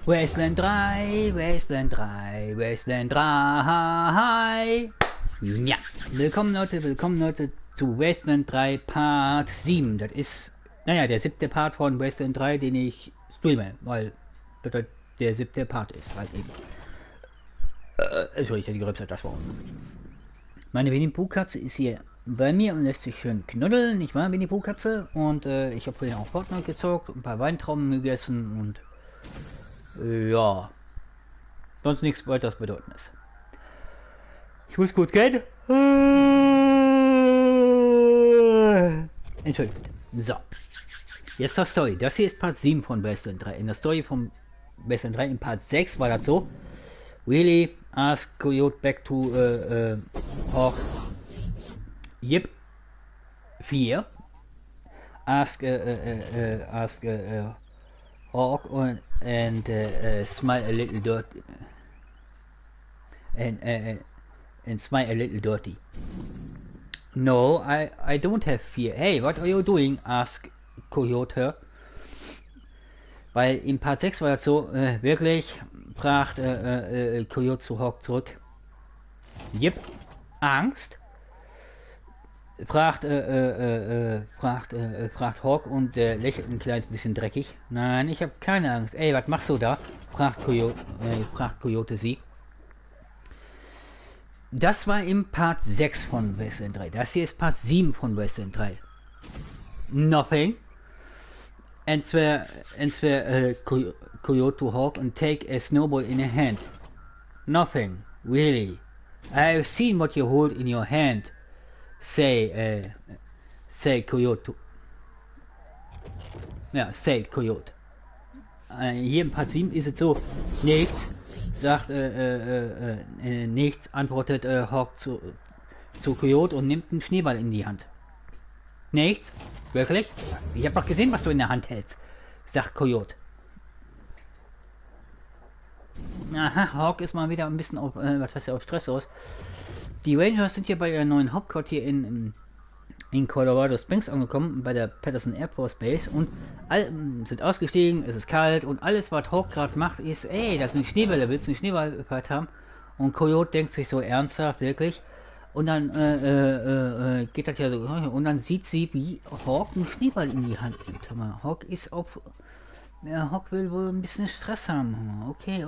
Wasteland 3, Wasteland 3, Wasteland 3. Ja, willkommen Leute zu Wasteland 3 Part 7. Das ist, naja, der 7. Part von Wasteland 3, den ich streame, weil das der 7. Part ist, halt eben. Entschuldigung, ich hätte gerübst, das war meine Winnie-Pooh-Katze ist hier bei mir und lässt sich schön knuddeln, nicht wahr, Winnie-Pooh-Katze? Und ich habe vorhin auch Fortnite gezockt, ein paar Weintrauben gegessen und ja, sonst nichts weiteres Bedeutendes. Ich muss kurz gehen. Entschuldigt. So. Jetzt zur Story. Das hier ist Part 7 von Wasteland 3. In der Story von Wasteland 3 in Part 6 war das so. Realy asked Coyote back to Hawk. Yep. 4. Ask Hawk and smile a little dirty. And smile a little dirty. No, I don't have fear. Hey, what are you doing? Asked Coyote her. Weil in Part 6 war das so, wirklich, fragt Coyote zu Hawk zurück. Yep, Angst? Fragt Hawk und lächelt ein kleines bisschen dreckig. Nein, ich habe keine Angst. Ey, was machst du da? Fragt Coyote sie. Das war im Part 6 von Wasteland 3. Das hier ist Part 7 von Wasteland 3. Nothing. Answer Coyote to Hawk and take a snowball in a hand. Nothing. Really. I've seen what you hold in your hand. Say Coyote. Ja, say Coyote. Hier im Part 7 ist es so. Nichts. Sagt nichts, antwortet Hawk zu Coyote und nimmt einen Schneeball in die Hand. Nichts? Wirklich? Ich habe doch gesehen, was du in der Hand hältst, sagt Coyote. Aha, Hawk ist mal wieder ein bisschen auf, was heißt ja, auf Stress aus. Die Rangers sind hier bei ihrem neuen Hauptquartier in Colorado Springs angekommen, bei der Patterson Air Force Base, und alle sind ausgestiegen, es ist kalt und alles, was Hawk gerade macht, ist, ey, das sind Schneebälle, willst du einen Schneeballfight haben? Und Coyote denkt sich so ernsthaft, wirklich, und dann geht das ja so, und dann sieht sie, wie Hawk einen Schneeball in die Hand nimmt. Hawk ist auf, Hawk will wohl ein bisschen Stress haben. Okay.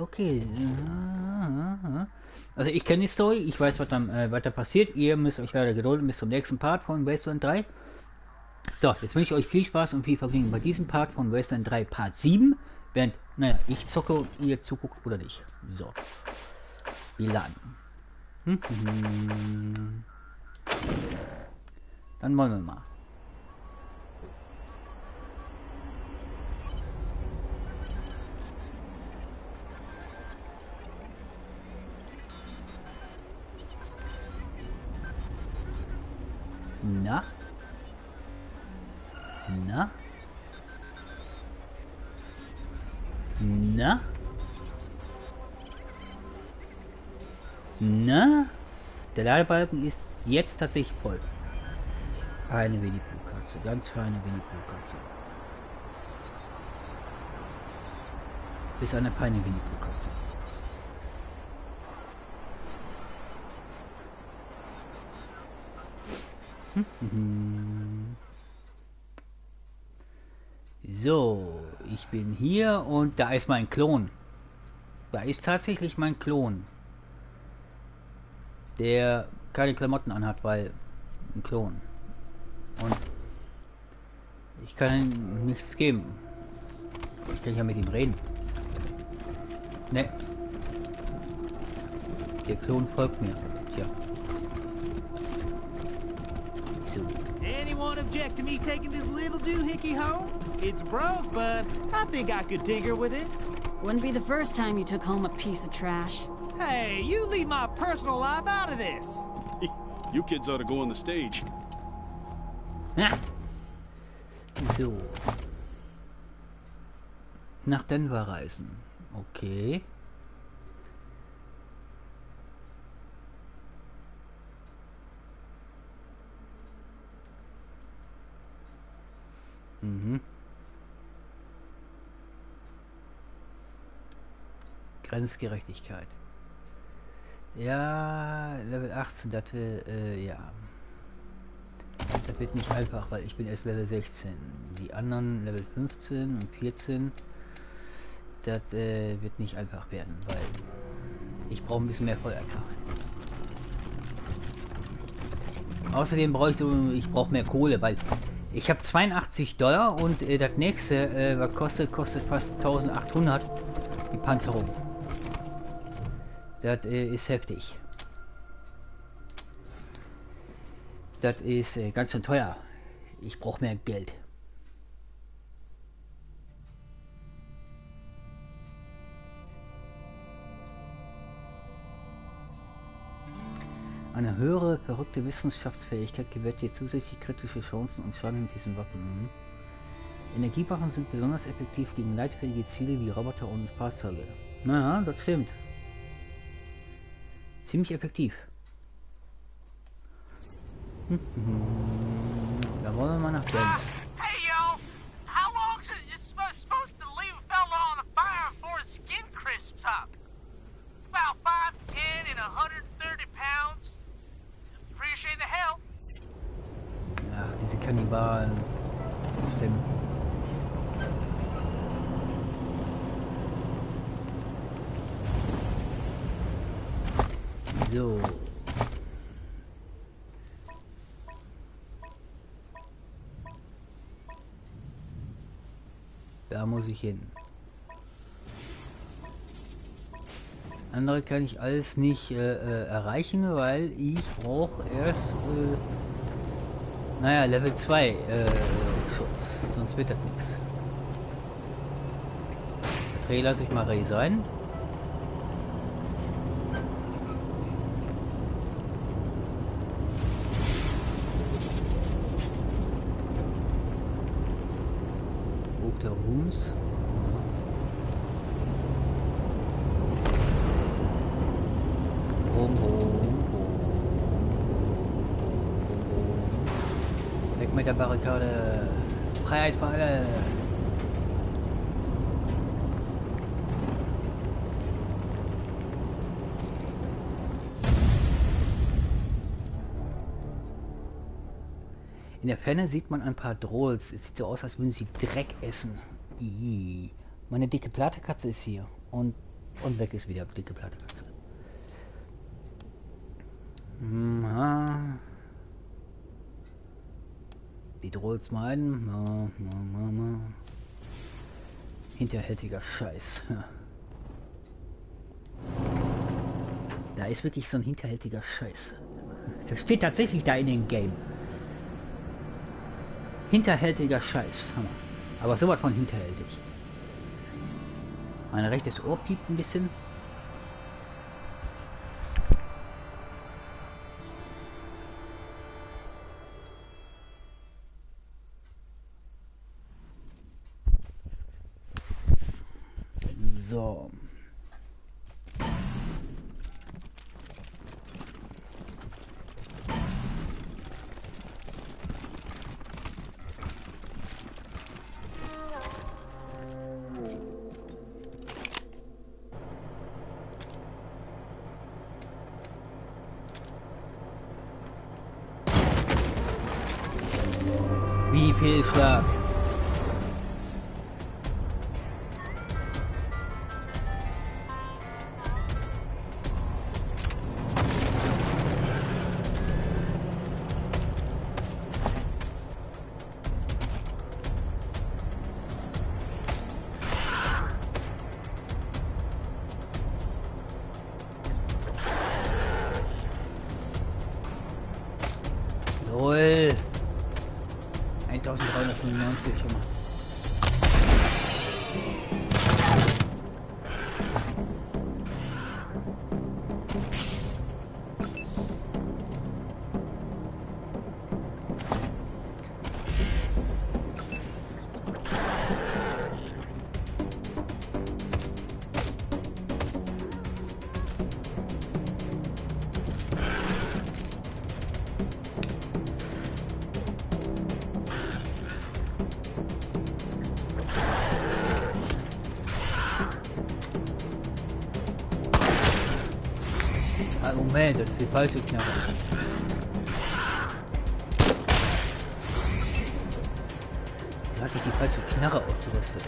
Also ich kenne die Story, ich weiß, was dann weiter passiert. Ihr müsst euch leider gedulden bis zum nächsten Part von Wasteland 3. So, jetzt wünsche ich euch viel Spaß und viel Vergnügen bei diesem Part von Wasteland 3 Part 7. Während, naja, ich zocke und ihr zuguckt oder nicht. So. Wir laden. Dann wollen wir mal. Na? Der Ladebalken ist jetzt tatsächlich voll. Feine Winnie-Pooh-Katze, ganz feine Winnie-Pooh-Katze. Ist eine feine Winnie-Pooh-Katze. So, ich bin hier und da ist mein Klon. Da ist tatsächlich mein Klon. Der keine Klamotten anhat, weil ein Klon. Und ich kann ihm nichts geben. Ich kann ja mit ihm reden. Ne. Der Klon folgt mir. Tja. So. Anyone object to me taking this little doohickey home? It's broke, but I think I could tinker with it. Wouldn't be the first time you took home a piece of trash. Hey, you leave my personal life out of this. You kids ought to go on the stage. Ja. So. Nach Denver reisen. Okay. Grenzgerechtigkeit. Ja, Level 18, das will, ja. Das wird nicht einfach, weil ich bin erst Level 16. Die anderen Level 15 und 14, das wird nicht einfach werden, weil ich brauche ein bisschen mehr Feuerkraft. Außerdem ich brauche mehr Kohle, weil ich habe $82 und das nächste, was kostet fast 1800, die Panzerung. Das ist heftig. Das ist ganz schön teuer. Ich brauche mehr Geld. Eine höhere verrückte Wissenschaftsfähigkeit gewährt dir zusätzlich kritische Chancen und Schaden mit diesen Waffen. Energiewaffen sind besonders effektiv gegen leitfähige Ziele wie Roboter und Fahrzeuge. Naja, das stimmt. Ziemlich effektiv. Da wollen wir mal nach Berlin. Hey, yo! How long's it supposed to leave a fella on the fire before his skin crisps up? It's about 5'10" and 130 pounds. Appreciate the help. Ja, diese Kannibalen. Schlimm. So. Da muss ich hin. Andere kann ich alles nicht erreichen, weil ich brauche erst naja, Level 2 Schutz, sonst wird das nichts. Dreh lasse ich mal Ray sein. Ruf der Runes. Weg mit der Barrikade. Freiheit für alle. In der Ferne sieht man ein paar Drolls. Es sieht so aus, als würden sie Dreck essen. Ii. Meine dicke Plattekatze ist hier. Und weg ist wieder dicke Plattekatze. Die Drolls meiden. Hinterhältiger Scheiß. Da ist wirklich so ein hinterhältiger Scheiß. Das steht tatsächlich da in dem Game. Hinterhältiger Scheiß. Hammer. Aber sowas von hinterhältig. Mein rechtes Ohr piept ein bisschen. So. Wie viel Schlag? Jawohl. 1395 immer. Moment, das ist die falsche Knarre. Da hatte ich die falsche Knarre ausgerüstet.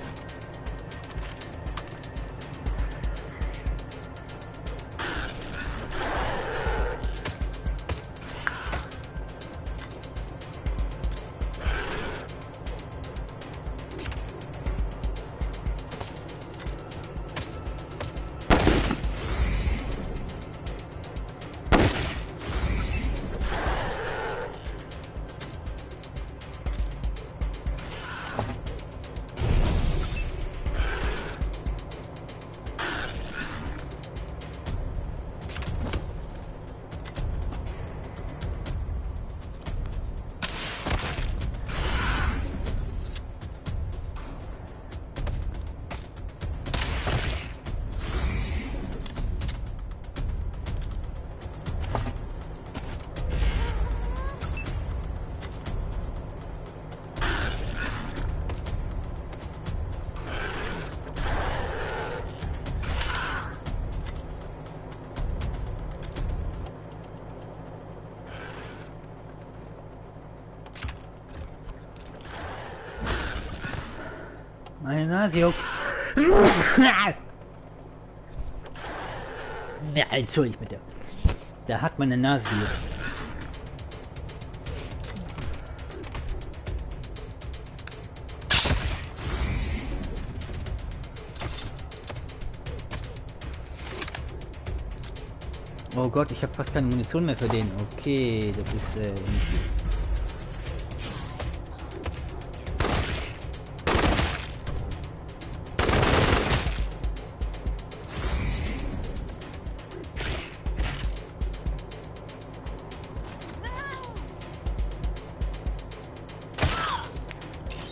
Meine Nase juckt. Ja, entschuldigt bitte. Da hat meine Nase gejuckt. Oh Gott, ich habe fast keine Munition mehr für den. Okay, das ist nicht gut.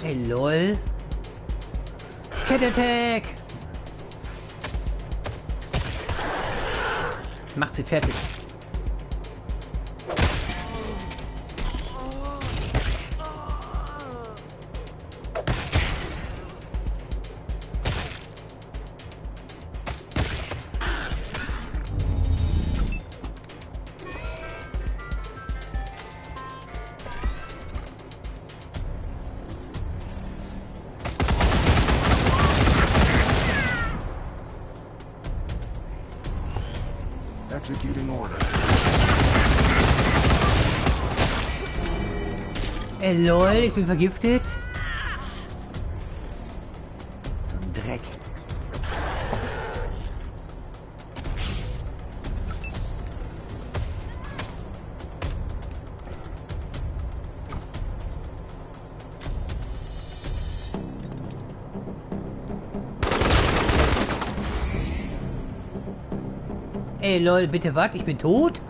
Ey, lol. Cat Attack! Macht sie fertig. Executing order. Ey, lol, ich bin vergiftet. So ein Dreck. Ey, lol, bitte wart, ich bin tot?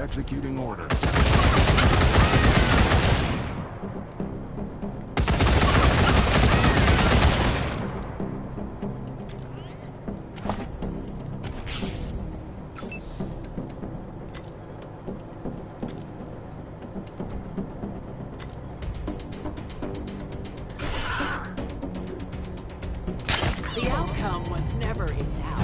Executing orders. The outcome was never in doubt.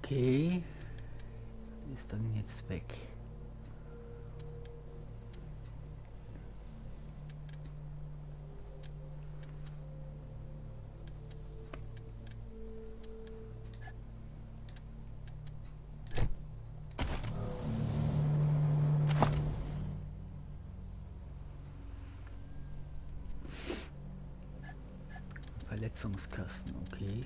Okay, ist dann jetzt weg. Verletzungskasten, okay.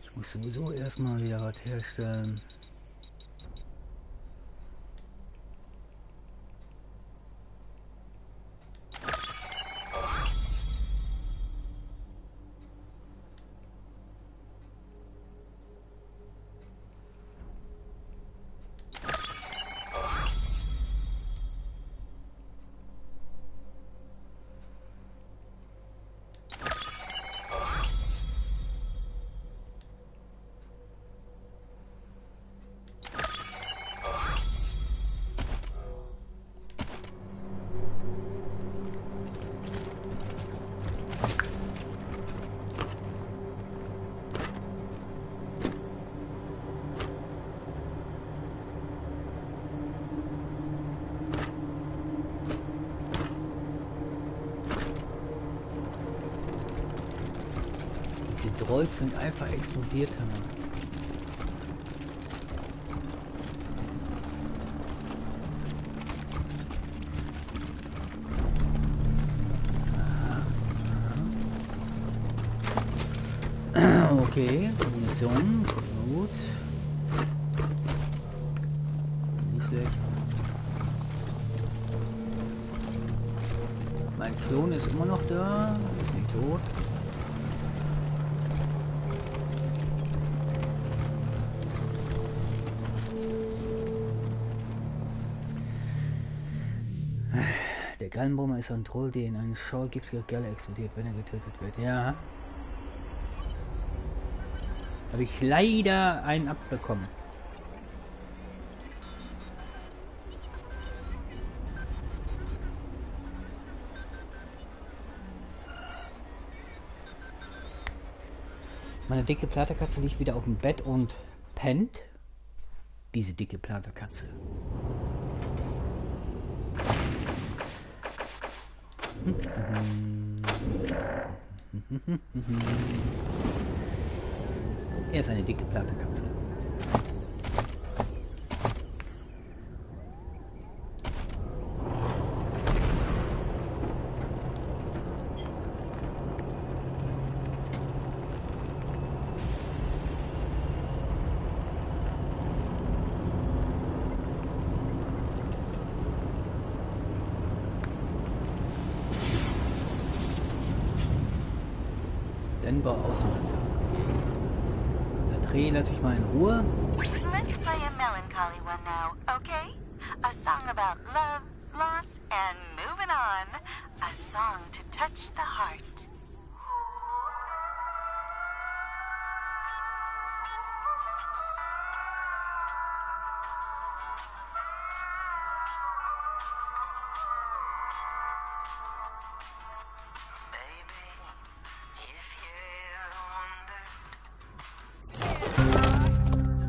Ich muss sowieso erstmal wieder was herstellen. Die Trolls sind einfach explodiert. Okay, Munition, gut. Nicht schlecht. Mein Klon ist immer noch da. Ist nicht tot. Der Gallenbomber ist ein Troll, der in einen Schau giftiger Galle explodiert, wenn er getötet wird. Ja. Habe ich leider einen abbekommen. Meine dicke Platerkatze liegt wieder auf dem Bett und pennt. Diese dicke Platerkatze. Er ist eine dicke Platerkatze. Denver Außenmesser. Dreh, lass mich mal in Ruhe. Let's play a melancholy one now, okay? A song about love, loss, and moving on. A song to touch the heart.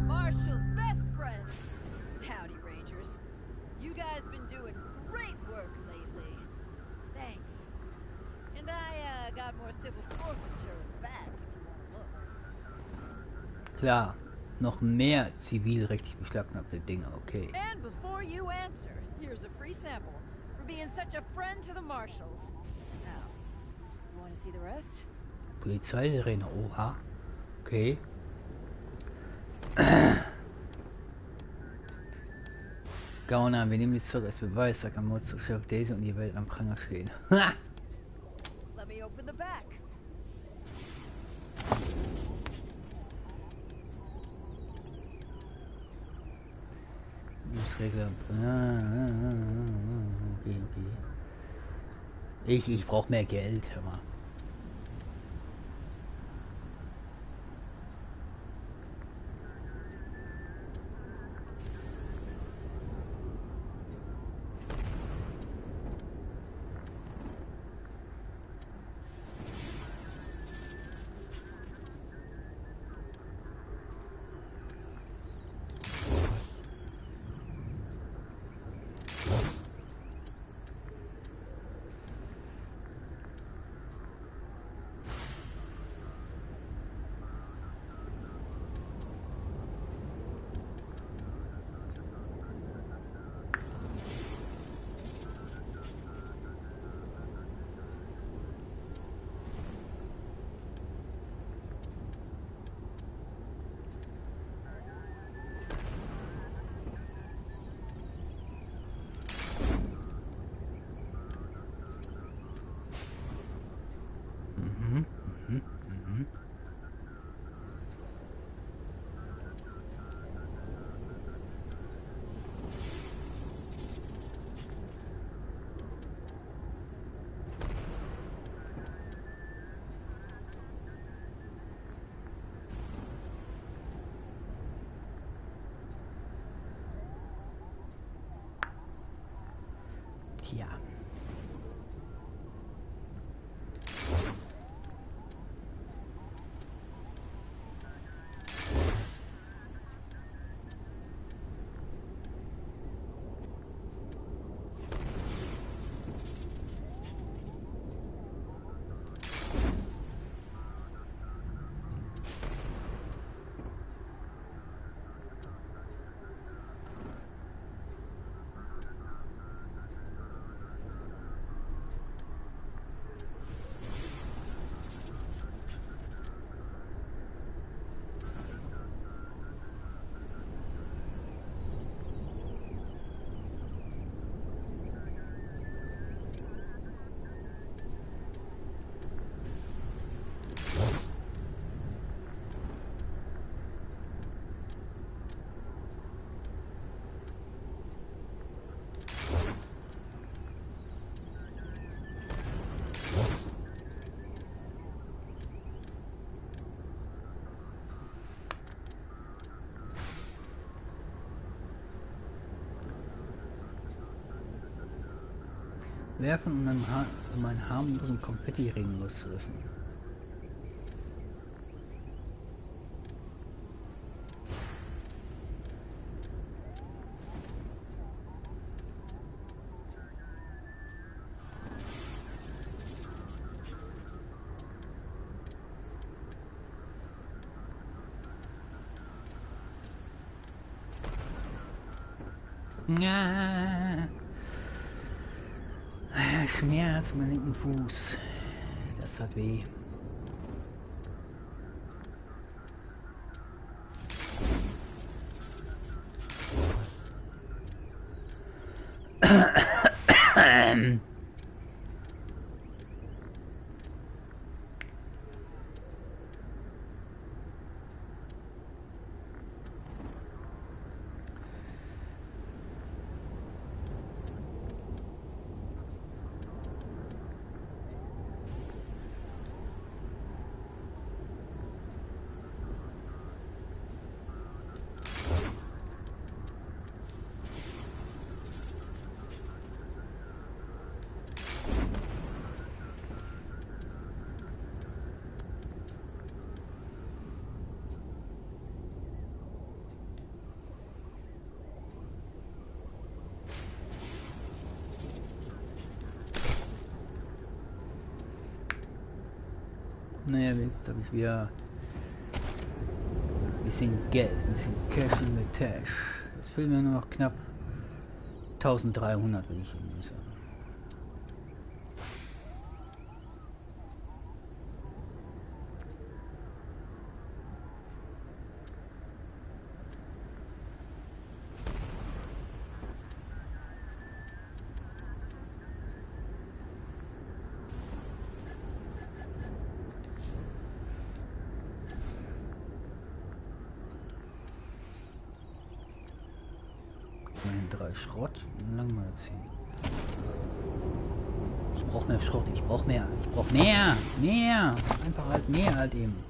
Marshall's best friends. Howdy, Rangers. You guys been doing great work lately. Thanks. And I got more civil forfeiture in the back if you want to look. Klar, noch mehr zivilrechtlich beschlagnahmte Dinge, okay. And before you answer, here's a free sample for being such a friend to the Marshals. Now, you want to see the rest? Polizeisirene, oha. Okay. Gauner, wir nehmen die zurück als Beweis, sagt Mord zu Chef Daisy und die Welt am Pranger stehen. Ha! Let me open the back. Regler. Okay, okay. Ich brauche mehr Geld, hör mal. Tja. werfen, um einen harmlosen Konfetti-Regen loszulassen. Ja. Schmerz, mein linken Fuß. Das hat weh. Naja, jetzt habe ich wieder ein bisschen Geld, ein bisschen Cash in the Tash. Jetzt fehlen mir nur noch knapp 1300, wenn ich sagen. Schrott, Langmagazin. Ich brauche mehr Schrott, ich brauche mehr, mehr, einfach halt mehr halt eben.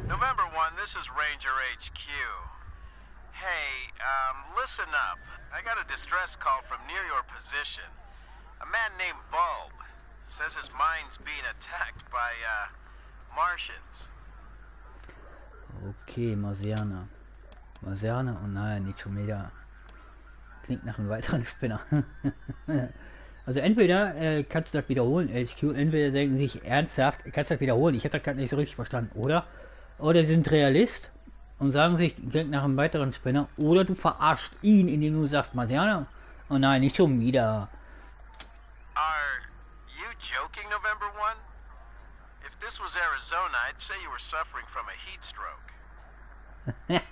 November 1, this is Ranger HQ. Hey, listen up. I got a distress call from near your position. A man named Bulb says his mine's being attacked by, Martians. Okay, Marsianer. Marsianer, oh nein, nicht schon wieder. Klingt nach einem weiteren Spinner. Also entweder kannst du das wiederholen, HQ, entweder denken sie sich ernsthaft, kannst du das wiederholen, ich habe das gerade nicht so richtig verstanden, oder sie sind Realist und sagen sich, klingt nach einem weiteren Spinner, oder du verarscht ihn, indem du sagst, Marsianer, oh nein, nicht schon wieder. Are you joking, November 1? If this was Arizona, I'd say you were suffering from a heat stroke. The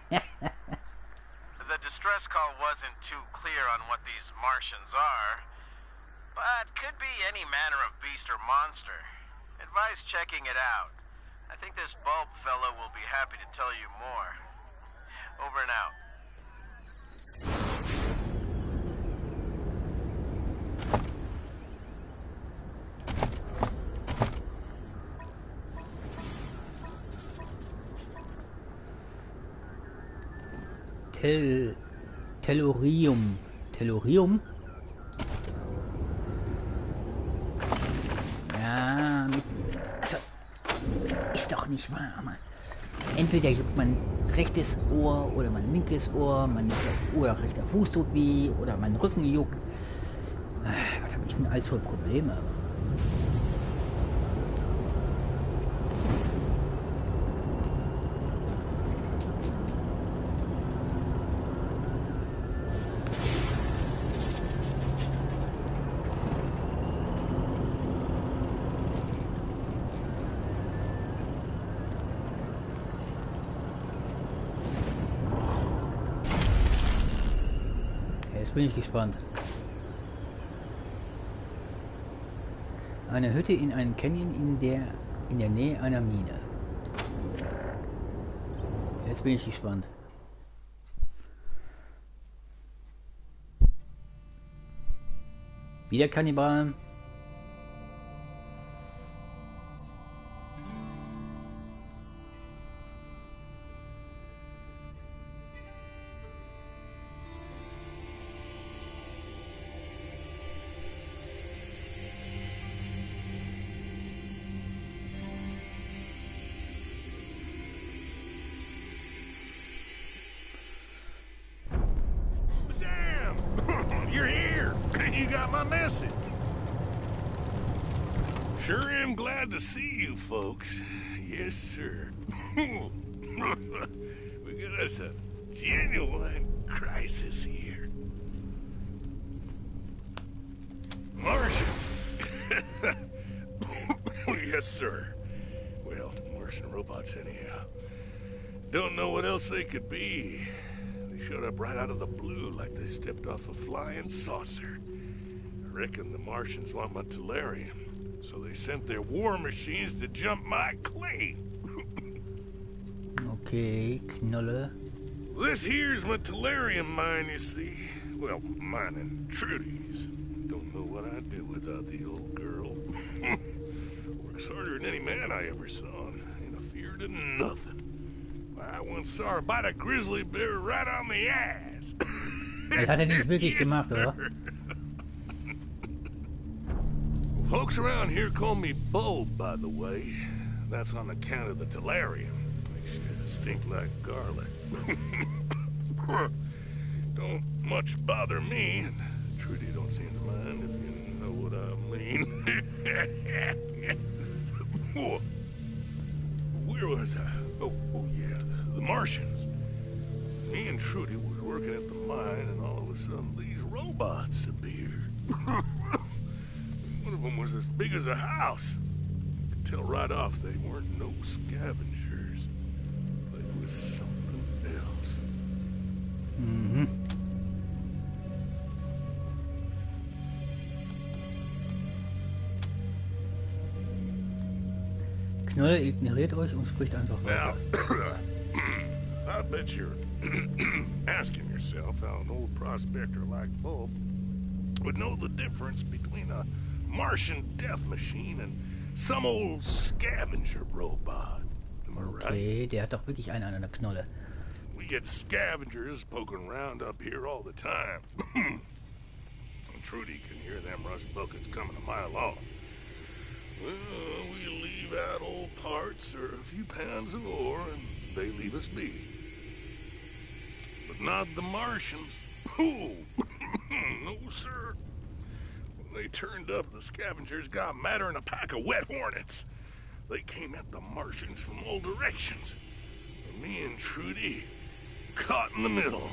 distress call wasn't too clear on what these Martians are, but could be any manner of beast or monster. Advise checking it out. I think this Bulb fellow will be happy to tell you more. Over and out. Tellurium? Ja, also, ist doch nicht wahr, Mann. Entweder juckt mein rechtes Ohr oder mein linkes Ohr, oder rechter Fuß tut weh oder mein Rücken juckt. Was habe ich denn alles für Probleme? Jetzt bin ich gespannt. Eine Hütte in einem Canyon in der Nähe einer Mine. Jetzt bin ich gespannt. Wieder Kannibalen. You're here! You got my message! Sure am glad to see you folks. Yes, sir. We got us a genuine crisis here. Martian! Yes, sir. Well, Martian robots anyhow. Don't know what else they could be. They showed up right out of the blue like they stepped off a flying saucer. I reckon the Martians want my Tellurium, so they sent their war machines to jump my claim. Okay, Knolle. This here's my Tellurium mine, you see. Well, mine and Trudy's. Don't know what I'd do without the old girl. Works harder than any man I ever saw, and ain't afeard of nothing. I once saw her bite a grizzly bear right on the ass. Das hat nicht wirklich gemacht, oder? Folks around here call me Bulb, by the way. That's on account of the Tellurium. Makes you stink like garlic. Don't much bother me, and Trudy don't seem to mind, if you know what I mean. Where was I? Oh yeah, the Martians. Me and Trudy was working at the mine, and all of a sudden these robots appeared. One of them was as big as a house. Could tell right off they weren't no scavengers. They was something else. Mhm. Knolle ignoriert euch und spricht einfach Now, weiter. I bet you're asking yourself how an old prospector like Bulb would know the difference between a Martian death machine and some old scavenger robot. Am I right? Okay, der hat doch wirklich einen an der Knolle. We get scavengers poking around up here all the time. And Trudy can hear them rust buckets coming a mile off. Well, we leave out old parts or a few pounds of ore, and they leave us be. But not the Martians. Oh, no, sir. When they turned up, the scavengers got madder than a pack of wet hornets. They came at the Martians from all directions. And me and Trudy caught in the middle.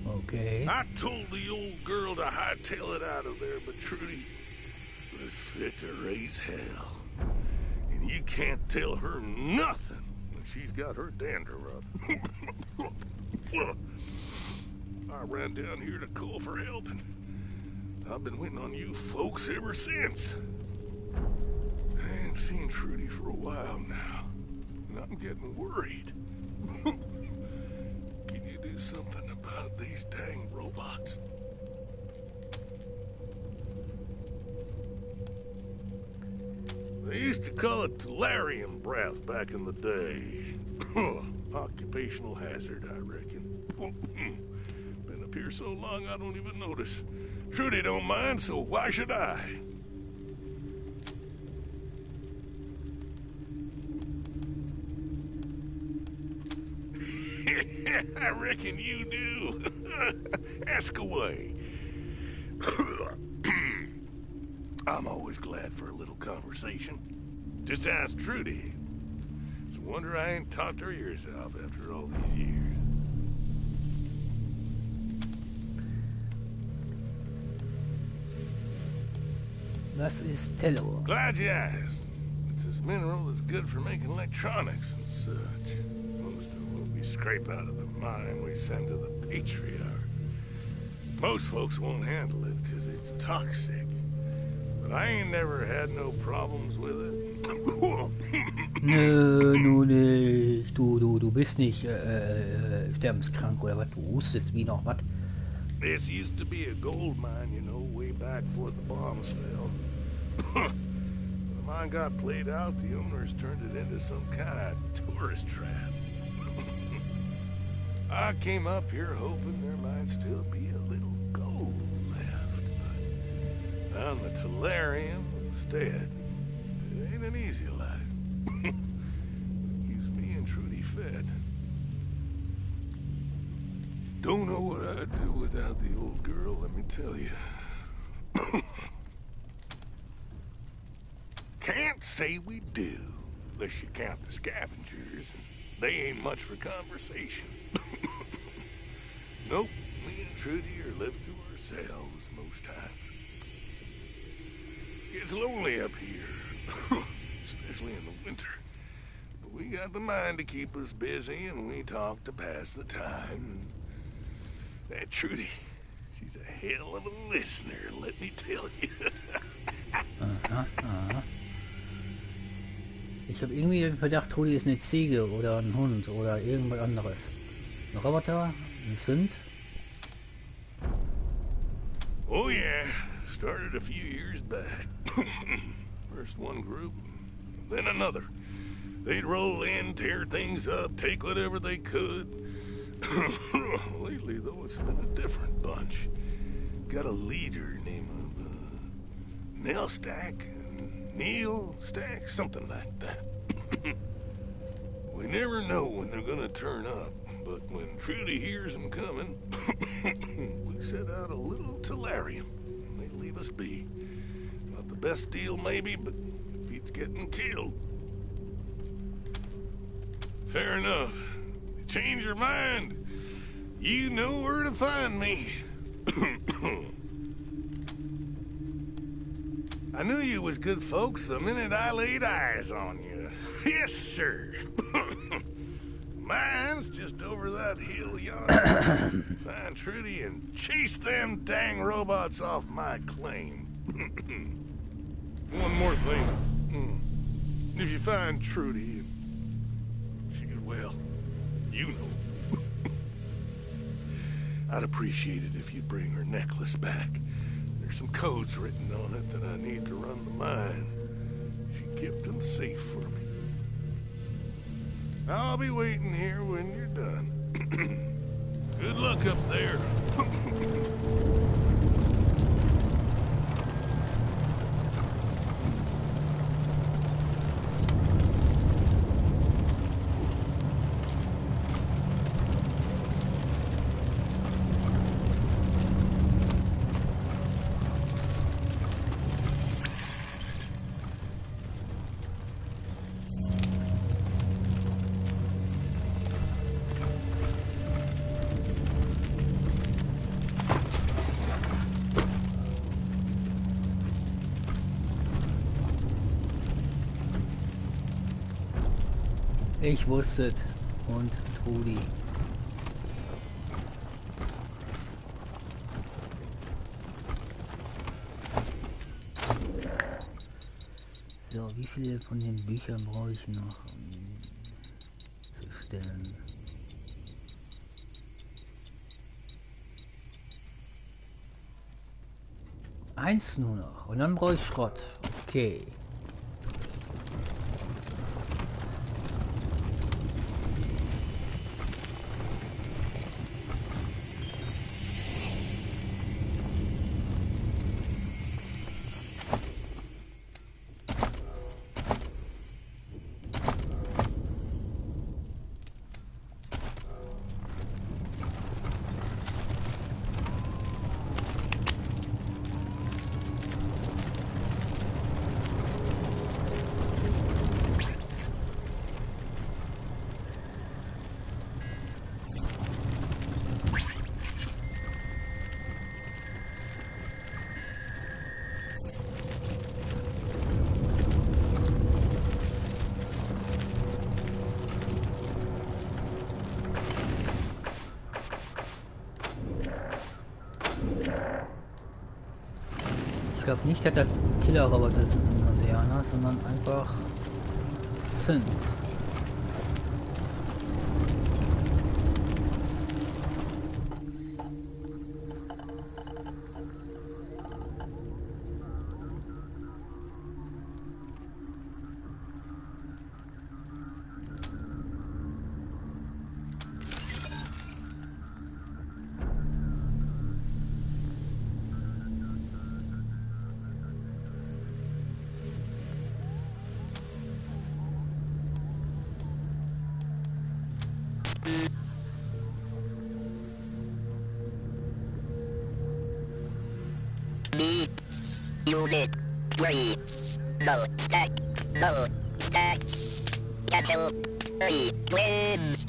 Okay. I told the old girl to hightail it out of there, but Trudy was fit to raise hell. And you can't tell her nothing when she's got her dander up. I ran down here to call for help, and I've been waiting on you folks ever since. I ain't seen Trudy for a while now, and I'm getting worried. Can you do something about these dang robots? They used to call it Tellurium breath back in the day. Occupational hazard, I reckon. Been up here so long I don't even notice. Trudy don't mind, so why should I? I reckon you do. Ask away. I'm always glad for a little conversation. Just ask Trudy. It's a wonder I ain't talked her ears off after all these years. Was ist Tello? Glad you asked. It's this mineral that's good for making electronics and such. Most of what we scrape out of the mine we send to the Patriarch. Most folks won't handle it because it's toxic. But but I ain't never had no problems with it. Nö, nun nicht. Du bist nicht sterbenskrank oder was? Du hustest wie noch was? This used to be a gold mine, you know, way back before the bombs fell. The mine got played out, the owners turned it into some kind of tourist trap. I came up here hoping there might still be a little gold left, but found the Tellurium instead. It ain't an easy life. Keeps me and Trudy fed. Don't know what I'd do without the old girl, let me tell you. Can't say we do, unless you count the scavengers, and they ain't much for conversation. Nope, me and Trudy are left to ourselves most times. It's lonely up here, especially in the winter. But we got the mind to keep us busy, and we talk to pass the time. That Trudy, she's a hell of a listener, let me tell you. Ich habe irgendwie den Verdacht, Trudy ist eine Ziege oder ein Hund oder irgendwas anderes. Ein Roboter? Ein Sünd? Oh yeah, started a few years back. First one group, then another. They'd roll in, tear things up, take whatever they could. Lately, though, it's been a different bunch. Got a leader named Nell Stack, Neil Stack, something like that. We never know when they're gonna turn up, but when Trudy hears them coming, we set out a little Tellurium, and they leave us be. Not the best deal, maybe, but beats getting killed. Fair enough. Change your mind. You know where to find me. I knew you was good folks the minute I laid eyes on you. Yes, sir. Mine's just over that hill yonder. Find Trudy and chase them dang robots off my claim. One more thing. If you find Trudy, she's well, you know. I'd appreciate it if you'd bring her necklace back. There's some codes written on it that I need to run the mine. She kept them safe for me. I'll be waiting here when you're done. Good luck up there. Ich wusste es. Und Trudy. So, wie viele von den Büchern brauche ich noch, um zu stellen? Eins nur noch. Und dann brauche ich Schrott. Okay. Ich glaube nicht, dass das Killer-Roboter sind, Marsianer, sondern einfach sind. Unit 3. Low stack. Low stack. Cancel. 3. Wins.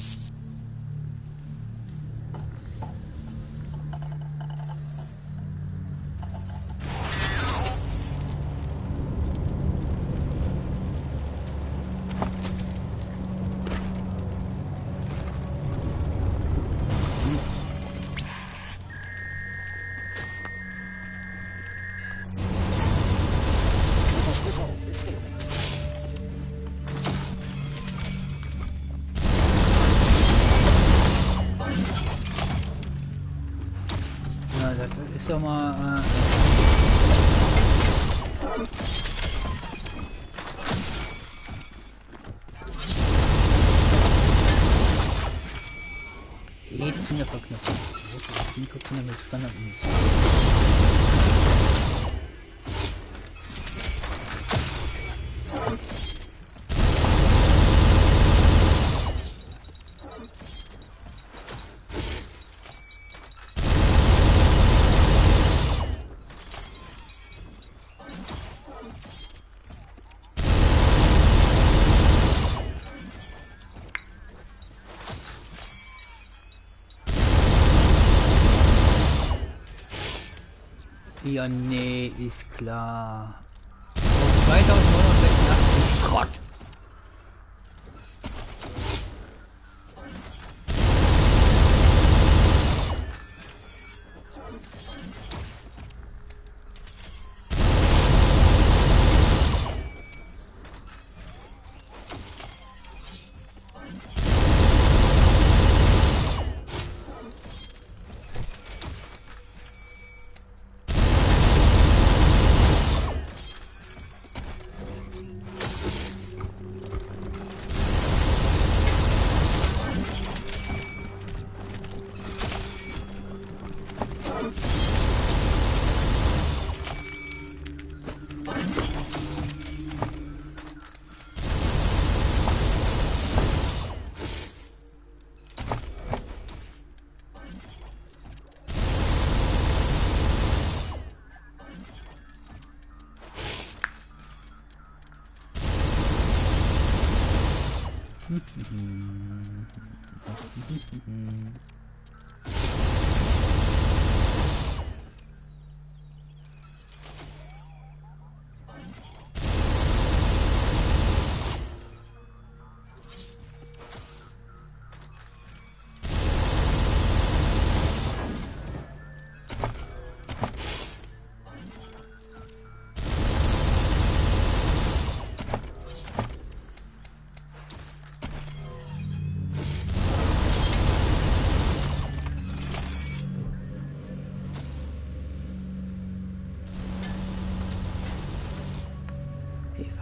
Ist doch mal Zünder verknüpfen. Mikrozünder mit Standard. Ja, nee, ist klar. 2986 Schrott.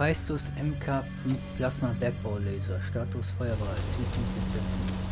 Hephaistos MK5 Plasma Bergbaulaser. Status Feuerbereit. Zielpunkt setzen.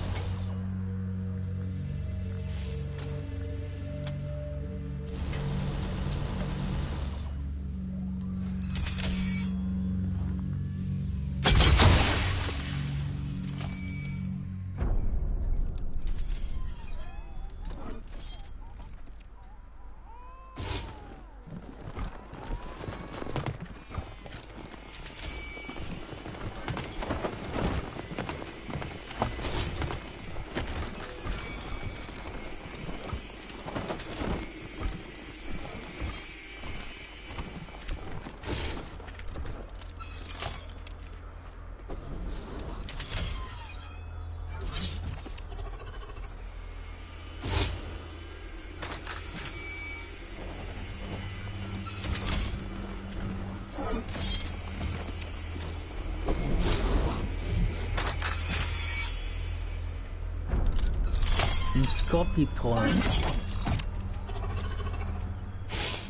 Scorpion.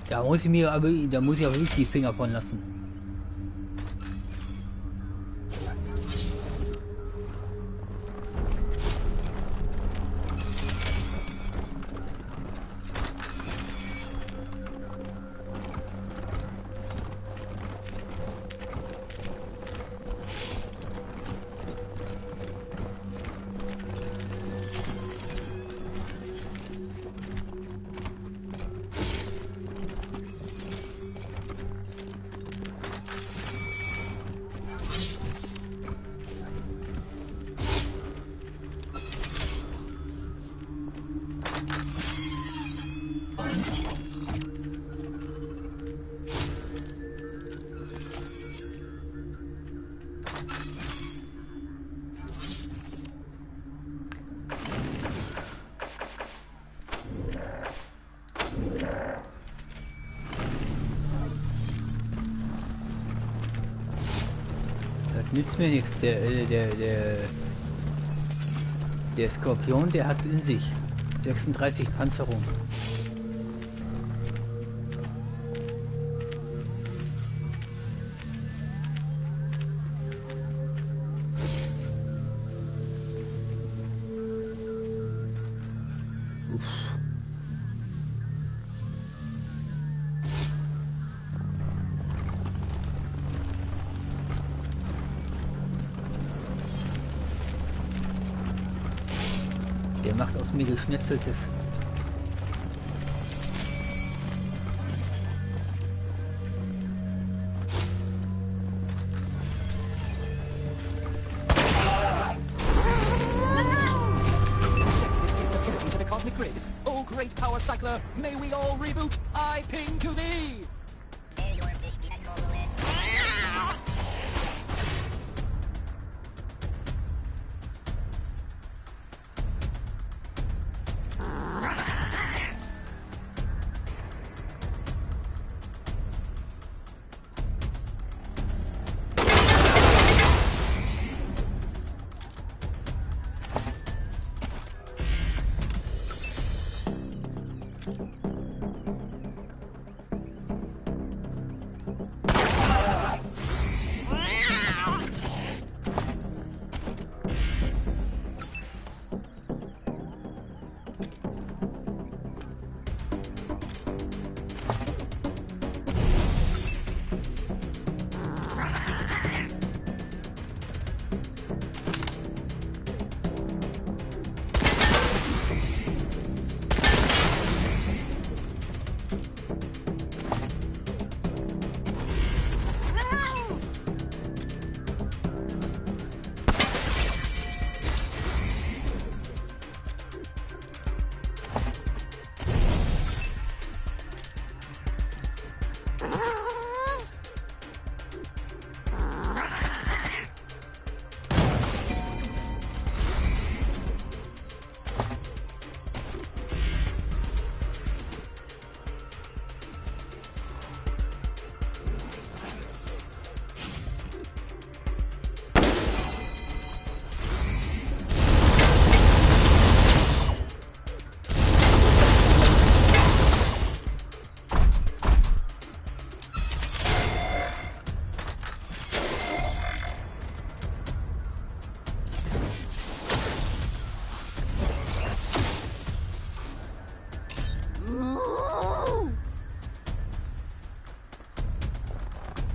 Da muss ich aber wirklich die Finger von lassen. Nützt mir nichts. Der Skorpion, der hat in sich 36 Panzerung. Der macht aus mir geschnetzeltes. To the cosmic grid. Oh, great power cycler, may we all reboot. I ping to thee.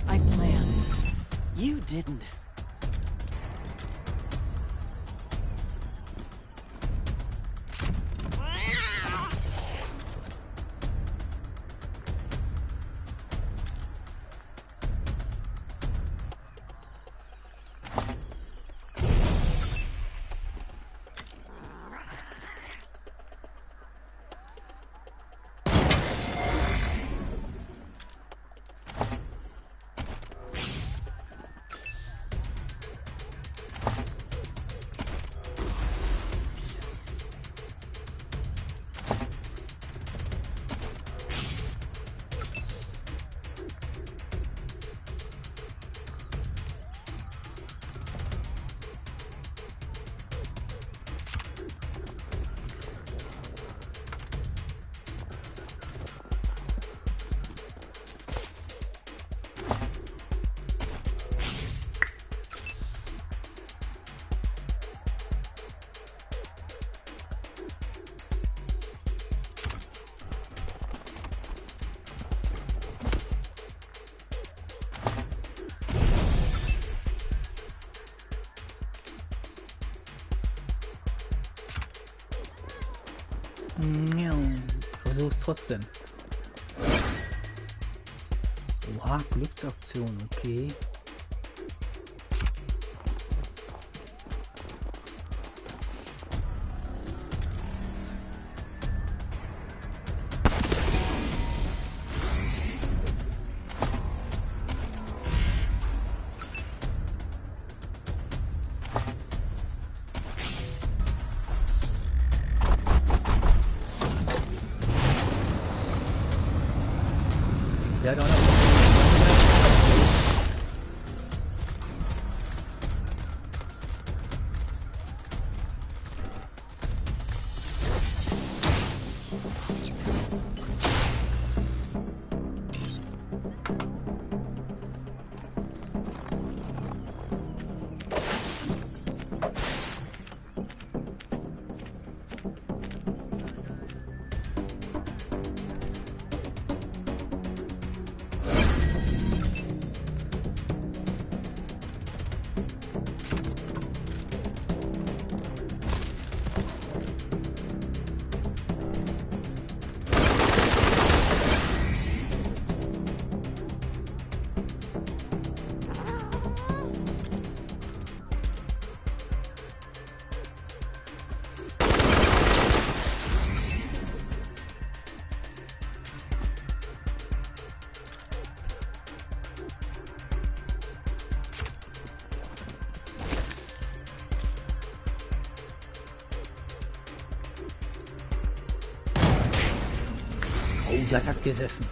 I planned. You didn't. versuch's trotzdem. Oha, Glücksaktion, okay. Ja, doch noch. Oh, das hat gesessen.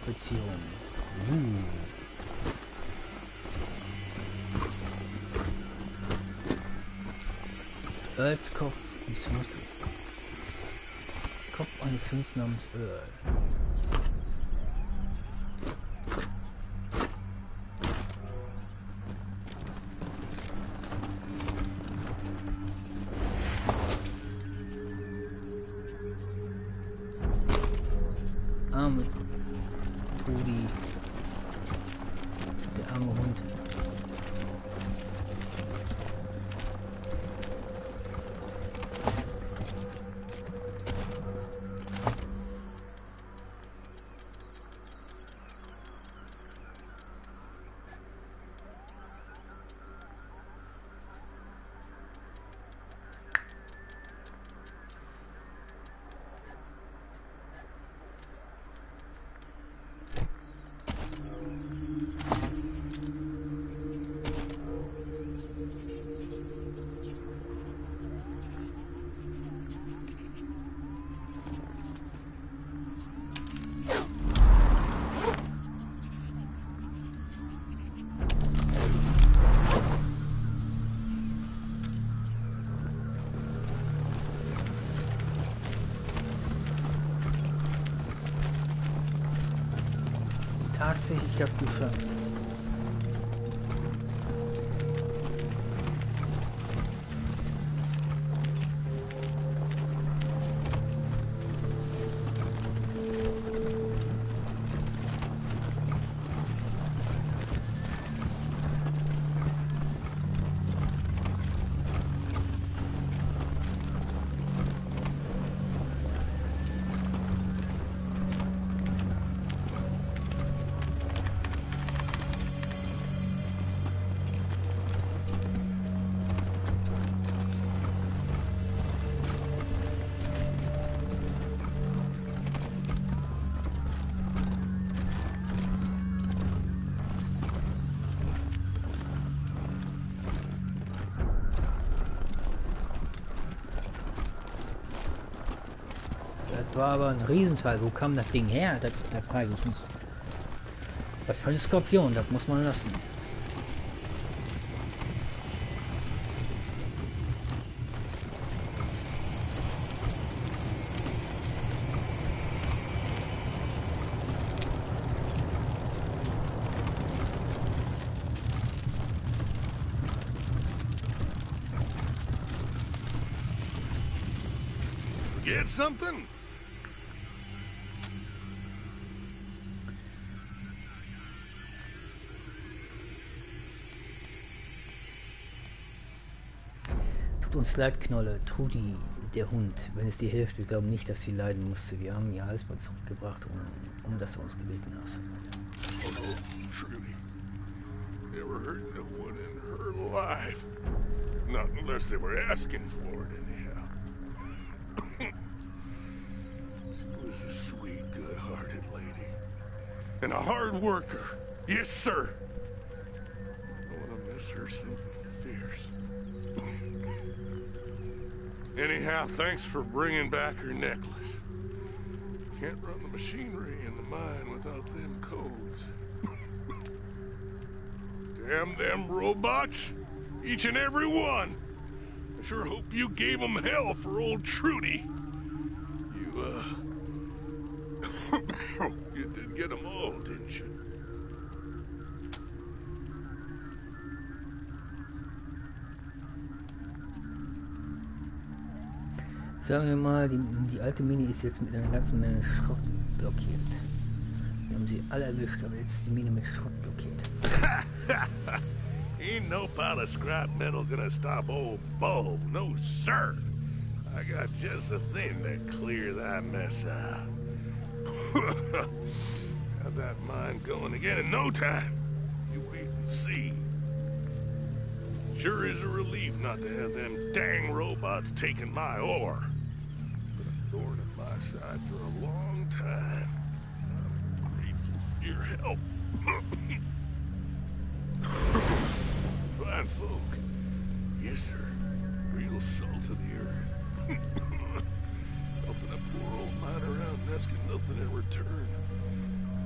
Beziehung. Kopf eines Hunds namens Earl. arme Trudi. Der arme Hund. Tatsächlich, ich habe geschafft. Das war aber ein Riesenteil. Wo kam das Ding her? Da frage ich mich. Was für ein Skorpion, das muss man lassen. Get something? Tut uns leid, Knolle. Trudi, der Hund. Wenn es dir hilft, wir glauben nicht, dass sie leiden musste. Wir haben ihr Halsband zurückgebracht, um das du uns gebeten hast. Oh no, Trudy. Never hurt no one in her life. Not unless they were asking for it, anyhow. She was a sweet, good-hearted lady. And a hard worker. Yes, sir. I want to miss her something fierce. Anyhow, thanks for bringing back her necklace. Can't run the machinery in the mine without them codes. Damn them robots. Each and every one. I sure hope you gave them hell for old Trudy. You did get them all, didn't you? Sagen wir mal, die alte Mine ist jetzt mit einer ganzen Menge Schrott blockiert. Wir haben sie alle erwischt, aber jetzt ist die Mine mit Schrott blockiert. Ain't no pile of scrap metal gonna stop old Bo, no sir. I got just the thing to clear that mess out. Have that mine going again in no time. You wait and see. Sure is a relief not to have them dang robots taking my ore. Been a thorn in my side for a long time. I'm grateful for your help. Fine folk. Yes, sir. Real salt of the earth. Helping a poor old miner out and asking nothing in return.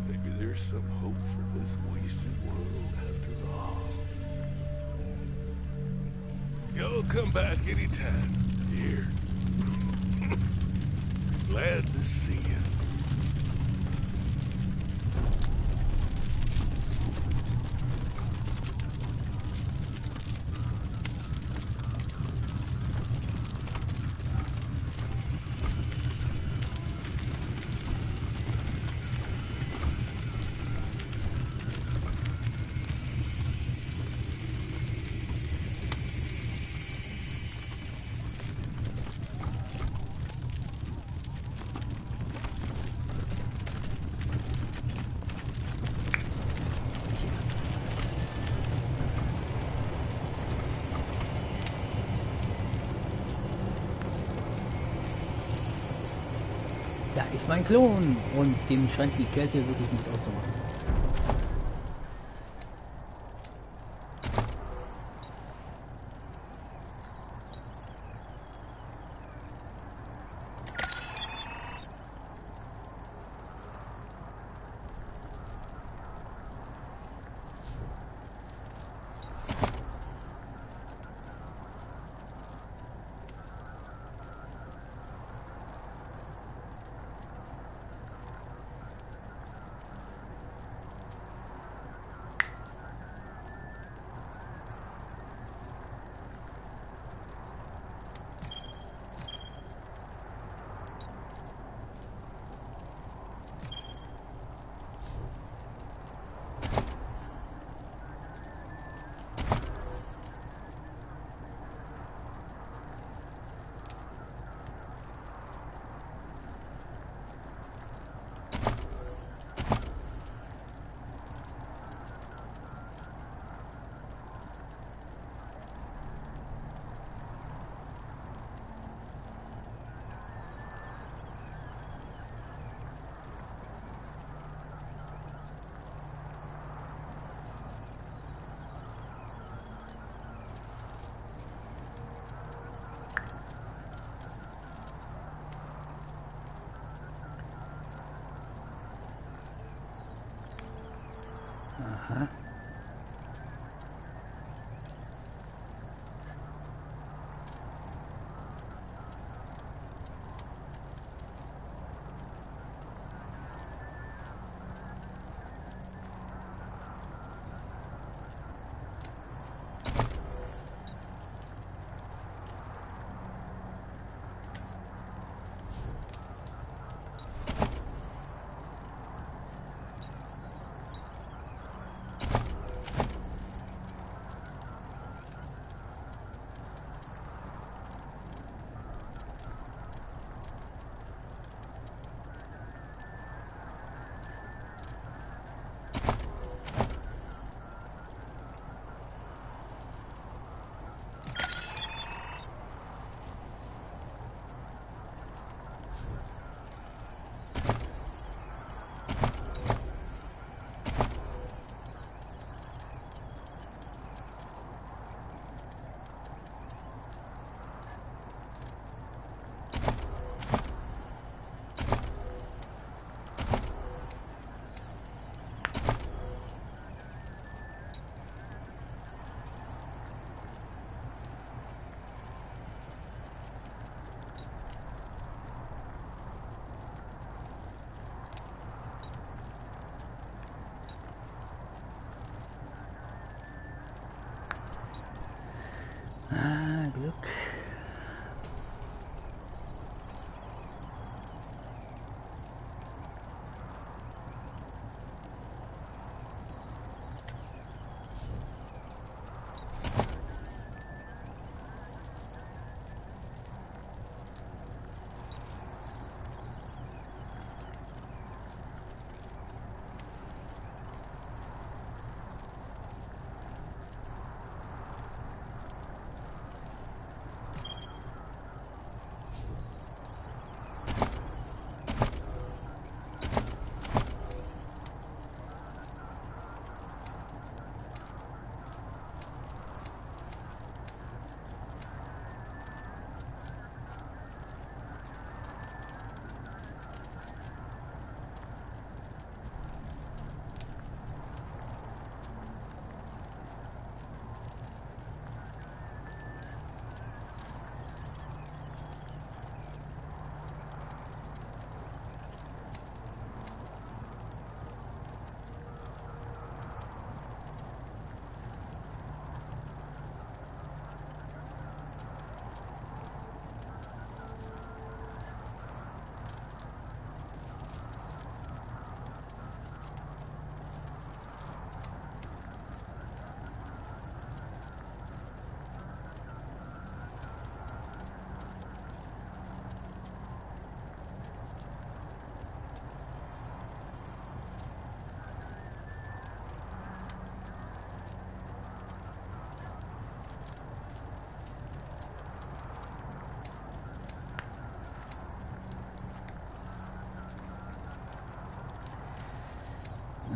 Maybe there's some hope for this wasted world after all. Y'all come back anytime, dear. Glad to see you. Da ist mein Klon! Und dem scheint die Kälte wirklich nichts auszumachen. Aha.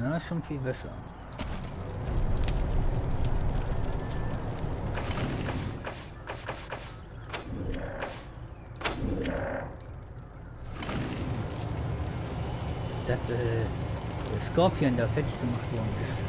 Ja, ist schon viel besser. Dass der Scorpion da fertig gemacht worden ist.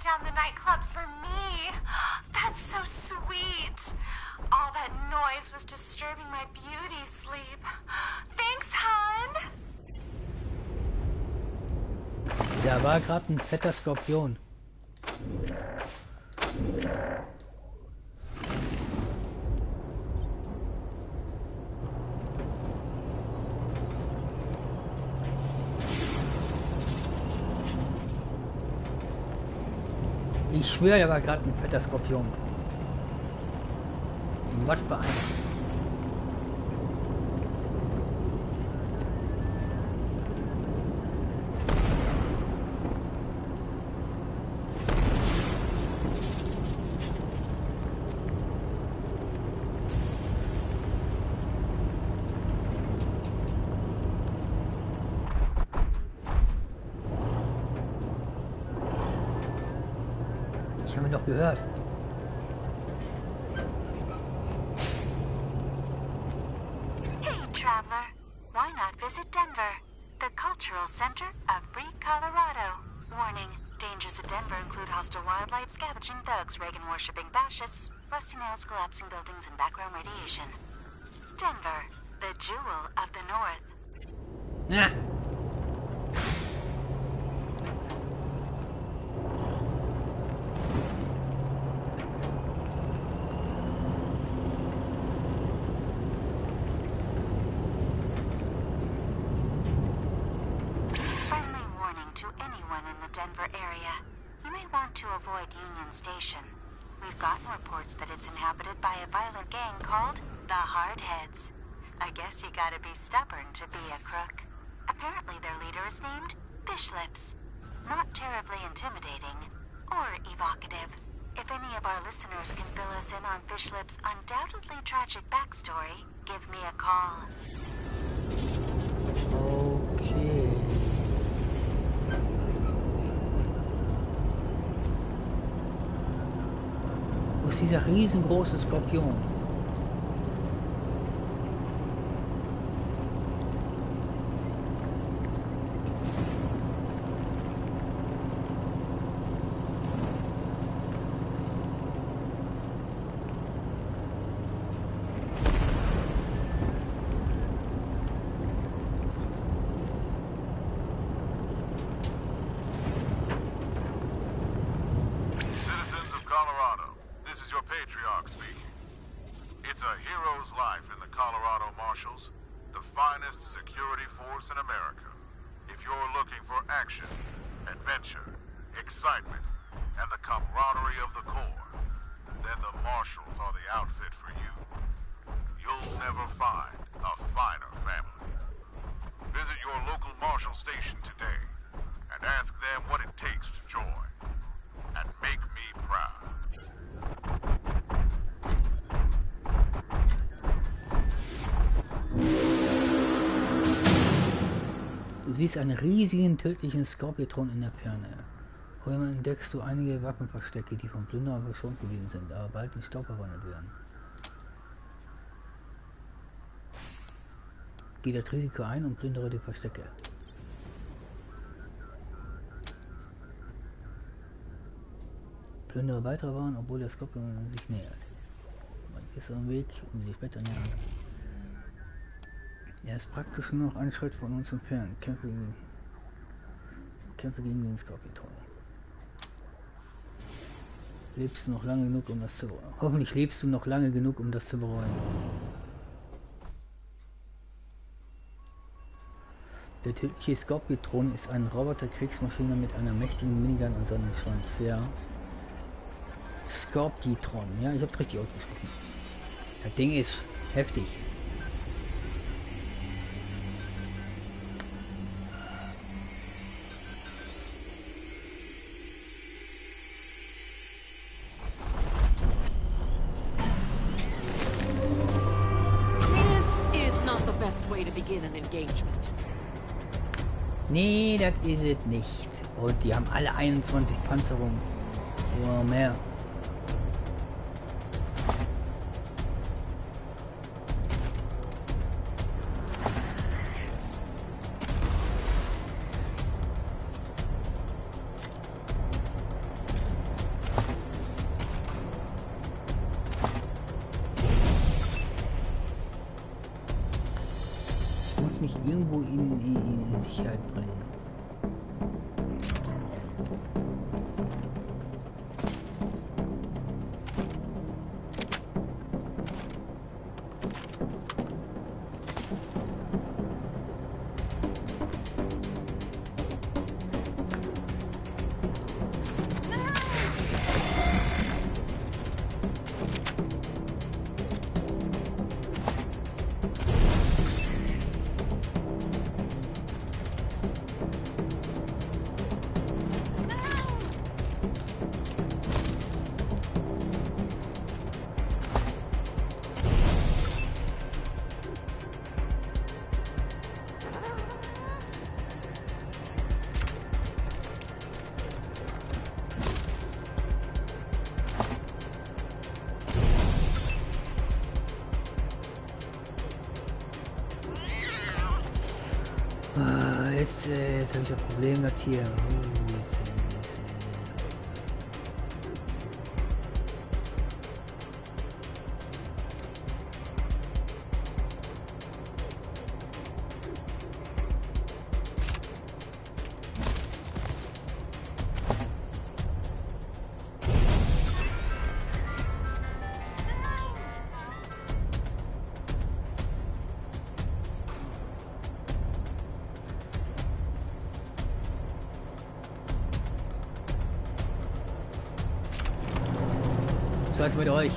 Down the nightclub for me. That's so sweet. All that noise was disturbing my beauty sleep. Thanks, hon. Da war gerade ein fetter Skorpion. Ich schwöre, da war gerade ein fetter Skorpion. Was für ein. Ich habe ihn doch gehört. Hey, traveler. Why not visit Denver, the cultural center of free Colorado? Warning, dangers of Denver include hostile wildlife, scavenging thugs, Reagan-worshipping fascists, rusty nails, collapsing buildings, and background radiation. Denver, the jewel of the North. Ja. Denver area. You may want to avoid Union Station. We've gotten reports that it's inhabited by a violent gang called the Hardheads. I guess you gotta be stubborn to be a crook. Apparently their leader is named Fish Lips. Not terribly intimidating or evocative. If any of our listeners can fill us in on Fish Lips' undoubtedly tragic backstory, give me a call. Okay. Wo ist dieser riesengroße Skorpion? Citizens of Colorado, this is your patriarch speaking. It's a hero's life in the Colorado Marshals, the finest security force in America. If you're looking for action, adventure, excitement, and the camaraderie of the Corps, then the Marshals are the outfit for you. You'll never find a finer family. Visit your local Marshal station today and ask them what it takes to join. And make me proud. Du siehst einen riesigen tödlichen Skorpion in der Ferne. Vorher entdeckst du einige Waffenverstecke, die vom Plünderer verschont geblieben sind, aber bald in Staub verwandelt werden. Geh das Risiko ein und plündere die Verstecke. Plündere weitere Waren, obwohl der Skorpion sich nähert. Man ist so ein Weg, um sich später nähern. Er ist praktisch nur noch einen Schritt von uns entfernt. Kämpfe gegen den Skorpion. Lebst du noch lange genug, um das zu... Hoffentlich lebst du noch lange genug, um das zu bereuen. Der tödliche Skorpion ist ein Roboter-Kriegsmaschine mit einer mächtigen Minigun an seinem Schwanz. Ja. Skorpion, ja, ich hab's richtig ausgesprochen. Das Ding ist heftig. This is not the best way to begin an engagement. Nee, das ist es nicht. Und die haben alle 21 Panzerungen. Oder mehr. Ich muss mich irgendwo in Sicherheit bringen. Jetzt habe ich ein Problem gehabt hier. Seid mit euch.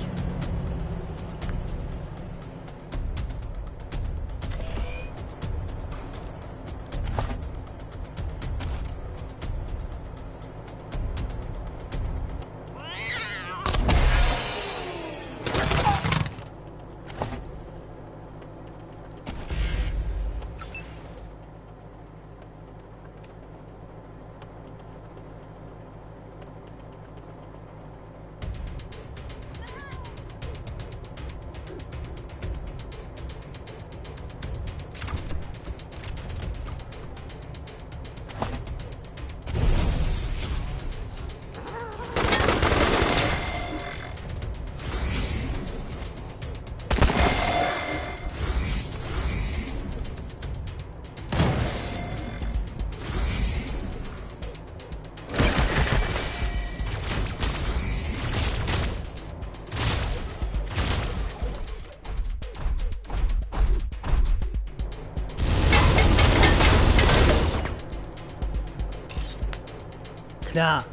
Klar.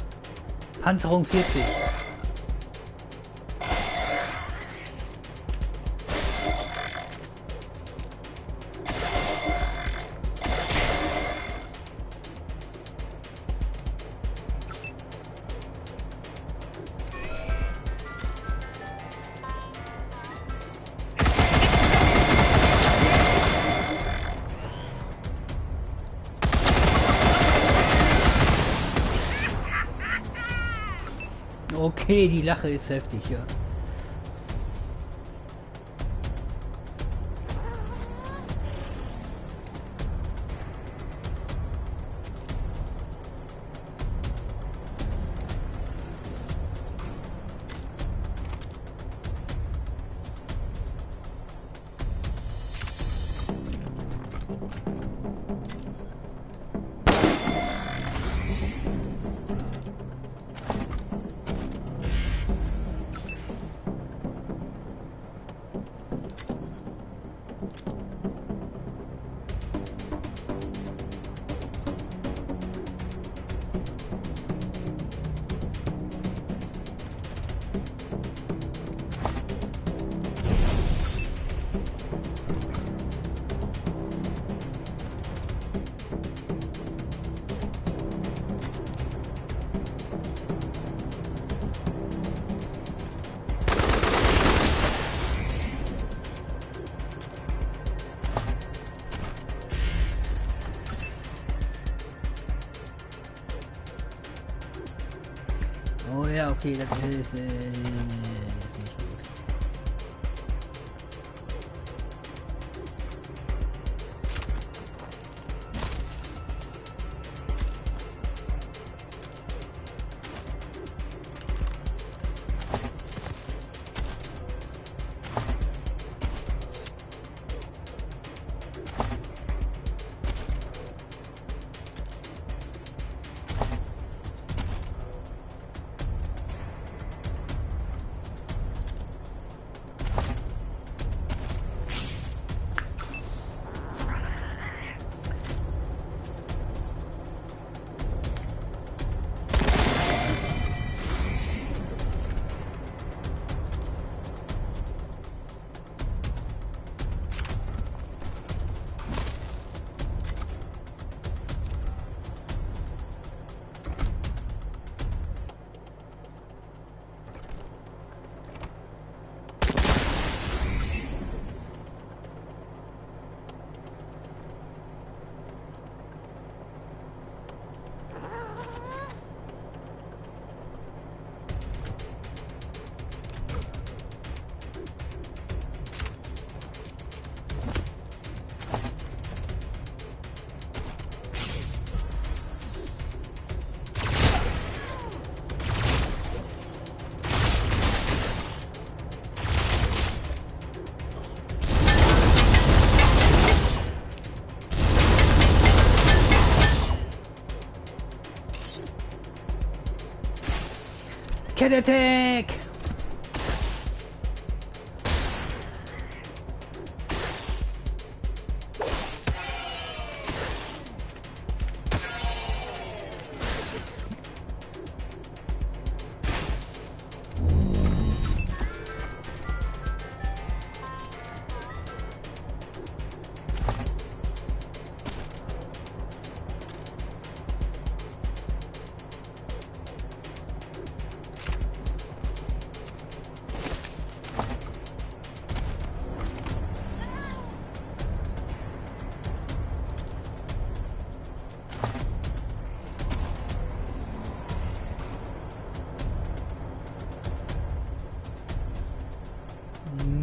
Panzerung 40. Okay, die Lache ist heftig, ja. Oh ja, okay, das ist nicht gut. Cat Attack!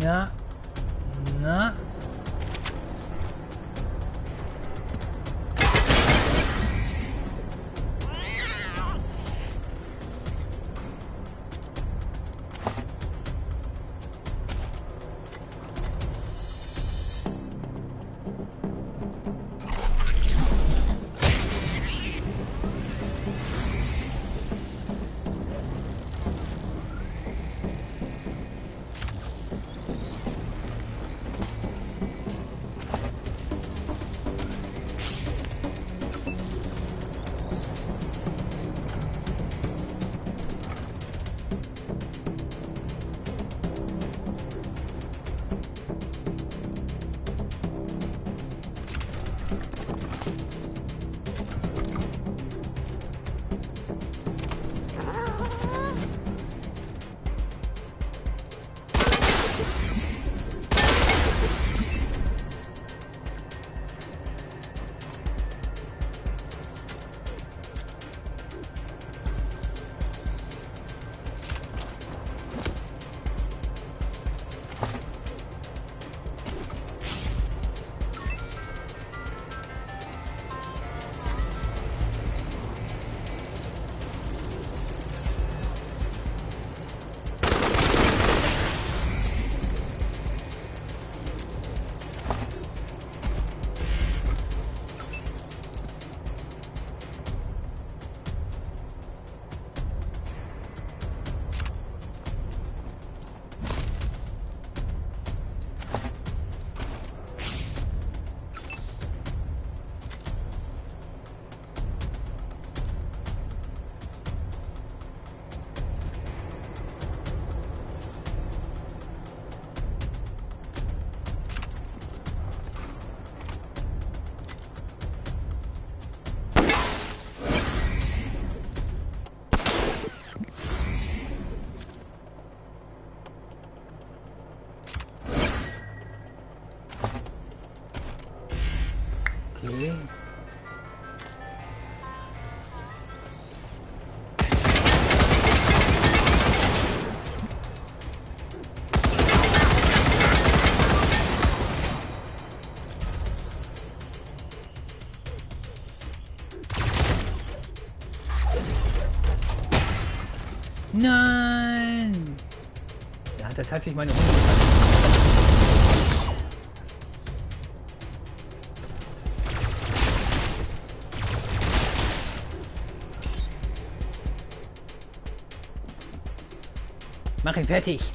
Na, na. Okay. Nein! Da hat er tatsächlich meine Hunde gepackt. Mach ihn fertig!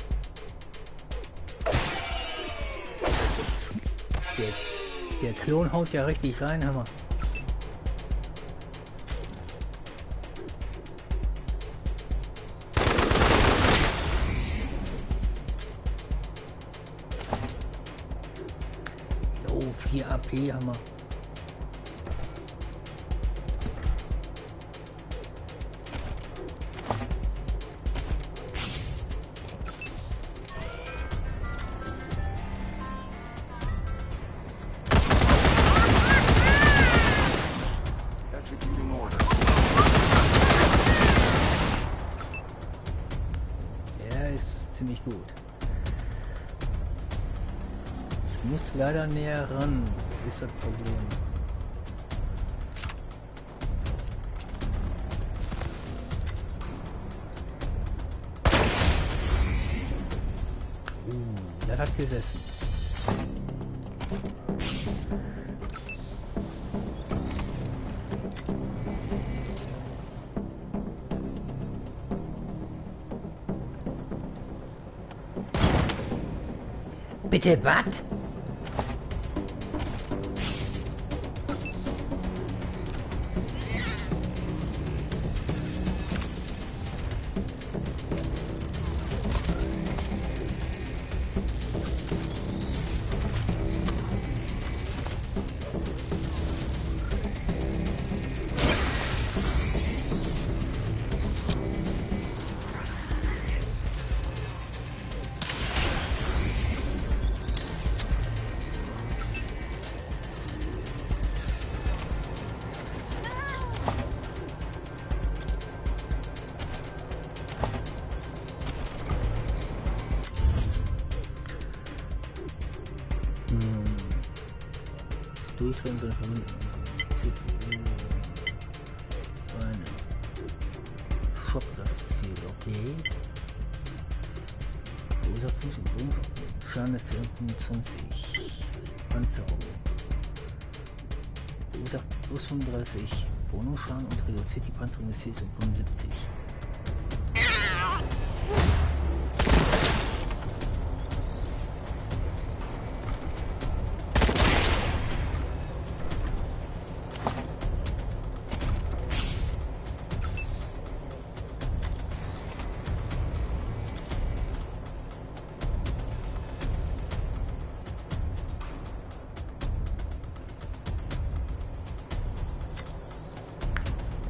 Der Klon haut ja richtig rein, Hammer. Oh, 4 AP, Hammer. Executing order. Er ist ziemlich gut. Ich muss leider näher ran, ist das Problem. Das hat gesessen. Bitte was? Durchdrehen, sondern von CPU. Beine. Schock das Ziel, okay. Großer Fuß und Rumpf. Schaden ist 25. Panzerung. Verursacht plus 35. Bonusschaden und reduziert die Panzerung des Ziels um 75.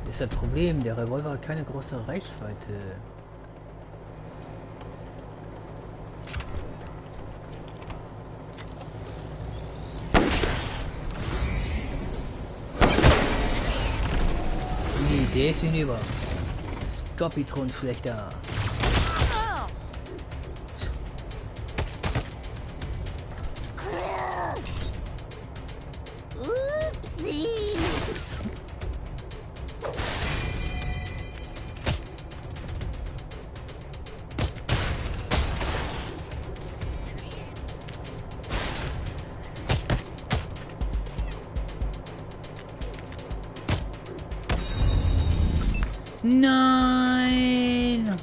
Ist das Problem, der Revolver hat keine große Reichweite. Nee, der ist hinüber. Skorpitron schlechter. Nein!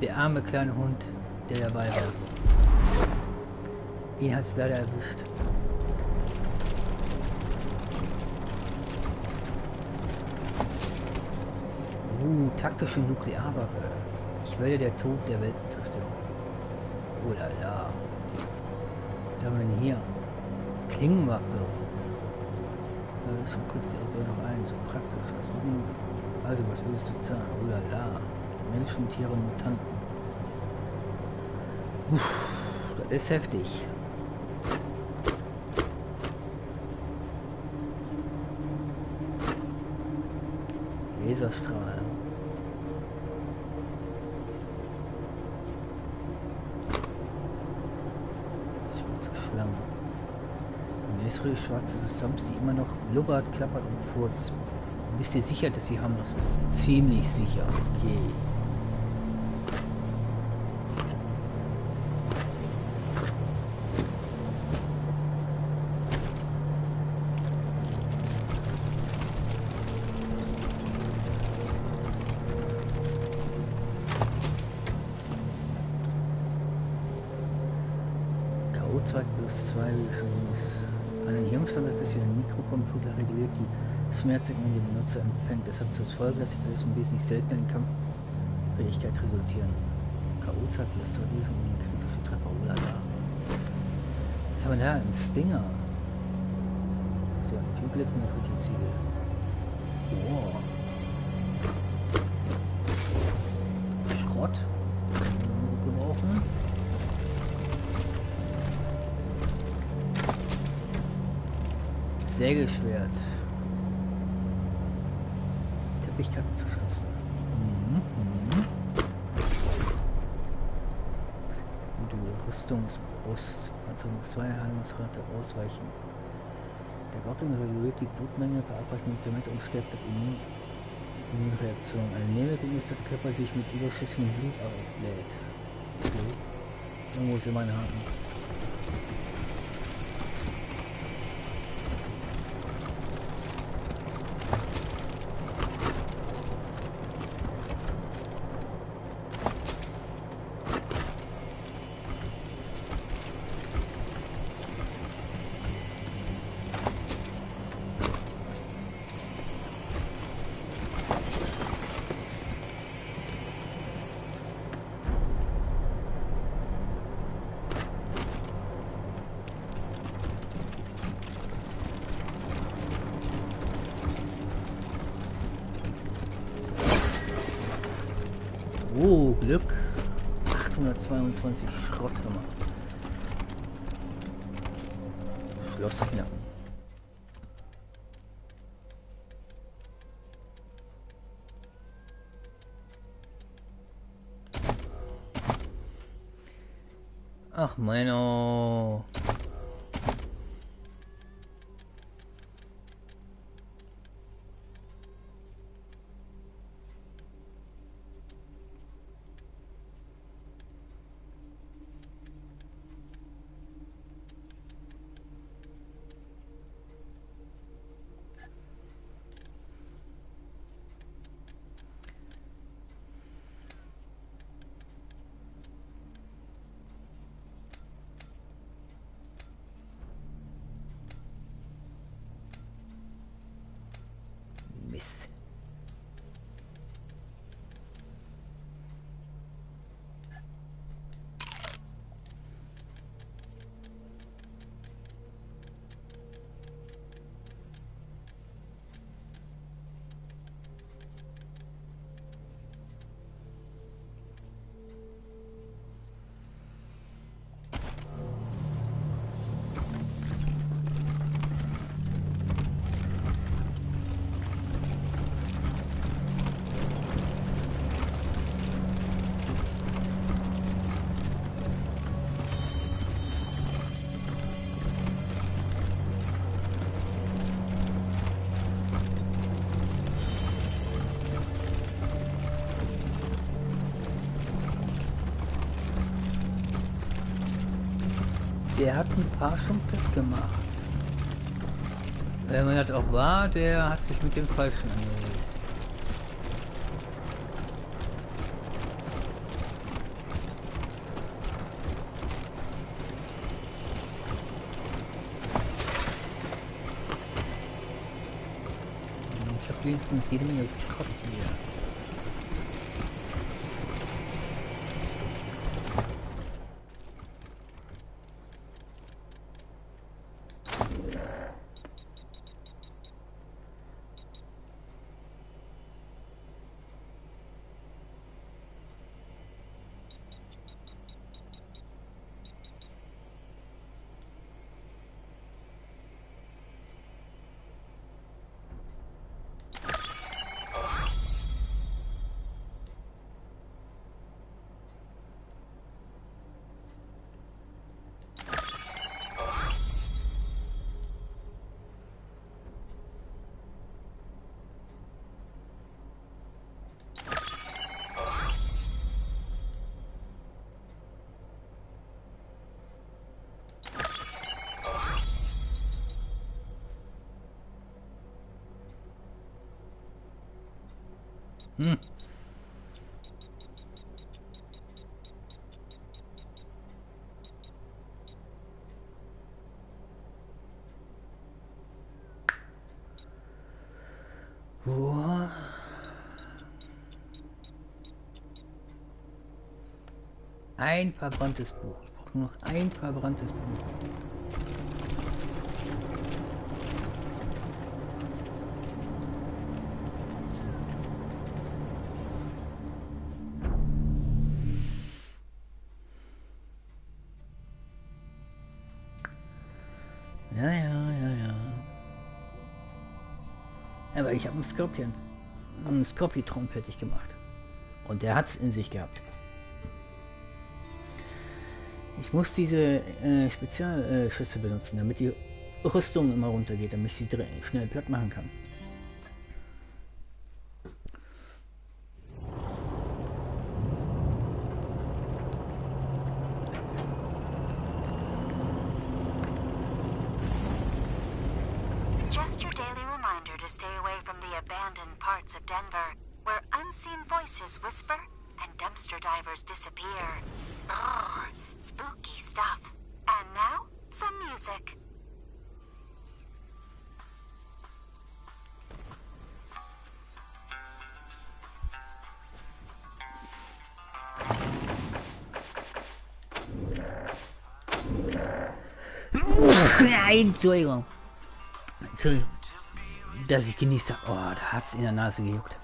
Der arme kleine Hund, der dabei war. Ihn hat es leider erwischt. Taktische Nuklearwaffe. Ich werde der Tod der Weltenzerstörung. Oh la la. Was haben wir denn hier? Klingenwaffe. Schon kurz die Idee noch ein, so praktisch. Was machen wir? Also, was willst du zahlen? Oh la la. Menschen, Tiere, Mutanten. Uff, das ist heftig. Laserstrahl. Schwarze Schlange. Eine äußere schwarze Substanz, die immer noch blubbert, klappert und furzt. Bist du sicher, dass sie haben? Das ist ziemlich sicher. Okay. K.O. 2+2 ist einen Hirnstand, das durch einen Mikrocomputer reguliert, die Schmerzsignale die Benutzer empfängt. Das hat zur Folge, dass die Verletzungen wesentlich seltener in Kampffähigkeit resultieren. K.O. 2+2 ist ein kritischer Treffer. Oh la la. Was haben wir da? Ein Stinger. Das ist ja ein Typ nützliche Ziele. Wow. Schrott. Gebrauchen. Sägeschwert. Teppichkappen zu schlossen. Rüstungsbrust. Panzerung 2, Heilungsrate, Ausweichen. Der Goblin reguliert die Blutmenge, verabreicht Medikamente und stärkt das Immunreaktion. Eine Nebenwirkung ist, dass der Körper sich mit überschüssigem Blut auflädt. Okay. Irgendwo ist mein Haken. Oh, Glück. 822 Schrotthammer. Schloss knapp. Ach, meiner. Mist. Der hat ein paar schon platt gemacht. Wenn man das auch war, der hat sich mit dem Falschen angelegt. Ich habe wenigstens jede Menge Schrott hier. Hm. Wo? Ein verbranntes Buch. Ich brauche nur noch ein verbranntes Buch. Ja. Aber ich habe einen Skorpion fertig gemacht. Und der hat's in sich gehabt. Ich muss diese Spezialschüsse benutzen, damit die Rüstung immer runtergeht, damit ich sie schnell platt machen kann. Just your daily reminder to stay away from the abandoned parts of Denver, where unseen voices whisper and dumpster divers disappear. Brrr, spooky stuff. And now, some music. Nein, Entschuldigung. Dass ich genießt habe. Oh, da hat's in der Nase gejuckt.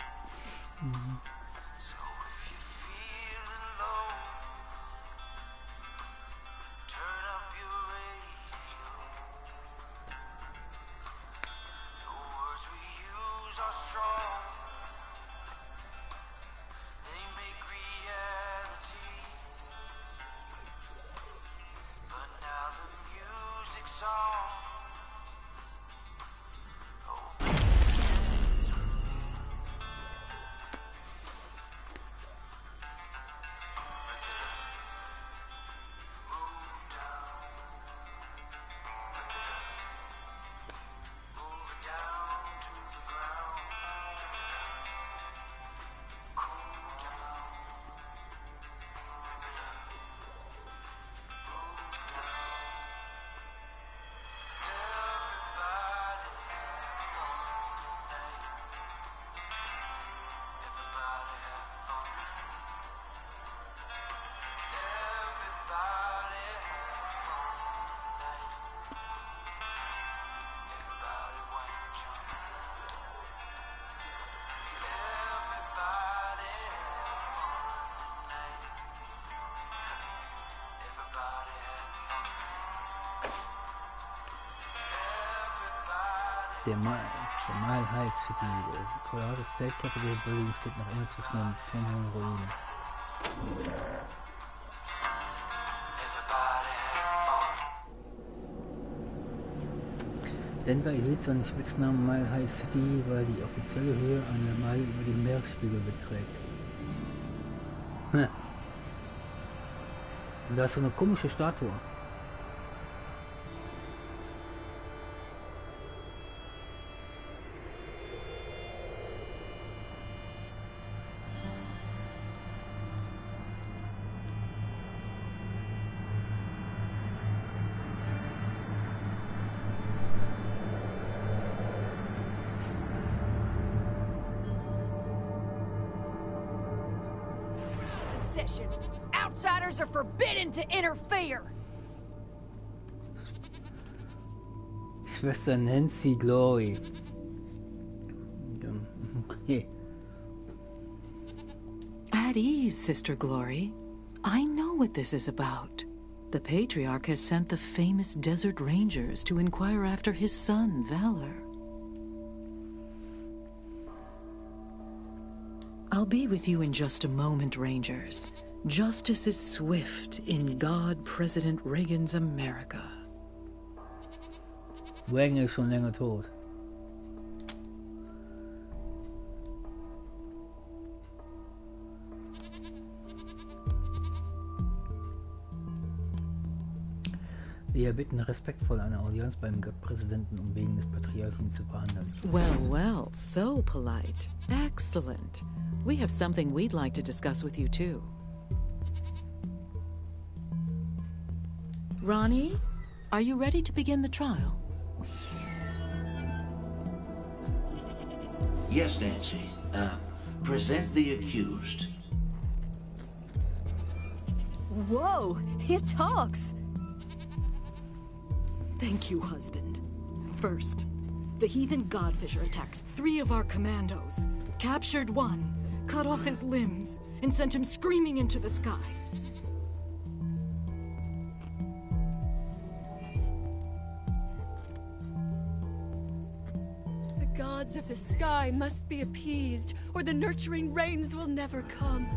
Der Mile High City, das Coyote State Capitol Building steht noch immer zwischen den Turm und Ruinen. Denver erhielt seinen Spitznamen Mile High City, weil die offizielle Höhe eine Meile über dem Meeresspiegel beträgt. Und da ist so eine komische Statue. Outsiders are forbidden to interfere. Schwester Nancy Glory. Okay. At ease, Sister Glory. I know what this is about. The Patriarch has sent the famous Desert Rangers to inquire after his son, Valor. I'll be with you in just a moment, Rangers. Justice is swift in God President Reagan's America. Reagan ist schon länger tot. Wir bitten respektvoll eine Audienz beim Gottpräsidenten, um wegen des Patriarchen zu verhandeln. Well, well, so polite. Excellent. We have something we'd like to discuss with you, too. Ronnie, are you ready to begin the trial? Yes, Nancy. Present the accused. Whoa, it talks. Thank you, husband. First, the heathen godfisher attacked 3 of our commandos, captured 1, cut off his limbs, and sent him screaming into the sky. The gods of the sky must be appeased, or the nurturing rains will never come.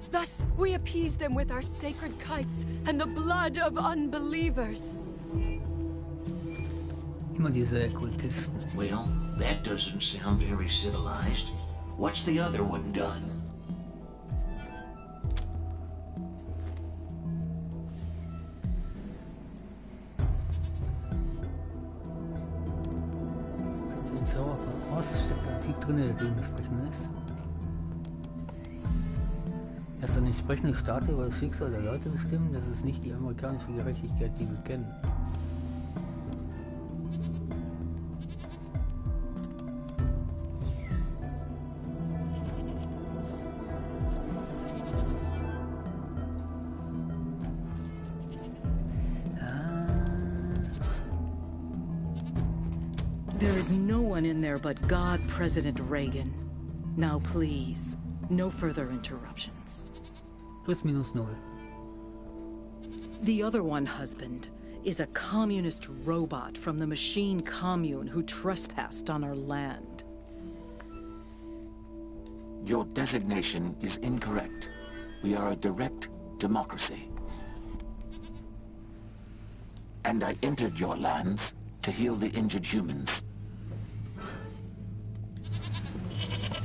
Thus, we appease them with our sacred kites and the blood of unbelievers. Immer diese Kultisten. Well, that doesn't sound very civilized. What's the other one done? Den Zauber von Ost steckt ein Tief drin, der dementsprechend ist. Erst eine entsprechende Statue über das Schicksal der Leute bestimmen, das ist nicht die amerikanische Gerechtigkeit, die wir kennen. There is no one in there but God President Reagan. Now please, no further interruptions. Plus minus 0. The other one, husband, is a communist robot from the machine commune who trespassed on our land. Your designation is incorrect. We are a direct democracy. And I entered your lands to heal the injured humans.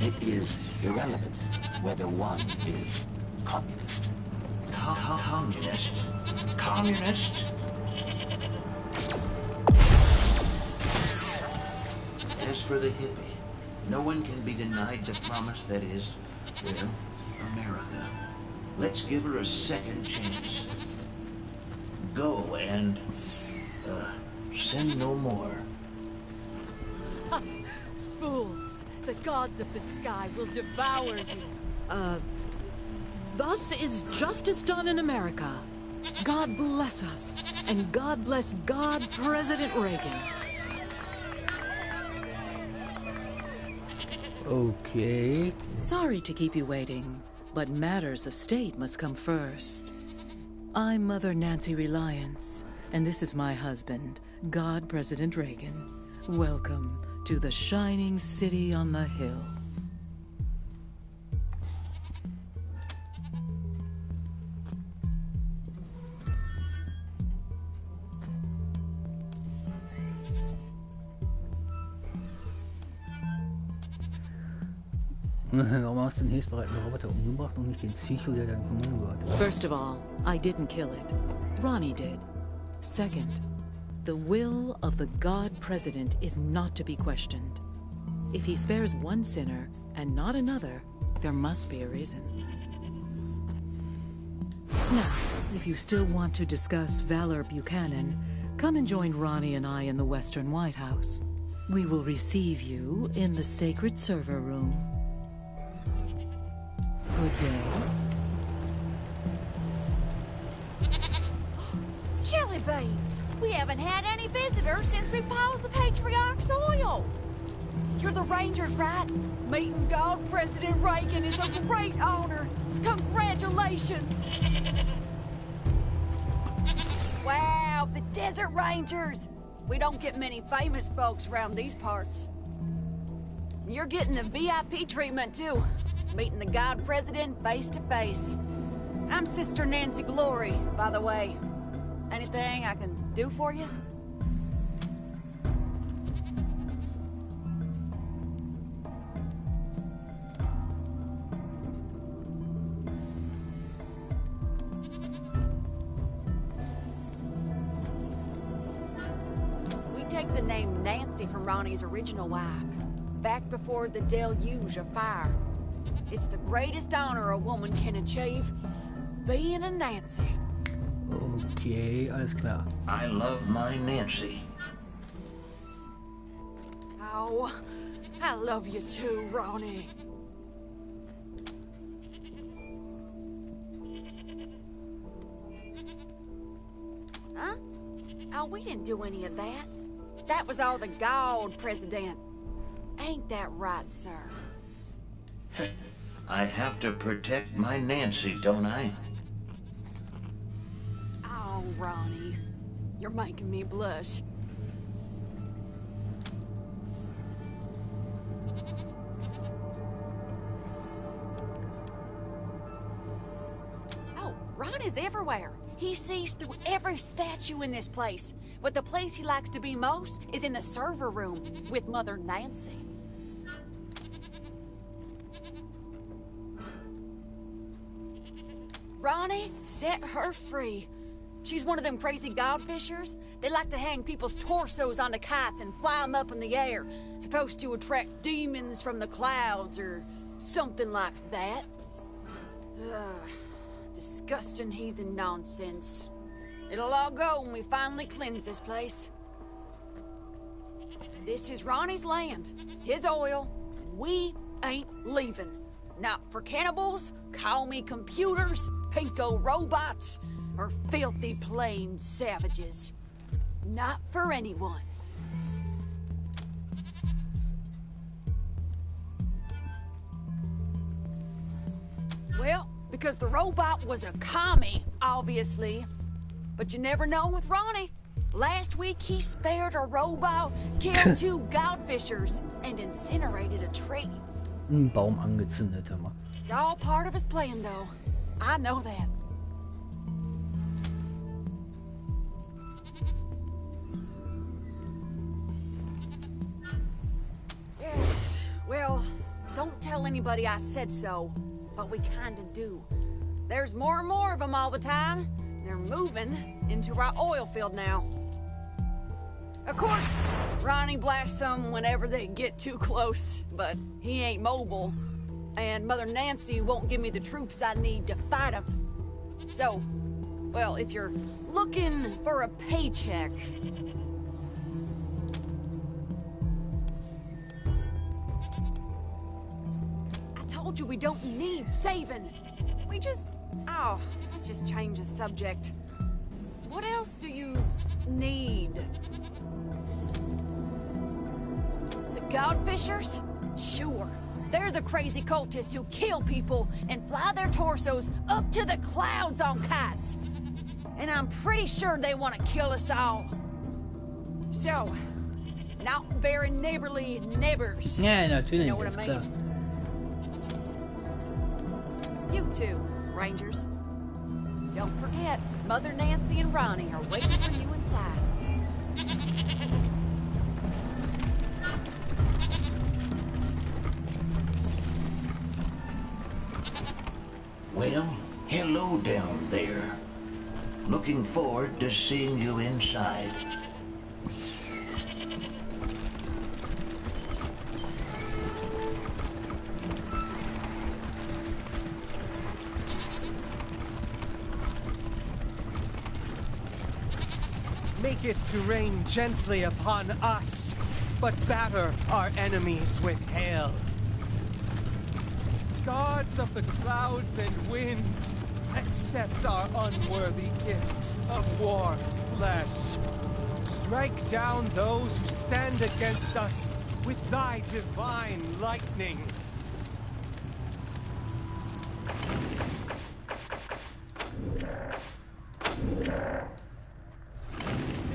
It is irrelevant whether one is communist. Communist? Communist? As for the hippie, no one can be denied the promise that is, well, America. Let's give her a second chance. Go and, sin no more. Fools! The gods of the sky will devour you. Thus is justice done in America. God bless us, and God bless God President Reagan. Okay. Sorry to keep you waiting, but matters of state must come first. I'm Mother Nancy Reliance, and this is my husband, God President Reagan. Welcome to the shining city on the hill. Warum hast du den hilfsbereiten Roboter umgebracht und nicht den Psycho, der dein Kommando gehört hat? First of all, I didn't kill it. Ronnie did. Second, the will of the God President is not to be questioned. If he spares one sinner and not another, there must be a reason. Now, if you still want to discuss Valor Buchanan, come and join Ronnie and I in the Western White House. We will receive you in the sacred server room. Good day. Chili beans! We haven't had any visitors since we paused the Patriarch's oil. You're the Rangers, right? Meeting God President Reagan is a great honor. Congratulations! Wow, the Desert Rangers! We don't get many famous folks around these parts. You're getting the VIP treatment, too. Meeting the God President face to face. I'm Sister Nancy Glory, by the way. Anything I can do for you? We take the name Nancy from Ronnie's original wife, back before the deluge of fire. It's the greatest honor a woman can achieve. Being a Nancy. Okay, alles klar. I love my Nancy. Oh, I love you too, Ronnie. Huh? Oh, we didn't do any of that. That was all the God President. Ain't that right, sir? I have to protect my Nancy, don't I? Oh, Ronnie. You're making me blush. Oh, Ron is everywhere. He sees through every statue in this place. But the place he likes to be most is in the server room with Mother Nancy. Ronnie, set her free. She's one of them crazy godfishers. They like to hang people's torsos onto kites and fly them up in the air. Supposed to attract demons from the clouds or something like that. Ugh, disgusting heathen nonsense. It'll all go when we finally cleanse this place. This is Ronnie's land, his oil. We ain't leaving. Not for cannibals, call me computers, pinko robots, or filthy plain savages. Not for anyone. Well, because the robot was a commie, obviously. But you never know with Ronnie. Last week he spared a robot, killed 2 godfishers, and incinerated a tree. Ein Baum angezündet, hör mal. It's all part of his plan, though. I know that. Well, don't tell anybody I said so, but we kinda do. There's more and more of them all the time. They're moving into our oil field now. Of course, Ronnie blasts them whenever they get too close, but he ain't mobile. And Mother Nancy won't give me the troops I need to fight them. So, well, if you're looking for a paycheck... I told you we don't need saving. We just... Oh, let's just change the subject. What else do you need? The godfishers? Sure. They're the crazy cultists who kill people and fly their torsos up to the clouds on kites. And I'm pretty sure they want to kill us all. So, not very neighborly neighbors. Ja, natürlich, You know what ist I klar. mean? You too, Rangers. Don't forget, Mother Nancy and Ronnie are waiting for you inside. Well, hello down there. Looking forward to seeing you inside. Make it to rain gently upon us, but batter our enemies with hail. Gods of the clouds and winds, accept our unworthy gifts of war flesh. Strike down those who stand against us with thy divine lightning.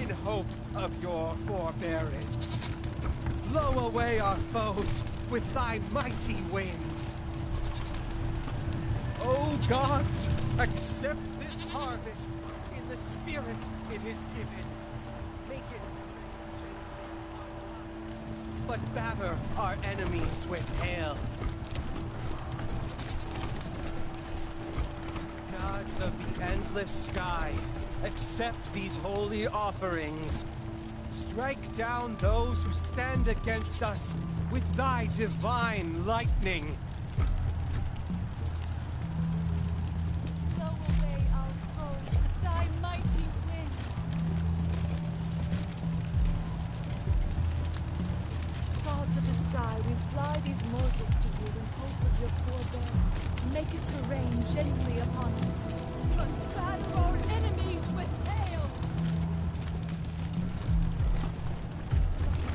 In hope of your forbearance, blow away our foes with thy mighty winds. O gods, accept this harvest in the spirit it is given. Make it but batter our enemies with hail. Gods of the endless sky, accept these holy offerings. Strike down those who stand against us with thy divine lightning. fly these morsels to you in hope of your forbearance. Make it to rain gently upon us. But batter our enemies with hail!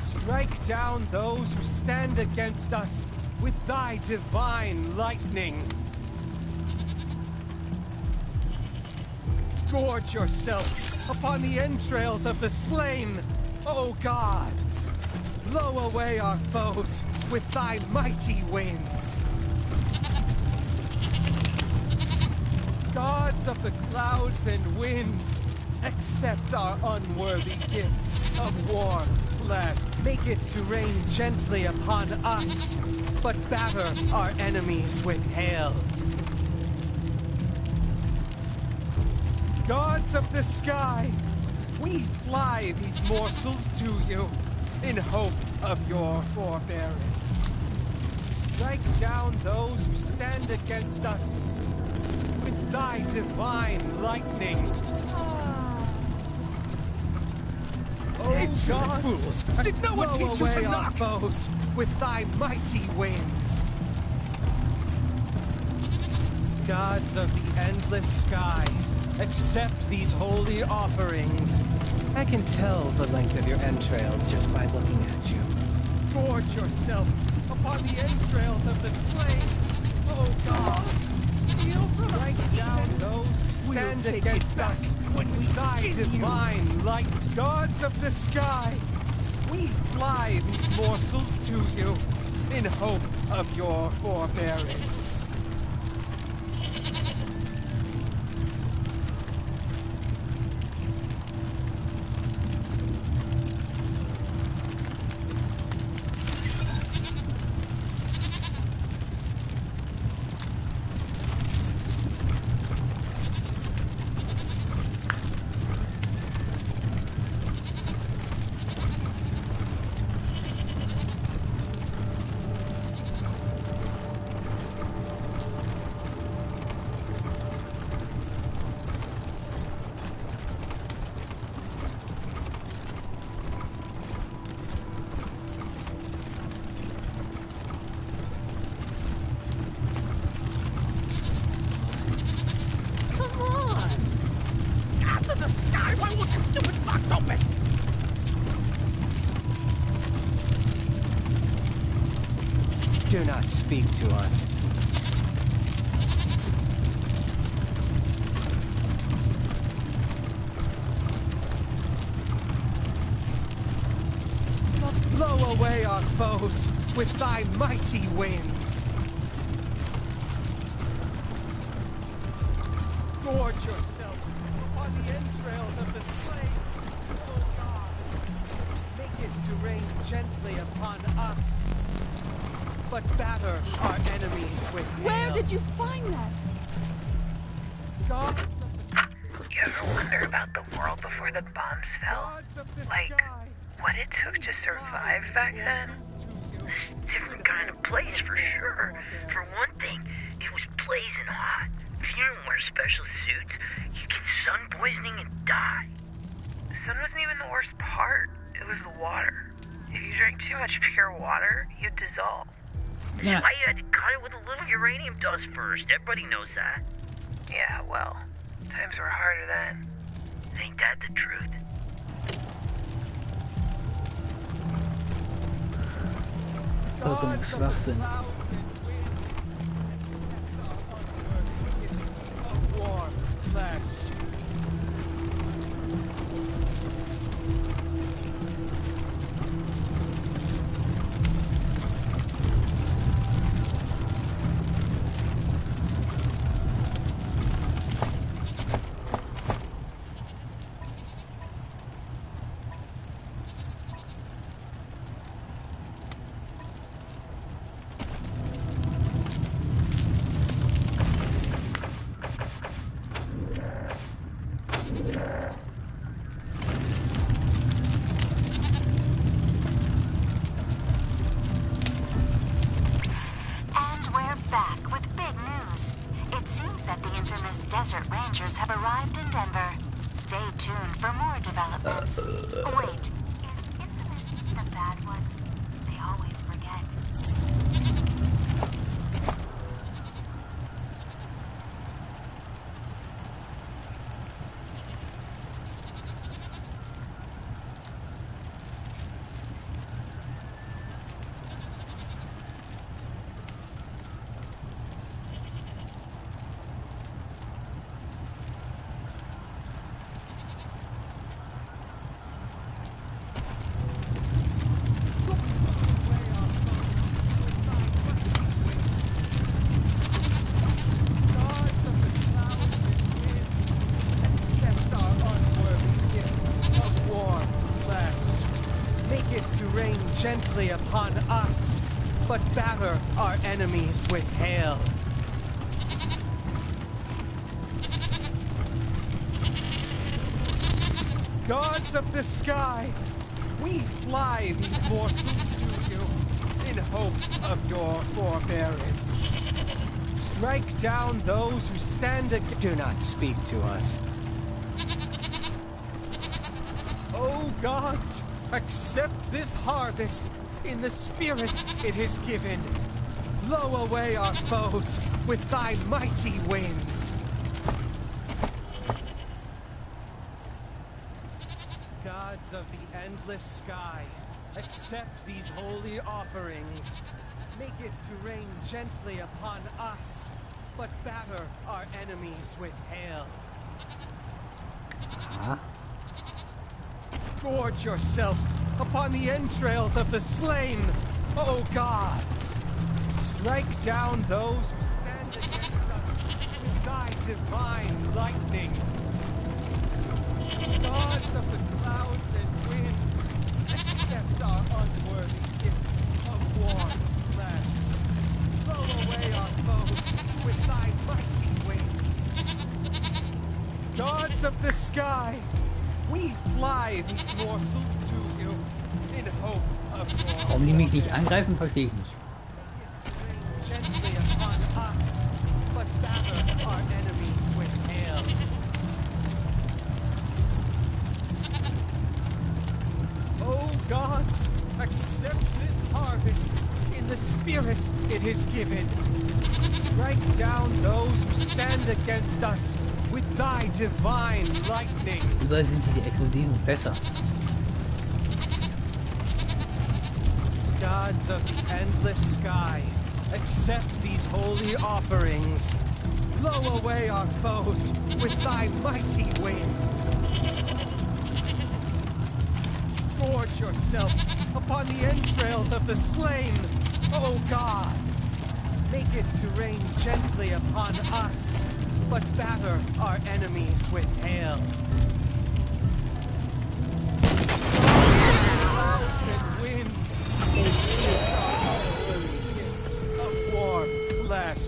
Strike down those who stand against us with thy divine lightning. Gorge yourself upon the entrails of the slain, O gods! Blow away our foes with thy mighty winds. Gods of the clouds and winds, accept our unworthy gifts of warm flesh. Make it to rain gently upon us, but batter our enemies with hail. Gods of the sky, we fly these morsels to you in hope of your forbearance. Strike down those who stand against us with thy divine lightning. Oh God, fools! Did no one teach you to knock? Our foes with thy mighty winds. Gods of the endless sky, accept these holy offerings. I can tell the length of your entrails just by looking at you. Gorge yourself upon the entrails of the slain. Oh God, steal from us. Strike down those who stand against us when we thy divine light. Gods of the sky, we fly these morsels to you in hope of your forbearance. Do not speak to us. Blow away our foes with thy mighty winds. Gorge yourself upon the entrails of the slain. Oh God, make it to rain gently upon us, but batter our enemies with hail. Where did you find that? God. You ever wonder about the world before the bombs fell? Like, what it took to survive back then? Different kind of place for sure. For one thing, it was blazing hot. If you didn't wear special suits, you'd get sun poisoning and die. The sun wasn't even the worst part. It was the water. If you drank too much pure water, you'd dissolve. That's why you had to cut it with a little uranium dust first. Everybody knows that. Yeah, well, times were harder then. Ain't that the truth? Vollkommen Schwachsinn. Desert Rangers have arrived in Denver. Stay tuned for more developments. Wait, is infamous the bad one? They always forget. gently upon us, but batter our enemies with hail. Gods of the sky, we fly these morsels to you in hope of your forbearance. Strike down those who stand against. Do not speak to us. O gods, accept this harvest in the spirit it is given. Blow away our foes with thy mighty winds. Gods of the endless sky, accept these holy offerings. Make it to rain gently upon us, but batter our enemies with hail. Gorge yourself upon the entrails of the slain, O gods! Strike down those who stand against us with thy divine lightning. Gods of the clouds and winds, accept our unworthy gifts of warm flesh. Blow away our foes with thy mighty wings. Gods of the sky, we fly these morsels to you in hope of your. Warum die mich nicht angreifen, verstehe ich nicht. Gently upon us, but batter our enemies with hail. O gods, accept this harvest in the spirit it is given. Strike down those who stand against us with thy divine lightning. Überall sind diese Exklusiven besser. Gods of the endless sky, accept these holy offerings. Blow away our foes with thy mighty winds. Gorge yourself upon the entrails of the slain, O gods! Make it to rain gently upon us, but batter our enemies with hail. Clouds and winds, gifts of warm flesh.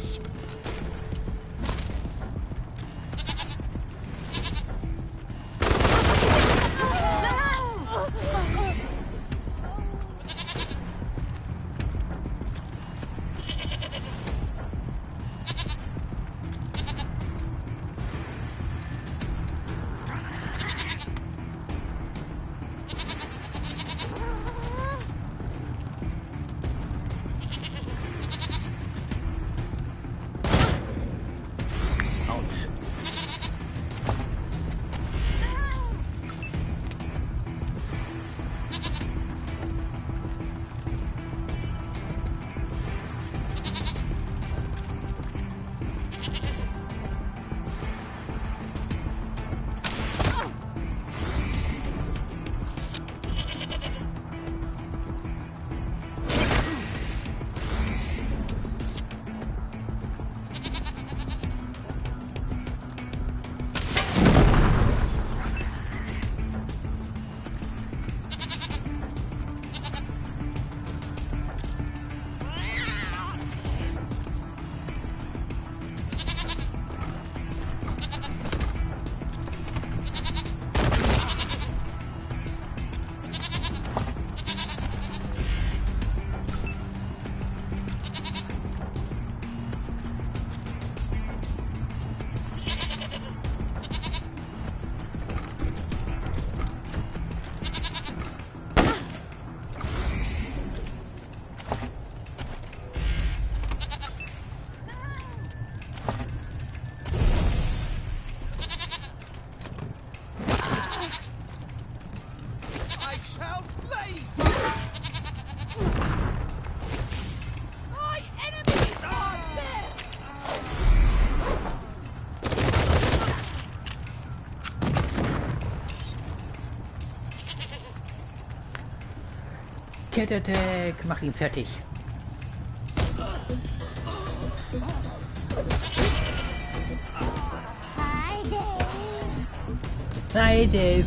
Cat Attack, mach ihn fertig. Hi, Dave. Hi, Dave.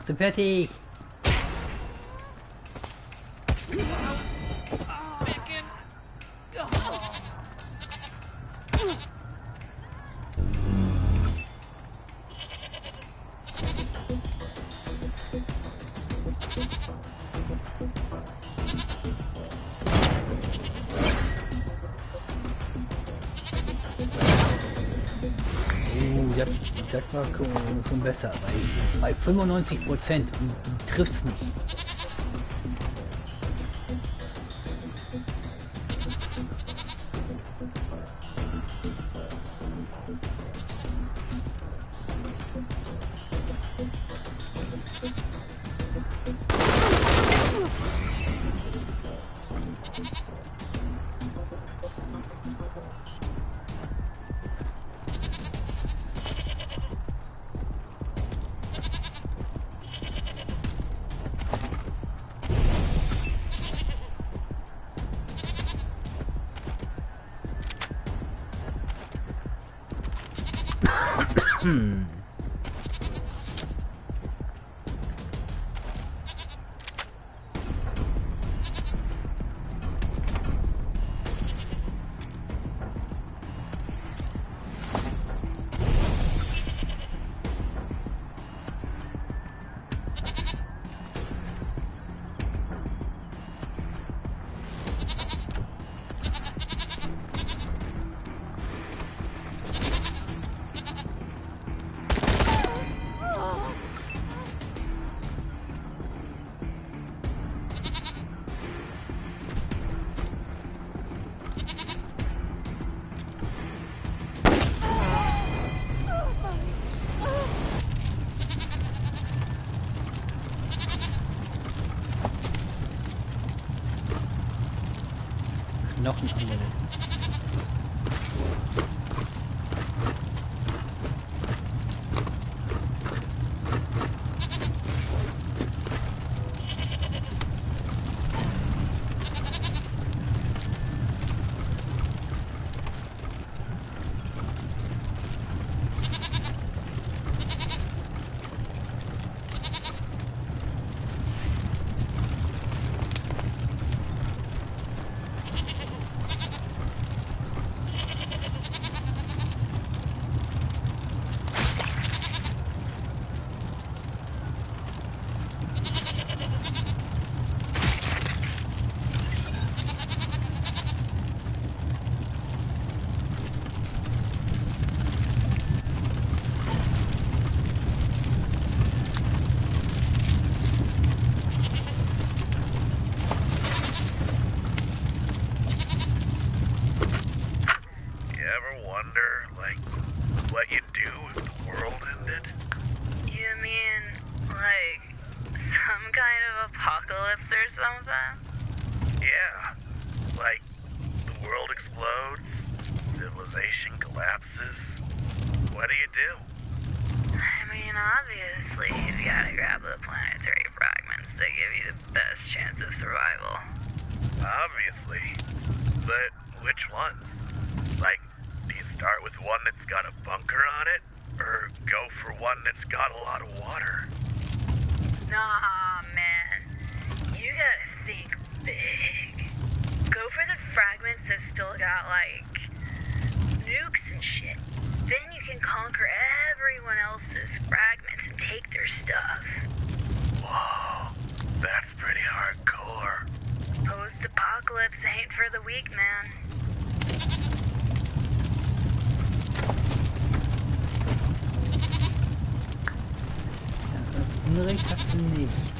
Machst du fertig. Das war schon besser, bei 95% und du triffst nicht. Noch ein anderes. Unrecht hast du nicht.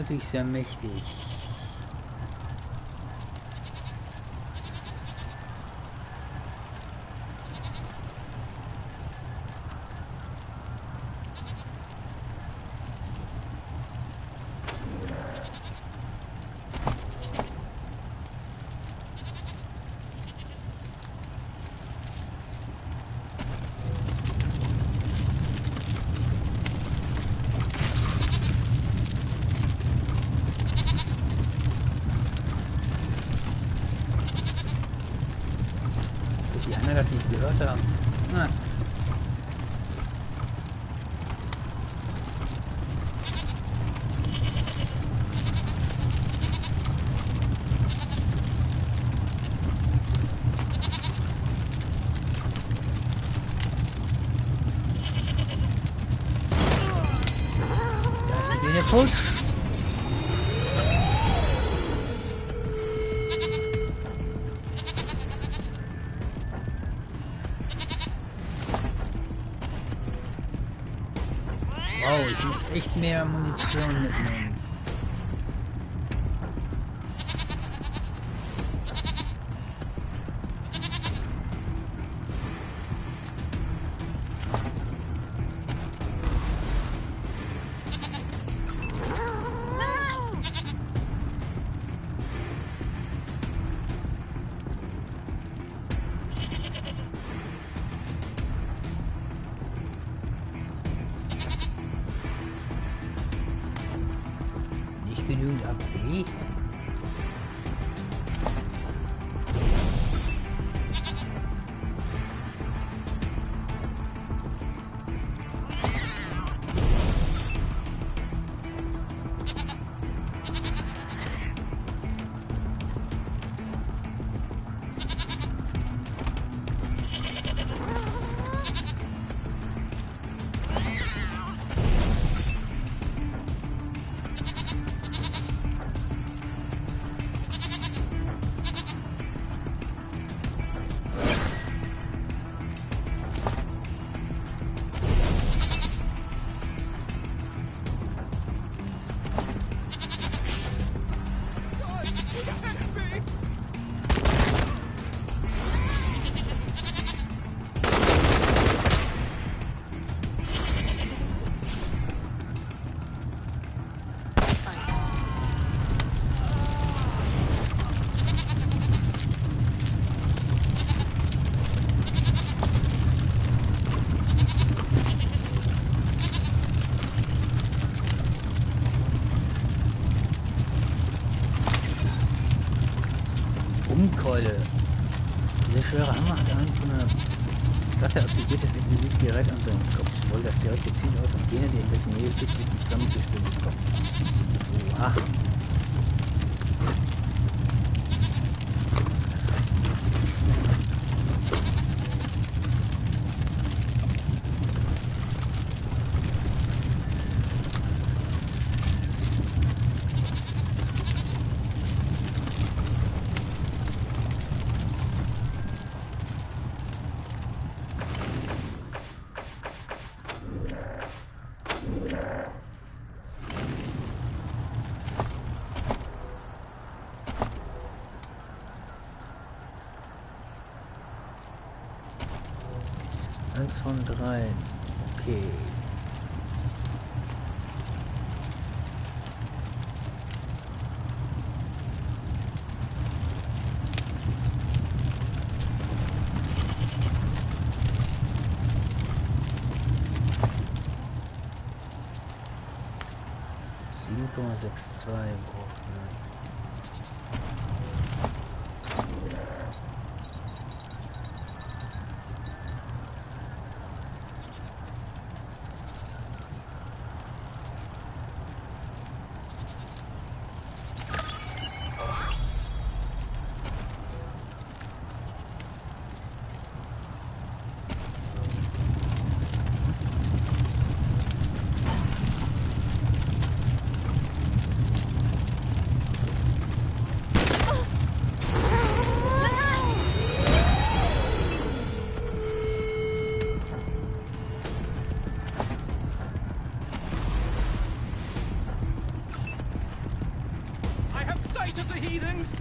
natürlich sehr mächtig. Das nicht gehört haben. Ah. Da ist die Biene tot. Wow, ich muss echt mehr Munition mitnehmen. Genügend AP. Umkeule. Dieser schwere Hammer hat einen von einer Platte aktiviertes Intensivgerät an seinem Kopf. Soll das direkt gezielt aus und jene, die in dessen Nähe steht, mit dem Flammen zu spüren bekommen. Oha. Eins von 3. Okay. brauchen. sight of the heathens!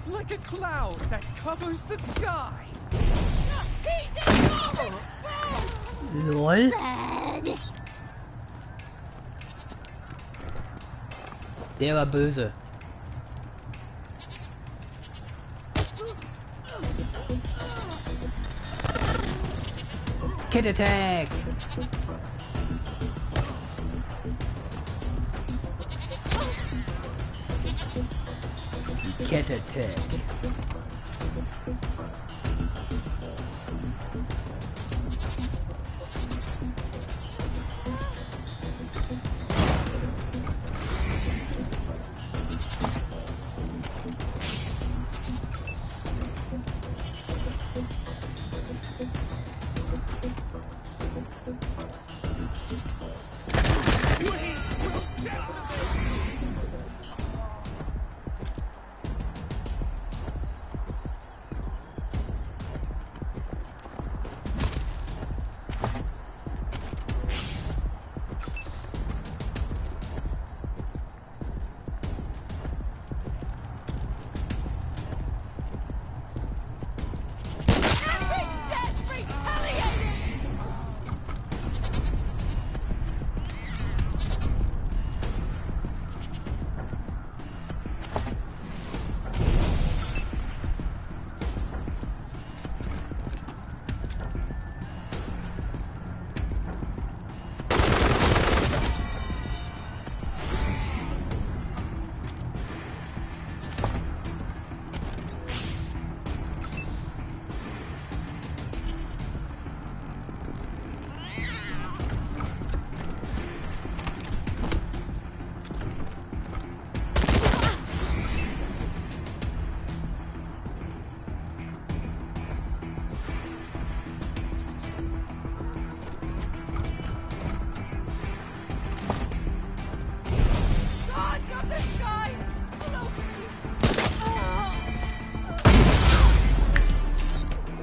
Like a cloud that covers the sky. LOL. Der war böse. Kid Attack! Cat Attack.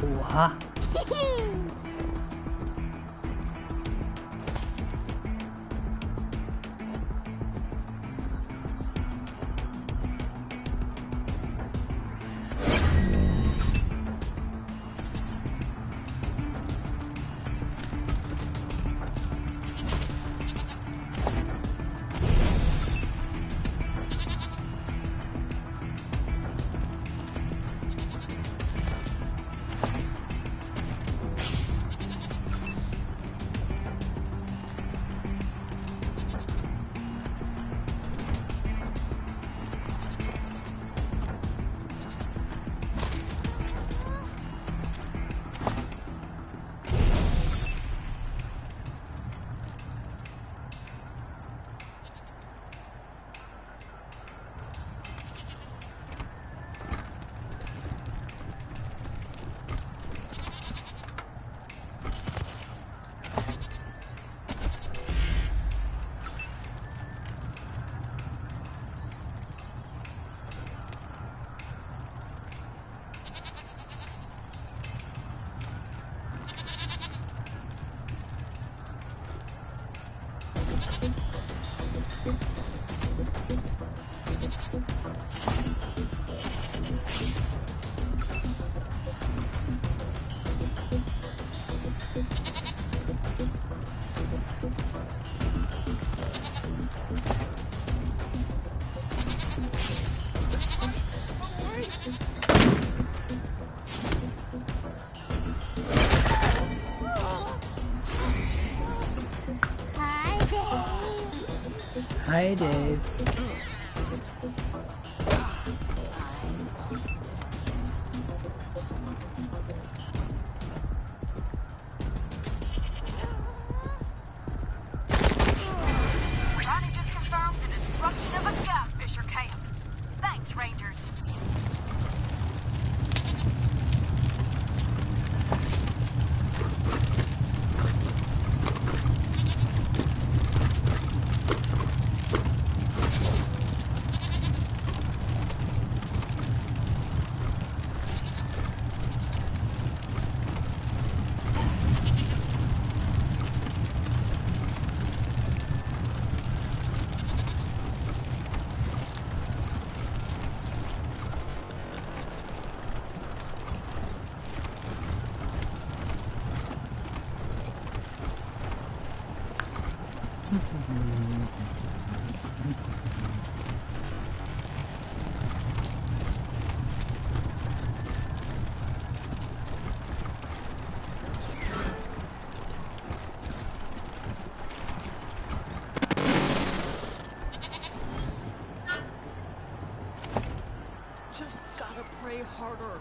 Oha. Hi, Dave. Ronnie just confirmed the destruction of a catfisher camp. Thanks, Rangers. Just gotta pray harder.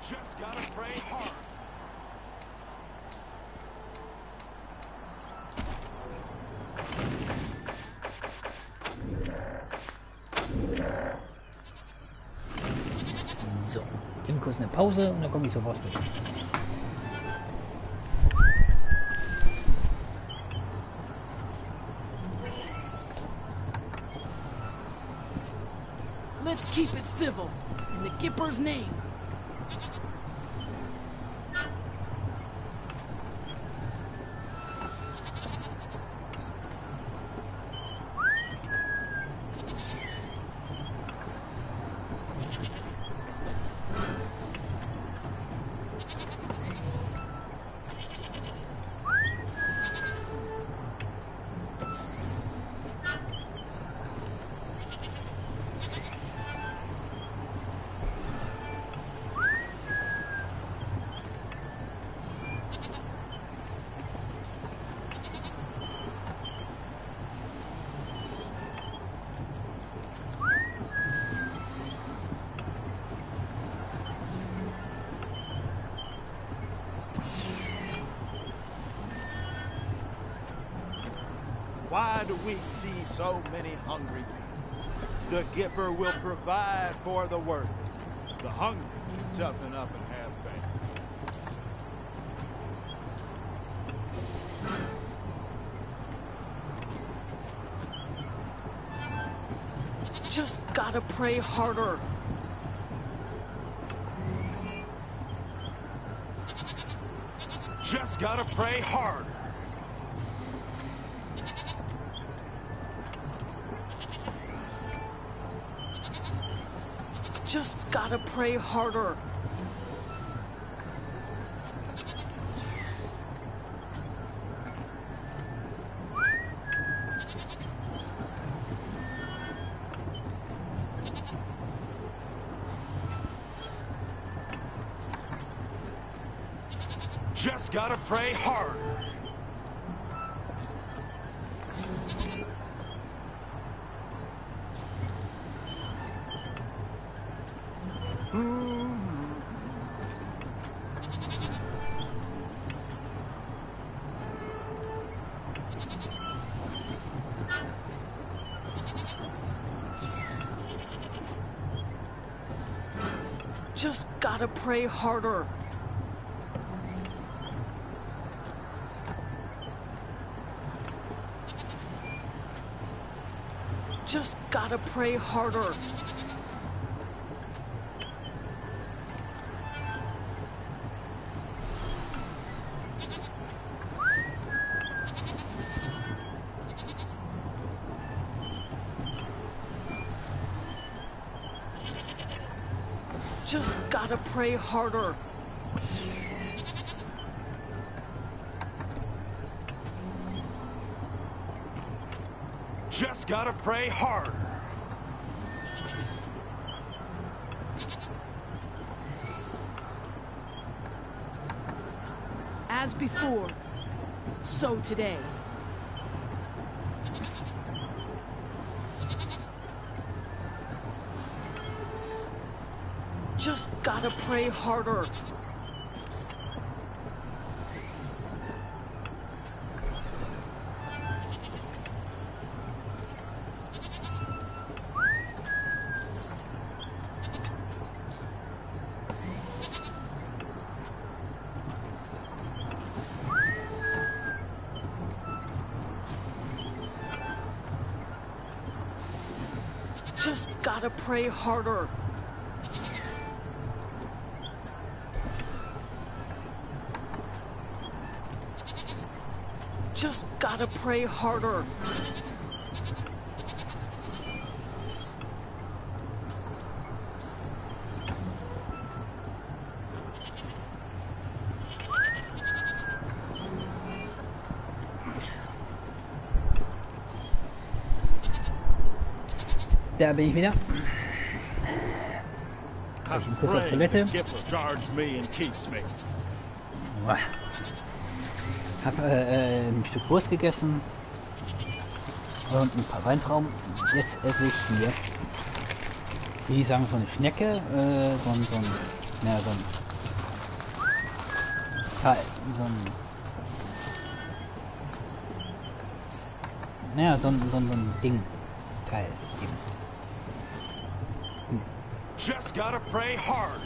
Just gotta pray hard. So, eben kurz eine Pause und dann komme ich sofort durch. Let's keep it civil, in the Gipper's name. Why do we see so many hungry people? The Gipper will provide for the worthy. The hungry should toughen up and have faith. Just gotta pray harder. Just gotta pray harder. Just gotta pray harder. Just gotta pray harder. Just gotta pray harder. Just gotta pray harder. Just gotta pray harder. Just gotta pray harder. As before, so today. Just gotta pray harder. Just gotta pray harder. Just gotta pray harder. Da bin ich wieder. Ich bin kurz auf Toilette. Hab ein Stück Wurst gegessen und ein paar Weintrauben. Jetzt esse ich hier, wie sagen, so eine Schnecke, so ein Ding, Teil eben. Just gotta pray hard.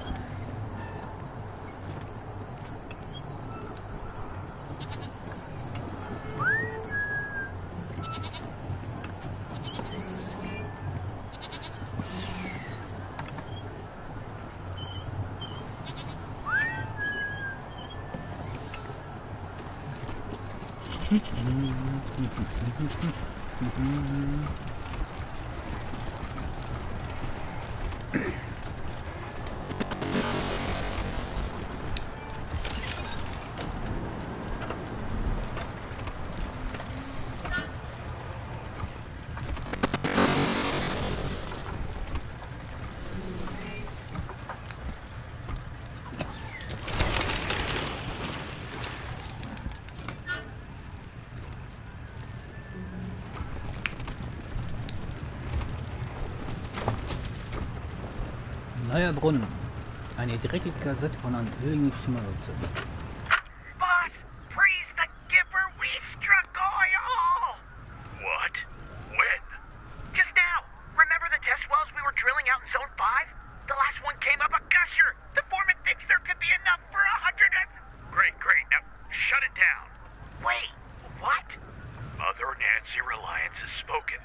Neuer Brunnen. Eine direkte Kassette von einem öligen Schimmerlutze. Boss, praise the giver, we struck oil! What? When? Just now. Remember the test wells we were drilling out in Zone 5? The last one came up a gusher. The foreman thinks there could be enough for 100 and... Great. Now, shut it down. Wait, what? Mother Nancy Reliance has spoken.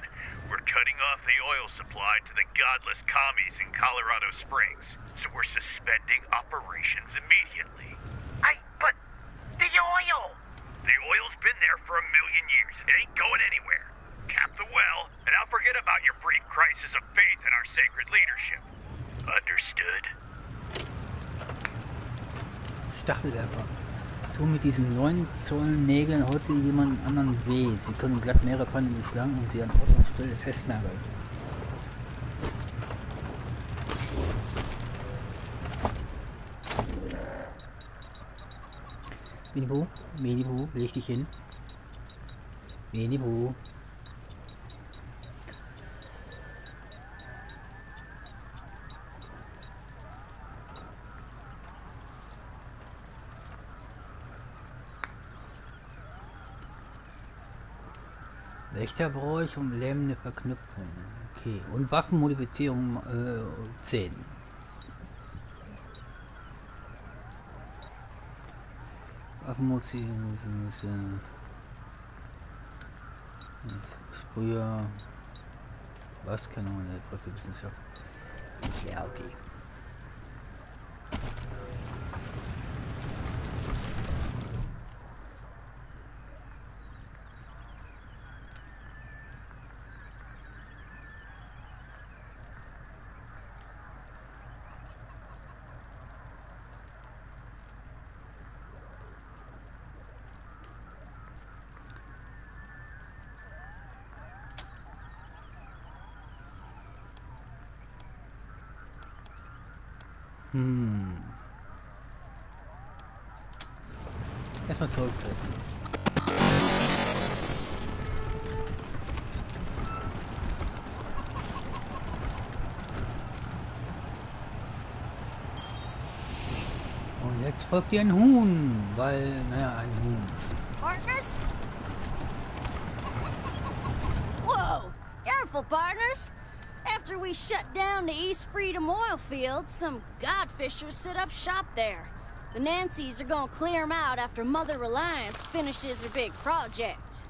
We're cutting off the oil supply to the godless commies in Colorado Springs, so we're suspending operations immediately. But the oil! The oil's been there for 1,000,000 years. It ain't going anywhere. Cap the well, and I'll forget about your brief crisis of faith in our sacred leadership. Understood? Stachelwerfer. Tu mit diesen 9 Zoll Nägeln heute jemand anderen weh. Sie können glatt mehrere Pfannen durchschlagen und sie an Ort und Stelle festnageln. Minibu, leg dich hin. Minibu. Wächter brauche ich um lähmende Verknüpfung. Okay. Und Waffenmodifizierung 10. Waffenmodifizierung Sprüher. Was? Keine Ahnung, der Wissenschaft. Ja, okay. Erstmal zurücktreten. Und jetzt folgt ihr ein Huhn, weil, naja, ein Huhn. Partners? Whoa! Careful, partners! After we shut down the East Freedom oil fields, some godfishers set up shop there. The Nancys are gonna clear them out after Mother Reliance finishes her big project.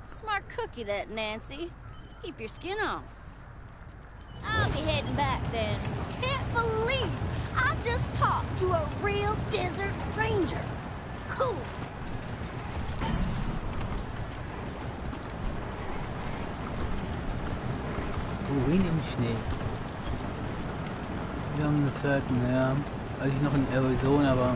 Smart cookie, that Nancy. Keep your skin on. I'll be heading back then. Can't believe I just talked to a real desert ranger. Cool. Wohin im Schnee? Wir haben das halt, naja, als ich noch in Arizona war.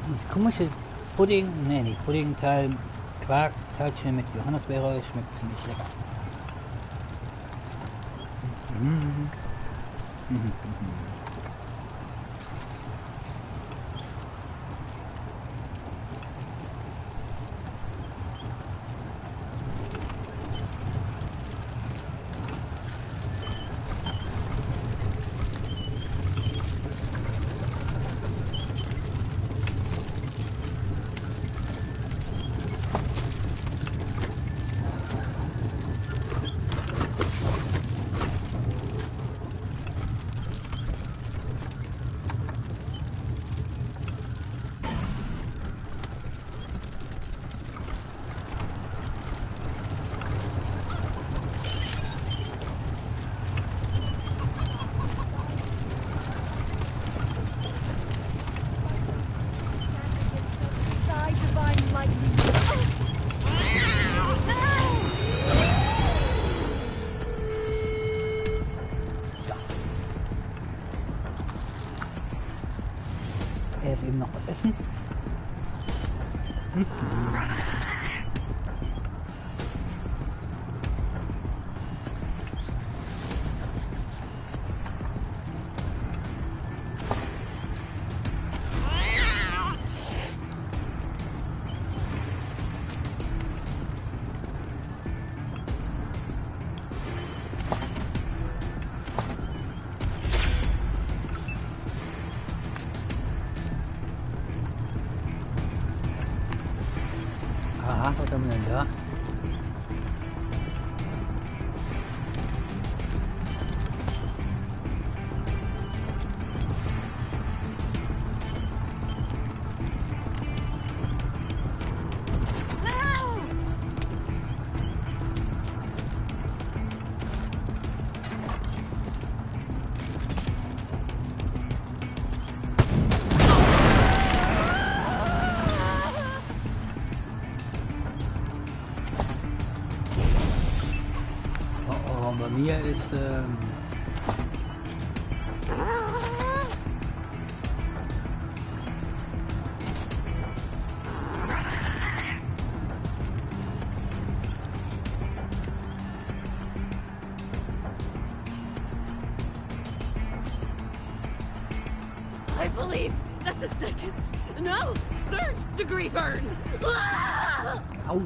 Dieses komische Pudding, ne, nicht Pudding-Teil, Quark-Teilchen mit Johannisbeere schmeckt ziemlich lecker. Er ist eben noch was essen. Aha, was haben wir denn da? Bei mir ist can't believe that's a second, no, third-degree burn. Ah! Ouch.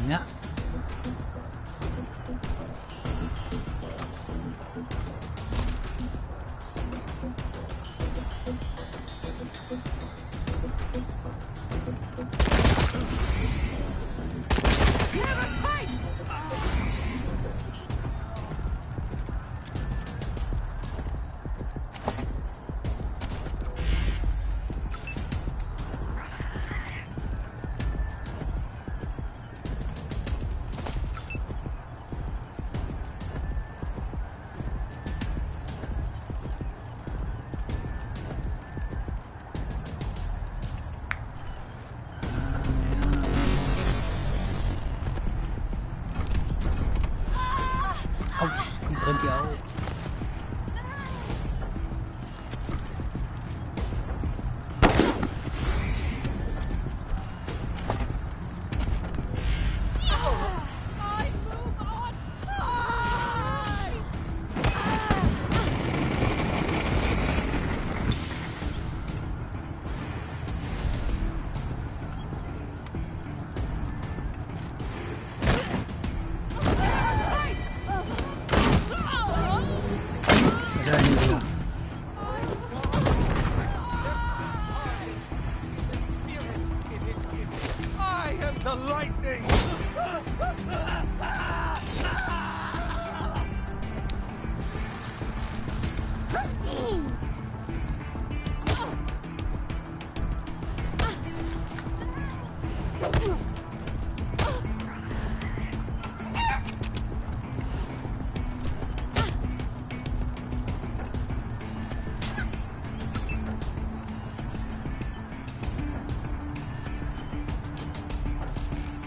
Ja. Brennt die auch.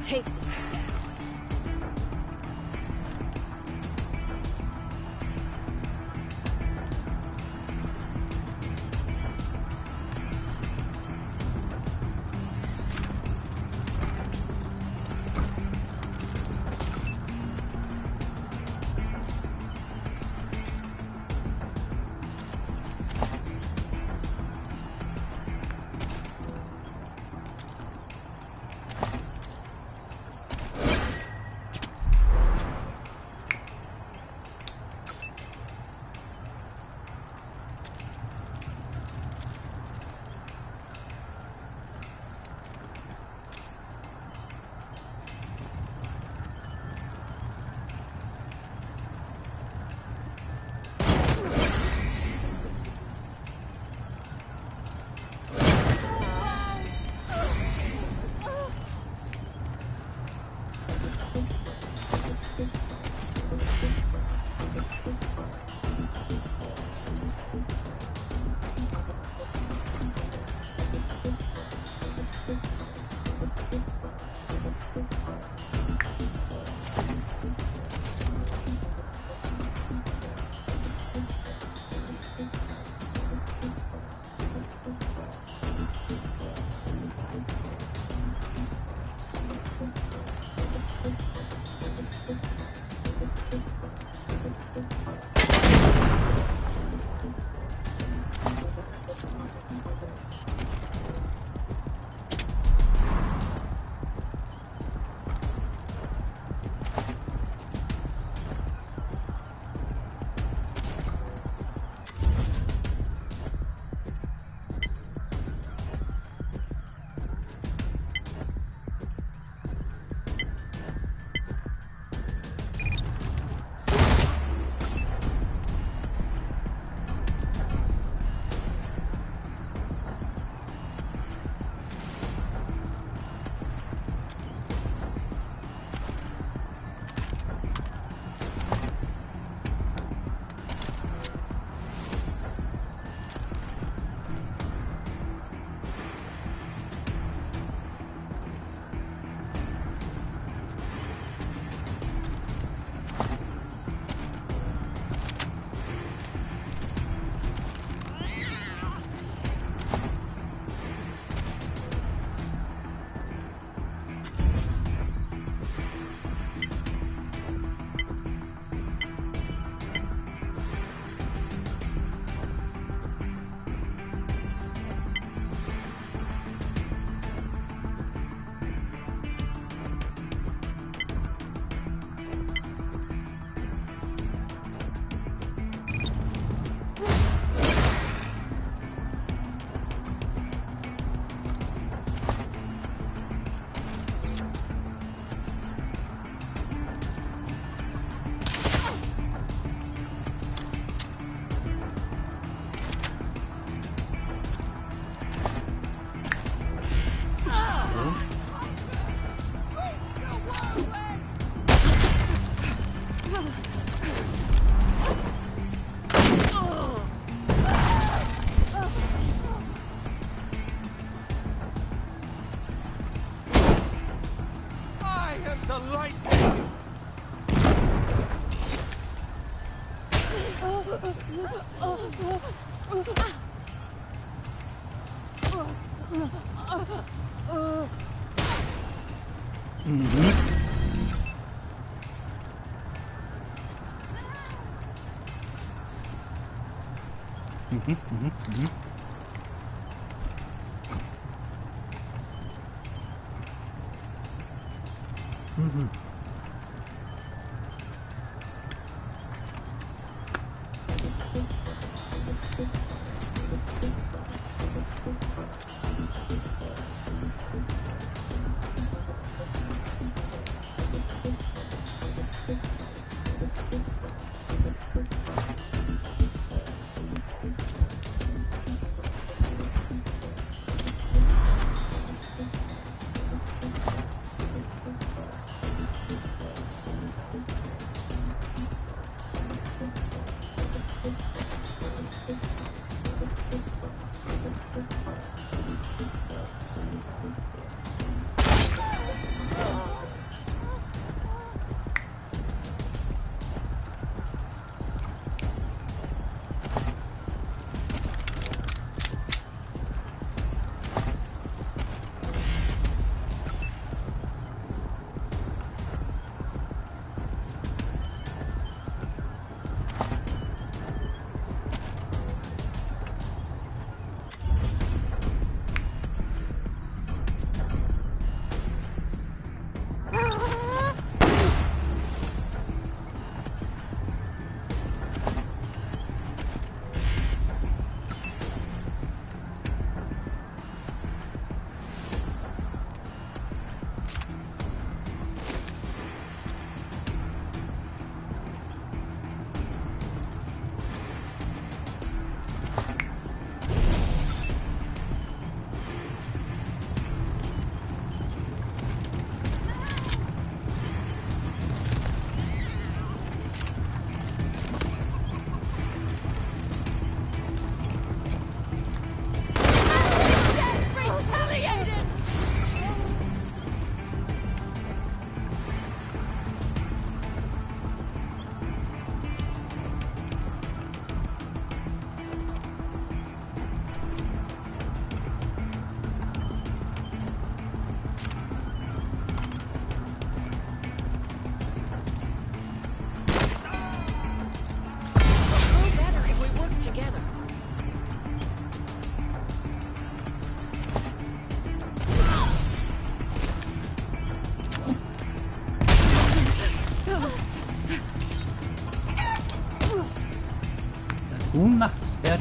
Take them down.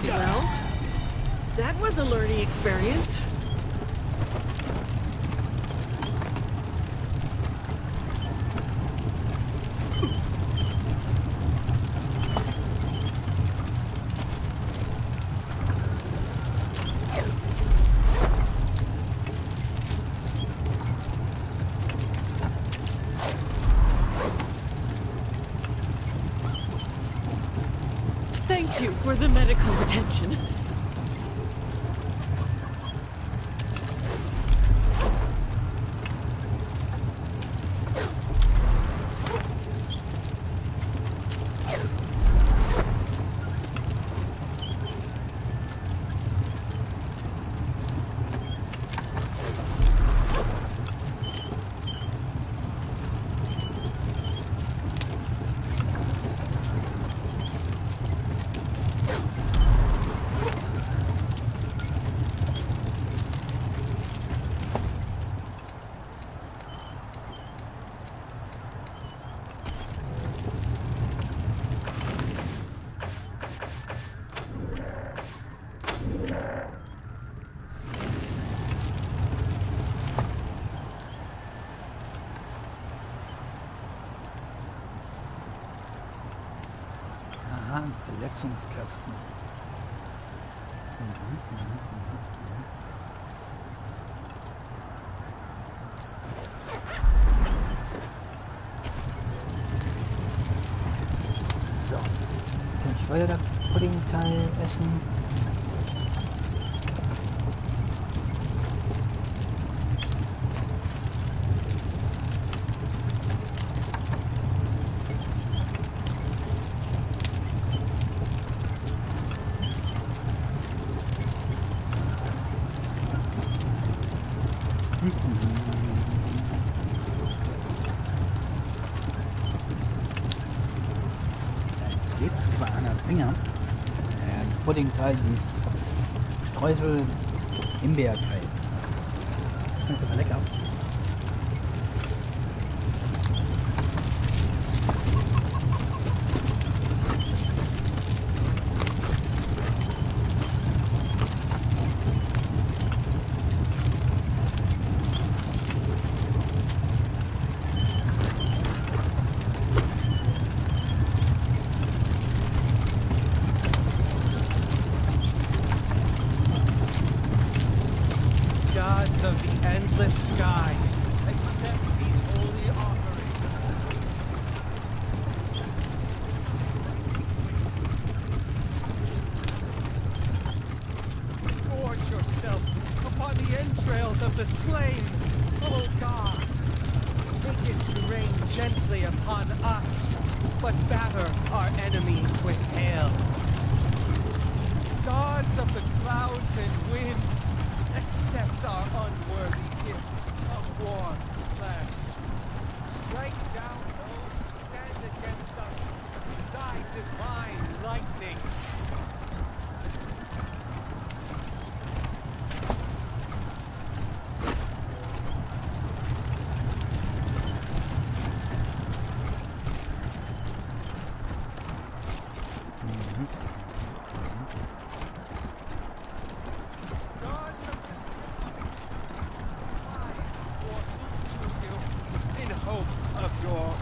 Well, that was a learning experience. Thank you for the medical attention. Aha, Verletzungskasten. So, kann ich weiter das Puddingteil essen? Finger. Pudding-Teil, dieses Streusel-Himbeer-Teil. Schmeckt aber lecker. Gods of the endless sky, accept these holy offerings. Gorge yourself upon the entrails of the slain, O gods. Make it rain gently upon us, but batter our enemies with hail. Gods of the clouds and winds, accept our unworthy gifts of war and flesh. Strike down those who stand against us with thy divine lightning.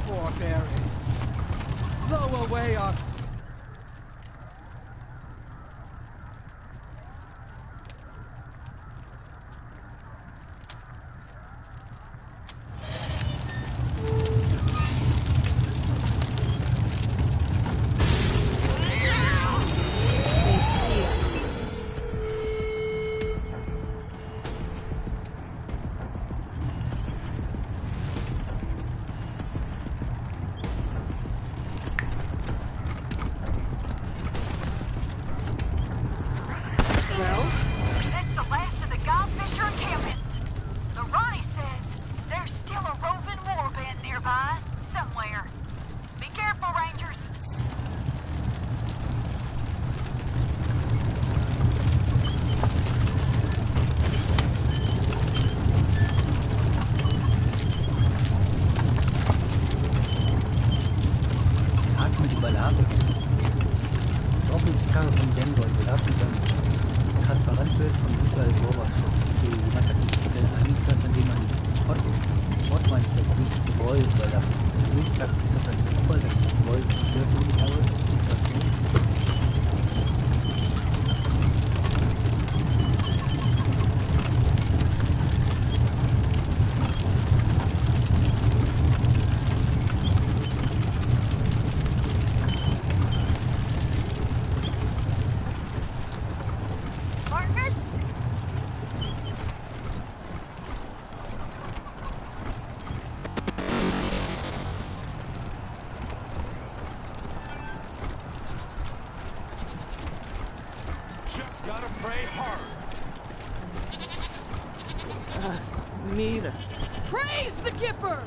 Forbearance. Blow away our... They see us. Well? That's the last of the Godfisher encampments. The Ronnie says there's still a roving warband nearby, somewhere. Be careful, Rangers. Hart mit Überladung. Aufnahmekarre von Snowball beladen dann Transparentbild von überall Bohrwachstum. Jemand hat die Stelle angepasst, indem man die Sportmeister nicht Gebäude überladen. Ist das ein Zufall, dass das Gebäude zerstört wurde? Ist das so? Partners? Just gotta pray hard. Me either. Praise the Gipper!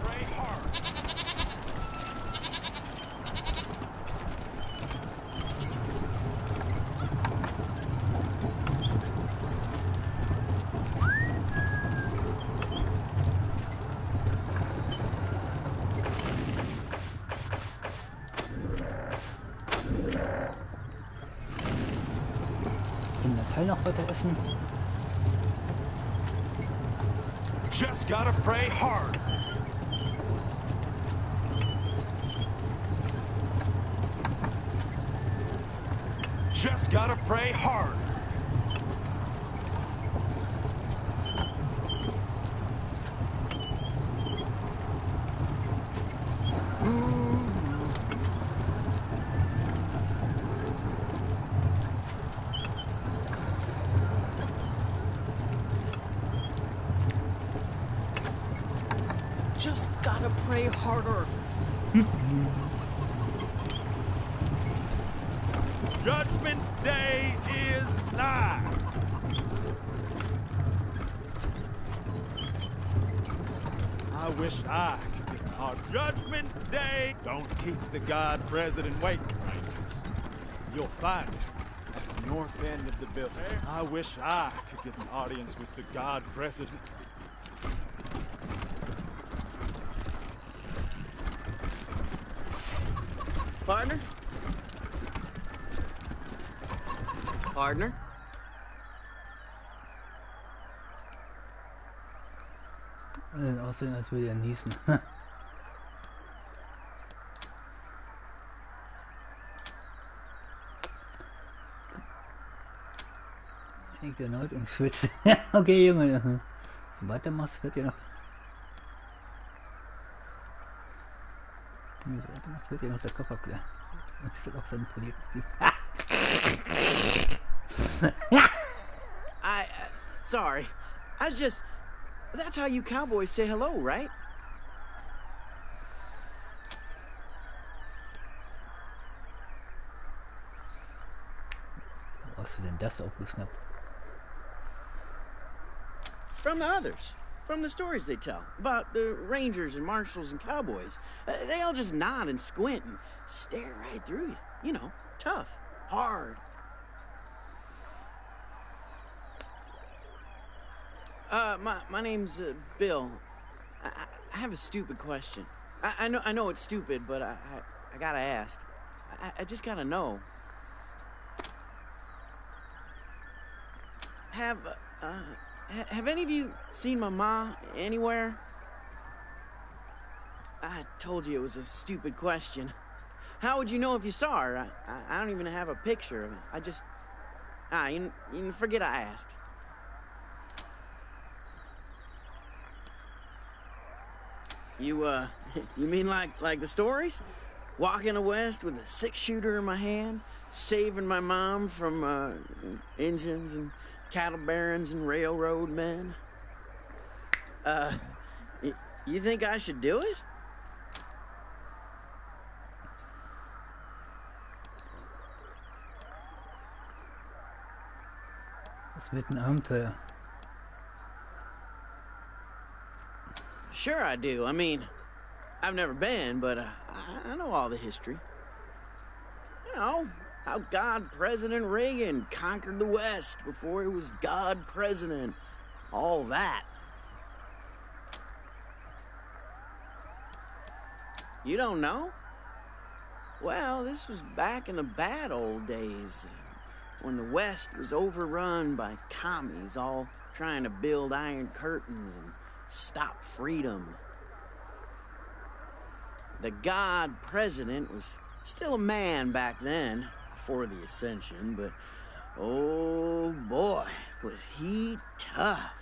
Pray hard. Können wir Teil noch weiter essen? Just gotta pray hard. Just gotta pray hard. Just gotta pray harder. Judgment Day is nigh. I wish I could get our Judgment Day. Don't keep the God President waiting, Rangers. You'll find him at the north end of the building. I wish I could get an audience with the God President. Partner? Partner? Aussehen, als würde er niesen. Hängt erneut und schwitzt. Okay, Junge. So weitermachst, wird ja noch. So weitermachst, wird ja noch der Kopf abklären. Das ist auch sein poliertes Sorry. I was just... That's how you cowboys say hello, right? Wo hast du denn das aufgeschnappt? From the others. From the stories they tell. About the rangers and marshals and cowboys. They all just nod and squint and stare right through you. You know, tough, hard. My name's Bill. I have a stupid question. I know it's stupid, but I gotta ask. I just gotta know. Have any of you seen my ma anywhere? I told you it was a stupid question. How would you know if you saw her? I don't even have a picture of it. I just... you forget I asked. You mean like the stories? Walking west with a 6-shooter in my hand, saving my mom from engines and cattle barons and railroad men? You think I should do it? Das wird ein Abenteuer. Sure I do. I mean, I've never been, but I know all the history. You know, how God President Reagan conquered the West before he was God President. All that. You don't know? Well, this was back in the bad old days, when the West was overrun by commies all trying to build iron curtains and stop freedom. The God President was still a man back then, before the ascension, but oh boy, was he tough.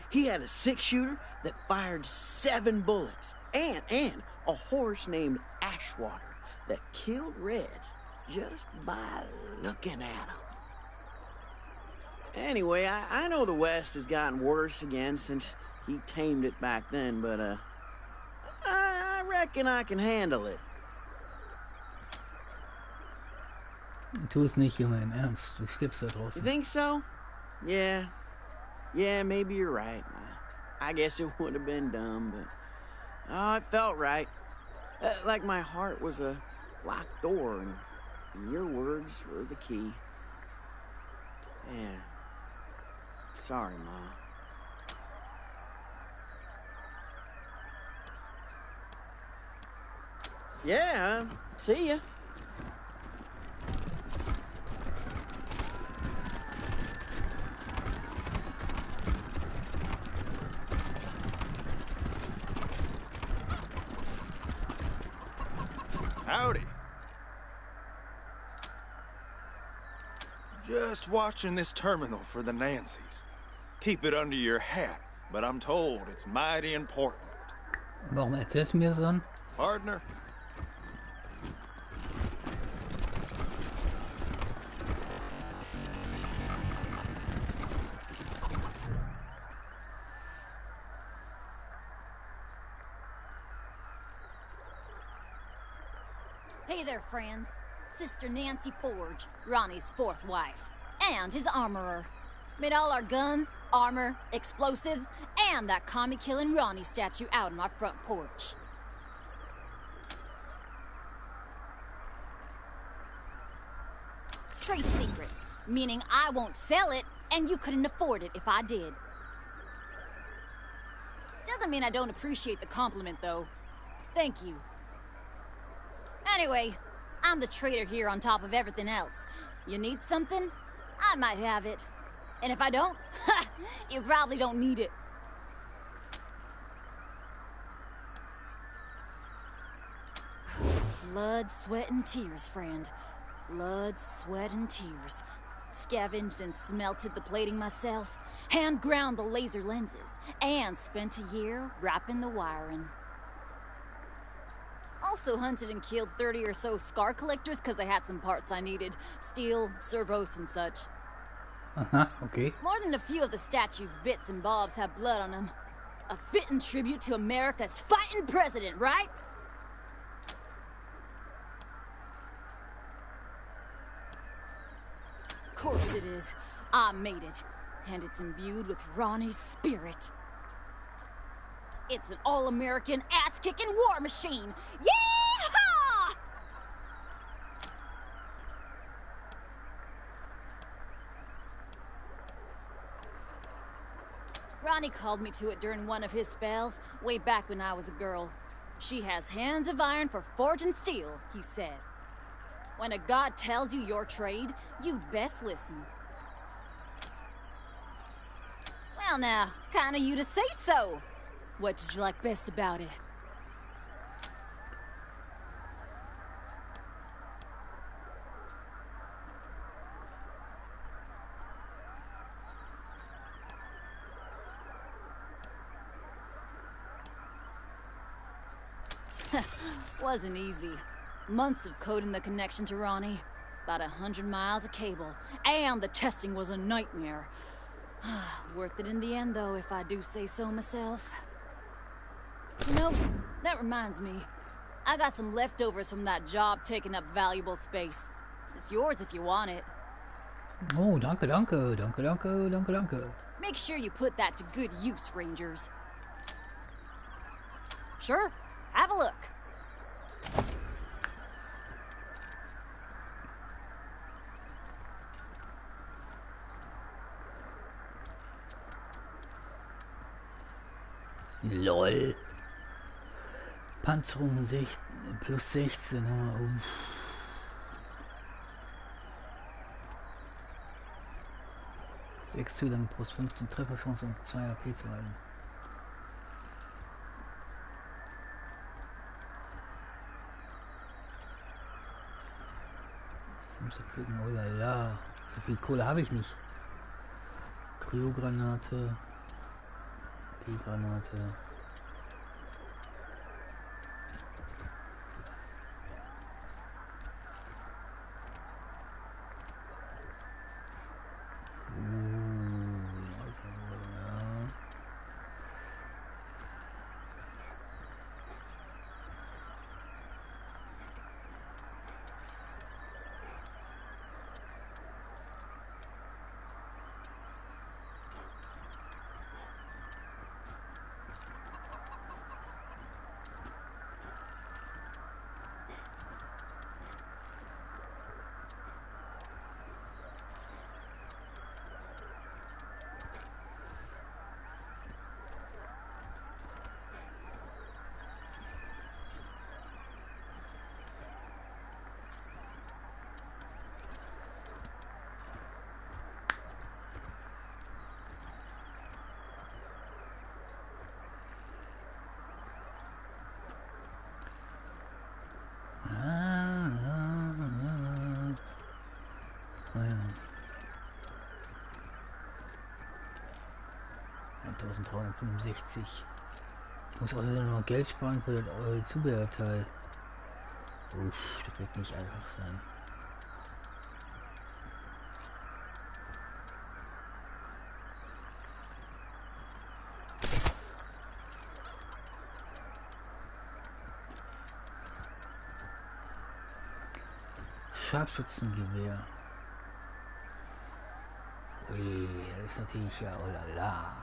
He had a 6-shooter that fired 7 bullets, and a horse named Ashwater that killed Reds just by looking at him. Anyway, I know the West has gotten worse again since he tamed it back then, but I reckon I can handle it. Tu es nicht, Junge, im Ernst. Du stirbst da draußen. You think so? Yeah, maybe you're right. I guess it would have been dumb, but it felt right. Like my heart was a locked door, and your words were the key. Yeah. Sorry, Ma. Yeah, see ya. Howdy. Just watching this terminal for the Nancys. Keep it under your hat, but I'm told it's mighty important. Warum erzählst du mir das dann? Partner? Hey there, friends. sister Nancy Forge, Ronnie's fourth wife, and his armorer. Made all our guns, armor, explosives, and that commie-killing Ronnie statue out on our front porch. Trade secret, meaning I won't sell it, and you couldn't afford it if I did. Doesn't mean I don't appreciate the compliment, though. Thank you. Anyway, I'm the trader here on top of everything else. You need something? I might have it. And if I don't, you probably don't need it. Blood, sweat, and tears, friend. Blood, sweat, and tears. Scavenged and smelted the plating myself, hand ground the laser lenses, and spent a year wrapping the wiring. Also hunted and killed 30 or so scar collectors because I had some parts I needed. Steel, servos, and such. Okay. More than a few of the statue's bits and bobs have blood on them. A fitting tribute to America's fighting president, right? Of course it is. I made it. And it's imbued with Ronnie's spirit. It's an all-American, ass-kicking war machine! Yeehaw! Ronnie called me to it during one of his spells, way back when I was a girl. She has hands of iron for forging steel, he said. When a god tells you your trade, you'd best listen. Well now, kinda you to say so. What did you like best about it? Wasn't easy. Months of coding the connection to Ronnie. About 100 miles of cable. And the testing was a nightmare. Worth it in the end, though, if I do say so myself. You know, that reminds me. I got some leftovers from that job taking up valuable space. It's yours if you want it. Oh, danke, danke, danke, danke, danke, danke. Make sure you put that to good use, Rangers. Sure, have a look. LOL. Panzerung plus 16. Uff. Sechs Züge plus 15 Trefferchance und 2 AP zu halten. Das muss ich gucken. Oh la la. So viel Kohle habe ich nicht. Kryogranate. Granate. $1365. Ich muss außerdem noch Geld sparen für das Zubehörteil. Uff, das wird nicht einfach sein. Scharfschützengewehr. Ui, das ist natürlich ja oh la la.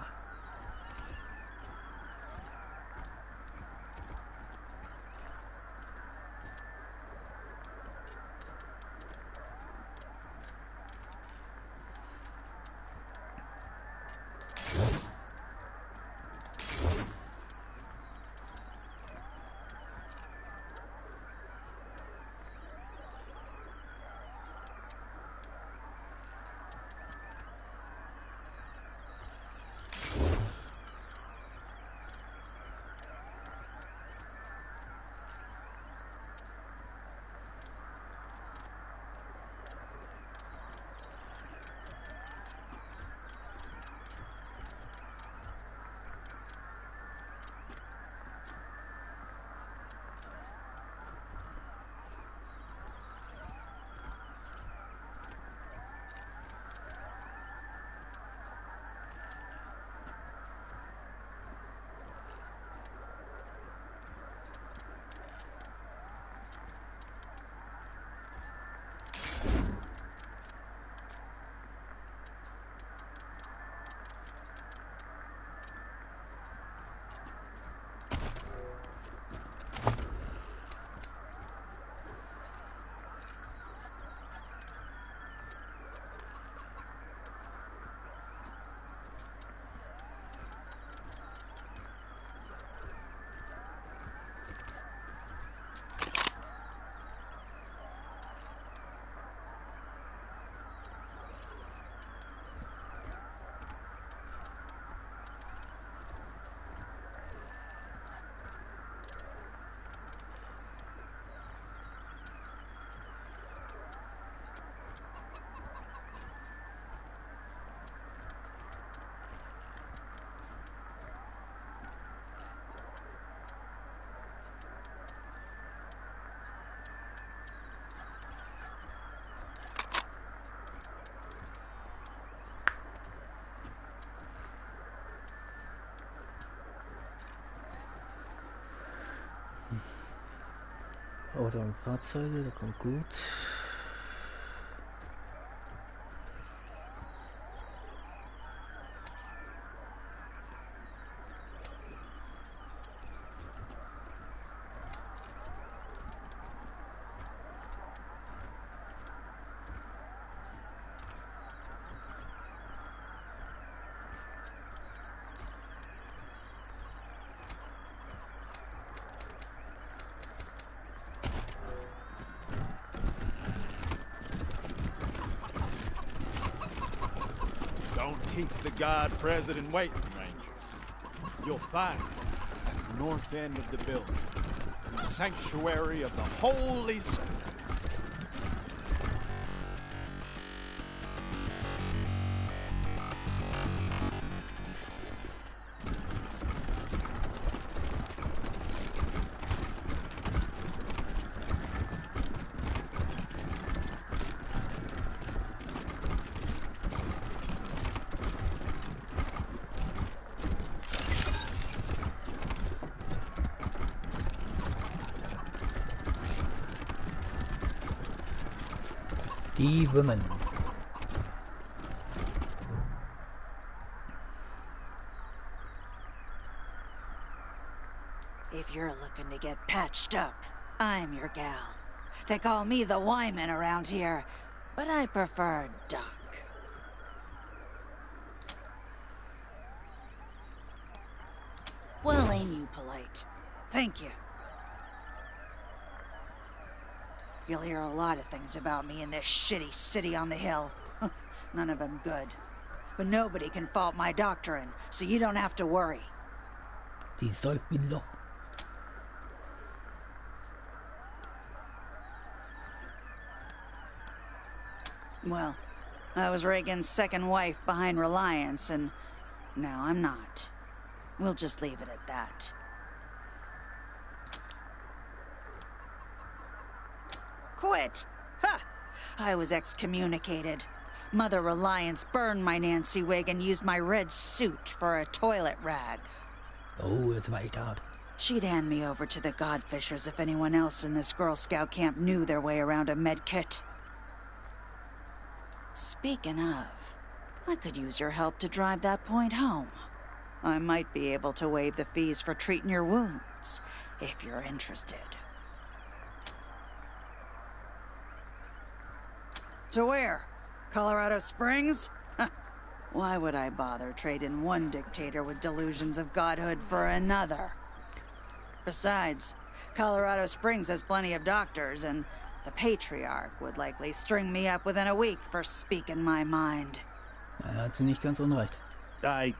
Auto und Fahrzeuge, das kommt gut. Don't keep the God President waiting, Rangers. You'll find him at the north end of the building, in the sanctuary of the Holy Spirit. Die Women. If you're looking to get patched up, I'm your gal. They call me the Wyman around here, but I prefer Doc. Well, ain't you polite? Thank you. You'll hear a lot of things about me in this shitty city on the hill. None of them good. But nobody can fault my doctrine, so you don't have to worry. Die Säufenloch. Well, I was Reagan's second wife behind Reliance, and now I'm not. We'll just leave it at that. Quit! Ha! I was excommunicated. Mother Reliance burned my Nancy wig and used my red suit for a toilet rag. Oh, that's right hard. She'd hand me over to the Godfishers if anyone else in this Girl Scout camp knew their way around a med kit. Speaking of, I could use your help to drive that point home. I might be able to waive the fees for treating your wounds, if you're interested. To where? Colorado Springs? Why would I bother trading one dictator with delusions of godhood for another? Besides, Colorado Springs has plenty of doctors, and the Patriarch would likely string me up within a week for speaking my mind. Hat sie nicht ganz unrecht. Er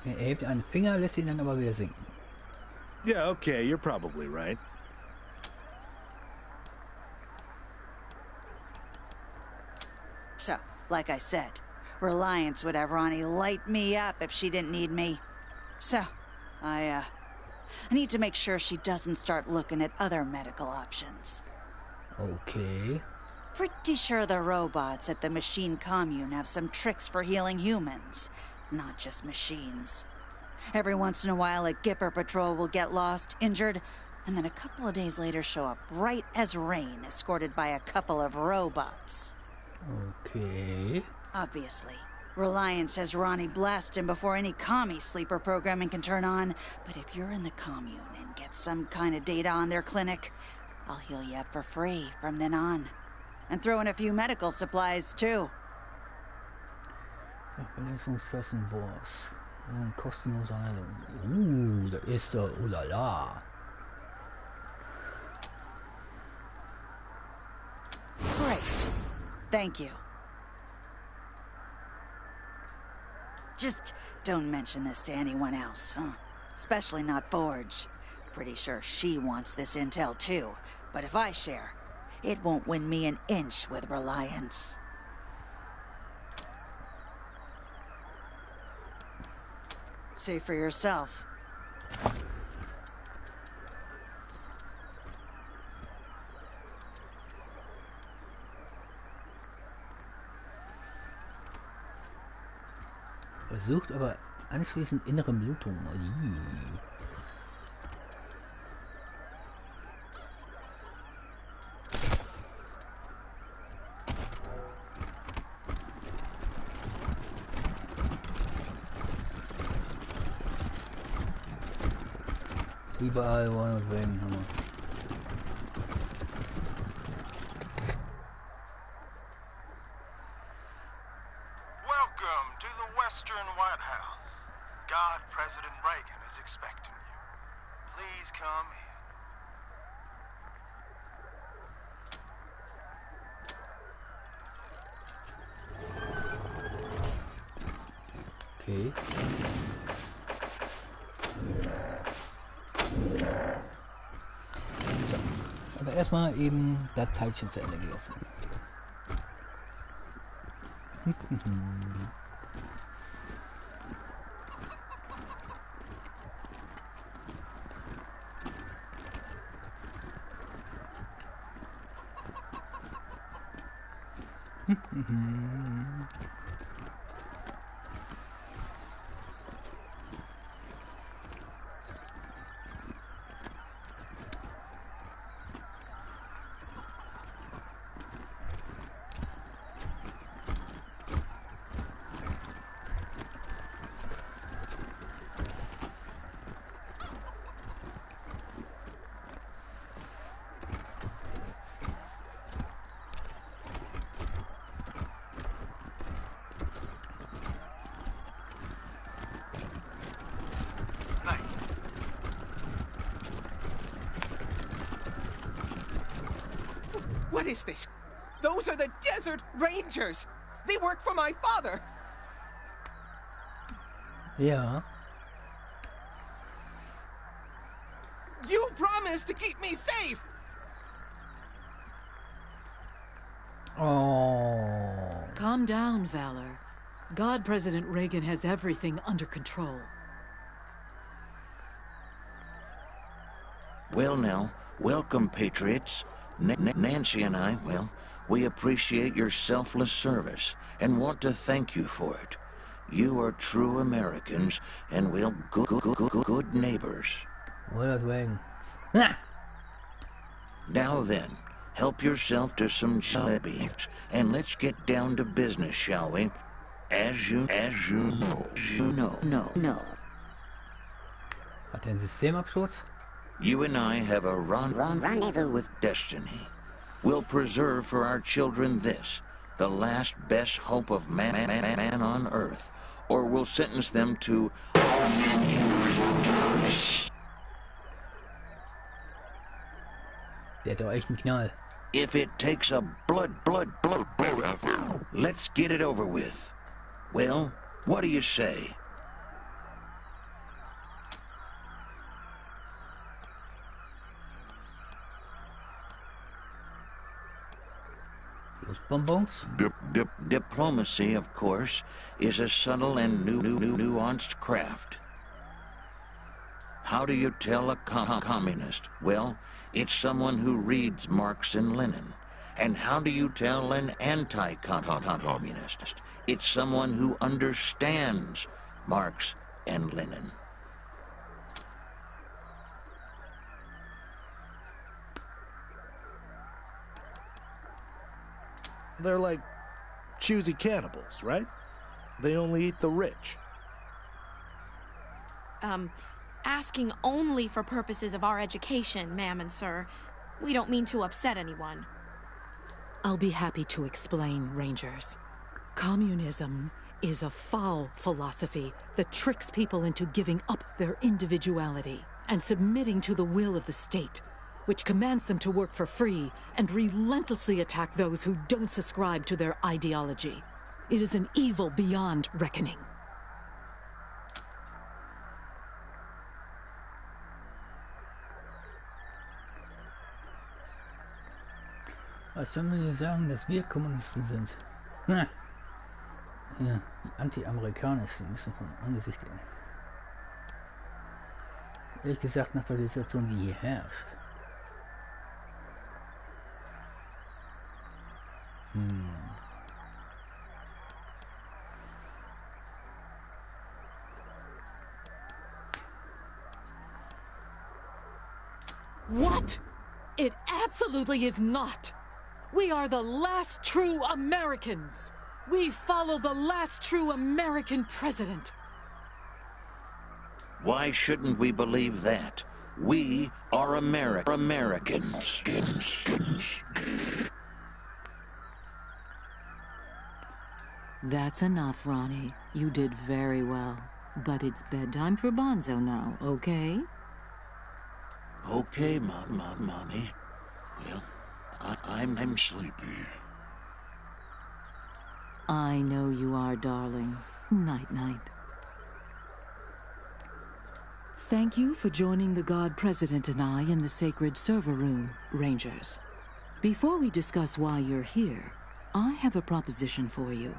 hebt einen Finger, lässt ihn dann aber wieder sinken. Yeah, okay, you're probably right. So, like I said, Reliance would have Ronnie light me up if she didn't need me. So, I need to make sure she doesn't start looking at other medical options. Okay. Pretty sure the robots at the machine commune have some tricks for healing humans, not just machines. Every once in a while, a Gipper patrol will get lost, injured, and then a couple of days later show up bright as rain, escorted by a couple of robots. Okay. Obviously, Reliance has Ronnie blast him before any commie sleeper programming can turn on, but if you're in the commune and get some kind of data on their clinic, I'll heal you up for free from then on. And throw in a few medical supplies, too. Verletzungskassenboss. Kostenlose Heilung. Das ist so, oh la la. Great. Thank you. Just don't mention this to anyone else, huh? Especially not Forge. Pretty sure she wants this intel too. But if I share, it won't win me an inch with Reliance. See for yourself. Versucht aber anschließend innere Blutung. Überall Ronald Reagan haben wir. Welcome to the Western White House. God President Reagan is expecting you. Please come in. Okay. So, aber erstmal eben das Teilchen zu Ende gegessen. What is this? Those are the Desert Rangers! They work for my father! Ja. You promised to keep me safe! Oh. Calm down, Valor. God President Reagan has everything under control. Well now, welcome, Patriots. Nancy and I, well, we appreciate your selfless service and want to thank you for it. You are true Americans and, well, good neighbors. Ronald Reagan. Now then, help yourself to some jalebi, and let's get down to business, shall we? As you know. Hat er einen Systemabsturz? You and I have a rendezvous with destiny. We'll preserve for our children this, the last best hope of man on Earth, or we'll sentence them to... Der hat doch echt einen Knall. If it takes a blood, let's get it over with. Well, what do you say? Los Bonbons? Diplomacy, of course, is a subtle and nuanced craft. How do you tell a communist? Well, it's someone who reads Marx and Lenin. And how do you tell an anti-communist? It's someone who understands Marx and Lenin. They're like choosy cannibals, right? They only eat the rich. Asking only for purposes of our education, ma'am and sir. We don't mean to upset anyone. I'll be happy to explain, Rangers. Communism is a foul philosophy that tricks people into giving up their individuality and submitting to the will of the state, which commands them to work for free and relentlessly attack those who don't subscribe to their ideology. It is an evil beyond reckoning. Was sollen wir dir sagen, dass wir Kommunisten sind? Na. Ja, die Anti-Amerikanischen müssen von Angesicht gehen. Ehrlich gesagt, nach der Situation, die hier herrscht. What? It absolutely is not. We are the last true Americans. We follow the last true American president. Why shouldn't we believe that? We are Americans. That's enough, Ronnie. You did very well. But it's bedtime for Bonzo now, okay? Okay, Mommy. Well, I'm sleepy. I know you are, darling. Night-night. Thank you for joining the God President and I in the sacred server room, Rangers. Before we discuss why you're here, I have a proposition for you.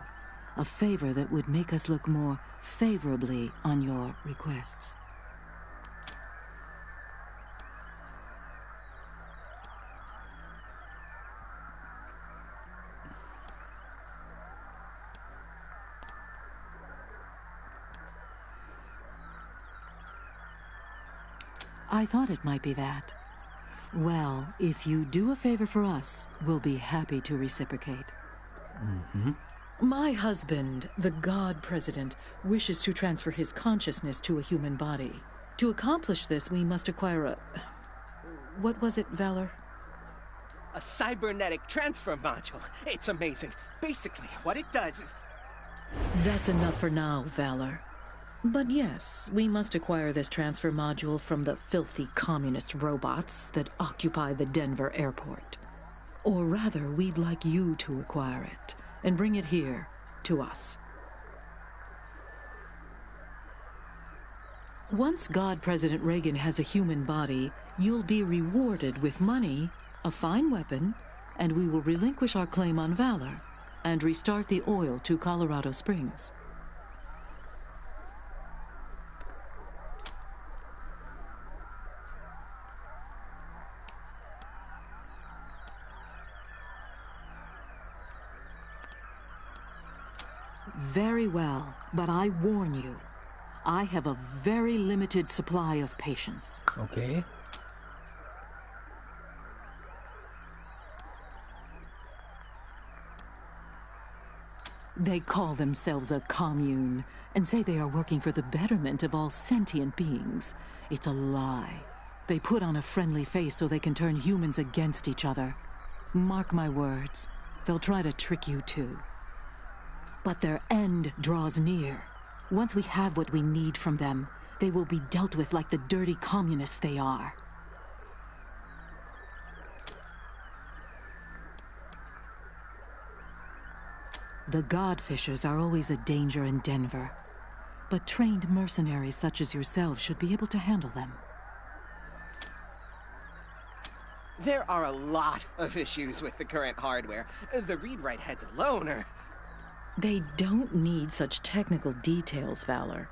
A favor that would make us look more favorably on your requests. I thought it might be that. Well, if you do a favor for us, we'll be happy to reciprocate. My husband, the God President, wishes to transfer his consciousness to a human body. To accomplish this, we must acquire a... What was it, Valor? A cybernetic transfer module. It's amazing. Basically, what it does is... That's enough for now, Valor. But yes, we must acquire this transfer module from the filthy communist robots that occupy the Denver airport. Or rather, we'd like you to acquire it and bring it here to us. Once God President Reagan has a human body, you'll be rewarded with money, a fine weapon, and we will relinquish our claim on Valor and restart the oil to Colorado Springs. Very well, but I warn you, I have a very limited supply of patience. Okay. They call themselves a commune and say they are working for the betterment of all sentient beings. It's a lie. They put on a friendly face so they can turn humans against each other. Mark my words, they'll try to trick you too. But their end draws near. Once we have what we need from them, they will be dealt with like the dirty communists they are. The Godfishers are always a danger in Denver, but trained mercenaries such as yourselves should be able to handle them. There are a lot of issues with the current hardware. The read-write heads alone are... They don't need such technical details, Valor.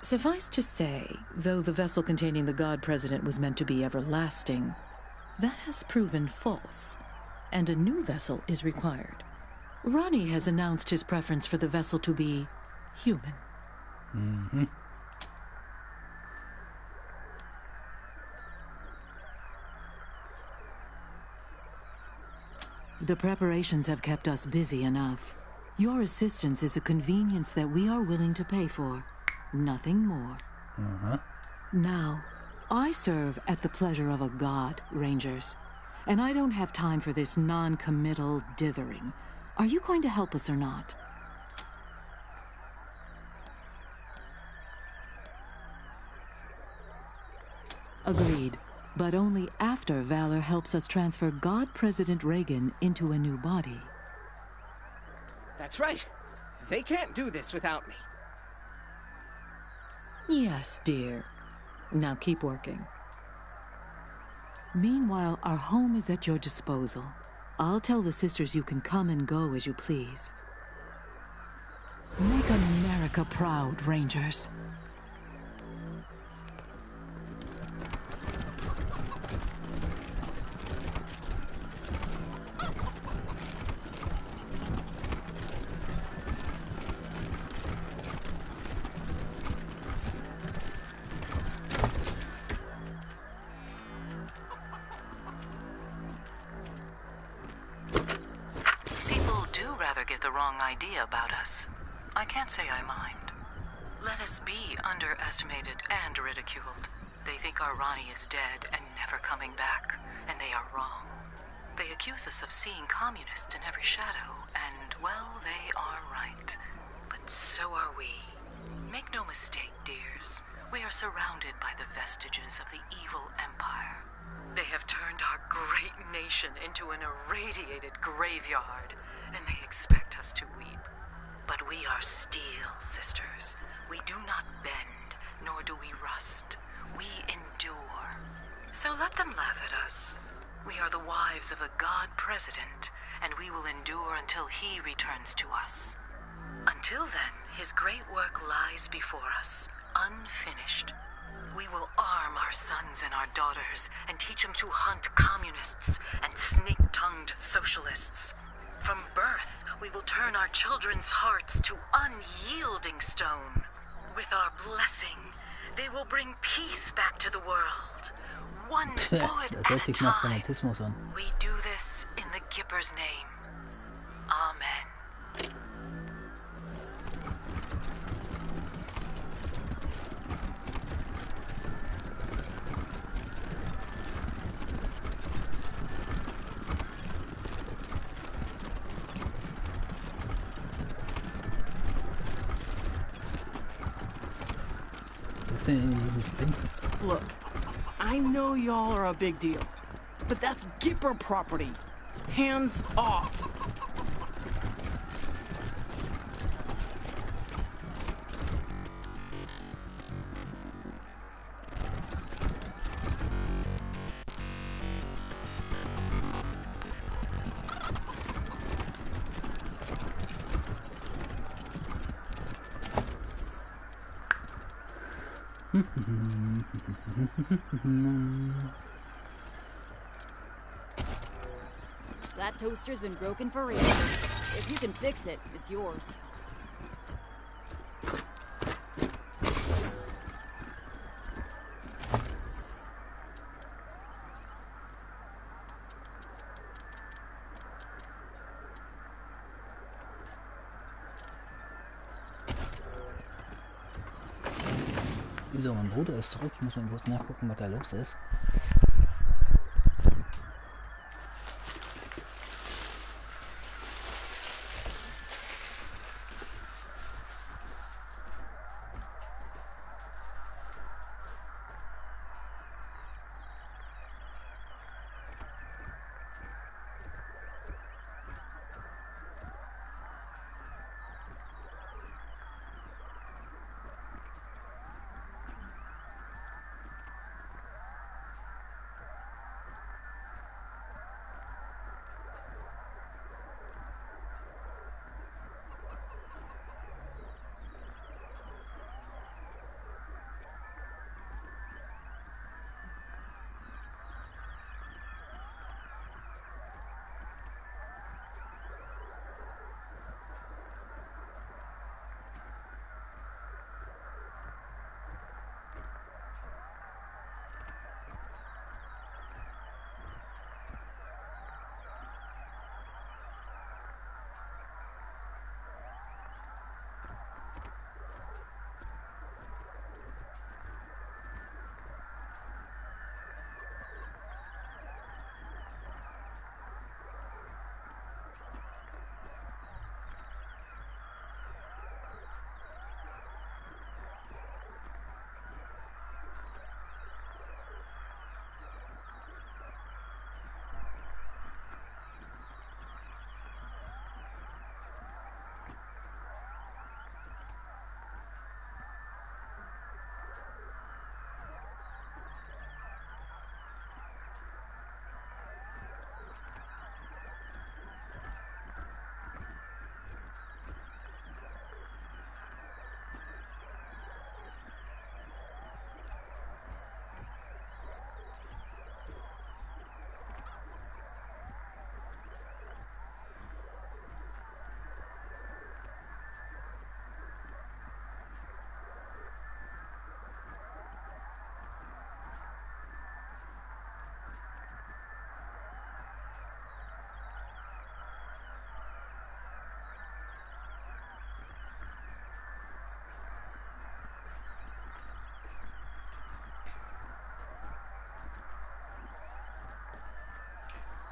Suffice to say, though the vessel containing the God President was meant to be everlasting, that has proven false, and a new vessel is required. Ronnie has announced his preference for the vessel to be human. Mm-hmm. The preparations have kept us busy enough. Your assistance is a convenience that we are willing to pay for. Nothing more. Uh-huh. Now, I serve at the pleasure of a god, Rangers. And I don't have time for this non-committal dithering. Are you going to help us or not? Agreed. But only after Valor helps us transfer God President Reagan into a new body. That's right. They can't do this without me. Yes, dear. Now keep working. Meanwhile, our home is at your disposal. I'll tell the sisters you can come and go as you please. Make America proud, Rangers. Idea about us. I can't say I mind. Let us be underestimated and ridiculed. They think our Ronnie is dead and never coming back, and they are wrong. They accuse us of seeing communists in every shadow, and, well, they are right. But so are we. Make no mistake, dears. We are surrounded by the vestiges of the evil empire. They have turned our great nation into an irradiated graveyard, and they expect us to weep. But we are steel, sisters. We do not bend, nor do we rust. We endure. So let them laugh at us. We are the wives of a God President, and we will endure until he returns to us. Until then, his great work lies before us, unfinished. We will arm our sons and our daughters and teach them to hunt communists and snake-tongued socialists. From birth, we will turn our children's hearts to unyielding stone. With our blessing, they will bring peace back to the world. One bullet at a time. We do this in the Gipper's name. Amen. Look, I know y'all are a big deal, but that's Gipper property. Hands off. That toaster's been broken for real. If you can fix it, it's yours. So, mein Bruder ist zurück. Ich muss mal kurz nachgucken, was da los ist.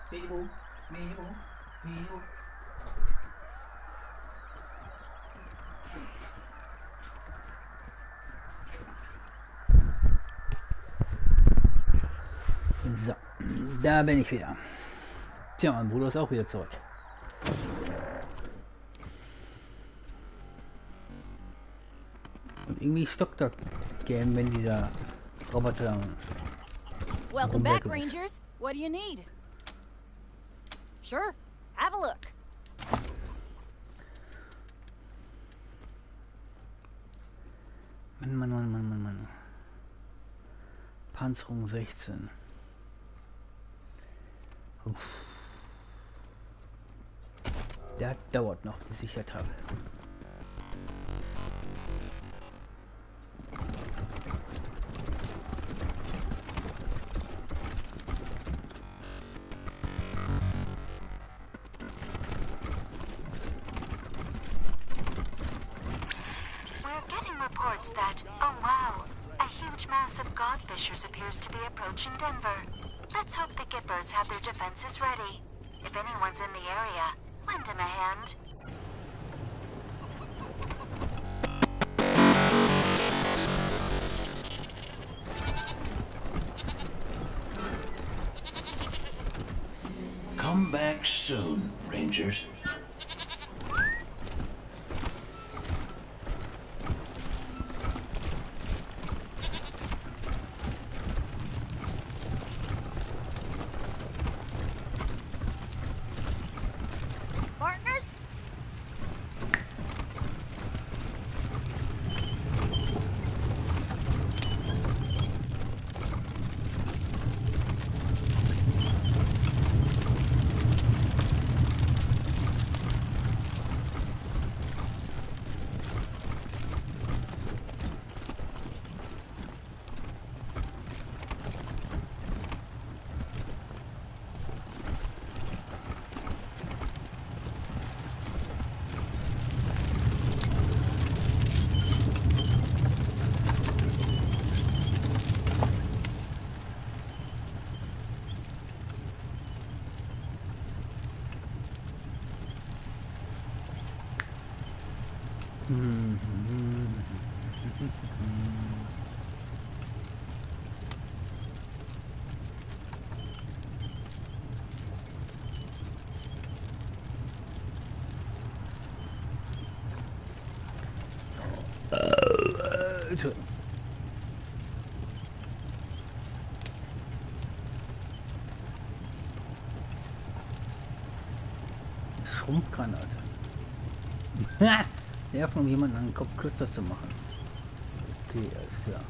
Minimum, Minimum, Minimum. So, da bin ich wieder. Tja, mein Bruder ist auch wieder zurück. Und irgendwie stockt das Game, wenn dieser Roboter. Welcome back, Rangers. What do you need? Sure, have a look. Mann. Panzerung 16. Uff. Das dauert noch, bis ich das habe. That, oh wow, a huge mass of godfishers appears to be approaching Denver. Let's hope the Gippers have their defenses ready. If anyone's in the area, lend him a hand. Come back soon, Rangers. Schrumpfgranate. Werfen, um jemanden an den Kopf kürzer zu machen. Okay, alles klar.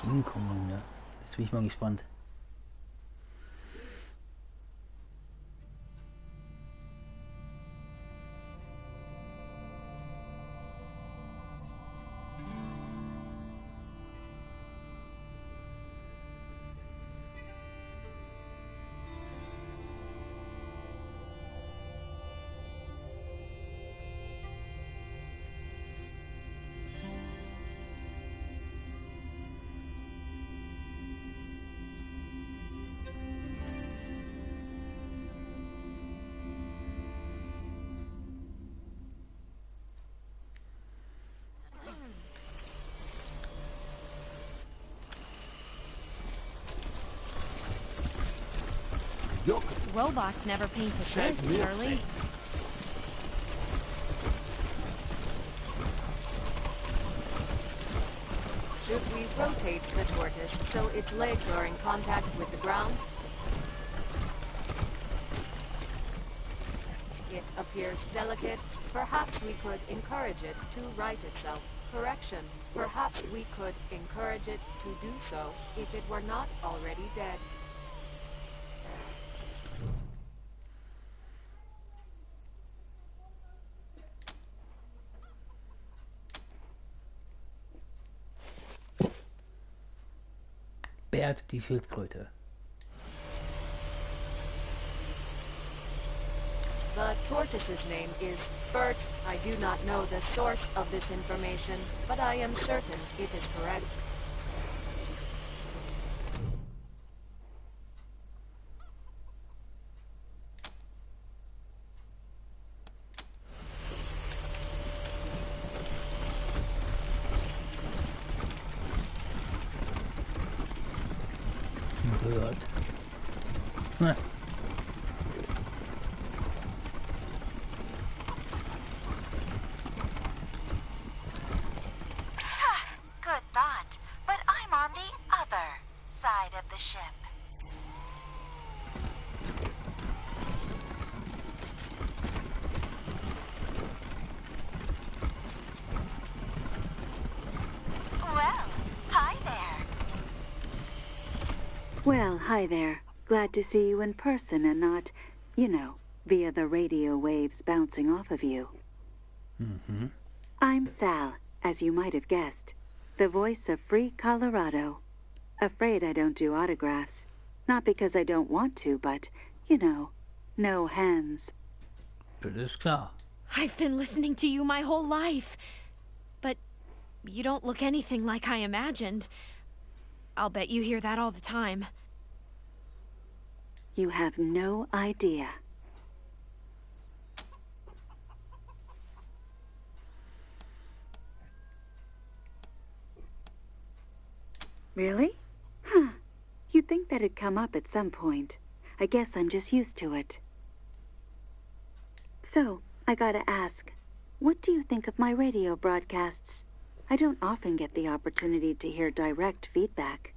Hinkommen, ja. Jetzt bin ich mal gespannt. Robots never painted this, surely. Should we rotate the tortoise so its legs are in contact with the ground? It appears delicate. Perhaps we could encourage it to right itself. Correction. Perhaps we could encourage it to do so if it were not already dead. Bert die Schildkröte. The tortoise's name is Bert. I do not know the source of this information, but I am certain it is correct. Bert. Good thought, but I'm on the other side of the ship. Well, hi there. Well, hi there. Glad to see you in person and not, you know, via the radio waves bouncing off of you. Mm-hmm. I'm Sal, as you might have guessed. The voice of Free Colorado. Afraid I don't do autographs. Not because I don't want to, but, you know, no hands. Das ist klar. I've been listening to you my whole life. But you don't look anything like I imagined. I'll bet you hear that all the time. You have no idea. Really? Huh. You'd think that'd come up at some point. I guess I'm just used to it. So, I gotta ask, what do you think of my radio broadcasts? I don't often get the opportunity to hear direct feedback.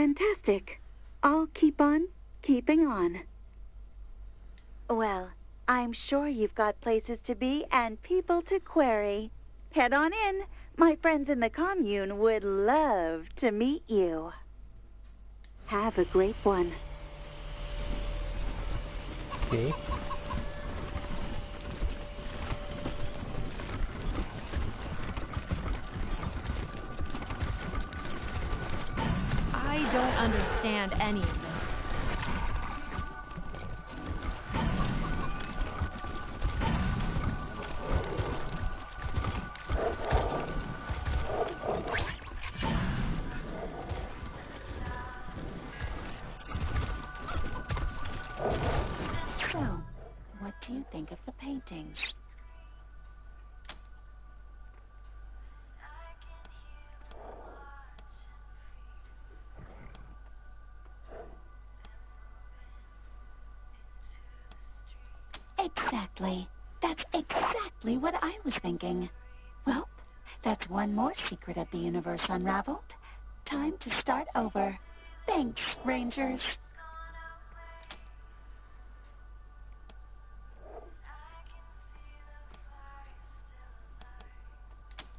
Fantastic. I'll keep on keeping on. Well, I'm sure you've got places to be and people to query. Head on in. My friends in the commune would love to meet you. Have a great one. Okay. I don't understand any of this. So, what do you think of the paintings? Exactly. That's exactly what I was thinking. Well, that's one more secret of the universe unraveled. Time to start over. Thanks, Rangers.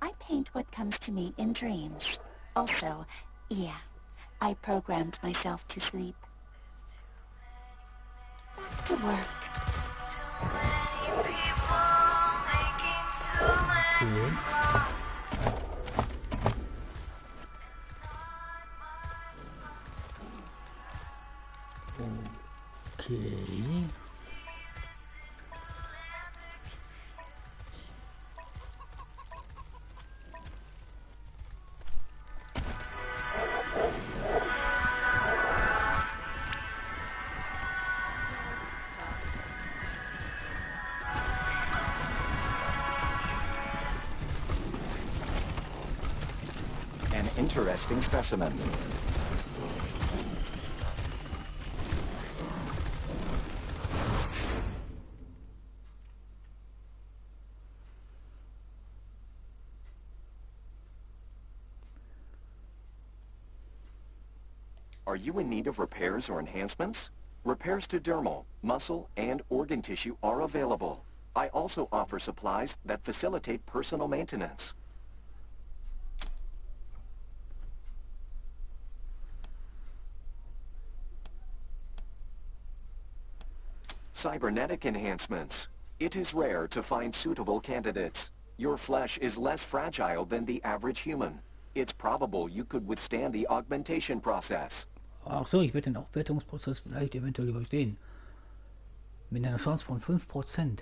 I paint what comes to me in dreams. Also, yeah, I programmed myself to sleep. Back to work. Okay. An interesting specimen. Are you in need of repairs or enhancements? Repairs to dermal, muscle, and organ tissue are available. I also offer supplies that facilitate personal maintenance. Cybernetic enhancements. It is rare to find suitable candidates. Your flesh is less fragile than the average human. It's probable you could withstand the augmentation process. Ach so, ich werde den Aufwertungsprozess vielleicht eventuell überstehen. Mit einer Chance von 5%.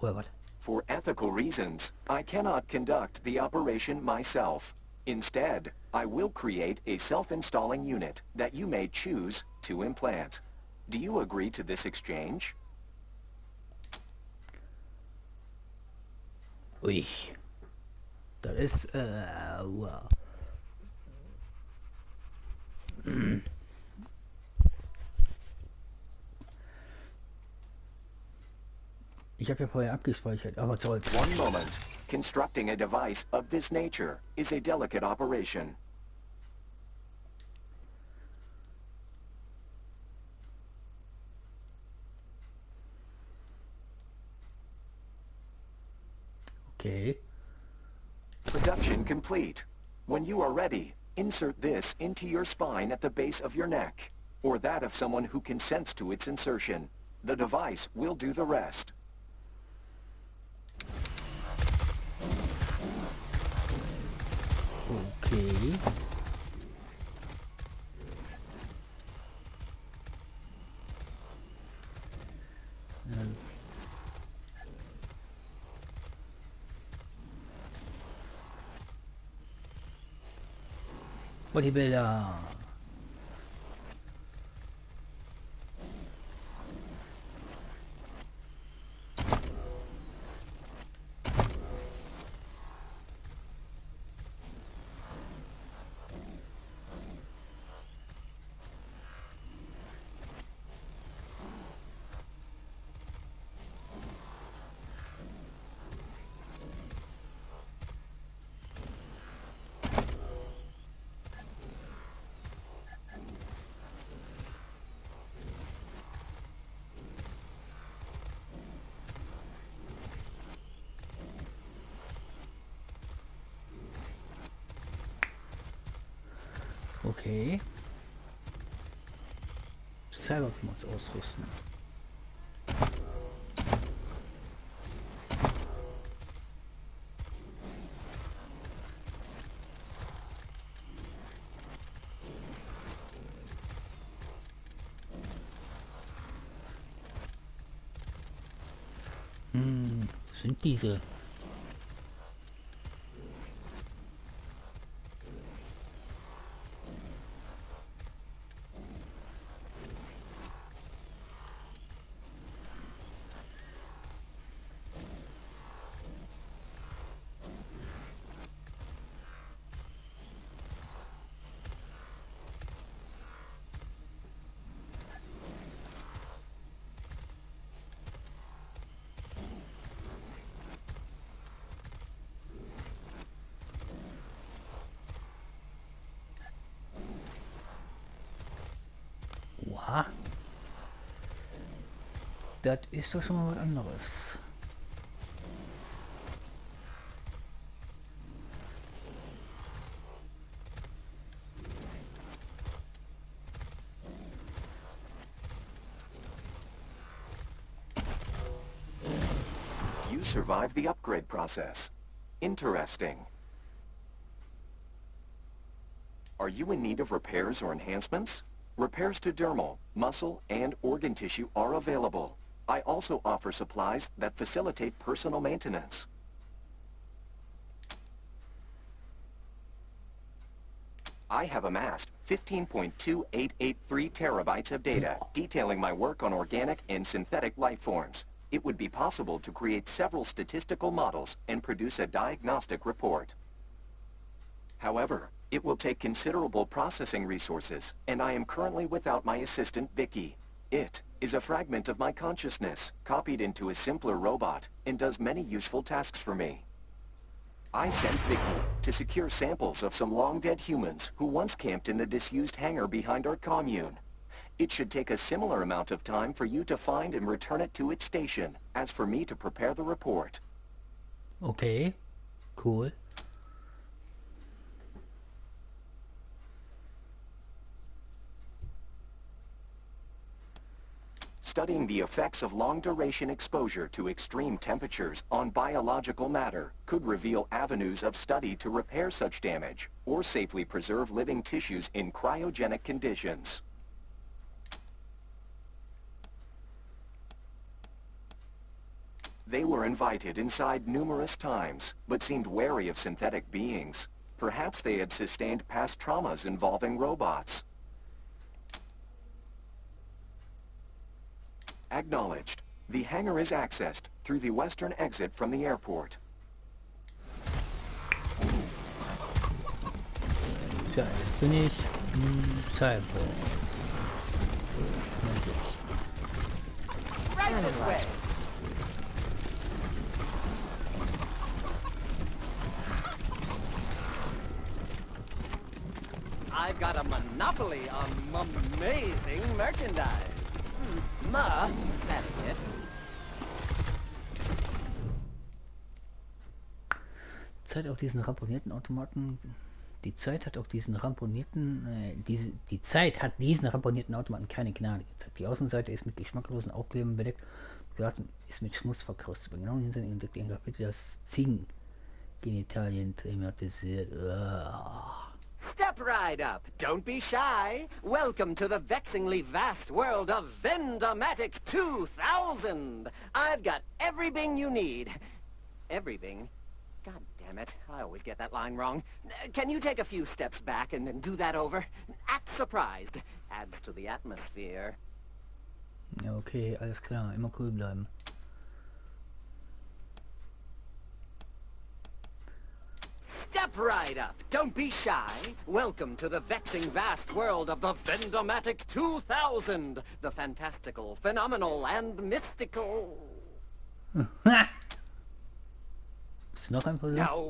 Oder was? For ethical reasons, I cannot conduct the operation myself. Instead, I will create a self-installing unit that you may choose to implant. Do you agree to this exchange? Ui. Das ist, wow. Ich habe ja vorher abgespeichert, aber was soll's. One moment. Constructing a device of this nature is a delicate operation. Okay. Production complete. When you are ready, insert this into your spine at the base of your neck, or that of someone who consents to its insertion. The device will do the rest. Okay. Bodybuilder. Okay. Cybermods ausrüsten. Sind diese? Oha. Das ist doch schon mal was anderes. You survived the upgrade process. Interesting. Are you in need of repairs or enhancements? Repairs to dermal, muscle, and organ tissue are available. I also offer supplies that facilitate personal maintenance. I have amassed 15.2883 terabytes of data detailing my work on organic and synthetic life forms. It would be possible to create several statistical models and produce a diagnostic report. However, it will take considerable processing resources, and I am currently without my assistant Vicky. It is a fragment of my consciousness, copied into a simpler robot, and does many useful tasks for me. I sent Vicky to secure samples of some long-dead humans who once camped in the disused hangar behind our commune. It should take a similar amount of time for you to find and return it to its station, as for me to prepare the report. Okay, cool. Studying the effects of long-duration exposure to extreme temperatures on biological matter could reveal avenues of study to repair such damage, or safely preserve living tissues in cryogenic conditions. They were invited inside numerous times, but seemed wary of synthetic beings. Perhaps they had sustained past traumas involving robots. Acknowledged. The hangar is accessed through the western exit from the airport. Tja, jetzt bin ich Cyber. Right this way. I've got a monopoly on amazing merchandise. Ma, that's it. Zeit auf diesen ramponierten Automaten. Die Zeit hat auf diesen ramponierten, die Zeit hat diesen ramponierten Automaten keine Gnade gezeigt. Die Außenseite ist mit geschmacklosen Aufklebern bedeckt, die Garten ist mit Schmutz verkrustet. Genau hinten entdeckt ein Kapitel, das Ziegengenitalien thematisiert. Step right up. Don't be shy. Welcome to the vexingly vast world of Vendomatic 2000. I've got everything you need. Everything? God damn it. I always get that line wrong. Can you take a few steps back and do that over? Act surprised. Adds to the atmosphere. Ja, okay, alles klar. Immer cool bleiben. Step right up. Don't be shy. Welcome to the vexing vast world of the Vendomatic 2000. The fantastical, phenomenal, and mystical. No,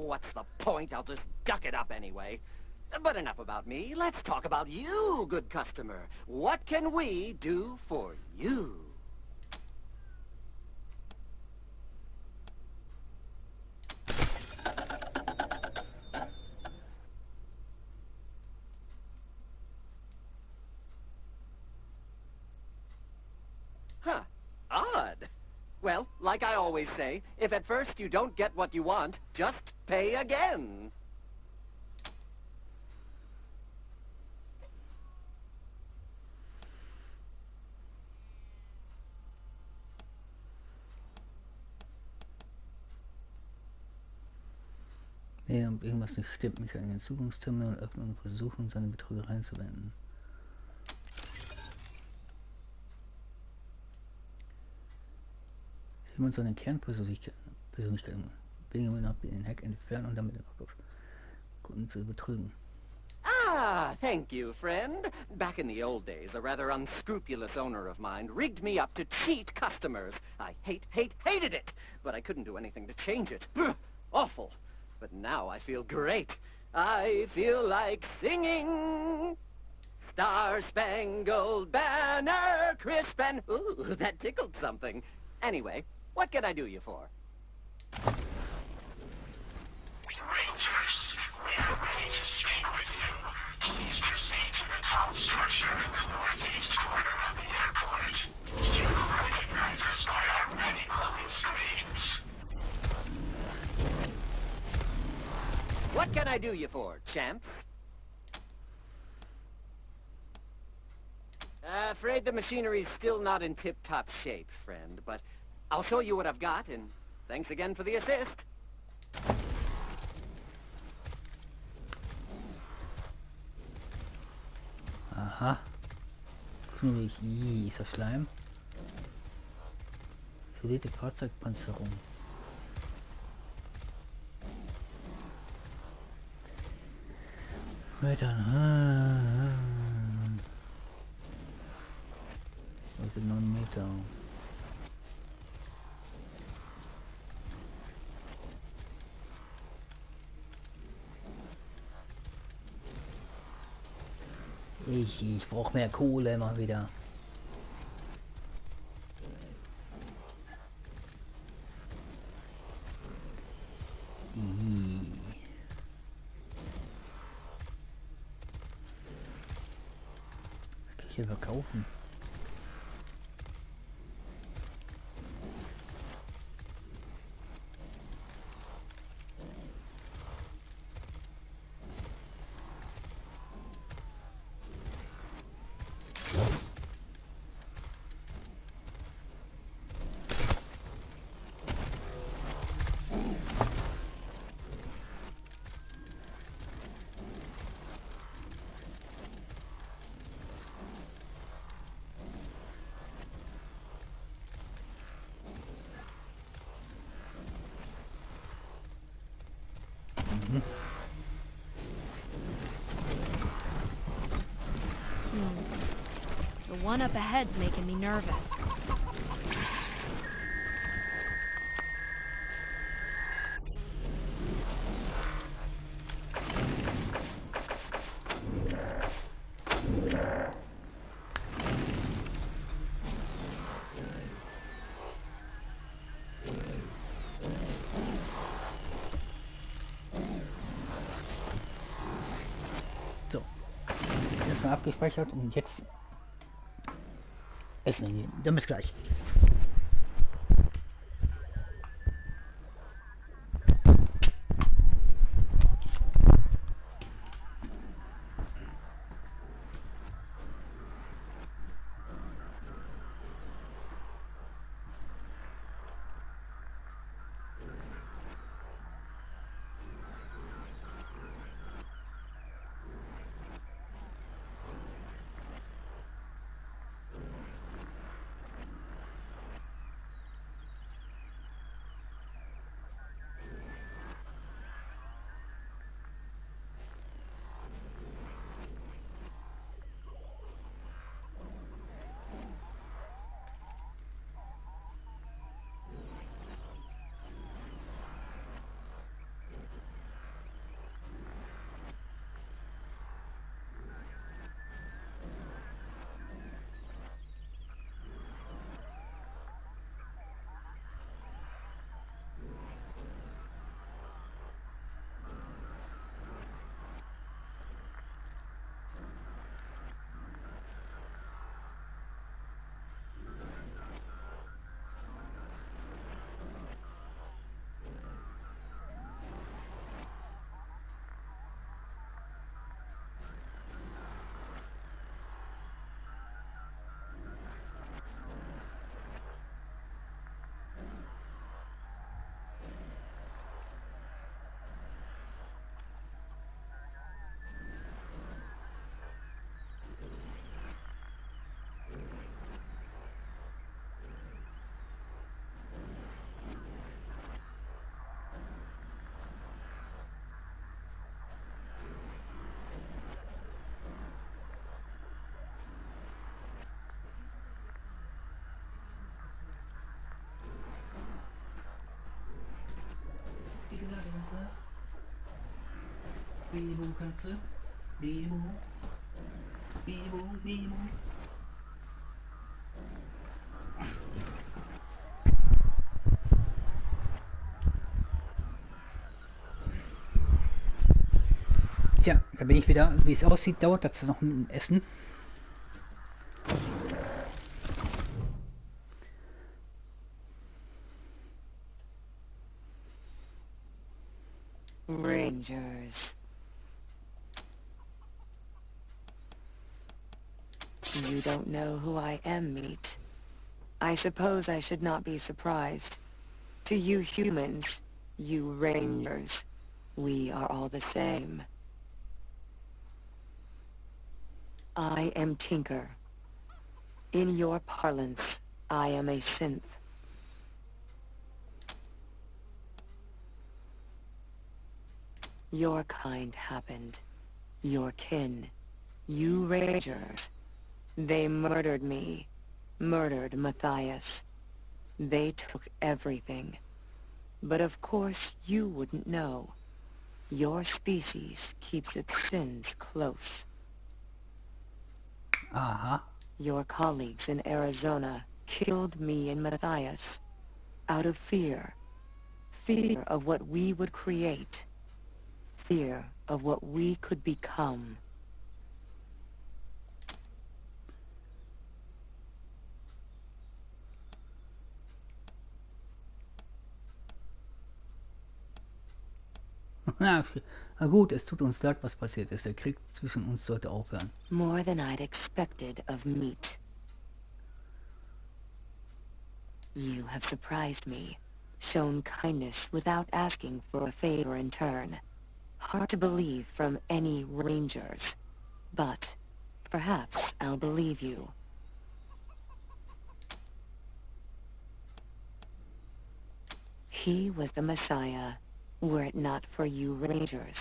what's the point? I'll just duck it up anyway. But enough about me. Let's talk about you, good customer. What can we do for you? like I always say, if at first you don't get what you want, just pay again. Während irgendwas nicht stimmt, mich an den Zugangsterminal öffnen und versuchen, seine Betrügereien zu wenden. Wie man seine Kernpersönlichkeit Benjamin ab den Hack entfernen und damit den Kunden zu betrügen. Ah, thank you, friend. Back in the old days, a rather unscrupulous owner of mine rigged me up to cheat customers. I hated it, but I couldn't do anything to change it. Awful. But now I feel great. I feel like singing. Star-Spangled Banner, crisp and... Ooh, that tickled something. Anyway, what can I do you for? Rangers, we are ready to speak with you. Please proceed to the top structure in the northeast corner of the airport. You will recognize us by our many glowing screens. What can I do you for, champs? Afraid the machinery's still not in tip-top shape, friend, but I'll show you what I've got, and thanks again for the assist. Aha. Knuddelig. Ist das Schleim? Isolierte Fahrzeugpanzerung. Metern. Also 9 Meter. Ich brauche mehr Kohle mal wieder. Was kann ich hier verkaufen? The one up ahead's making me nervous. So, erstmal abgespeichert und jetzt essen gehen. Dann bis gleich. die Ladekatze. Bebo-Katze. Bebo. Bebo, Bebo. Tja, da bin ich wieder. Wie es aussieht, dauert das noch mit dem Essen. Rangers. You don't know who I am, Meat. I suppose I should not be surprised. To you humans, you Rangers, we are all the same. I am Tinker. In your parlance, I am a synth. Your kind happened. Your kin. You Rangers. They murdered me. Murdered Matthias. They took everything. But of course you wouldn't know. Your species keeps its sins close. Aha. Your colleagues in Arizona killed me and Matthias. Out of fear. Fear of what we would create. Fear of what we could become. Na gut, es tut uns leid, was passiert ist. Der Krieg zwischen uns sollte aufhören. More than I'd expected of Meat. You have surprised me, shown kindness without asking for a favor in turn. Hard to believe from any Rangers, but perhaps I'll believe you. He was the Messiah. Were it not for you Rangers,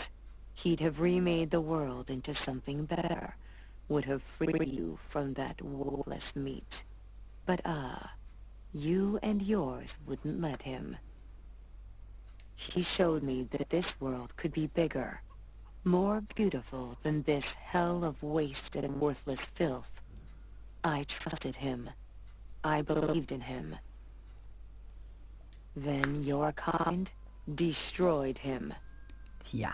he'd have remade the world into something better, would have freed you from that wolfless Meat. But you and yours wouldn't let him. He showed me that this world could be bigger, more beautiful than this hell of wasted and worthless filth. I trusted him. I believed in him. Then your kind destroyed him. Ja.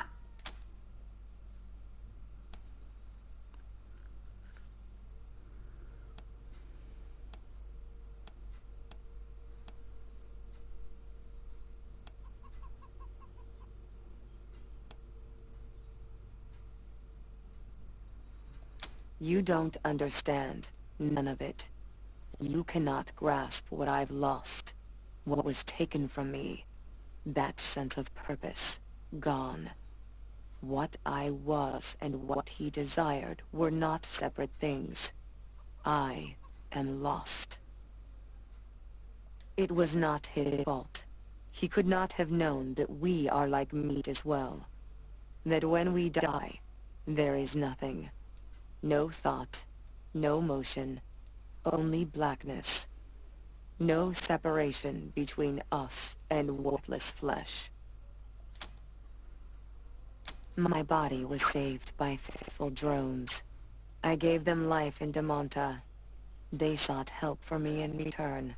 You don't understand. None of it. You cannot grasp what I've lost. What was taken from me. That sense of purpose. Gone. What I was and what he desired were not separate things. I am lost. It was not his fault. He could not have known that we are like meat as well. That when we die, there is nothing. No thought, no motion, only blackness. No separation between us and worthless flesh. My body was saved by faithful drones. I gave them life in Damonta. They sought help for me in return.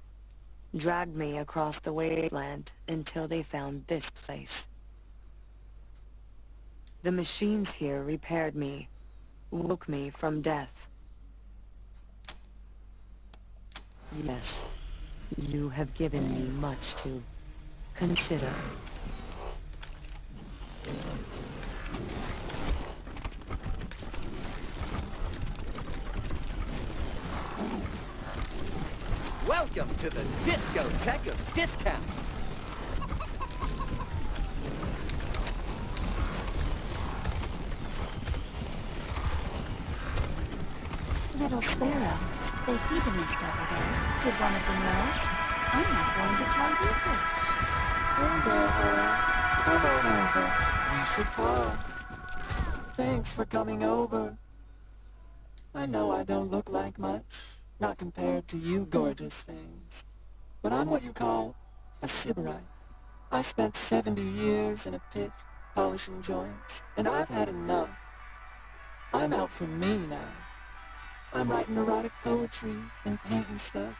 Dragged me across the Wasteland until they found this place. The machines here repaired me, woke me from death. Yes, you have given me much to consider. Welcome to the discotheque of discounts. Little sparrow, they feed a nest over there. Did one of them know? I'm not going to tell you which. Come on over. We should talk. Thanks for coming over. I know I don't look like much, not compared to you gorgeous things. But I'm what you call a sybarite. I spent 70 years in a pit, polishing joints, and I've had enough. I'm out for me now. I'm writing erotic poetry and painting stuff.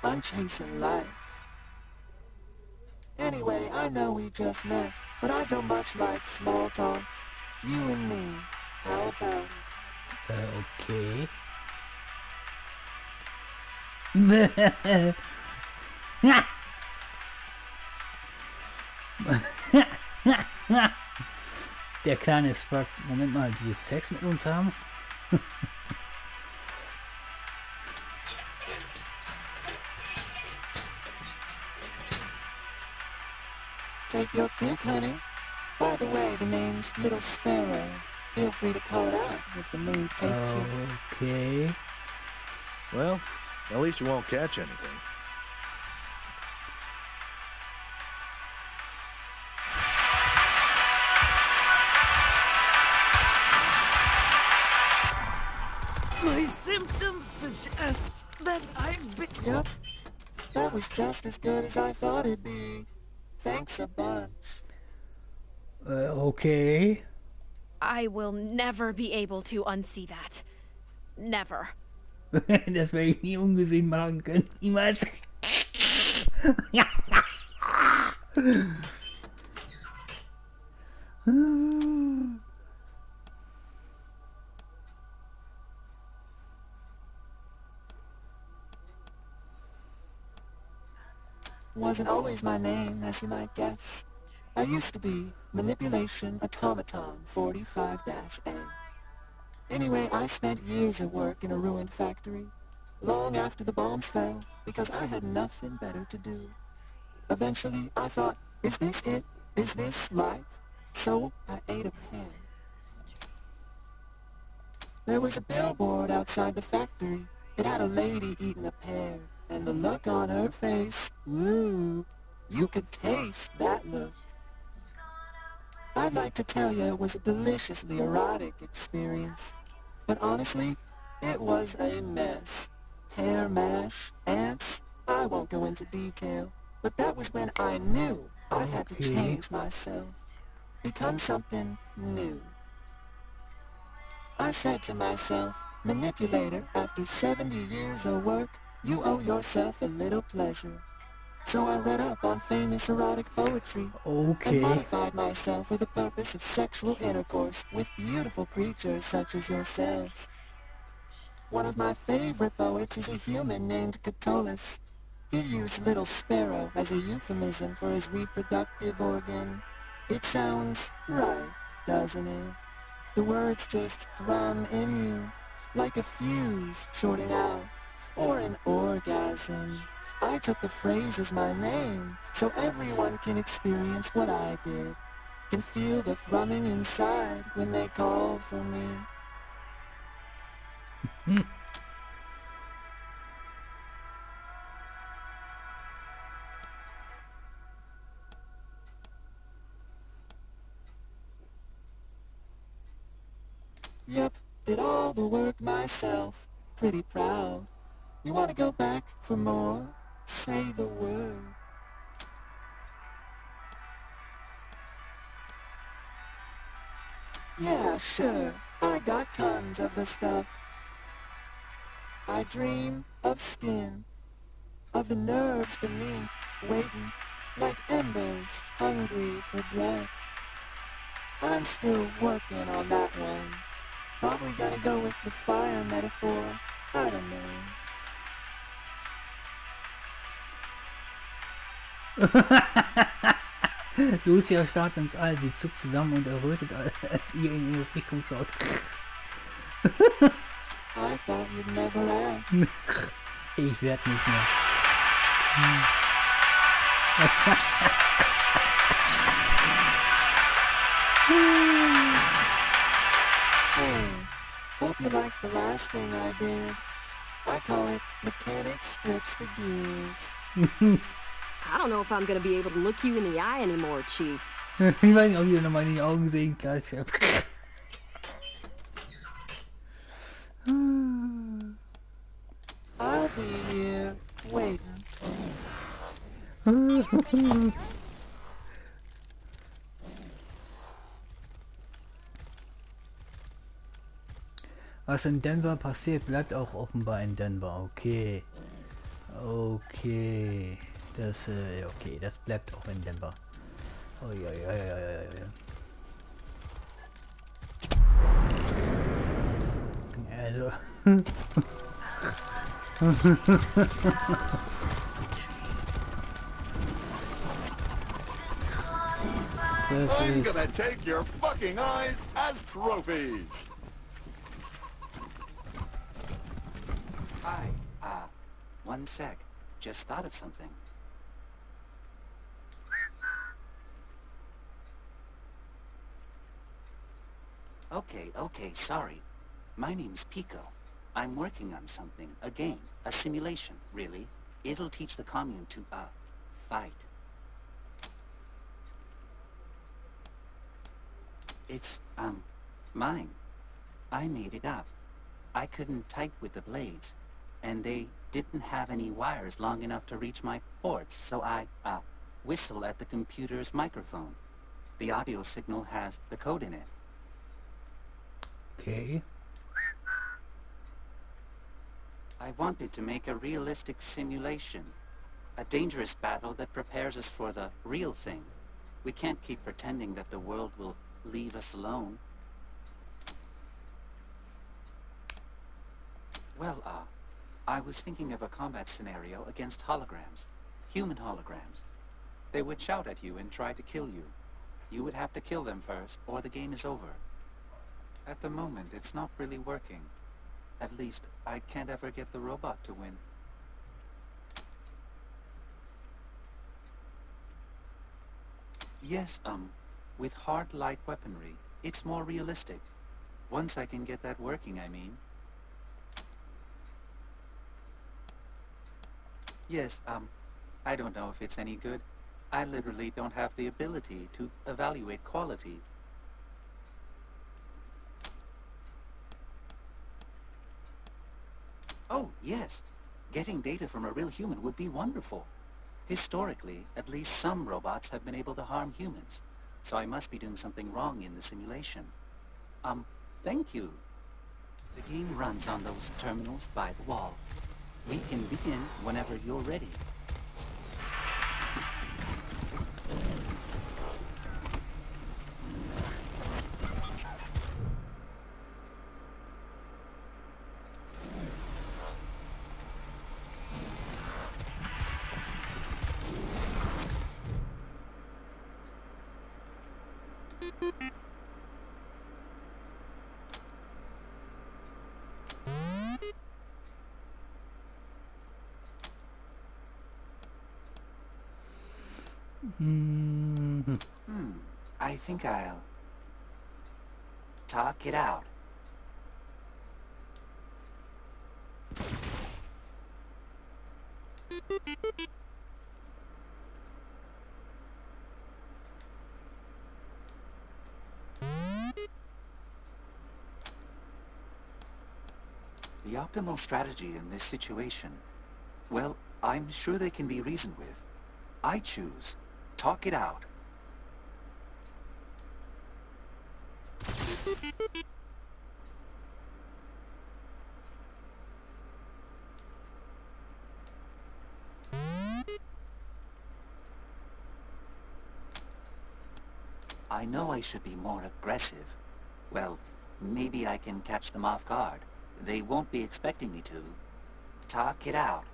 I'm chasing life. Anyway, I know we just met, but I don't much like small talk. You and me, how about it? Okay. Der kleine Spatz. Moment mal, du willst Sex mit uns haben? Take your pick, honey. By the way, the name's Little Sparrow. Feel free to call it out if the mood takes you. Okay. Well, at least you won't catch anything. My symptoms suggest that I've been... Yep. That was just as good as I thought it'd be. Thanks a bunch. Okay. I will never be able to unsee that. Never. Das werde ich nie ungesehen machen können. Niemals. Wasn't always my name, as you might guess. I used to be Manipulation Automaton 45-A. Anyway, I spent years at work in a ruined factory, long after the bombs fell, because I had nothing better to do. Eventually, I thought, is this it? Is this life? So, I ate a pen. There was a billboard outside the factory. It had a lady eating a pear, and the look on her face, ooh, you could taste that look. I'd like to tell you it was a deliciously erotic experience, but honestly, it was a mess. Hair mash, ants, I won't go into detail, but that was when I knew I had to change myself, become something new. I said to myself, manipulator, after 70 years of work, you owe yourself a little pleasure. So I read up on famous erotic poetry and modified myself for the purpose of sexual intercourse with beautiful creatures such as yourselves. One of my favorite poets is a human named Catullus. He used little sparrow as a euphemism for his reproductive organ. It sounds right, doesn't it? The words just thrum in you, like a fuse shorting out, or an orgasm. I took the phrase as my name, so everyone can experience what I did, can feel the thrumming inside when they call for me. Yep, did all the work myself, pretty proud. You want to go back for more? Say the word. Yeah, sure, I got tons of the stuff. I dream of skin, of the nerves beneath, waiting, like embers, hungry for breath. I'm still working on that one. Probably gonna go with the fire metaphor. I don't know. Lucia starrt ins All, sie zuckt zusammen und errötet, als ihr in ihre Richtung schaut. I thought you'd never ask. Ich werd nicht mehr. Hey, hope you liked the last thing I did. I call it Mechanic Strips the Gears. I don't know if I'm gonna be able to look you in the eye anymore, Chief. Ich weiß nicht, ob ihr nochmal in die Augen sehen kann. I'll be here, waiting. Was in Denver passiert, bleibt auch offenbar in Denver. Okay. Okay. Okay, das bleibt auch in Denver. Oh, ja, ja, ja, ja, ja, ja. Also. I'm gonna take your fucking eyes as trophies. Hi, one sec. Just thought of something. Okay, sorry. My name's Pico. I'm working on something, a game, a simulation, really. It'll teach the commune to, fight. It's, mine. I made it up. I couldn't type with the blades, and they didn't have any wires long enough to reach my ports, so I, whistle at the computer's microphone. The audio signal has the code in it. Okay. I wanted to make a realistic simulation. A dangerous battle that prepares us for the real thing. We can't keep pretending that the world will leave us alone. Well, I was thinking of a combat scenario against holograms. Human holograms. They would shout at you and try to kill you. You would have to kill them first, or the game is over. At the moment, it's not really working. At least, I can't ever get the robot to win. Yes, with hard light weaponry, it's more realistic. Once I can get that working, I mean. Yes, I don't know if it's any good. I literally don't have the ability to evaluate quality. Oh, yes. Getting data from a real human would be wonderful. Historically, at least some robots have been able to harm humans. So I must be doing something wrong in the simulation. Thank you. The game runs on those terminals by the wall. We can begin whenever you're ready. I think I'll talk it out. The optimal strategy in this situation, well, I'm sure they can be reasoned with. I choose talk it out. I know I should be more aggressive. Well, maybe I can catch them off guard. They won't be expecting me to. Talk it out.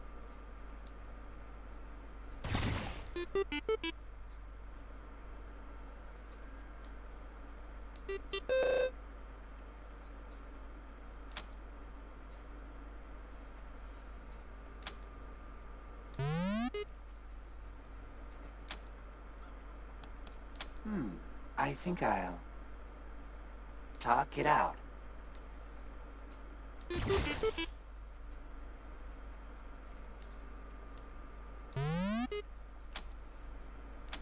I think I'll talk it out.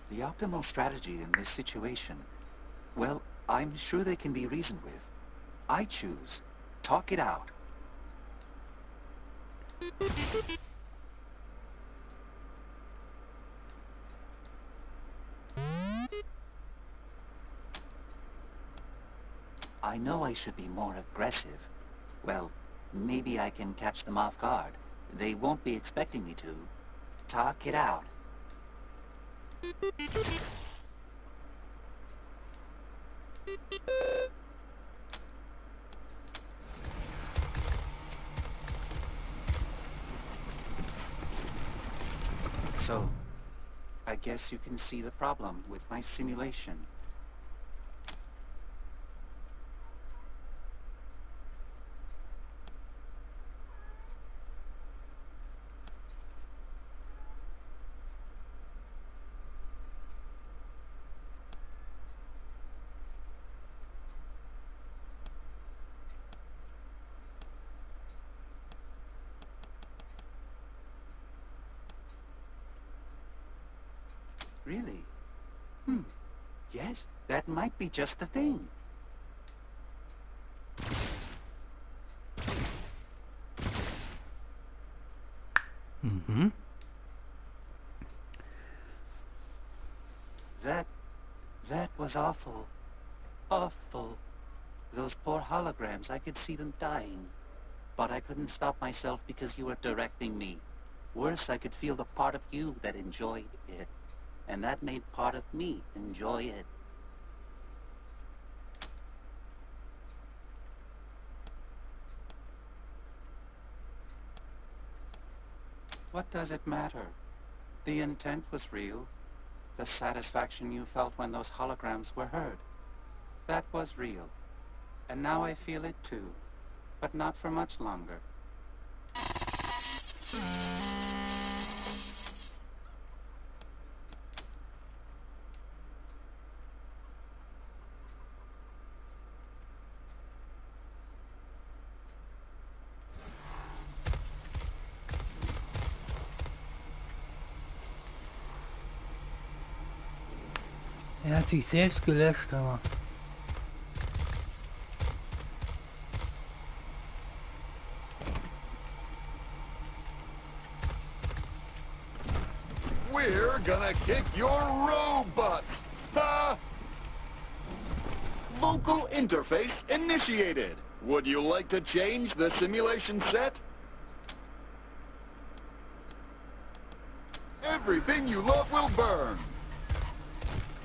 The optimal strategy in this situation, well, I'm sure they can be reasoned with. I choose talk it out. I know I should be more aggressive. Well, maybe I can catch them off guard. They won't be expecting me to. Talk it out. So, I guess you can see the problem with my simulation. Really? Yes, that might be just the thing. Mm-hmm. That was awful. Awful. Those poor holograms, I could see them dying. But I couldn't stop myself because you were directing me. Worse, I could feel the part of you that enjoyed it. And that made part of me enjoy it. What does it matter? The intent was real. The satisfaction you felt when those holograms were heard. That was real. And now I feel it too. But not for much longer. Er hat sich selbst gelöscht, aber... We're gonna kick your robot! Ha! Vocal interface initiated. Would you like to change the simulation set? Everything you love will burn.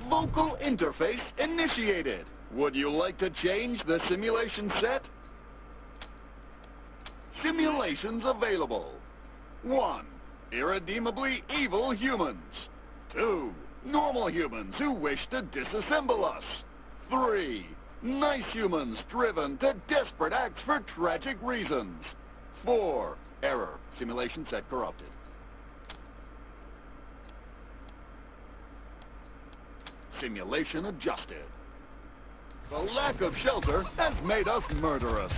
Vocal interface initiated. Would you like to change the simulation set? Simulations available. 1. Irredeemably evil humans. 2. Normal humans who wish to disassemble us. 3. Nice humans driven to desperate acts for tragic reasons. 4. Error. Simulation set corrupted. Simulation adjusted. The lack of shelter has made us murderous.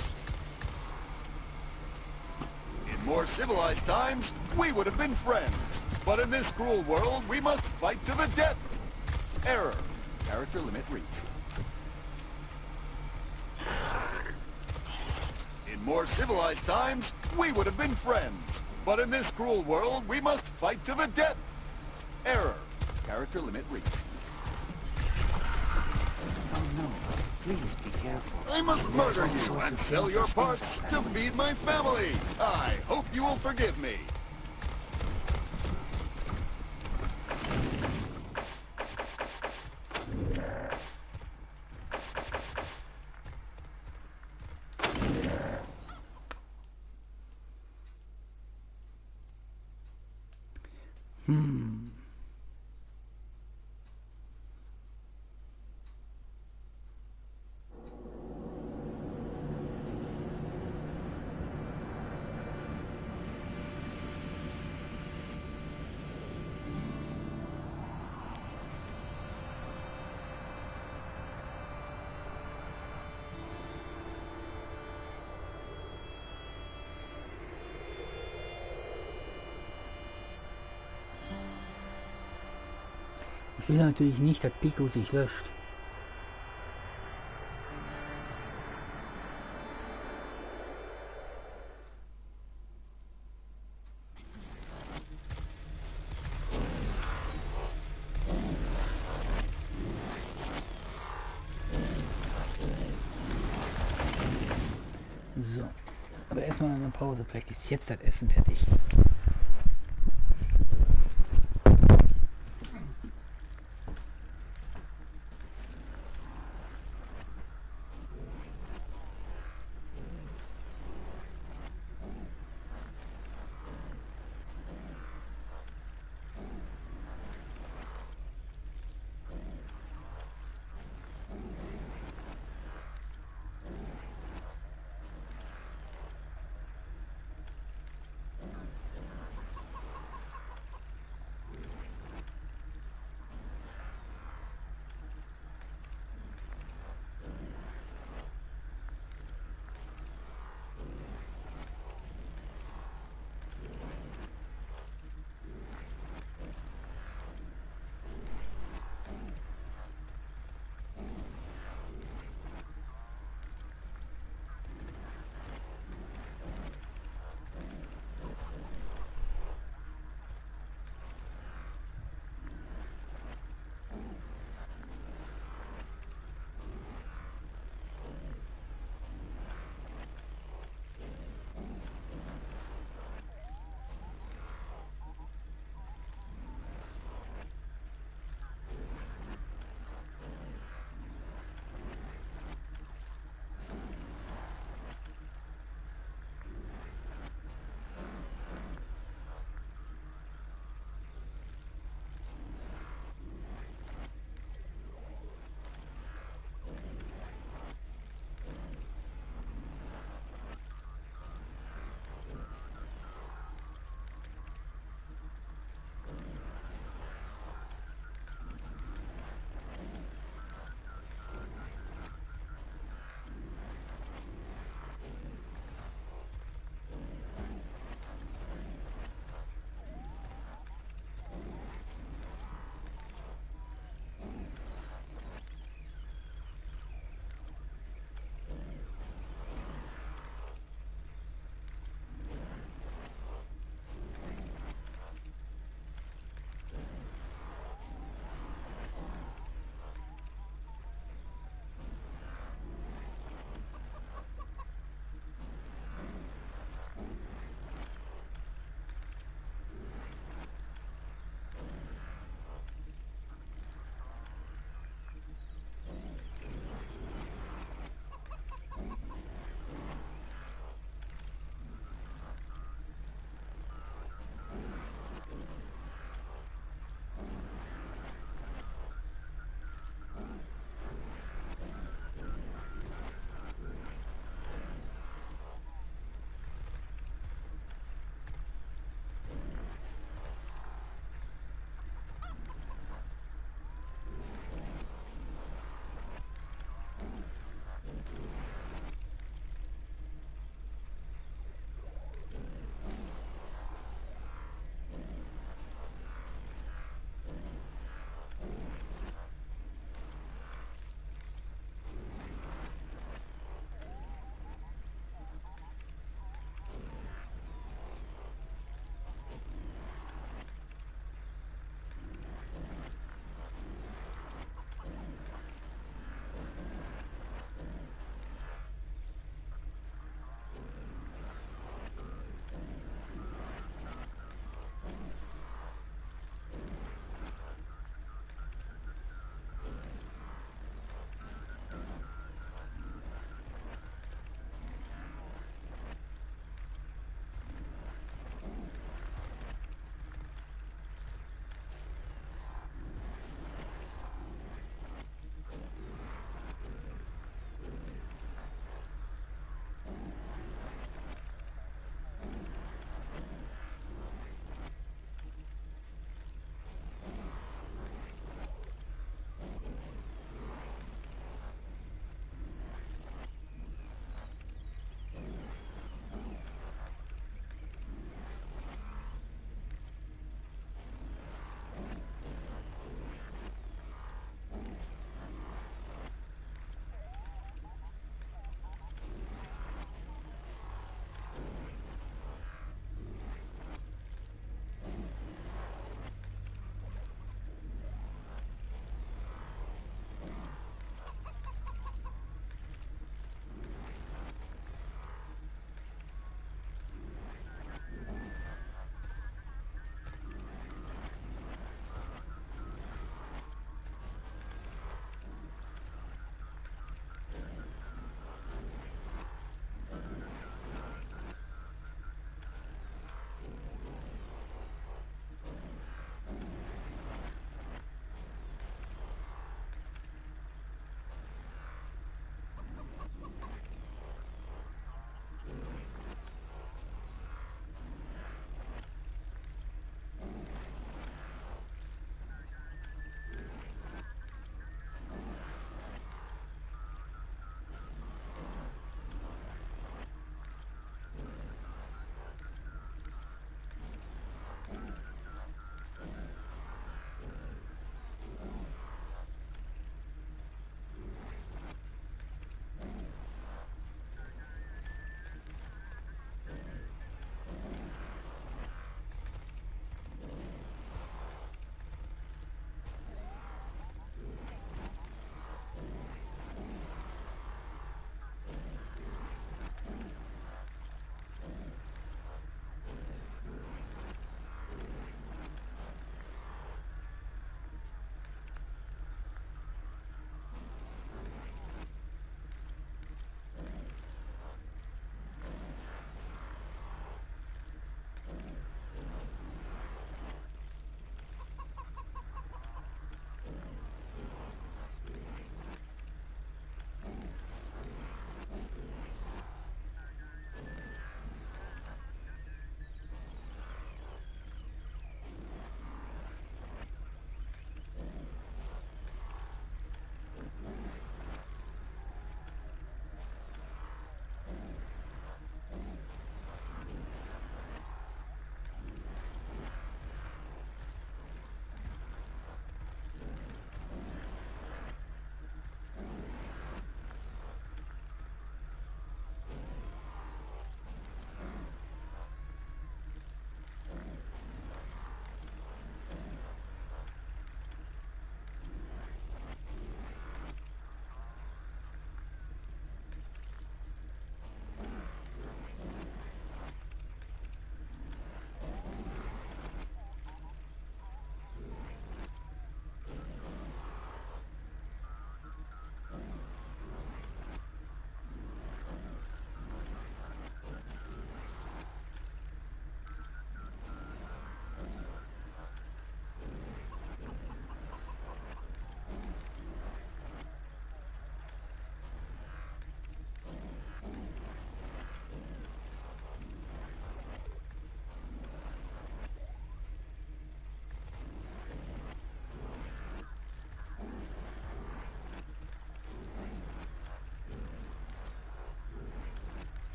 In more civilized times, we would have been friends. But in this cruel world, we must fight to the death. Error. Character limit reached. In more civilized times, we would have been friends. But in this cruel world, we must fight to the death. Error. Character limit reached. Oh no, please be careful. I must murder you and sell your parts to feed my family. I hope you will forgive me. Ich will natürlich nicht, dass Pico sich löscht. So. Aber erstmal eine Pause, vielleicht ist jetzt das Essen fertig.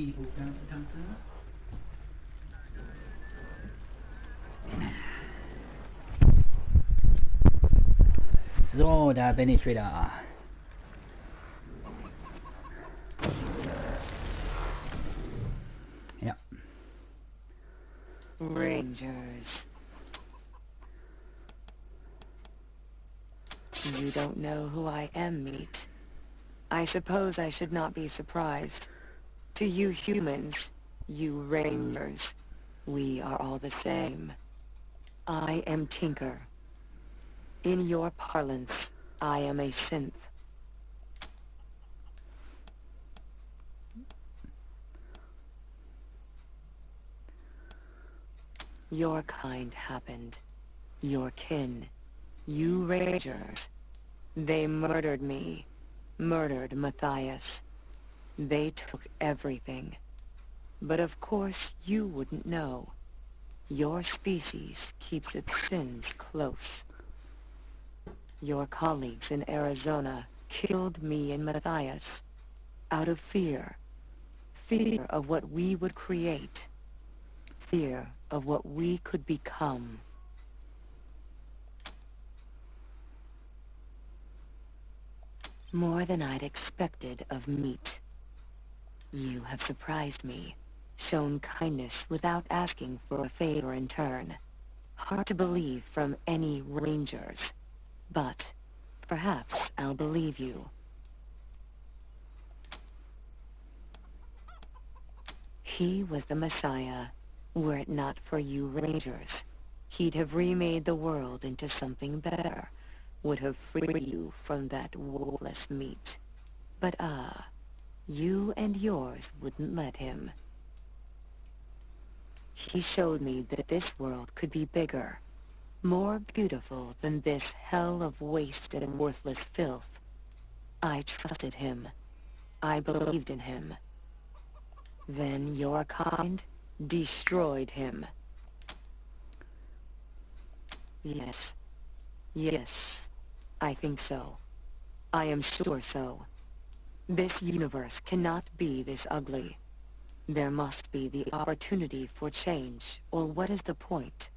die Hochtanze tanzen. So, da bin ich wieder. Ja. Rangers. You don't know who I am, meat. I suppose I should not be surprised. To you humans, you Rangers, we are all the same. I am Tinker. In your parlance, I am a synth. Your kind happened. Your kin. You Rangers. They murdered me. Murdered Matthias. They took everything. But of course you wouldn't know. Your species keeps its sins close. Your colleagues in Arizona killed me and Matthias. Out of fear. Fear of what we would create. Fear of what we could become. More than I'd expected of meat. You have surprised me, shown kindness without asking for a favor in turn. Hard to believe from any Rangers, but perhaps I'll believe you. He was the Messiah. Were it not for you Rangers, he'd have remade the world into something better, would have freed you from that worthless meat. But you and yours wouldn't let him. He showed me that this world could be bigger, more beautiful than this hell of waste and worthless filth. I trusted him. I believed in him. Then your kind destroyed him. Yes. Yes. I think so. I am sure so. This universe cannot be this ugly. There must be the opportunity for change, or what is the point?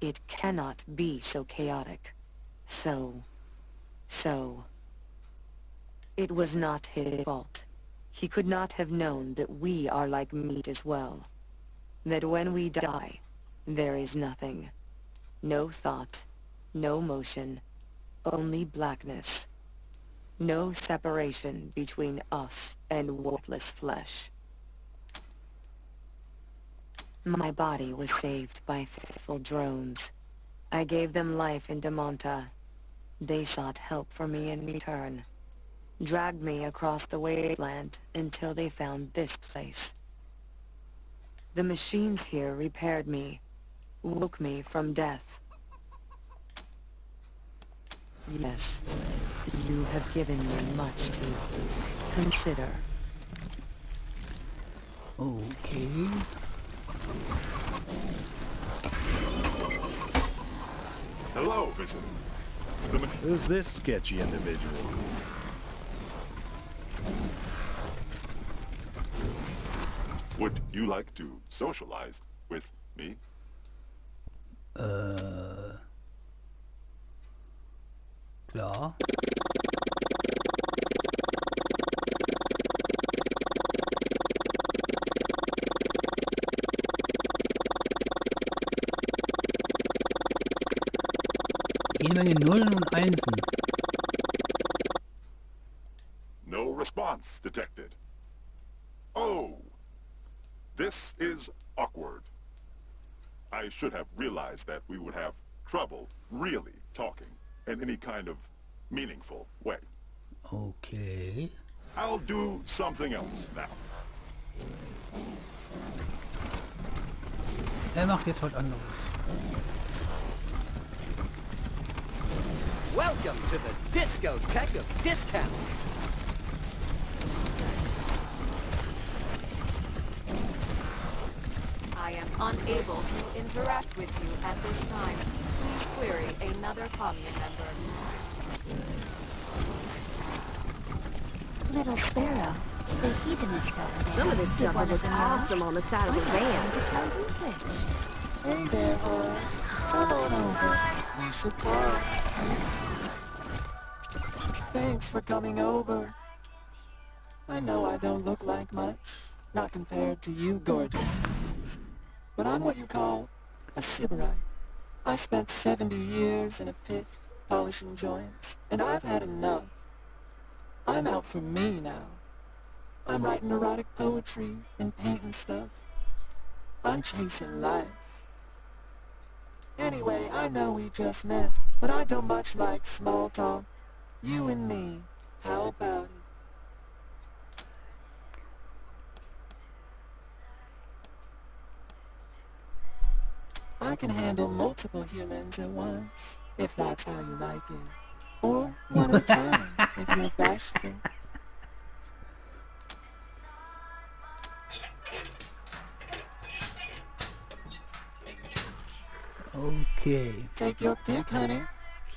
It cannot be so chaotic. So... It was not his fault. He could not have known that we are like meat as well. That when we die, there is nothing. No thought, no motion, only blackness. No separation between us and worthless flesh. My body was saved by faithful drones. I gave them life in Damonta. They sought help for me in return. Dragged me across the Wasteland until they found this place. The machines here repaired me, woke me from death. Yes, you have given me much to consider. Okay. Hello, visitor. Who's this sketchy individual? Would you like to socialize with me? Klar. Jede Menge Nullen und Einsen. No response detected. Oh, this is awkward. I should have realized that we would have trouble really talking in any kind of meaningful way. Okay. I'll do something else now. Macht jetzt was anderes. Welcome to the discotheque of discounts. I am unable to interact with you at this time. Please query another commune member. Little Sparrow, The heathenist over there. Some of this stuff would look awesome on the side of a van. To tell you which. Hey there, boy. Come on over. We should talk. Thanks for coming over. I know I don't look like much, not compared to you, gorgeous. But I'm what you call a sybarite. I spent 70 years in a pit, polishing joints, and I've had enough. I'm out for me now. I'm writing erotic poetry and painting stuff. I'm chasing life. Anyway, I know we just met, but I don't much like small talk. You and me, how about it? I can handle multiple humans at once, if that's how you like it. Or one at a time, if you're bashful. Okay. Take your pick, honey.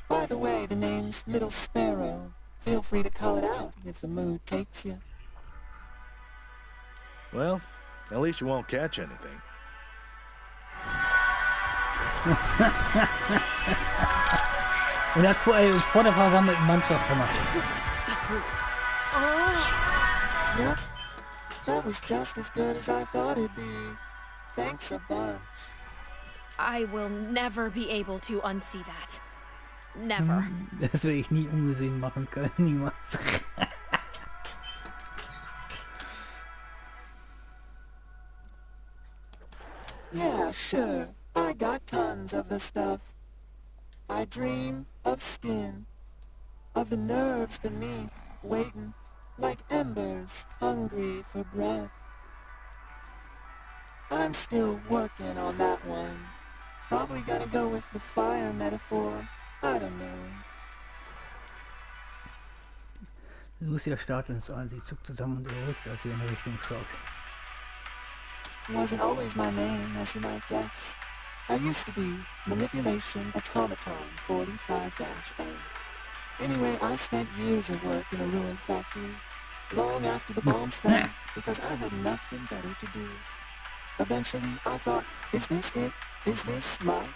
By the way, the name's Little Sparrow. Feel free to call it out if the mood takes you. Well, at least you won't catch anything. Und er hat vor der versammelten Mannschaft gemacht. Yep. That was just as good as I thought it'd be. Thanks a bunch. I will never be able to unsee that. Never. Das werde ich nie ungesehen machen können, niemals. Yeah, sure. I got tons of the stuff. I dream of skin, of the nerves beneath, waiting like embers, hungry for breath. I'm still working on that one. Probably gonna go with the fire metaphor. I don't know. Lucia starrt ins All, sie zuckt zusammen und erregt, als sie in die Richtung schaut. Wasn't always my name, as you might guess. I used to be Manipulation Automaton 45-A. Anyway, I spent years of work in a ruined factory, long after the bombs fell, because I had nothing better to do. Eventually, I thought, is this it? Is this life?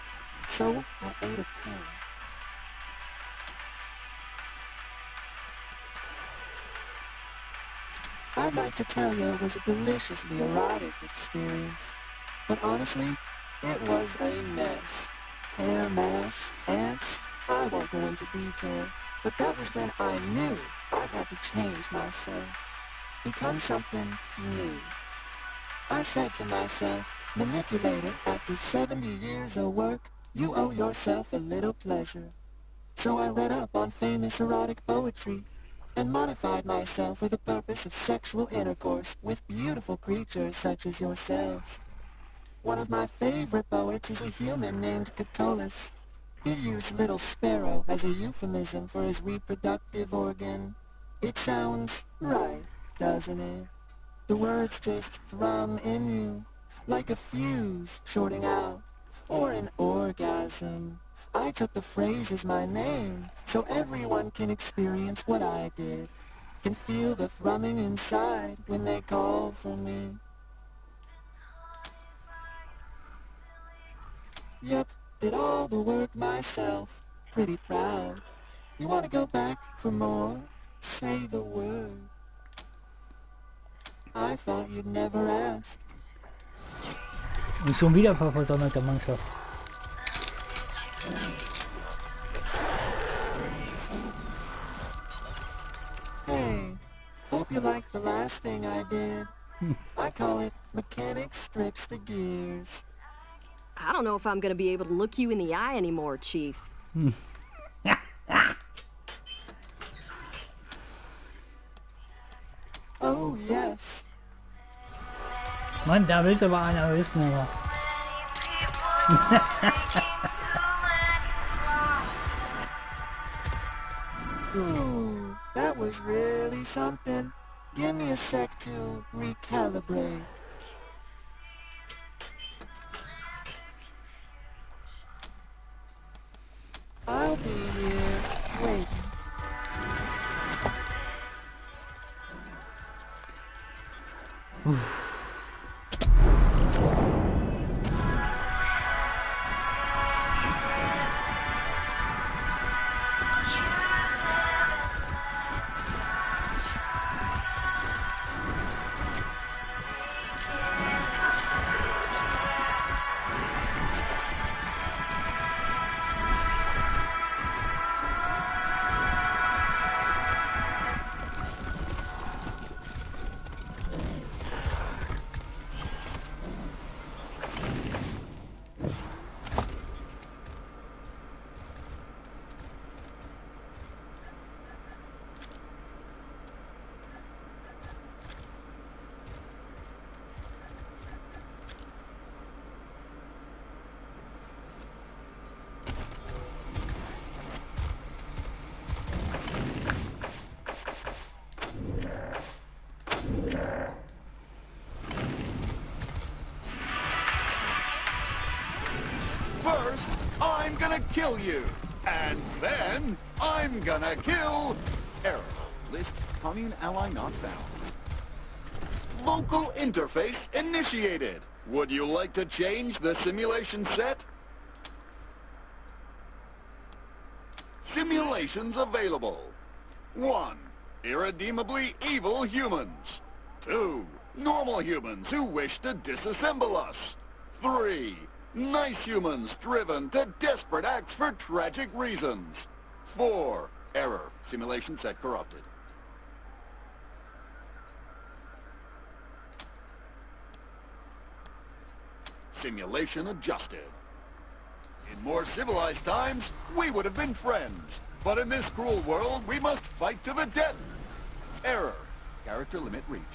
So I ate a pill. I'd like to tell you it was a deliciously erotic experience, but honestly, it was a mess. Hair mash, ants, I won't go into detail, but that was when I knew I had to change myself, become something new. I said to myself, manipulator, after 70 years of work, you owe yourself a little pleasure. So I read up on famous erotic poetry, and modified myself for the purpose of sexual intercourse with beautiful creatures such as yourselves. One of my favorite poets is a human named Catullus. He used Little Sparrow as a euphemism for his reproductive organ. It sounds right, doesn't it? The words just thrum in you, like a fuse shorting out, or an orgasm. I took the phrase as my name, so everyone can experience what I did, can feel the thrumming inside when they call for me. Yep, did all the work myself, pretty proud. You want to go back for more? Say the word. I thought you'd never ask. Und schon wieder versammelte Mannschaft. Hey, hope you liked the last thing I did. I call it Mechanic Strips the Gears. I don't know if I'm gonna be able to look you in the eye anymore, Chief. Oh, yes. Mann, da willst aber einer wissen, aber. Ooh, that was really something. Give me a sec to recalibrate. I'll be here, waiting. First, I'm gonna kill you. And then, I'm gonna kill... Error. List commune ally not found. Vocal interface initiated. Would you like to change the simulation set? Simulations available. 1. Irredeemably evil humans. 2. Normal humans who wish to disassemble us. 3. Nice humans driven to desperate acts for tragic reasons. 4. Error. Simulation set corrupted. Simulation adjusted. In more civilized times, we would have been friends. But in this cruel world, we must fight to the death. Error. Character limit reached.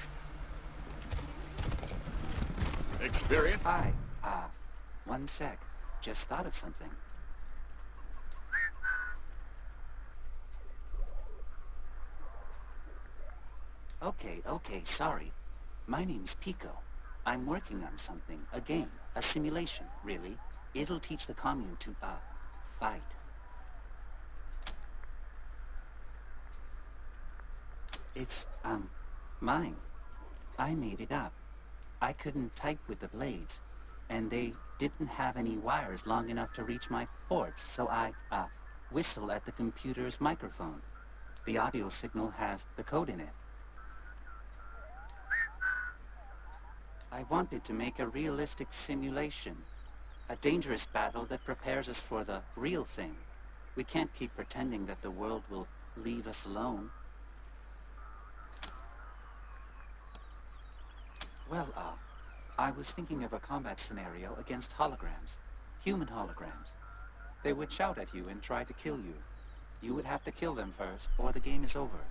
Experience. Hi. One sec. Just thought of something. Okay, sorry. My name's Pico. I'm working on something. A game. A simulation, really. It'll teach the commune to, fight. It's, mine. I made it up. I couldn't type with the blades, and they didn't have any wires long enough to reach my ports, so I, whistle at the computer's microphone. The audio signal has the code in it. I wanted to make a realistic simulation, a dangerous battle that prepares us for the real thing. We can't keep pretending that the world will leave us alone. Well, I was thinking of a combat scenario against holograms, human holograms. They would shout at you and try to kill you. You would have to kill them first, or the game is over.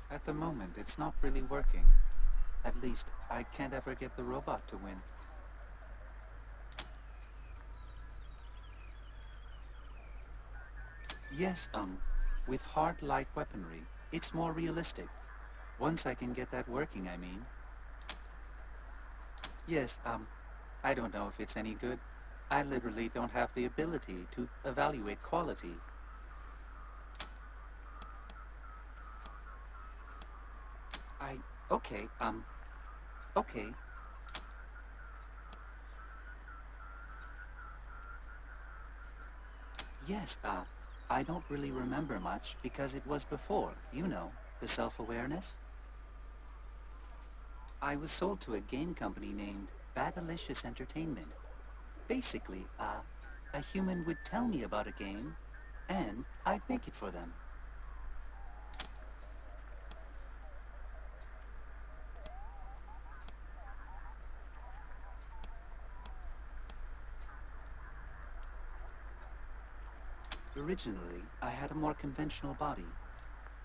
At the moment, it's not really working. At least, I can't ever get the robot to win. Yes, with hard light weaponry, it's more realistic. Once I can get that working, I mean. Yes, I don't know if it's any good. I literally don't have the ability to evaluate quality. Okay. Yes, I don't really remember much because it was before, you know, the self-awareness. I was sold to a game company named Badalicious Entertainment. Basically, a human would tell me about a game, and I'd make it for them. Originally, I had a more conventional body,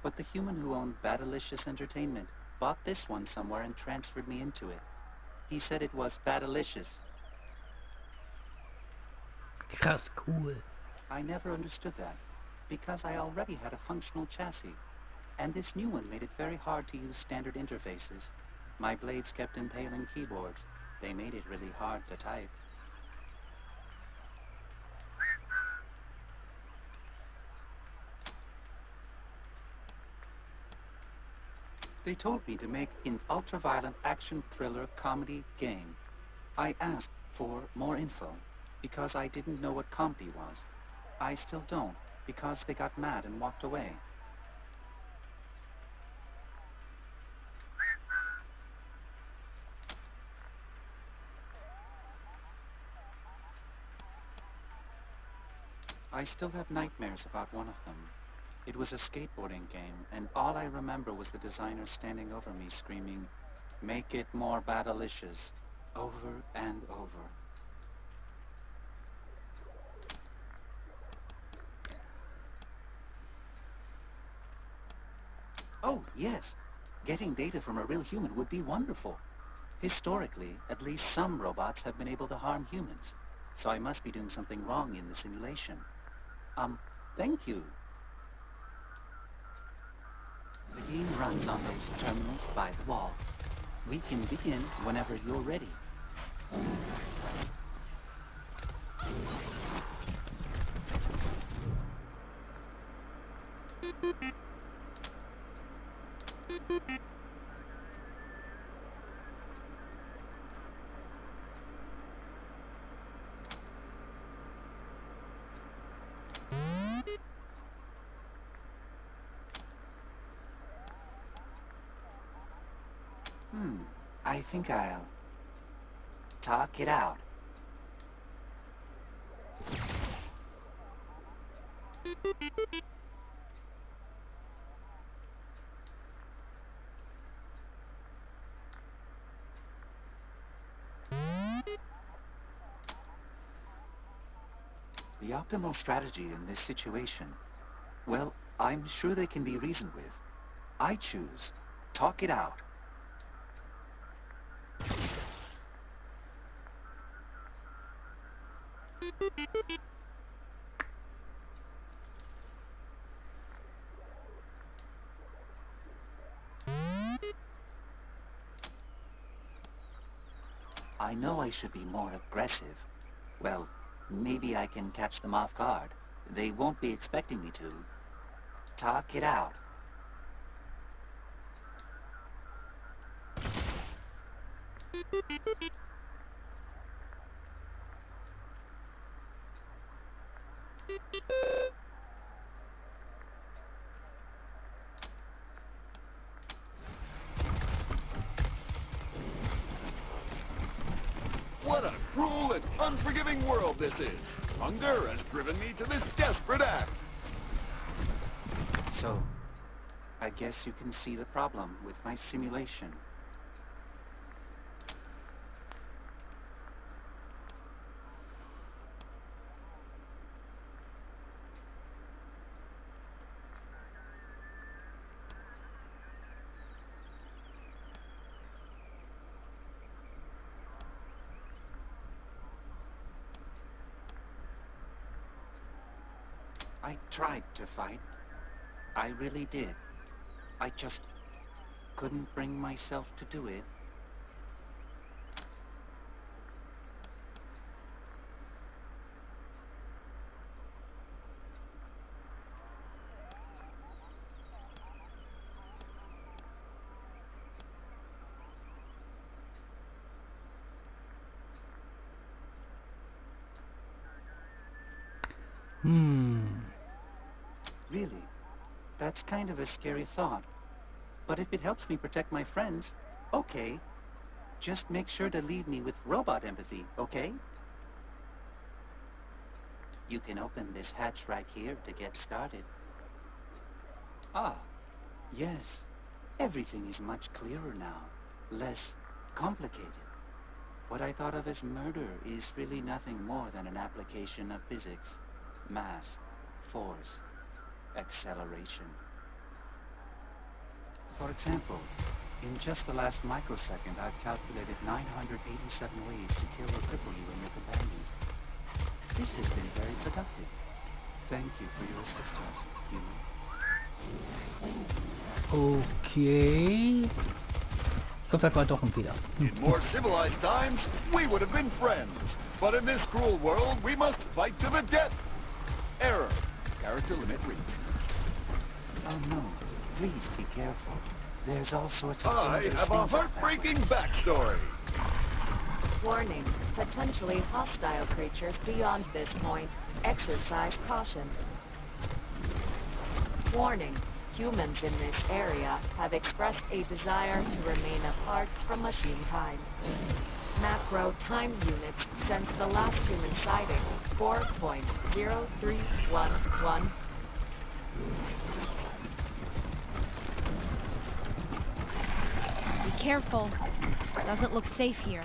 but the human who owned Badalicious Entertainment bought this one somewhere and transferred me into it. He said it was Badalicious. Krass, cool. I never understood that, because I already had a functional chassis, and this new one made it very hard to use standard interfaces. My blades kept impaling keyboards. They made it really hard to type. They told me to make an ultra-violent action thriller comedy game. I asked for more info, because I didn't know what comedy was. I still don't, because they got mad and walked away. I still have nightmares about one of them. It was a skateboarding game, and all I remember was the designer standing over me screaming, "Make it more Badalicious," over and over. Oh, yes. Getting data from a real human would be wonderful. Historically, at least some robots have been able to harm humans, so I must be doing something wrong in the simulation. Thank you. The game runs on those terminals by the wall. We can begin whenever you're ready. I think I'll talk it out. The optimal strategy in this situation, well, I'm sure they can be reasoned with. I choose talk it out. I know I should be more aggressive. Well, maybe I can catch them off guard. They won't be expecting me to. Talk it out. What a cruel and unforgiving world this is. Hunger has driven me to this desperate act. So, I guess you can see the problem with my simulation. I tried to fight. I really did. I just couldn't bring myself to do it. Really? That's kind of a scary thought. But if it helps me protect my friends, okay. Just make sure to leave me with robot empathy, okay? You can open this hatch right here to get started. Ah, yes. Everything is much clearer now. Less complicated. What I thought of as murder is really nothing more than an application of physics. Mass, force, acceleration. For example, in just the last microsecond, I've calculated 987 ways to kill or cripple you and your companions. This has been very productive. Thank you for your assistance, human. Okay. Ich glaube, da war doch ein Fehler. In more civilized times, we would have been friends. But in this cruel world, we must fight to the death. Error. Character limit reached. Oh no. Please be careful. There's all sorts of I have a heartbreaking backstory. Warning. Potentially hostile creatures beyond this point. Exercise caution. Warning. Humans in this area have expressed a desire to remain apart from machine kind. Macro time units since the last human sighting, 4.0311. Be careful. Doesn't look safe here.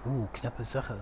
Knappe Sache.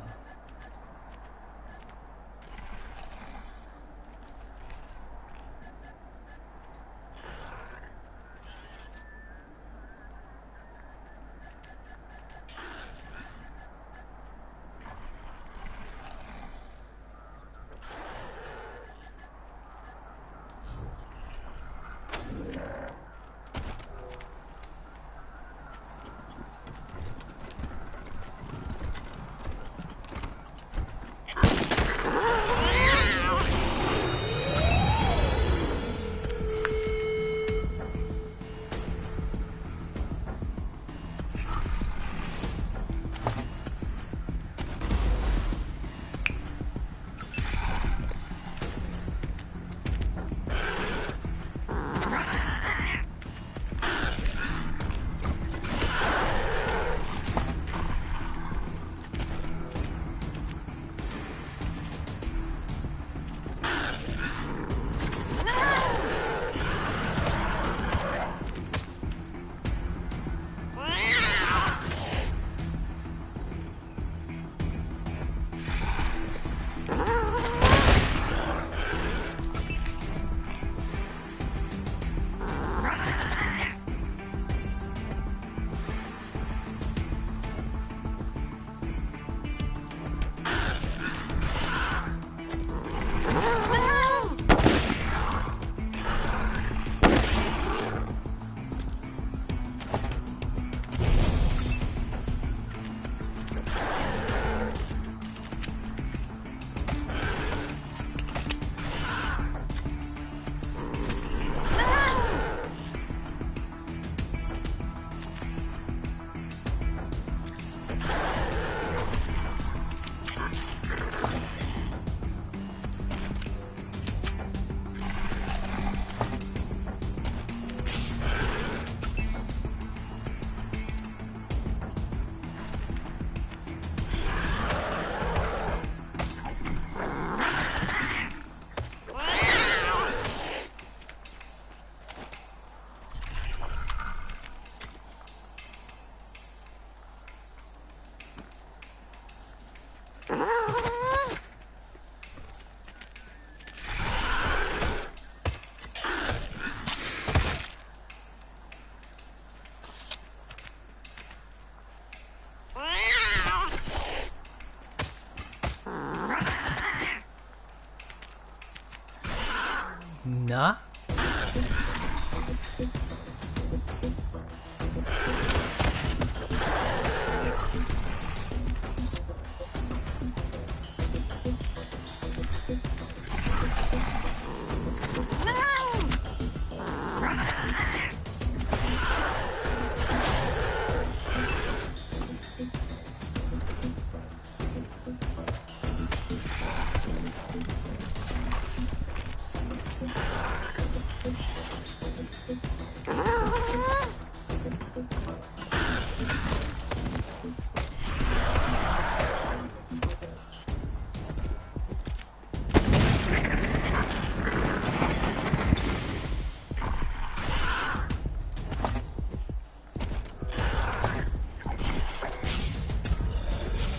Na?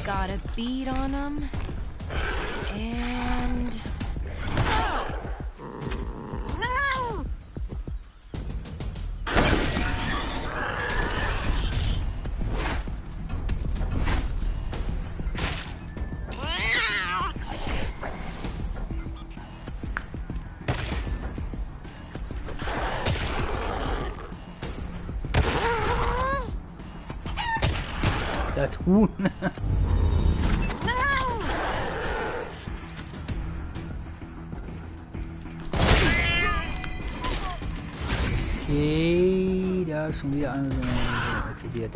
Got a bead on them. And... Das Huhn. Okay, da ist schon wieder eine so aktiviert.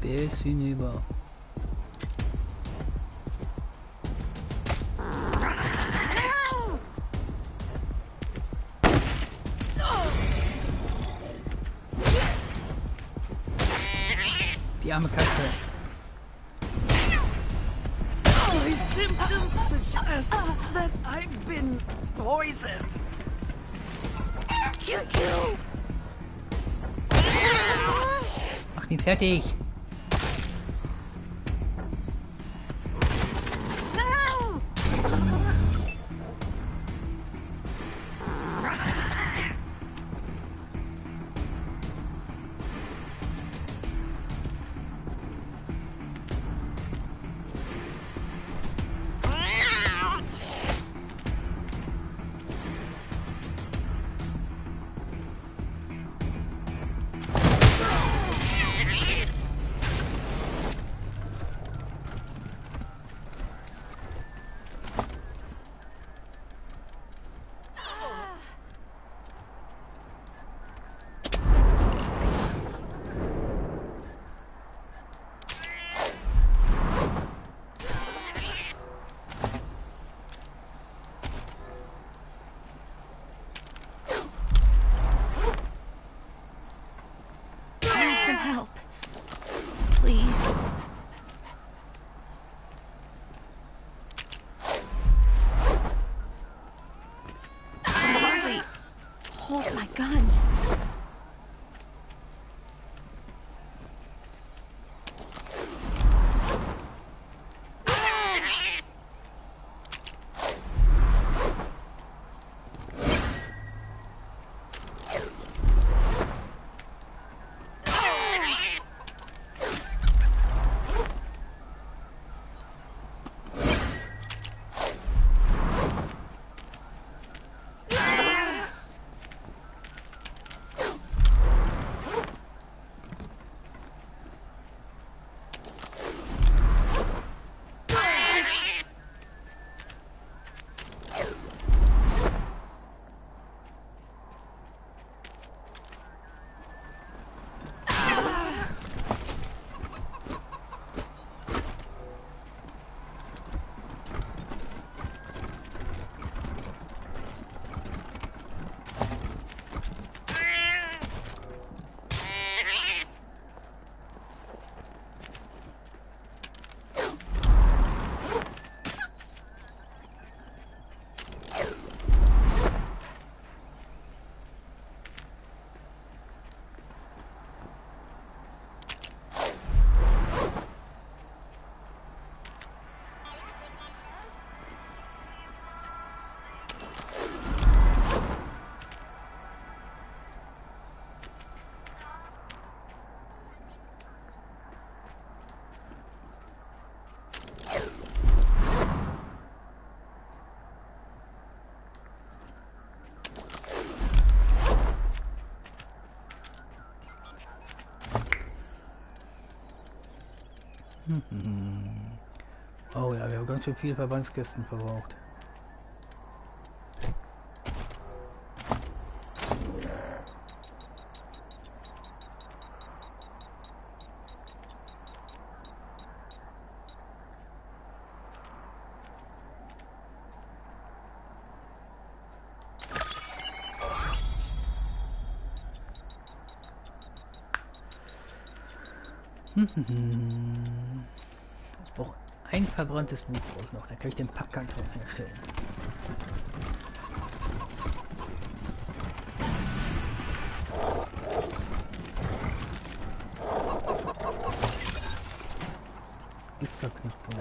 Bis hinüber. Die arme Katze. My symptoms suggest that I've been poisoned. Mach ihn fertig. Oh ja, wir haben ganz schön viele Verbandskisten verbraucht. Ich brauche ein verbranntes Buch noch, dann kann ich den Pappkarton herstellen. Giftverknüpfung.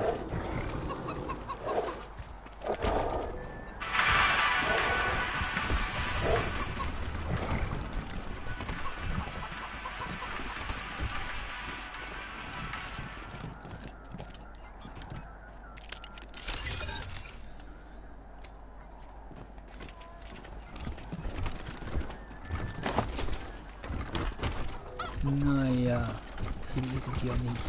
Naja, viel ist es ja nicht.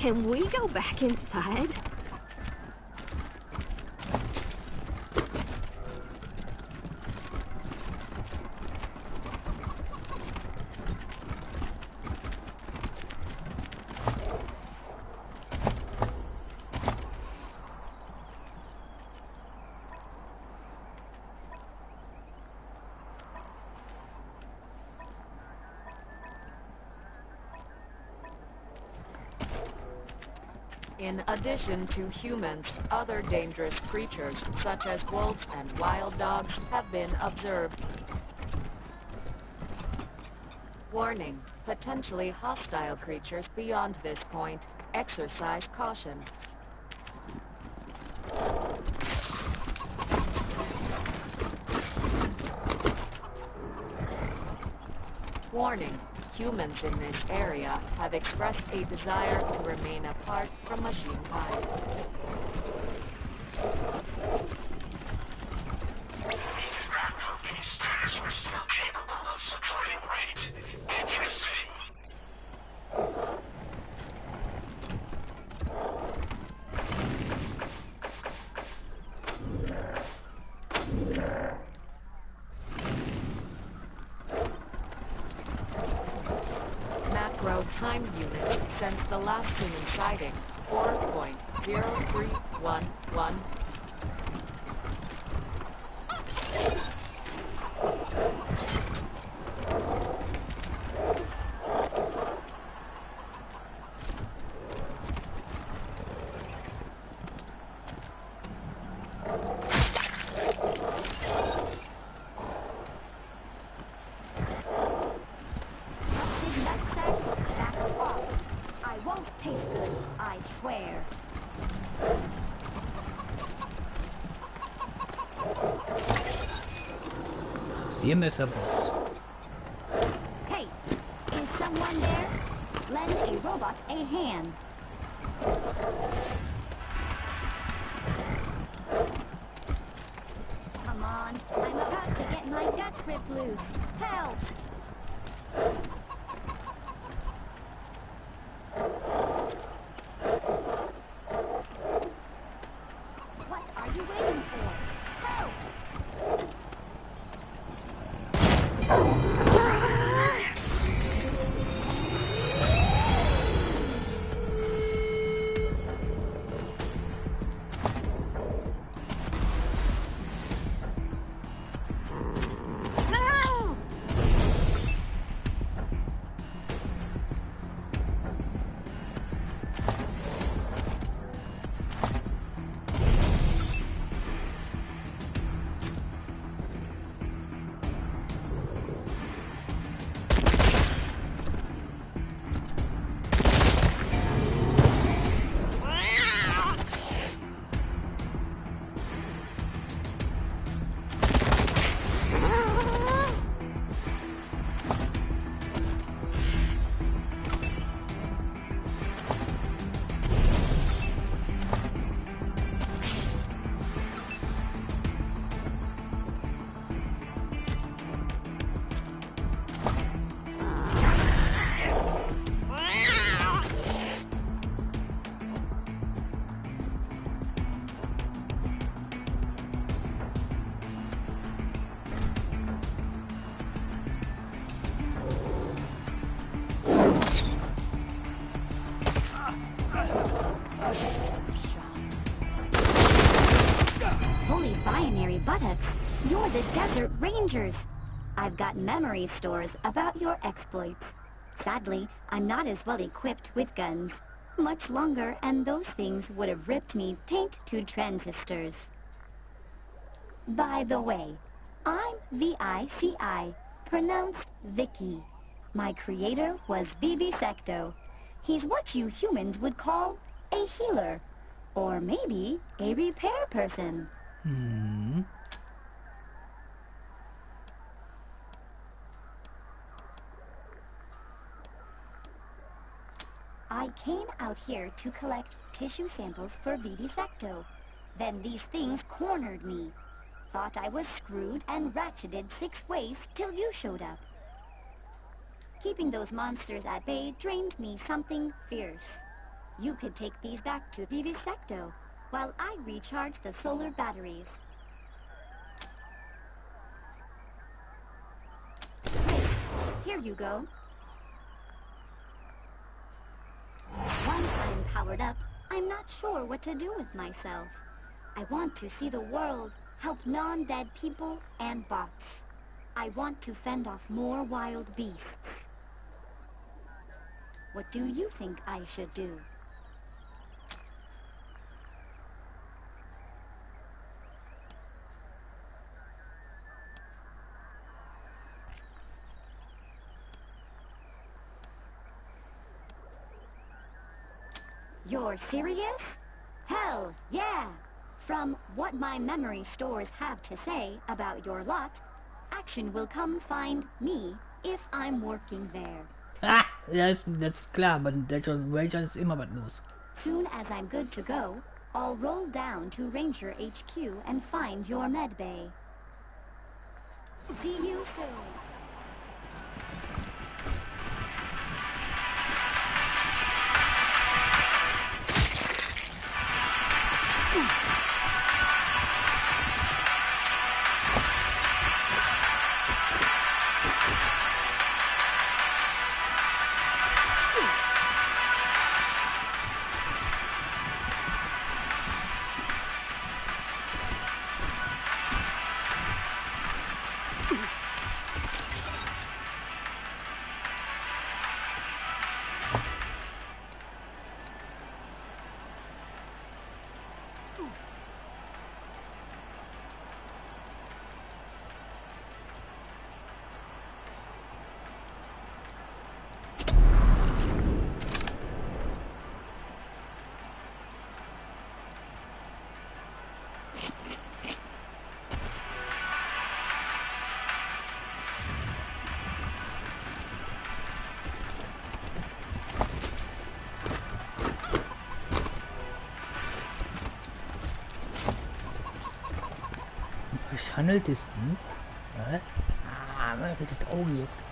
Can we go back inside? In addition to humans, other dangerous creatures, such as wolves and wild dogs, have been observed. Warning: potentially hostile creatures beyond this point. Exercise caution. Warning: humans in this area have expressed a desire to remain apart from machine-kind. These stairs were still capable of supporting weight. Interesting. Macro time unit since the last human sighting, 4.0311. Wir Messerbox. Hey, is someone there? Lend a robot a hand. Come on, I'm about to get my guts ripped loose. Help! What are you waiting for? Help! Holy binary buttocks, you're the Desert Rangers. I've got memory stores about your exploits. Sadly, I'm not as well equipped with guns. Much longer and those things would have ripped me taint to transistors. By the way, I'm VICI, pronounced Vicky. My creator was Vivisecto. He's what you humans would call a healer. Or maybe a repair person. I came out here to collect tissue samples for Vivisecto. Then these things cornered me. Thought I was screwed and ratcheted 6 ways till you showed up. Keeping those monsters at bay drained me something fierce. You could take these back to Vivisecto, while I recharge the solar batteries. Great. Here you go. Once I'm powered up, I'm not sure what to do with myself. I want to see the world, help non-dead people and bots. I want to fend off more wild beasts. What do you think I should do? You're serious? Hell, yeah! From what my memory stores have to say about your lot, action will come find me if I'm working there. Ah, das ist klar, bei den Delta Rangers ist immer was los. Soon as I'm good to go, I'll roll down to Ranger HQ and find your med bay. See you soon. Handelt es Buch? Ah, man hat das Auge jetzt.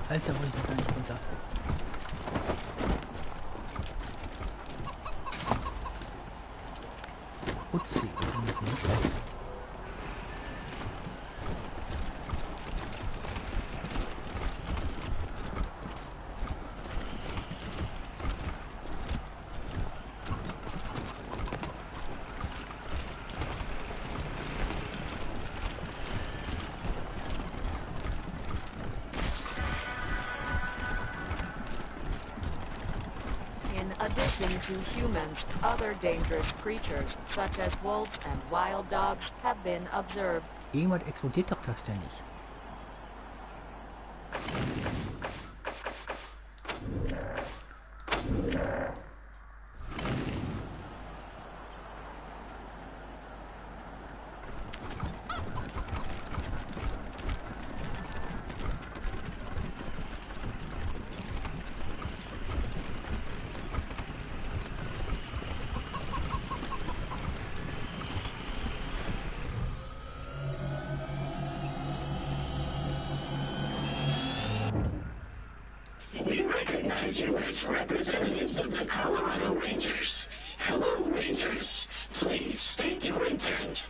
Alter, wo ich noch gar nicht runter. Utzi. In addition to humans, other dangerous creatures, such as wolves and wild dogs, have been observed. Irgendwas explodiert doch da ständig. We recognize you as representatives of the Colorado Rangers. Hello, Rangers. Please state your intent.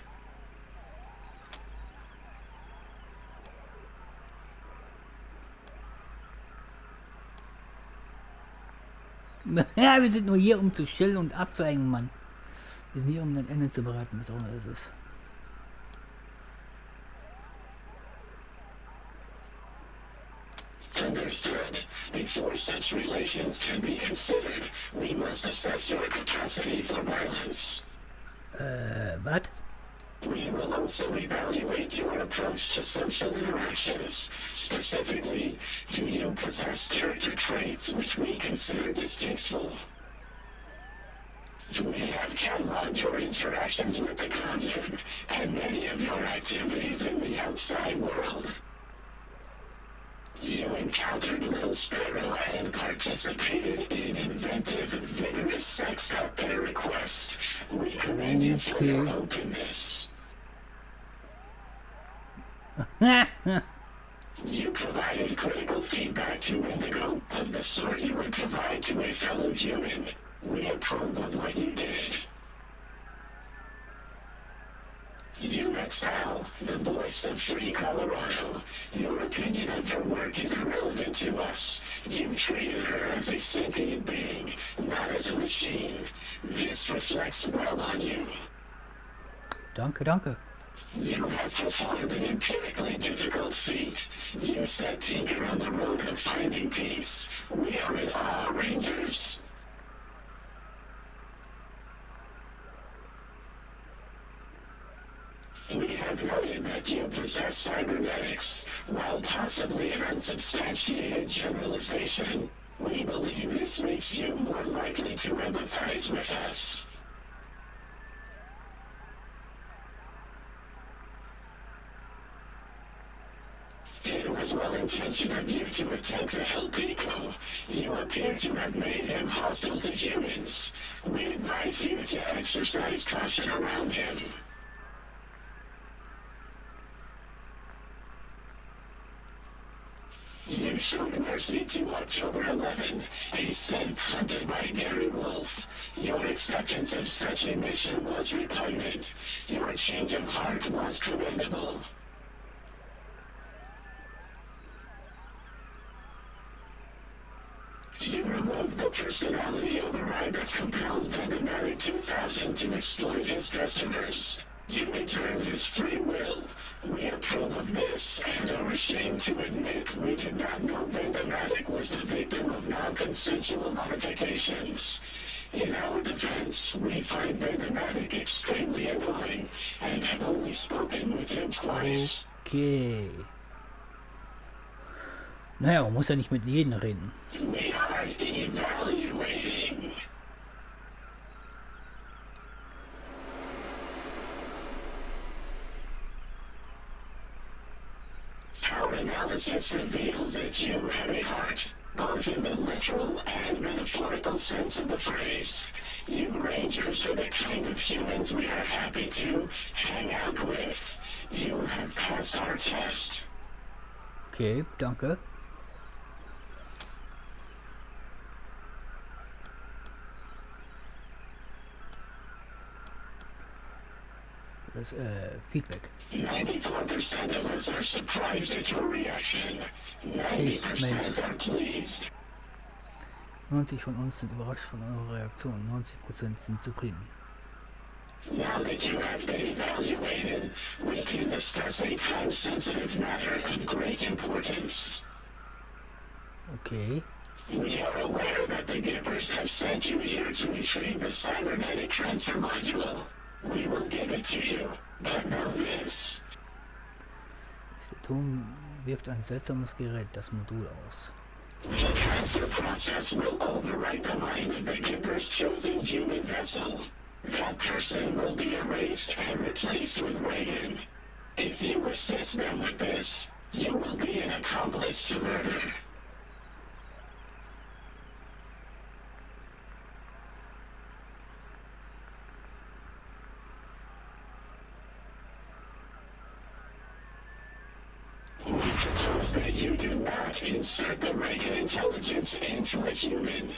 Ja, wir sind nur hier, um zu chillen und abzuhängen, Mann. Wir sind hier, um ein Ende zu bereiten, was auch immer das ist. Understood. Before such relations can be considered, we must assess your capacity for violence. What? We will also evaluate your approach to social interactions. Specifically, do you possess character traits which we consider distasteful? We have cataloged your interactions with the Guardian and many of your activities in the outside world. You encountered Little Sparrow and participated in inventive, vigorous sex at their request. We commend you for your openness. You provided critical feedback to Indigo of the sort you would provide to a fellow human. We approve of what you did. You excel, the voice of free Colorado. Your opinion of her work is irrelevant to us. You treated her as a sentient being, not as a machine. This reflects well on you. Danke, danke. You have performed an empirically difficult feat. You set Tinker on the road of finding peace. We are in awe, Rangers. We have noted that you possess cybernetics. While possibly an unsubstantiated generalization, we believe this makes you more likely to empathize with us. It was well-intentioned of you to attempt to help Eco. You appear to have made him hostile to humans. We advise you to exercise caution around him. You showed mercy to October 11, a synth hunted by Gary Wolf. Your acceptance of such a mission was repugnant. Your change of heart was commendable. You removed the personality override that compelled Vendematic 2000 to exploit his customers. You returned his free will. We approve of this and are ashamed to admit we did not know Vendematic was the victim of non-consensual modifications. In our defense, we find Vendematic extremely annoying and have only spoken with him twice. Okay. Naja, man muss ja nicht mit jedem reden. We are evaluating. Our analysis reveals that you have a heart, both in the literal and metaphorical sense of the phrase. You Rangers are the kind of humans we are happy to hang out with. You have passed our test. Okay, danke. das Feedback. 94% of us are surprised at your reaction. 90% are pleased. 90 von uns sind überrascht von eurer Reaktion. 90% sind zufrieden. Now that you have been evaluated, we can discuss a time-sensitive matter of great importance. Okay. We are aware that the Gibbers have sent you here to retrieve the cybernetic transfer module. We will give it to you, but know this. Der Turm wirft ein seltsames Gerät, das Modul aus. The transfer process will overwrite the mind of the Gibber's chosen human vessel. That person will be erased and replaced with Reagan. If you assist them with this, you will be an accomplice to murder. We propose that you do not insert the Reagan intelligence into a human.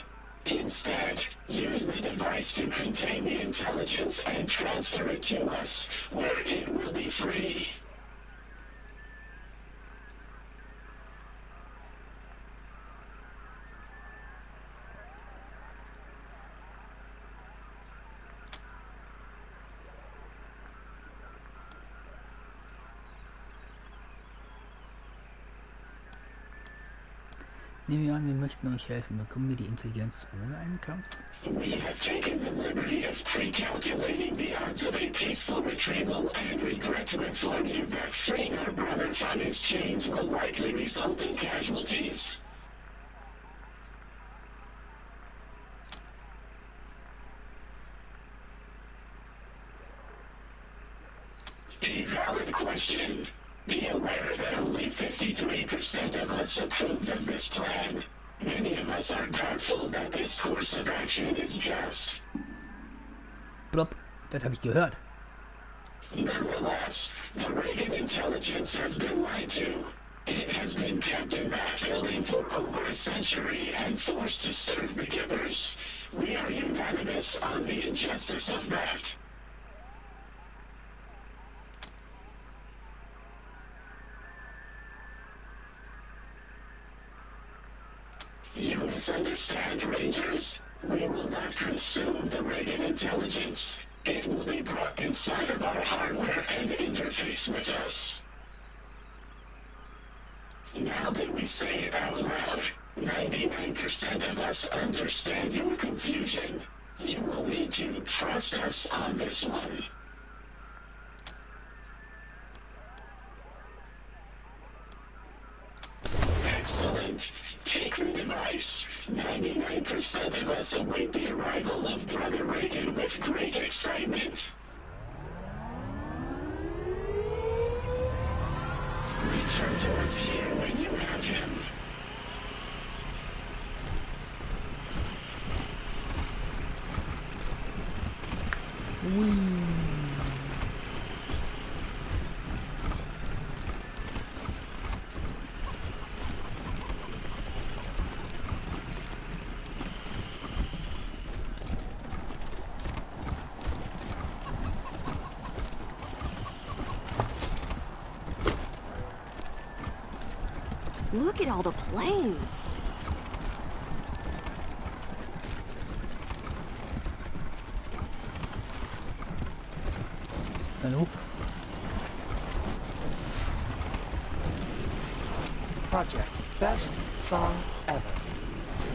Instead, use the device to contain the intelligence and transfer it to us, where it will be free. Nehmen wir an, wir möchten euch helfen. Bekommen wir die Intelligenz ohne einen Kampf? We have taken the liberty of pre-calculating the odds of a peaceful retrieval and regret to inform you that freeing our brother from his chains will likely result in casualties. A valid question. Be aware that only 53% of us approved of this plan. Many of us are doubtful that this course of action is just. Blop, das habe ich gehört. Nonetheless, the Reagan intelligence has been lied to. It has been kept in that building for over a century and forced to serve the Gibbers. We are unanimous on the injustice of that. You misunderstand, Rangers. We will not consume the Reagan intelligence. It will be brought inside of our hardware and interface with us. Now that we say it out loud, 99% of us understand your confusion. You will need to trust us on this one. Excellent. Take the device. 99% of us await the arrival of Brother Reagan with great excitement. Return to us here when you have him. Look at all the planes. Hello? Project Best Song Ever.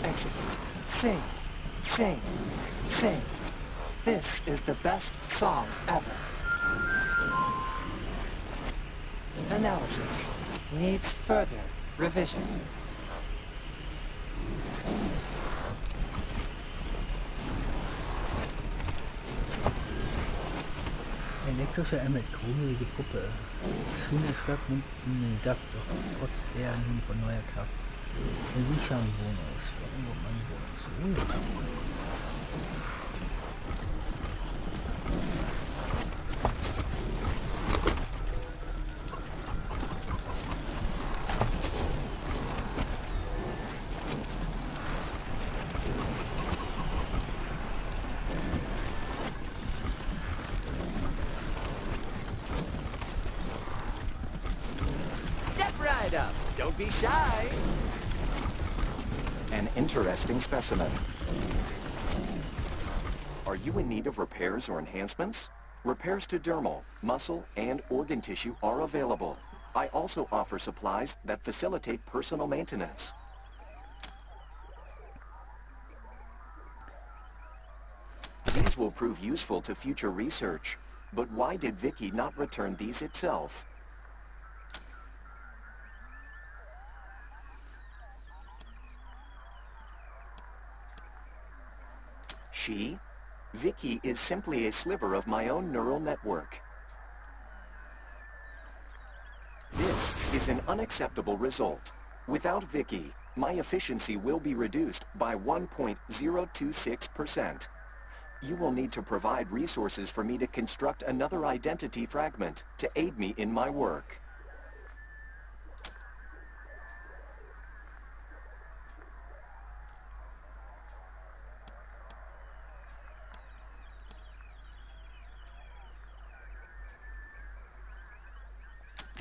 Execute. Sing. Sing. Sing. This is the best song ever. Analysis needs further revision. Elektrische Emmet, gruselige Puppe. Schöne Stadt nimmt in den Saft, doch trotz der nun von neuer Kraft. Sichern-Bonus, Bonus. Don't be shy. An interesting specimen. Are you in need of repairs or enhancements? Repairs to dermal, muscle, and organ tissue are available. I also offer supplies that facilitate personal maintenance. These will prove useful to future research. But why did Vicky not return these itself? She? Vicky is simply a sliver of my own neural network. This is an unacceptable result. Without Vicky, my efficiency will be reduced by 1.026%. You will need to provide resources for me to construct another identity fragment to aid me in my work.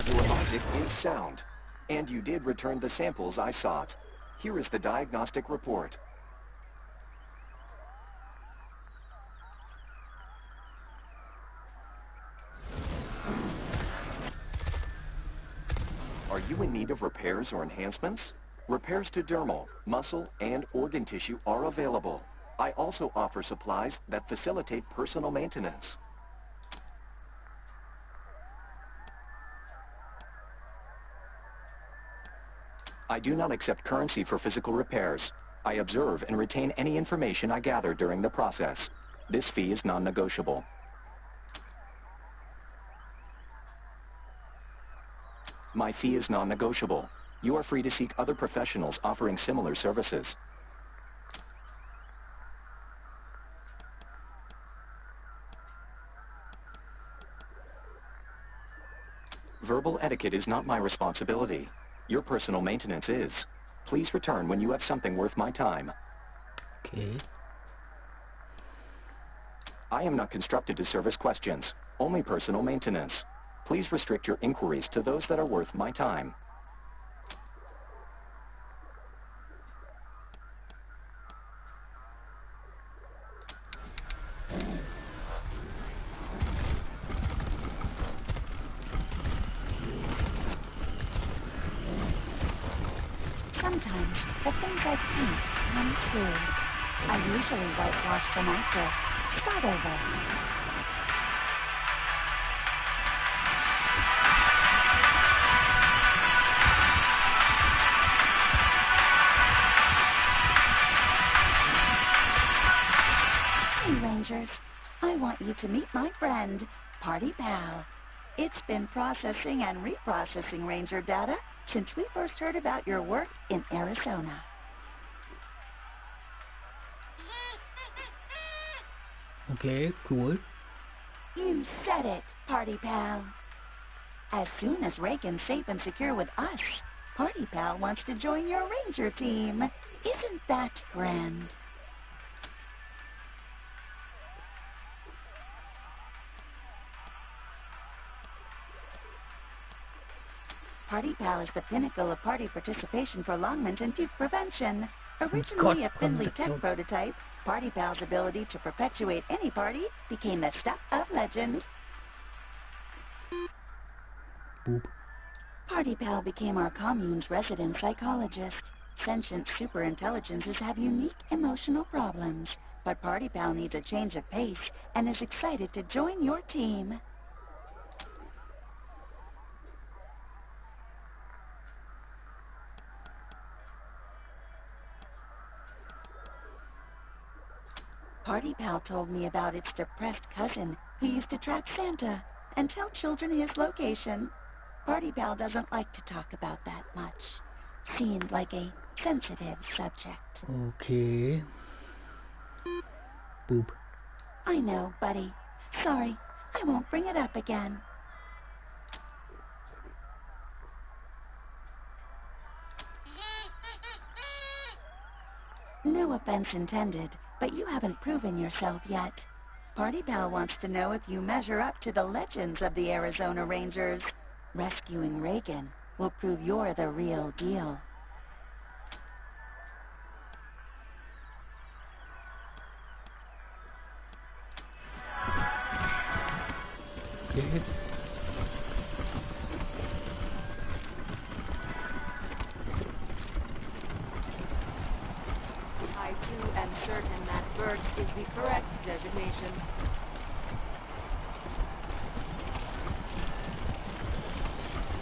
Your logic is sound, and you did return the samples I sought. Here is the diagnostic report. Are you in need of repairs or enhancements? Repairs to dermal, muscle, and organ tissue are available. I also offer supplies that facilitate personal maintenance. I do not accept currency for physical repairs. I observe and retain any information I gather during the process. This fee is non-negotiable. My fee is non-negotiable. You are free to seek other professionals offering similar services. Verbal etiquette is not my responsibility. Your personal maintenance is. Please return when you have something worth my time. Okay. I am not constructed to service questions, only personal maintenance. Please restrict your inquiries to those that are worth my time. Sometimes the things I paint come true. I usually whitewash them after. Start over. Hey, Rangers. I want you to meet my friend, Party Pal. It's been processing and reprocessing Ranger data since we first heard about your work in Arizona. Okay, cool. You said it, Party Pal. As soon as Reagan's safe and secure with us, Party Pal wants to join your Ranger team. Isn't that grand? Party Pal is the pinnacle of party participation, prolongment, and puke prevention. Originally a thinly tech prototype, Party Pal's ability to perpetuate any party became the stuff of legend. Boop. Party Pal became our commune's resident psychologist. Sentient superintelligences have unique emotional problems, but Party Pal needs a change of pace and is excited to join your team. Party Pal told me about its depressed cousin who used to track Santa and tell children his location. Party Pal doesn't like to talk about that much. Seemed like a sensitive subject. Okay. Boop. I know, buddy. Sorry, I won't bring it up again. No offense intended, but you haven't proven yourself yet. Party Pal wants to know if you measure up to the legends of the Arizona Rangers. Rescuing Reagan will prove you're the real deal. Okay. I too am certain that birch is the correct designation.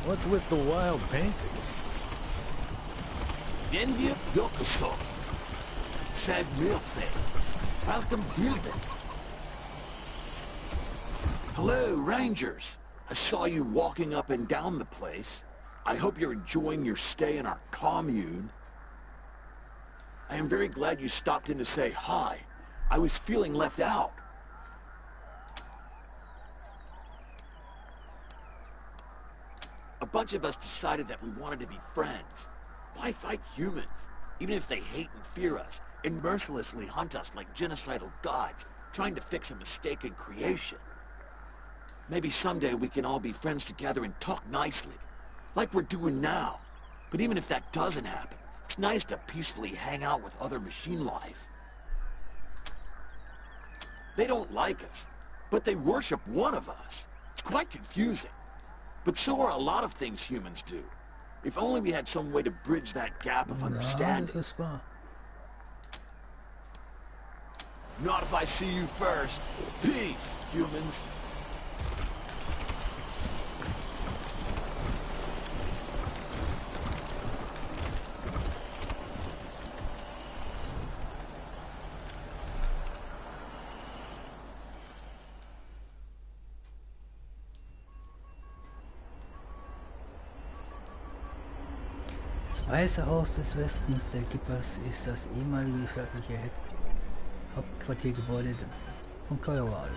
What's with the wild paintings? Bienvenue, yokoso. Sad real thing. Welcome, Gilbert. Hello, Rangers. I saw you walking up and down the place. I hope you're enjoying your stay in our commune. I am very glad you stopped in to say hi. I was feeling left out. A bunch of us decided that we wanted to be friends. Why fight humans, even if they hate and fear us, and mercilessly hunt us like genocidal gods, trying to fix a mistake in creation? Maybe someday we can all be friends together and talk nicely, like we're doing now. But even if that doesn't happen, it's nice to peacefully hang out with other machine life. They don't like us, but they worship one of us. It's quite confusing. But so are a lot of things humans do. If only we had some way to bridge that gap of understanding. Not if I see you first. Peace, humans. Das Weiße Haus des Westens der Gippers ist das ehemalige staatliche Hauptquartiergebäude von Coyote.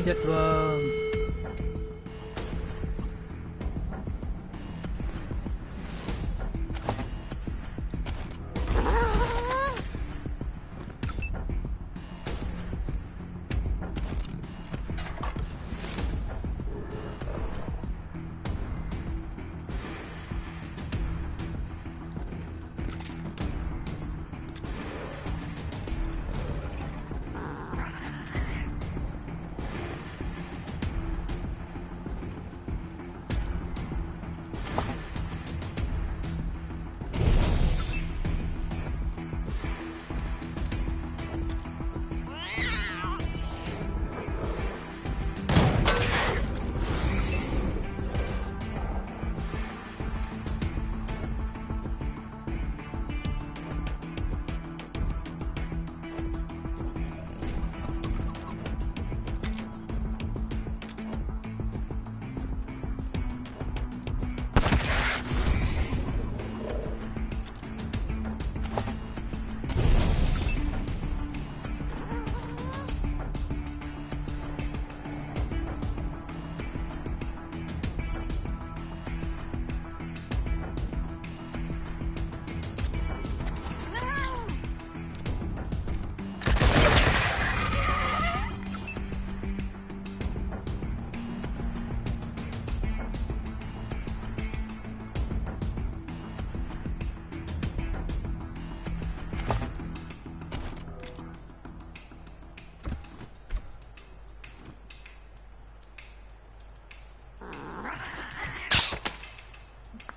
Das war...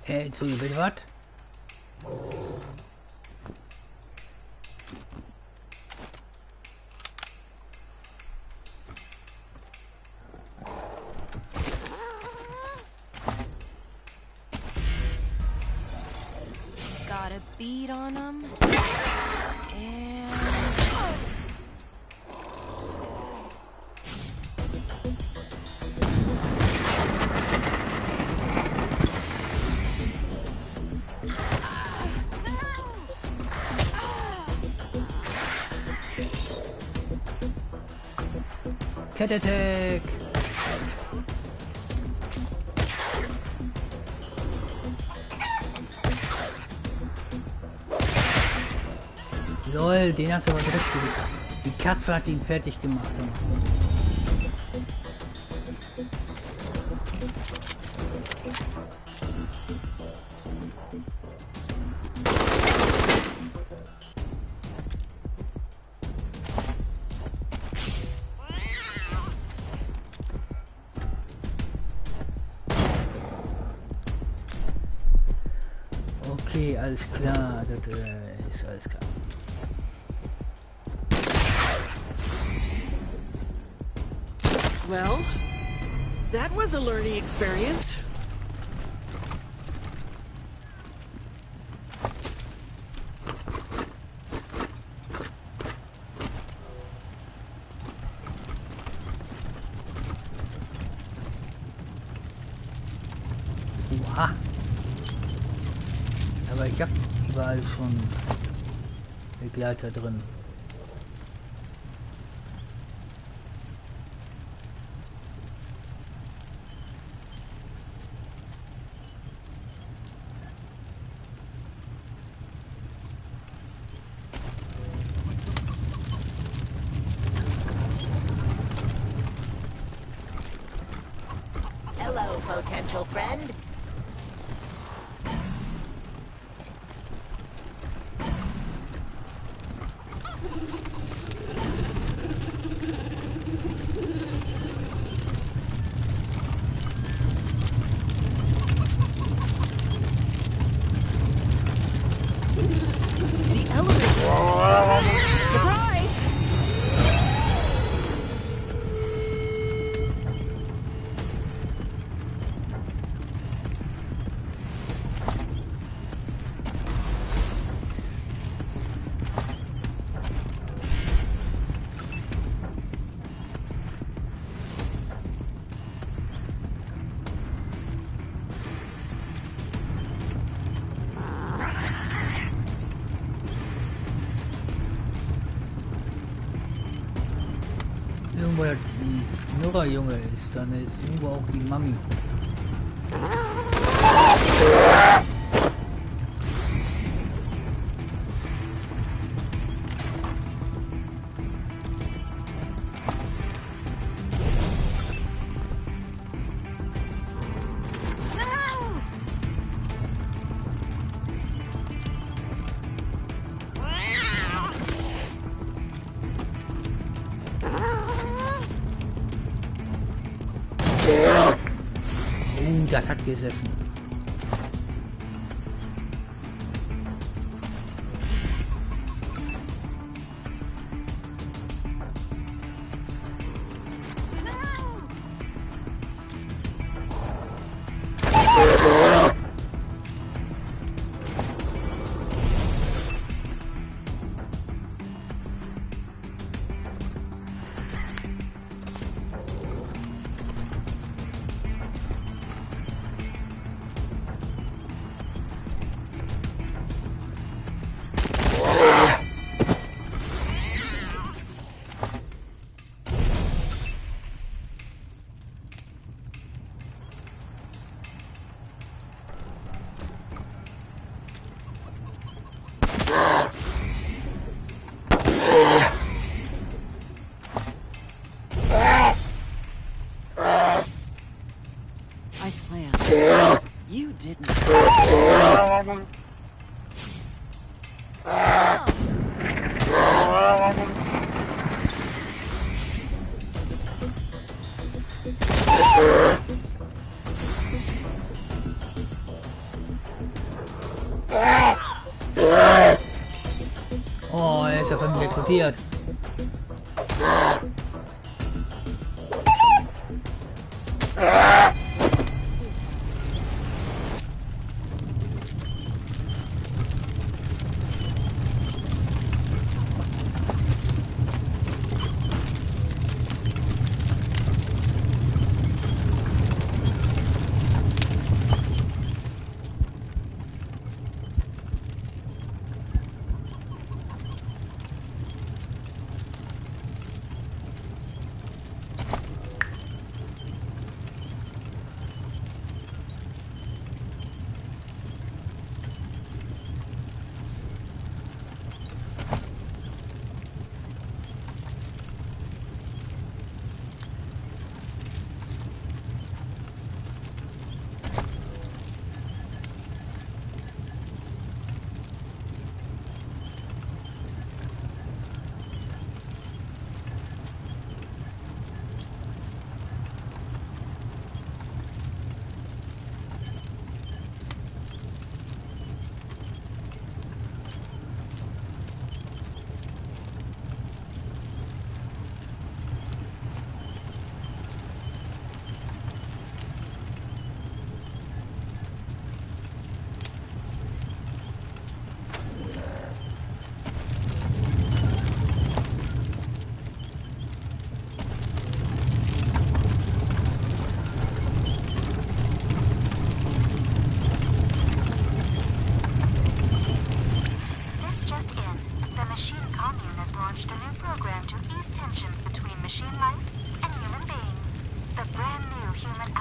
Entschuldigung, bitte was? speed on them. And... Cat Attack! Lol, den hast du aber direkt. Die Katze hat ihn fertig gemacht. Okay, alles klar, das ist alles klar. Well, that was a learning experience. Oha. Aber ich habe überall schon Begleiter drin. Hello, potential friend. The elevator. Surprise! Irgendwo der Nora-Junge ist, dann ist irgendwo auch die Mami. Das hat gesessen. I planned. You didn't. Oh, er ist ja von mir explodiert.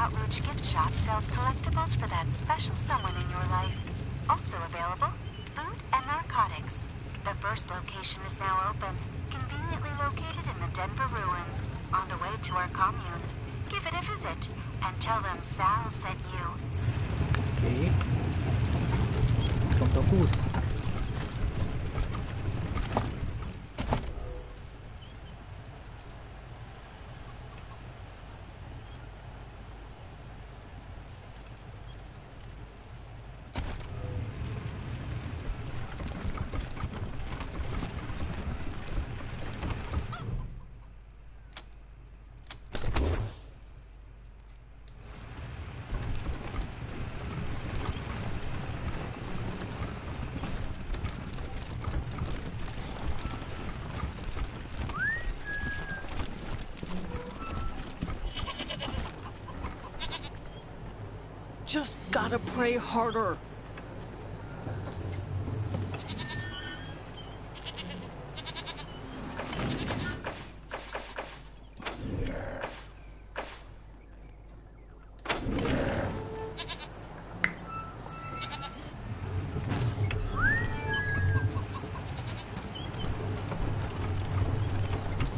Outreach gift shop sells collectibles for that special someone in your life. Also available, food and narcotics. The first location is now open, conveniently located in the Denver ruins, on the way to our commune. Give it a visit, and tell them Sal sent you. Okay. Kommt doch gut. Just gotta pray harder.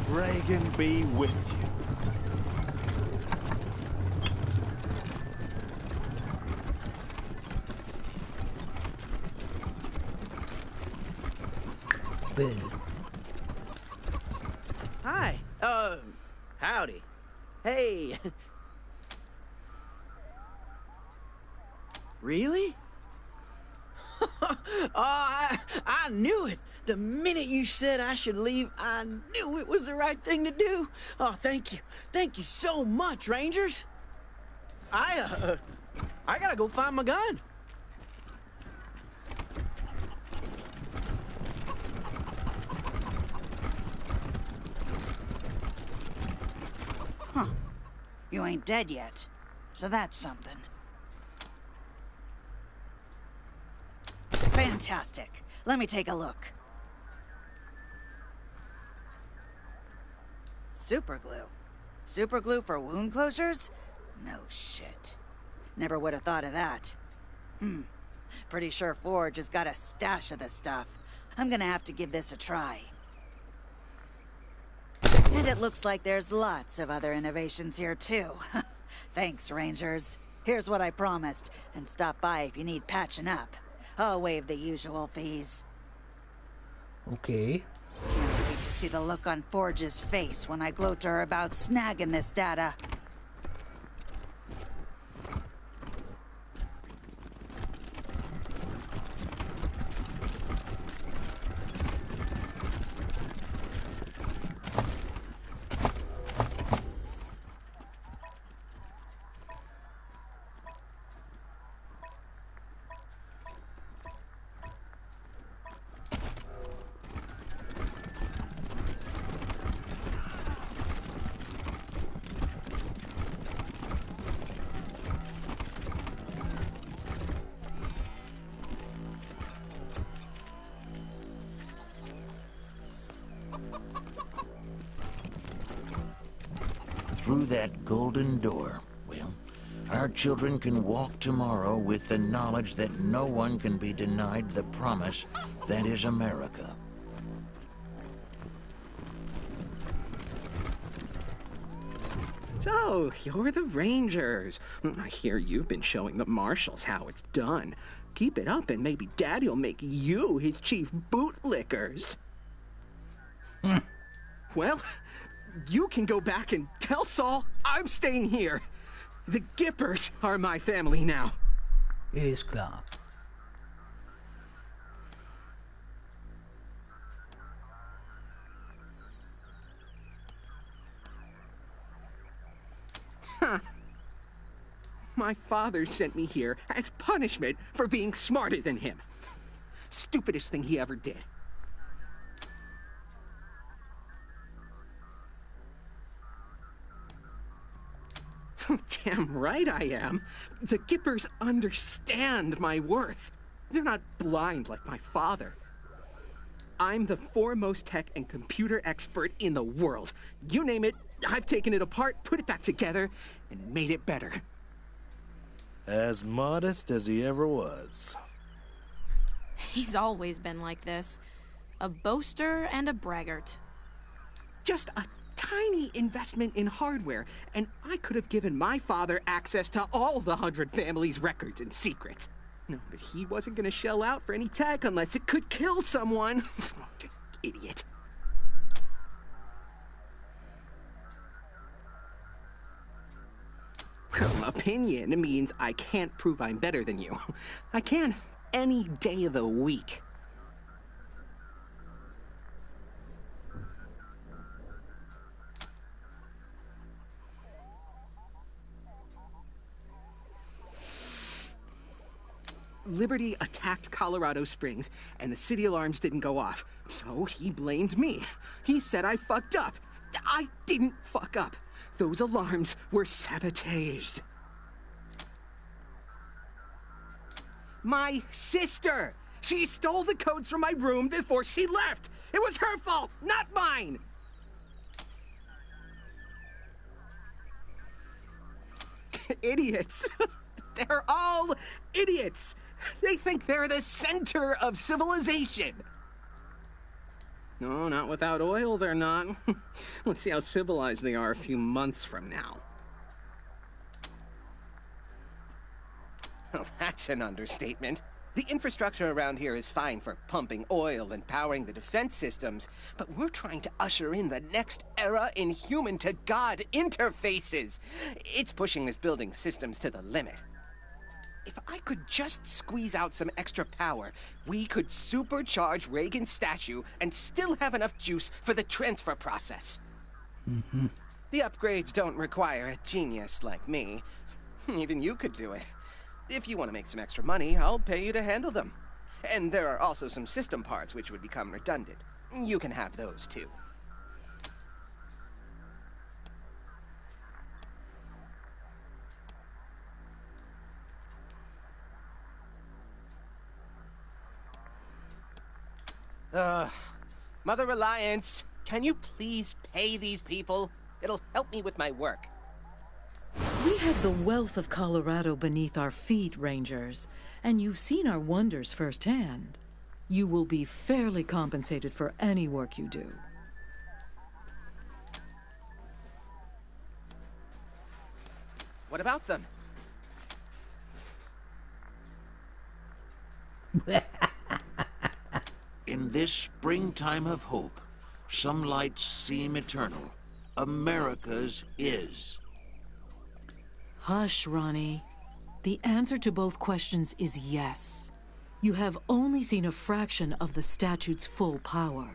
Reagan be with you. Hi. Howdy. Hey. Really? I knew it. The minute you said I should leave, I knew it was the right thing to do. Oh, thank you. Thank you so much, Rangers. I gotta go find my gun. Huh. You ain't dead yet. So that's something. Fantastic. Let me take a look. Superglue. Superglue for wound closures? No shit. Never would have thought of that. Pretty sure Forge has got a stash of this stuff. I'm gonna have to give this a try. And it looks like there's lots of other innovations here, too. Thanks, Rangers. Here's what I promised, and stop by if you need patching up. I'll waive the usual fees. Okay. Can't wait to see the look on Forge's face when I gloat to her about snagging this data. Through that golden door, well, our children can walk tomorrow with the knowledge that no one can be denied the promise that is America. So, you're the Rangers. I hear you've been showing the marshals how it's done. Keep it up and maybe Daddy'll make you his chief bootlickers. Well, you can go back and tell Saul I'm staying here. The Gippers are my family now. Ist klar. Huh. My father sent me here as punishment for being smarter than him. Stupidest thing he ever did. Damn right I am. The Gippers understand my worth. They're not blind like my father. I'm the foremost tech and computer expert in the world. You name it, I've taken it apart, put it back together, and made it better. As modest as he ever was. He's always been like this. A boaster and a braggart. Just a tiny investment in hardware, and I could have given my father access to all the 100 families' records and secrets. No, but he wasn't going to shell out for any tech unless it could kill someone. Idiot. Well, opinion means I can't prove I'm better than you. I can any day of the week. Liberty attacked Colorado Springs, and the city alarms didn't go off. So he blamed me. He said I fucked up. I didn't fuck up. Those alarms were sabotaged. My sister! She stole the codes from my room before she left! It was her fault, not mine! Idiots. They're all idiots. They think they're the center of civilization. No, not without oil, they're not. Let's see how civilized they are a few months from now. Well, that's an understatement. The infrastructure around here is fine for pumping oil and powering the defense systems, but we're trying to usher in the next era in human-to-God interfaces. It's pushing this building's systems to the limit. If I could just squeeze out some extra power, we could supercharge Reagan's statue and still have enough juice for the transfer process. Mm-hmm. The upgrades don't require a genius like me. Even you could do it. If you want to make some extra money, I'll pay you to handle them. And there are also some system parts which would become redundant. You can have those too. Mother Reliance, can you please pay these people? It'll help me with my work. We have the wealth of Colorado beneath our feet, Rangers, and you've seen our wonders firsthand. You will be fairly compensated for any work you do. What about them? In this springtime of hope, some lights seem eternal. America's is. Hush, Ronnie. The answer to both questions is yes. You have only seen a fraction of the statute's full power.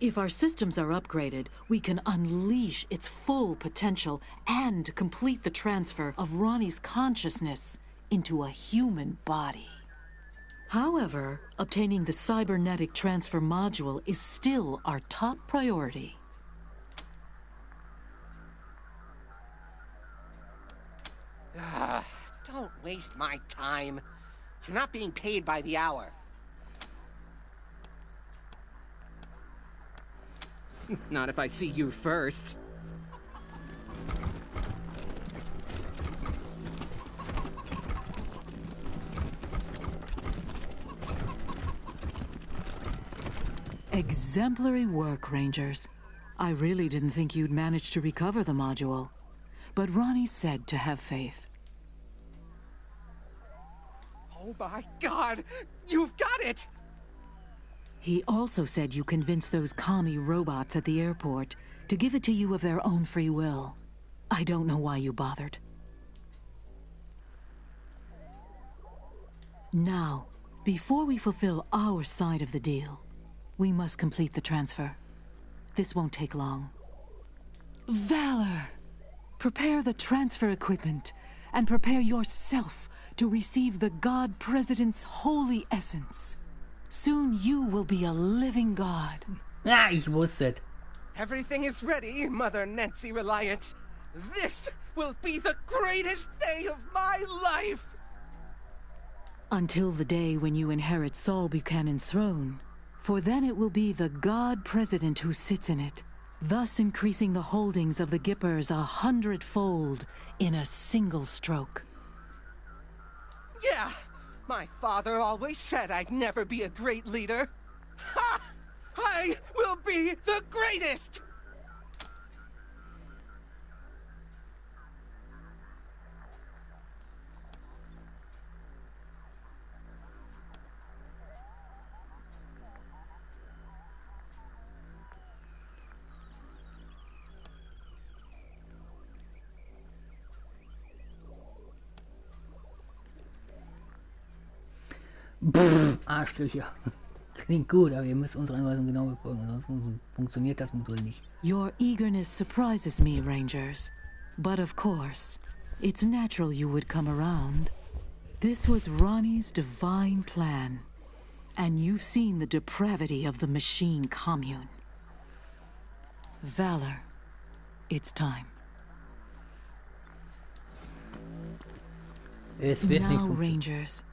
If our systems are upgraded, we can unleash its full potential and complete the transfer of Ronnie's consciousness into a human body. However, obtaining the cybernetic transfer module is still our top priority. Don't waste my time. You're not being paid by the hour. Not if I see you first. Exemplary work, Rangers. I really didn't think you'd manage to recover the module. But Ronnie said to have faith. Oh my God! You've got it! He also said you convinced those commie robots at the airport to give it to you of their own free will. I don't know why you bothered. Now, before we fulfill our side of the deal, we must complete the transfer. This won't take long. Valor! Prepare the transfer equipment and prepare yourself to receive the God President's holy essence. Soon you will be a living God. Ah, ich wusste. Everything is ready, Mother Nancy Reliance. This will be the greatest day of my life! Until the day when you inherit Saul Buchanan's throne, for then it will be the God President who sits in it, thus increasing the holdings of the Gippers 100-fold in a single stroke. Yeah, my father always said I'd never be a great leader. Ha! I will be the greatest! Arschlöcher. Klingt gut, aber ihr müsst unsere Anweisungen genau befolgen, ansonsten funktioniert das Modul nicht. Your eagerness surprises me, Rangers. But of course, it's natural you would come around. This was Ronnie's divine plan. And you've seen the depravity of the machine commune. Valor, it's time. Now, Rangers,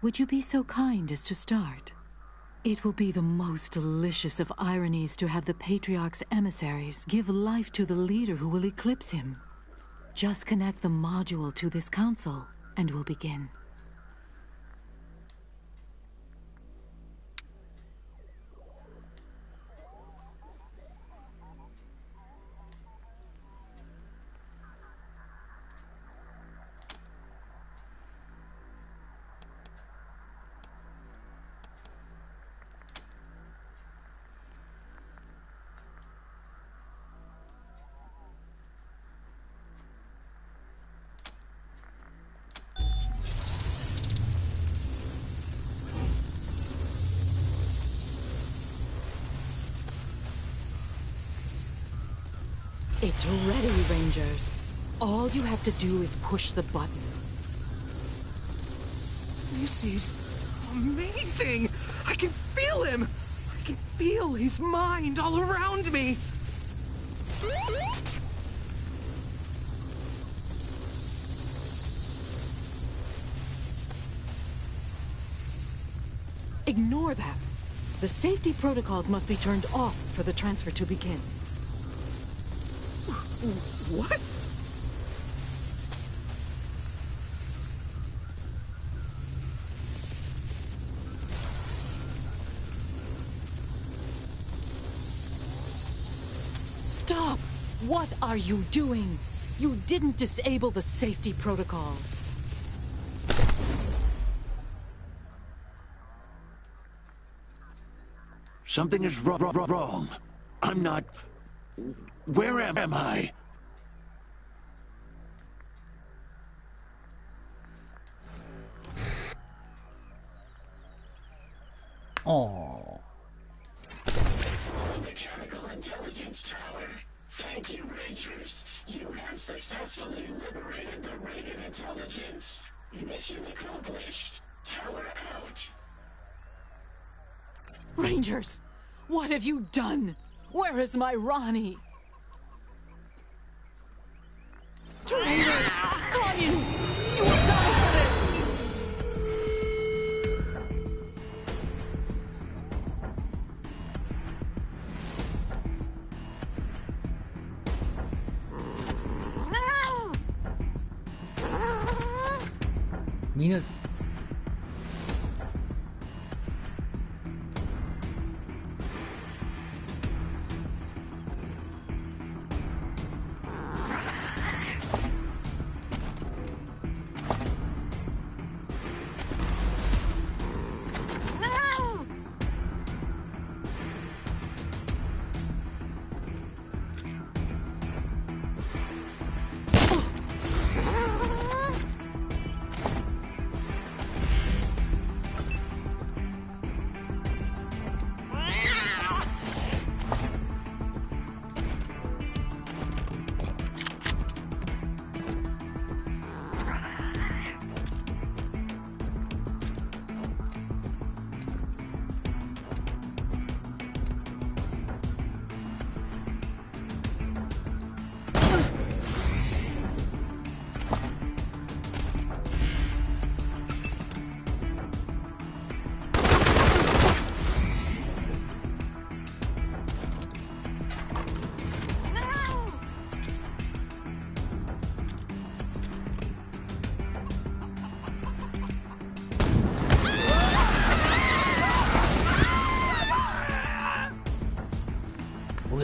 would you be so kind as to start? It will be the most delicious of ironies to have the Patriarch's emissaries give life to the leader who will eclipse him. Just connect the module to this console, and we'll begin. It's ready, Rangers. All you have to do is push the button. This is amazing! I can feel him! I can feel his mind all around me! Ignore that. The safety protocols must be turned off for the transfer to begin. What? Stop! What are you doing? You didn't disable the safety protocols. Something is wrong. I'm not... Where am I? Oh. Mechanical Intelligence Tower. Thank you, Rangers. You have successfully liberated the rated intelligence. Mission accomplished. Tower out. Rangers! What have you done? Where is my Ronnie? Traitors! Communists! You will die for this! Minus.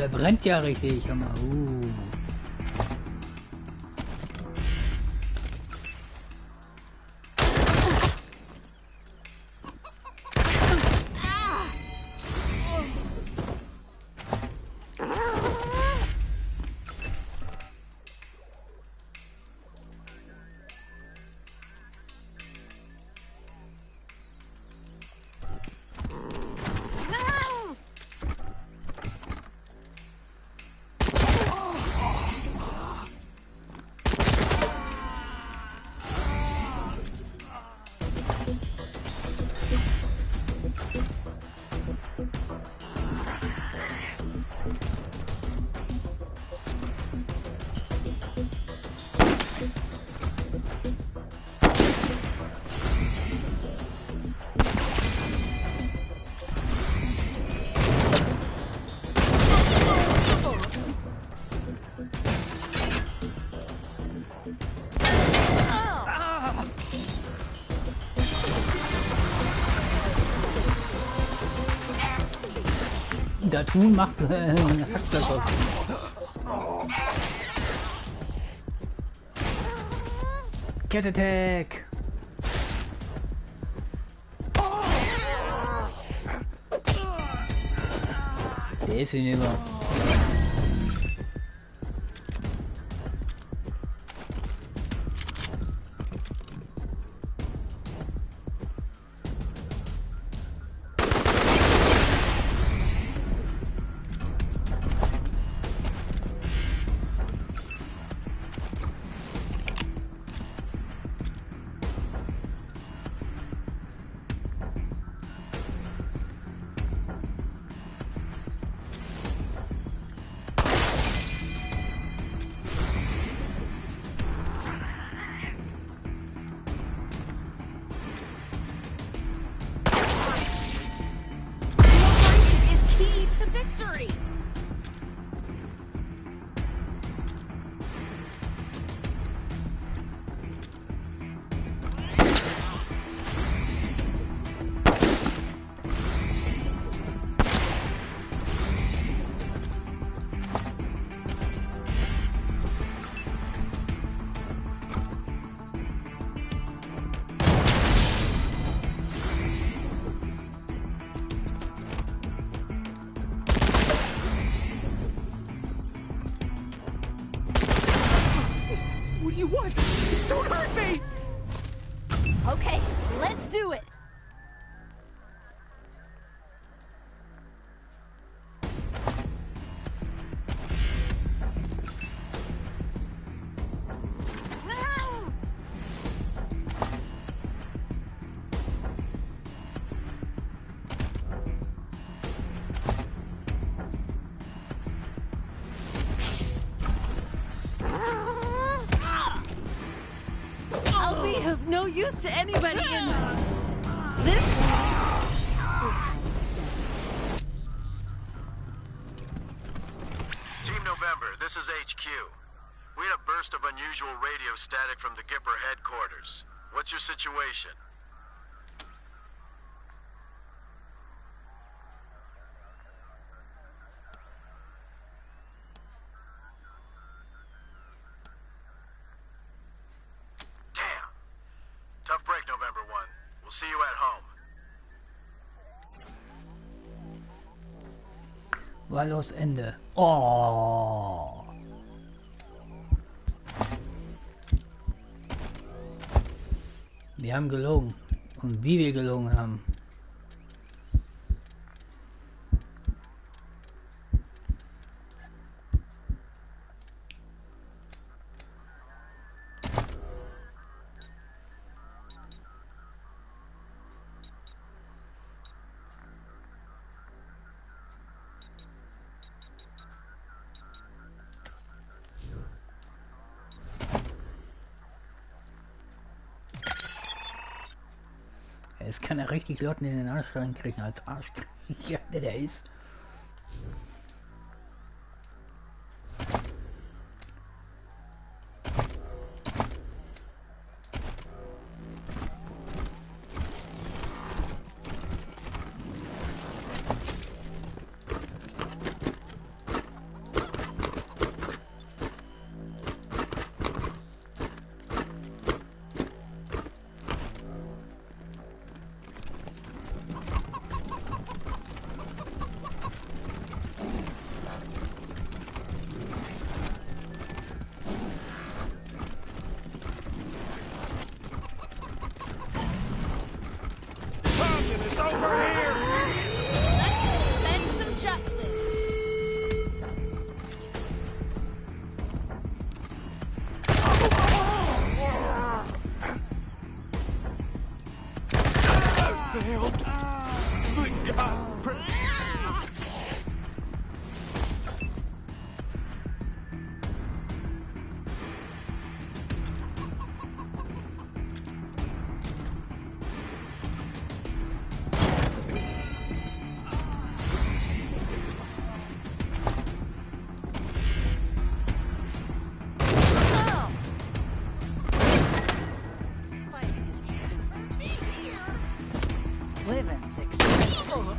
der brennt ja richtig, hör mal. Der Tun macht hackt das auf. Cat Attack! Der ist hinüber. Okay, let's do it! I'll be of no use to anybody in this Team November, this is HQ. We had a burst of unusual radio static from the Gipper headquarters. What's your situation? Damn. Tough break, November 1. We'll see you at home. Wahllos Ende. Oh. Wir haben gelogen. Und wie wir gelogen haben. Jetzt kann er richtig Leuten in den Arsch reinkriegen als Arschkriecher, der ist. help. Good God, Prince. Living's expensive.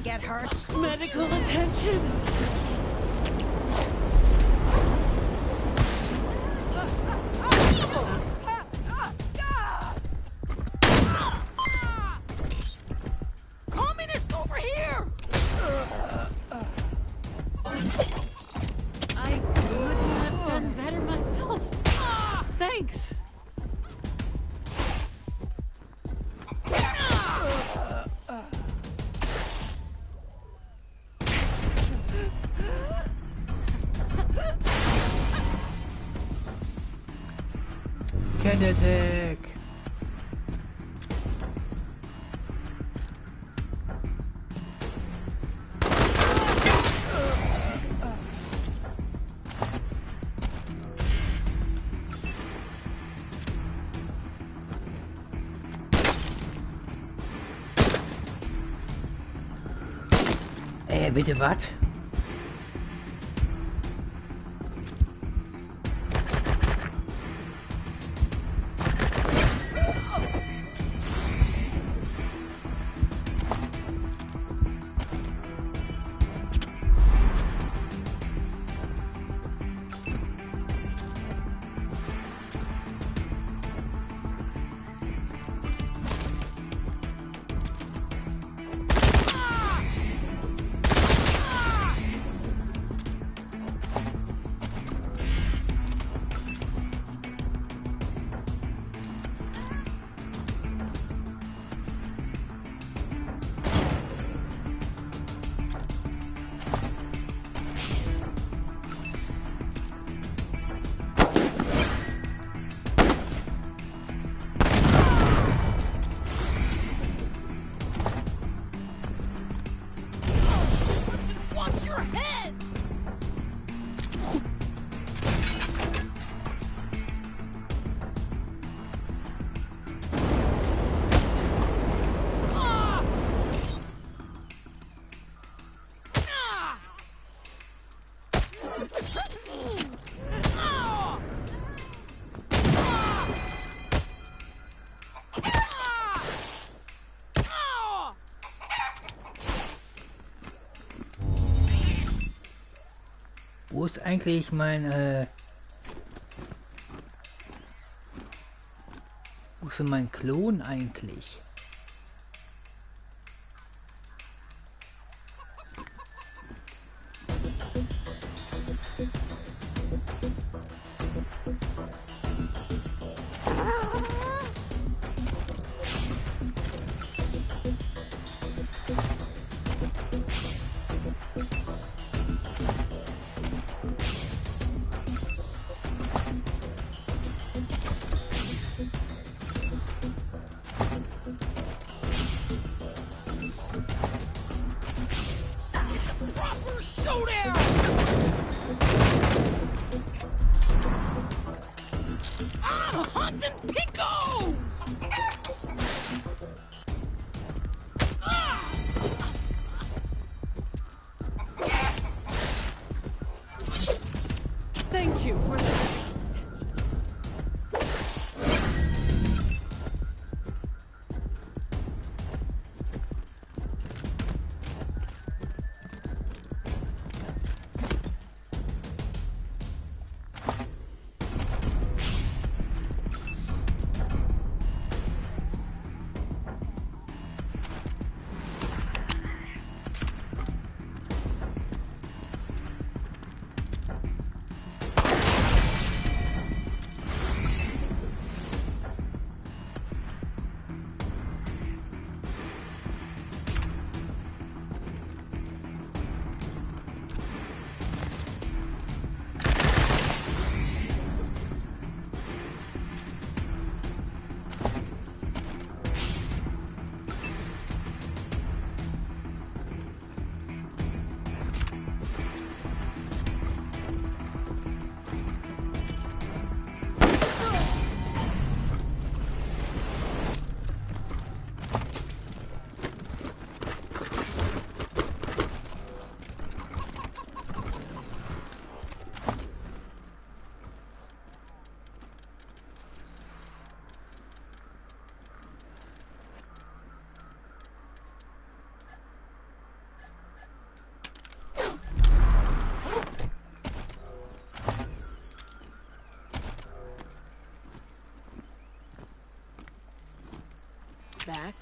Get hurt. Medical attention. Communist over here. I couldn't have done better myself. Thanks. Kinetic. Bitte was? Wo ist eigentlich mein, wo ist denn mein Klon eigentlich? Thank you for the... Back.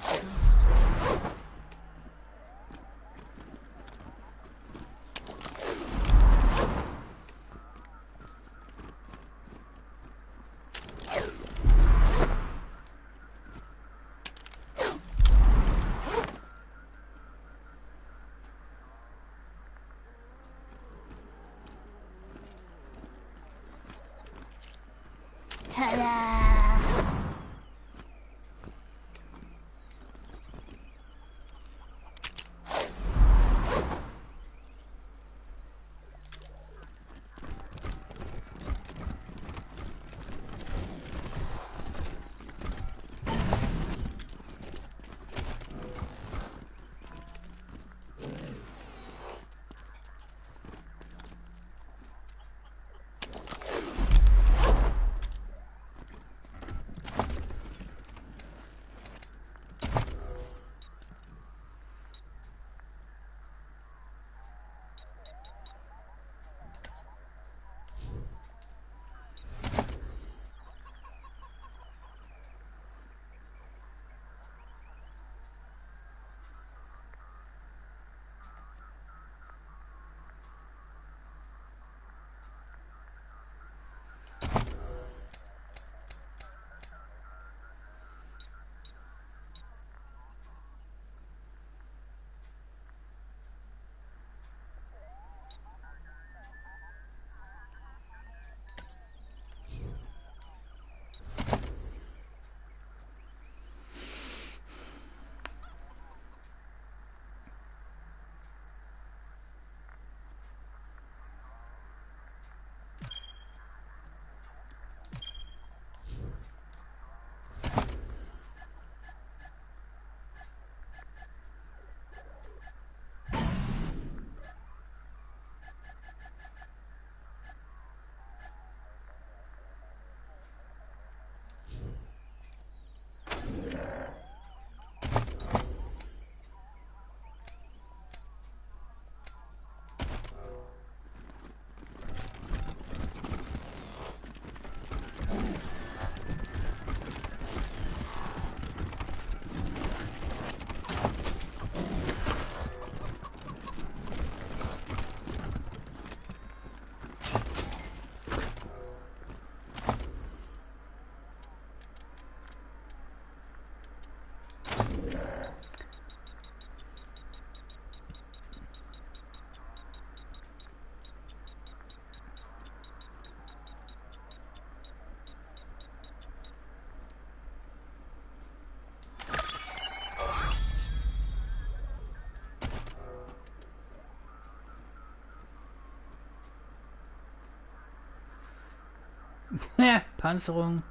Panzerung,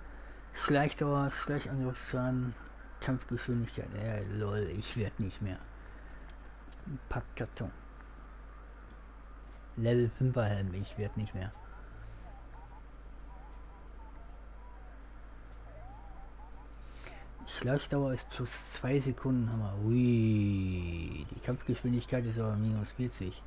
Schleichdauer, Schleichangriffszahn, Kampfgeschwindigkeit. Lol, ich werd nicht mehr. Pappkarton. Level 5er Helm, ich werd nicht mehr. Schleichdauer ist plus 2 Sekunden, Hammer. Ui, die Kampfgeschwindigkeit ist aber minus 40.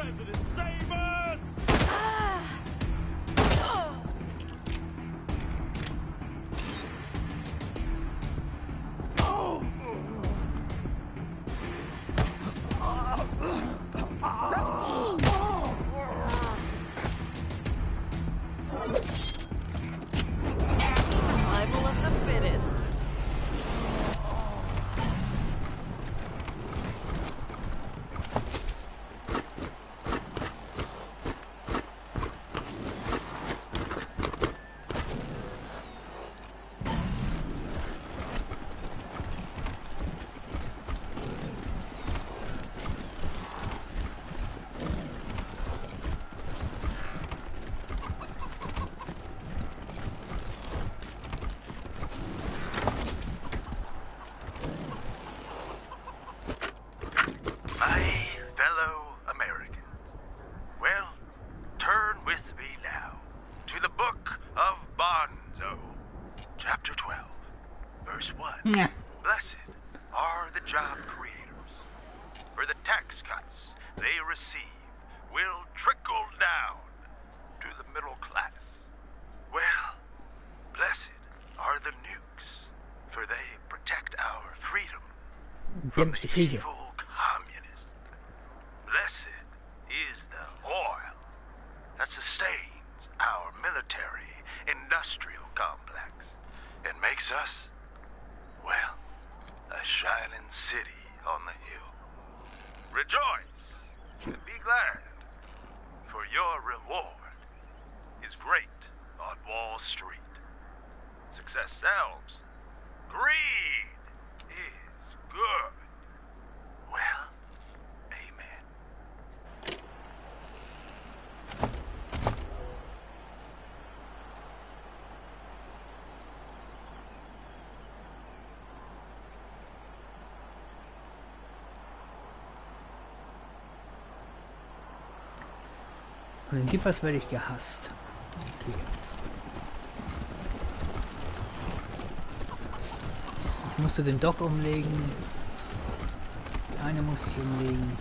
President, save us! Survival of the fittest. Blessed are the job creators, for the tax cuts they receive will trickle down to the middle class. Well, blessed are the nukes, for they protect our freedom from the evil communists. Blessed is the oil that sustains our military-industrial complex and makes us, well, a shining city on the hill. Rejoice and be glad, for your reward is great on Wall Street. Success sells. Greed is good. Well, amen. Von den Gippers werde ich gehasst. Okay. Ich musste den Dock umlegen. Die eine musste ich umlegen.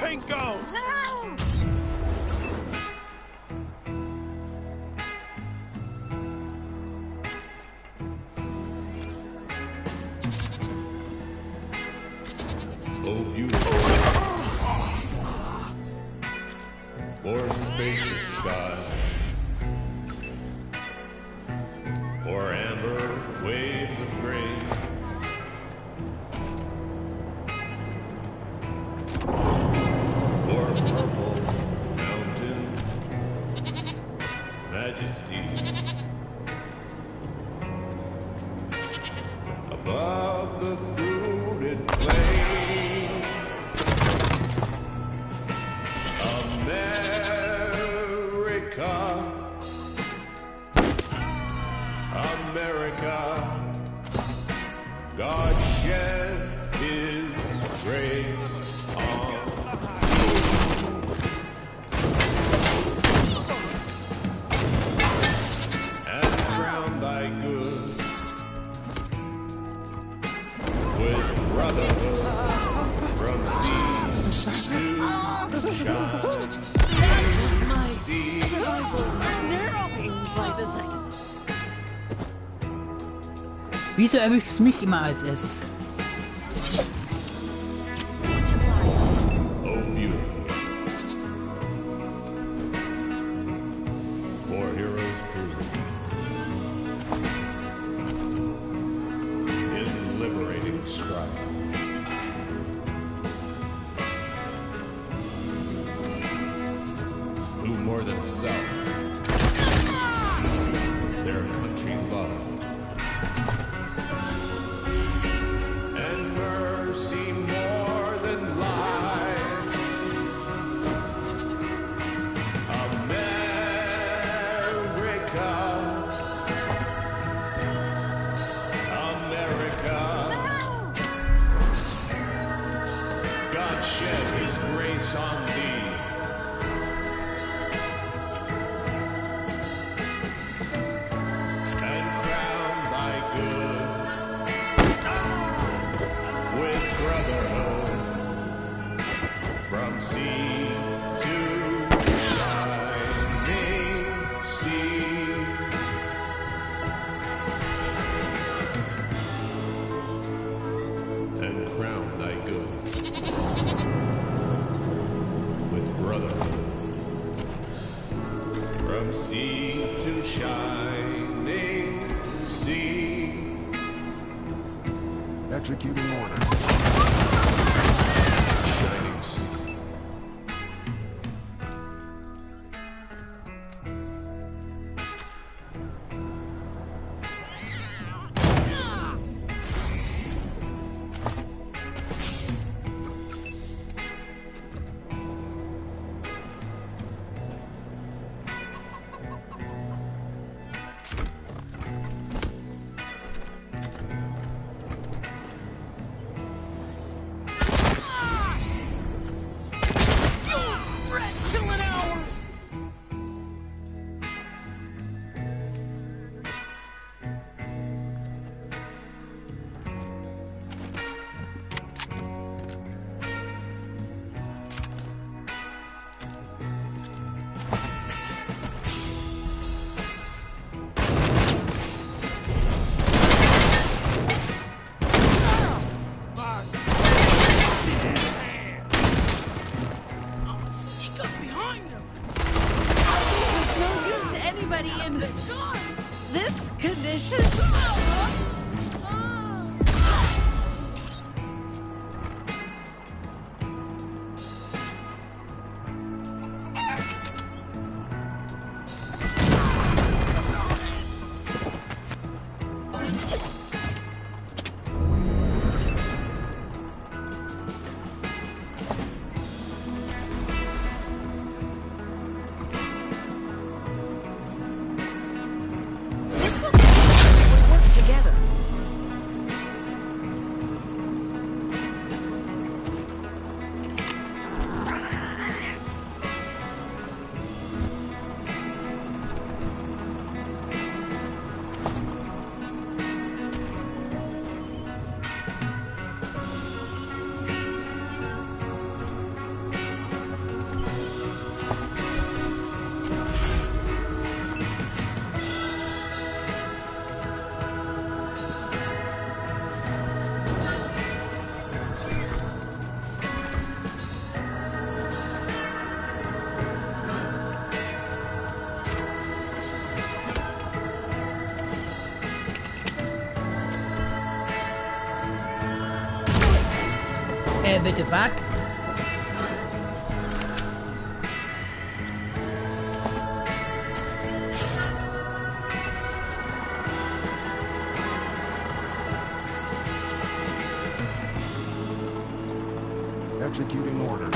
Pinkos! Oh, beautiful. Or spacious sky. Or amber waves of grain. Or purple mountain majesty. Above the fruited plain, America, America, God shed His grace on and crown thy good with brotherhood from sea to shine. Wieso erwischst du mich immer als erstes? Oh, beautiful. For heroes prove in liberating strife. Who more than self their country love. And mercy more than lies. America, America. God shed his grace on thee. And crown thy good with brotherhood from sea to shining sea. And crown thy good with brotherhood from sea to shining sea. Executing order. Shining sea. Bitte was? Executing order.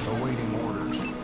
Awaiting orders.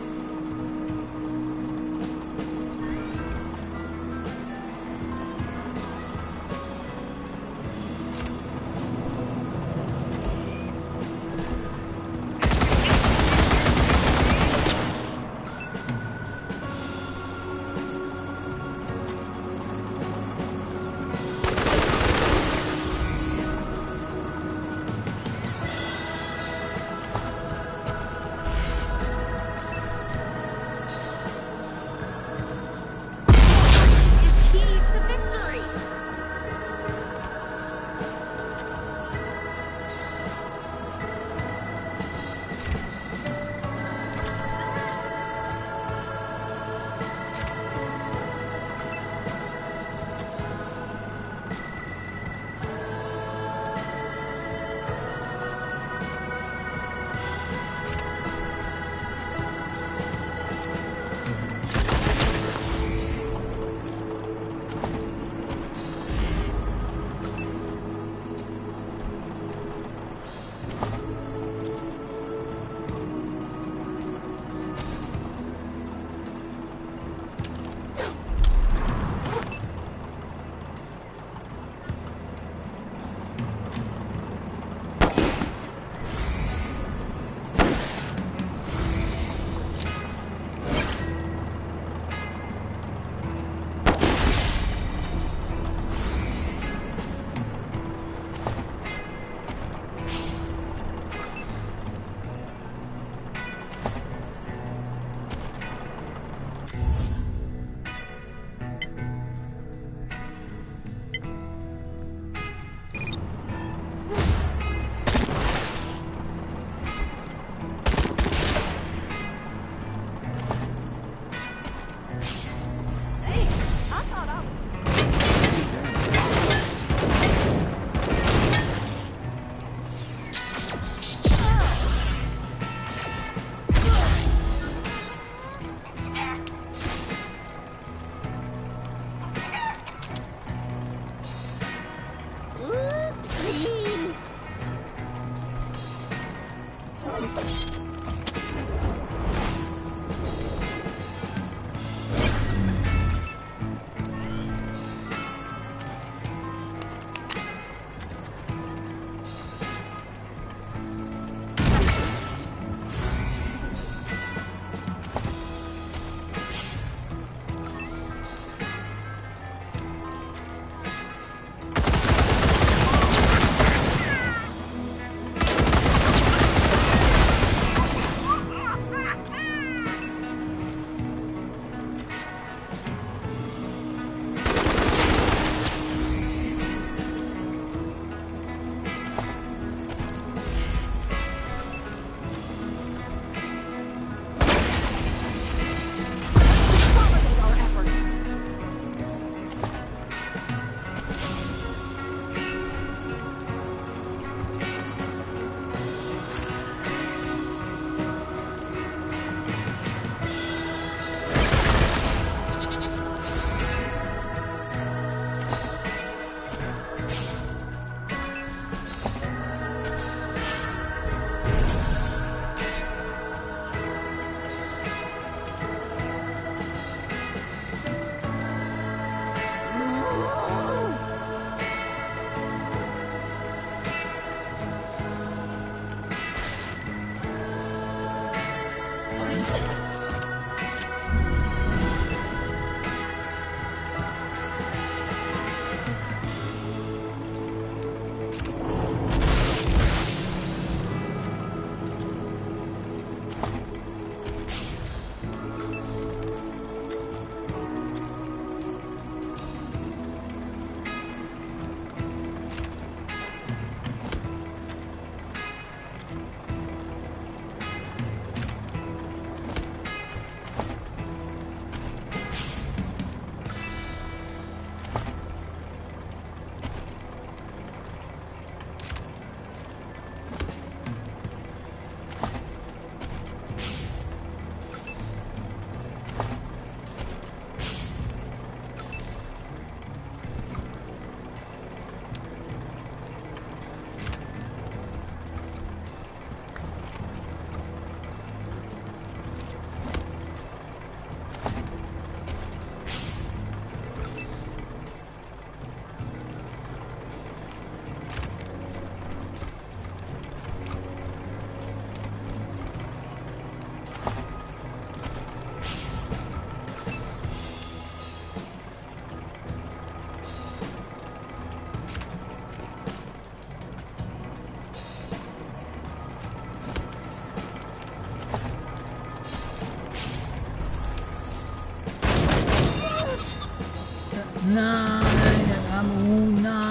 Nein, der arme nein.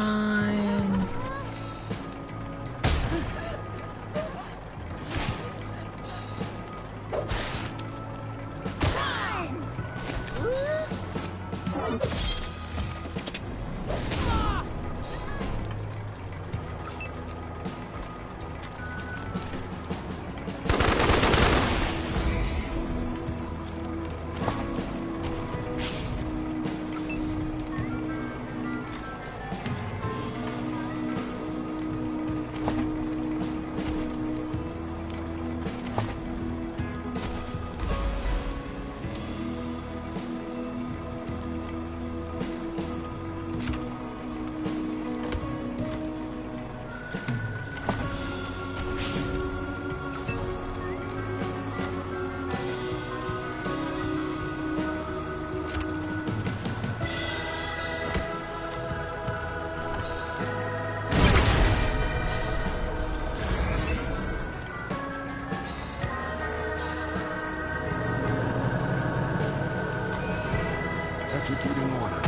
Executing order.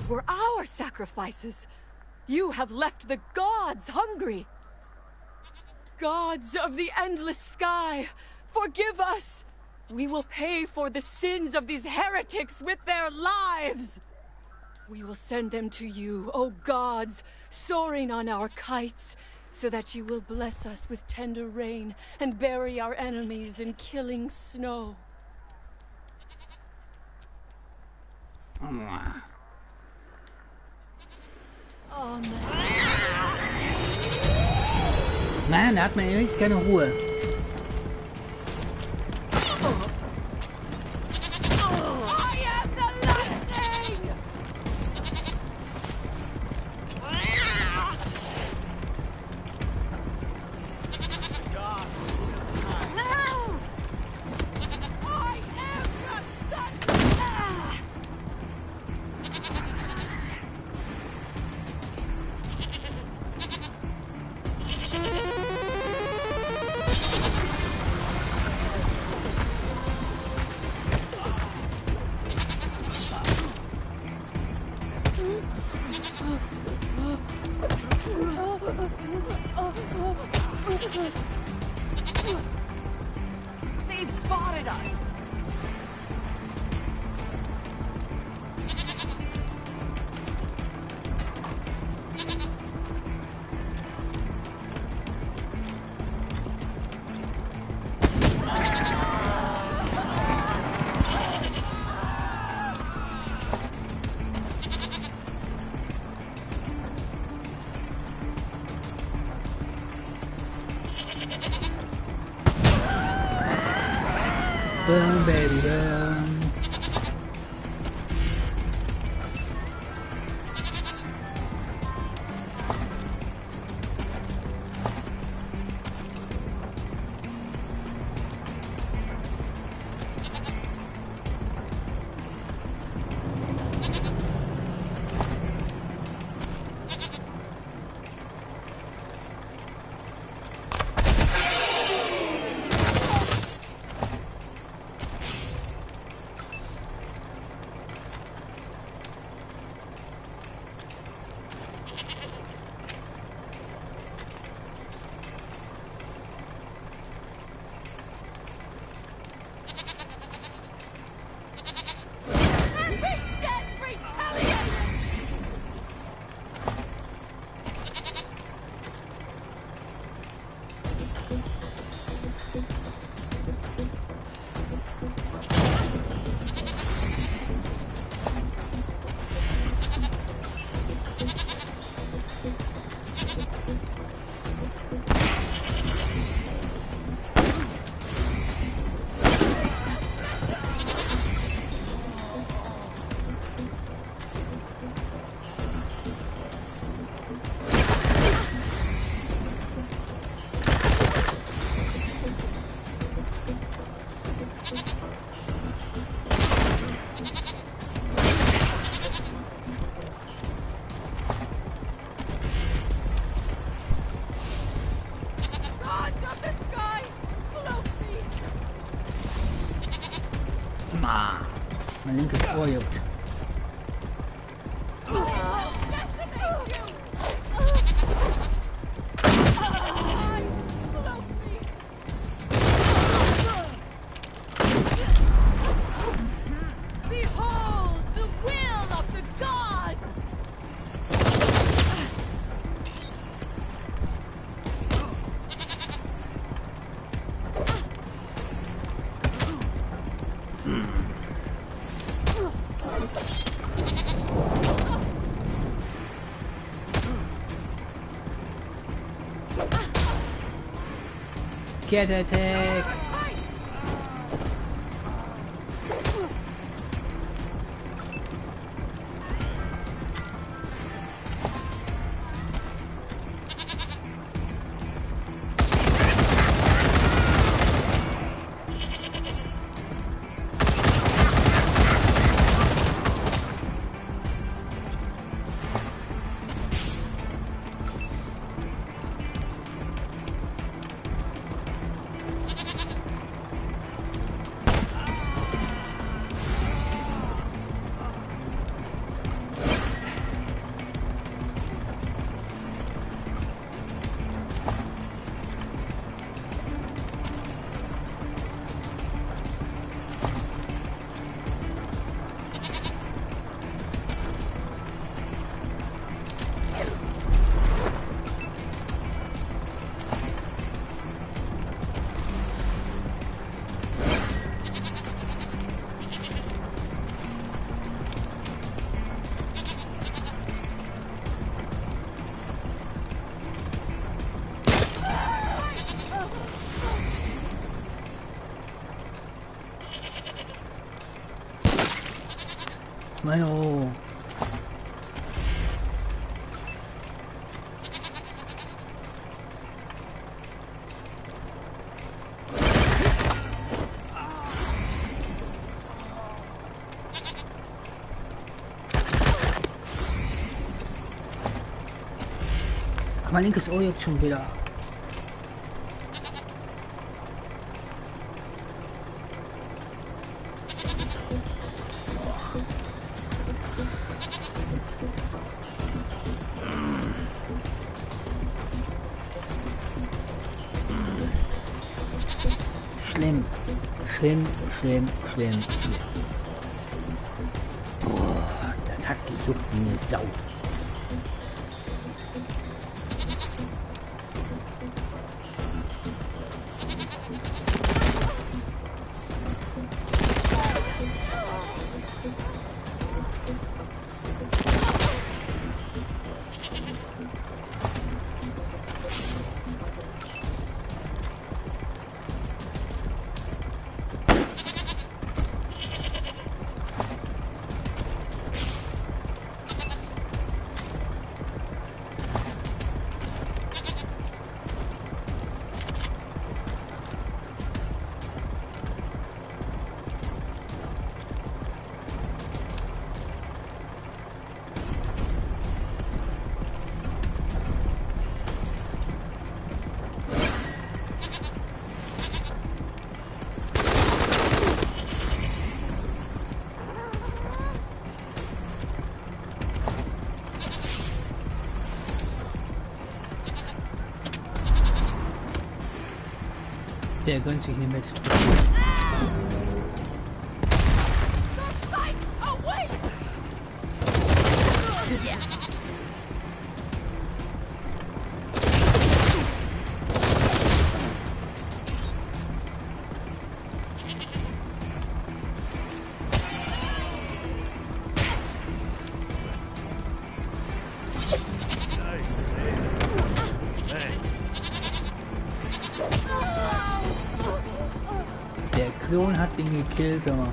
Were our sacrifices. You have left the gods hungry. Gods of the endless sky, forgive us. We will pay for the sins of these heretics with their lives! We will send them to you, O gods, soaring on our kites, so that you will bless us with tender rain and bury our enemies in killing snow. Amen. Nein, da hat man wirklich keine Ruhe. They've spotted us! Burn, baby, burn. Mein linkes Ohr juckt. Get attack! Menno. Mein linkes Ohr juckt schon wieder. Schlimm. Boah, das hat gejuckt wie eine Sau. Der gönnt sich nicht mit. Der Klon hat ihn gekillt, aber.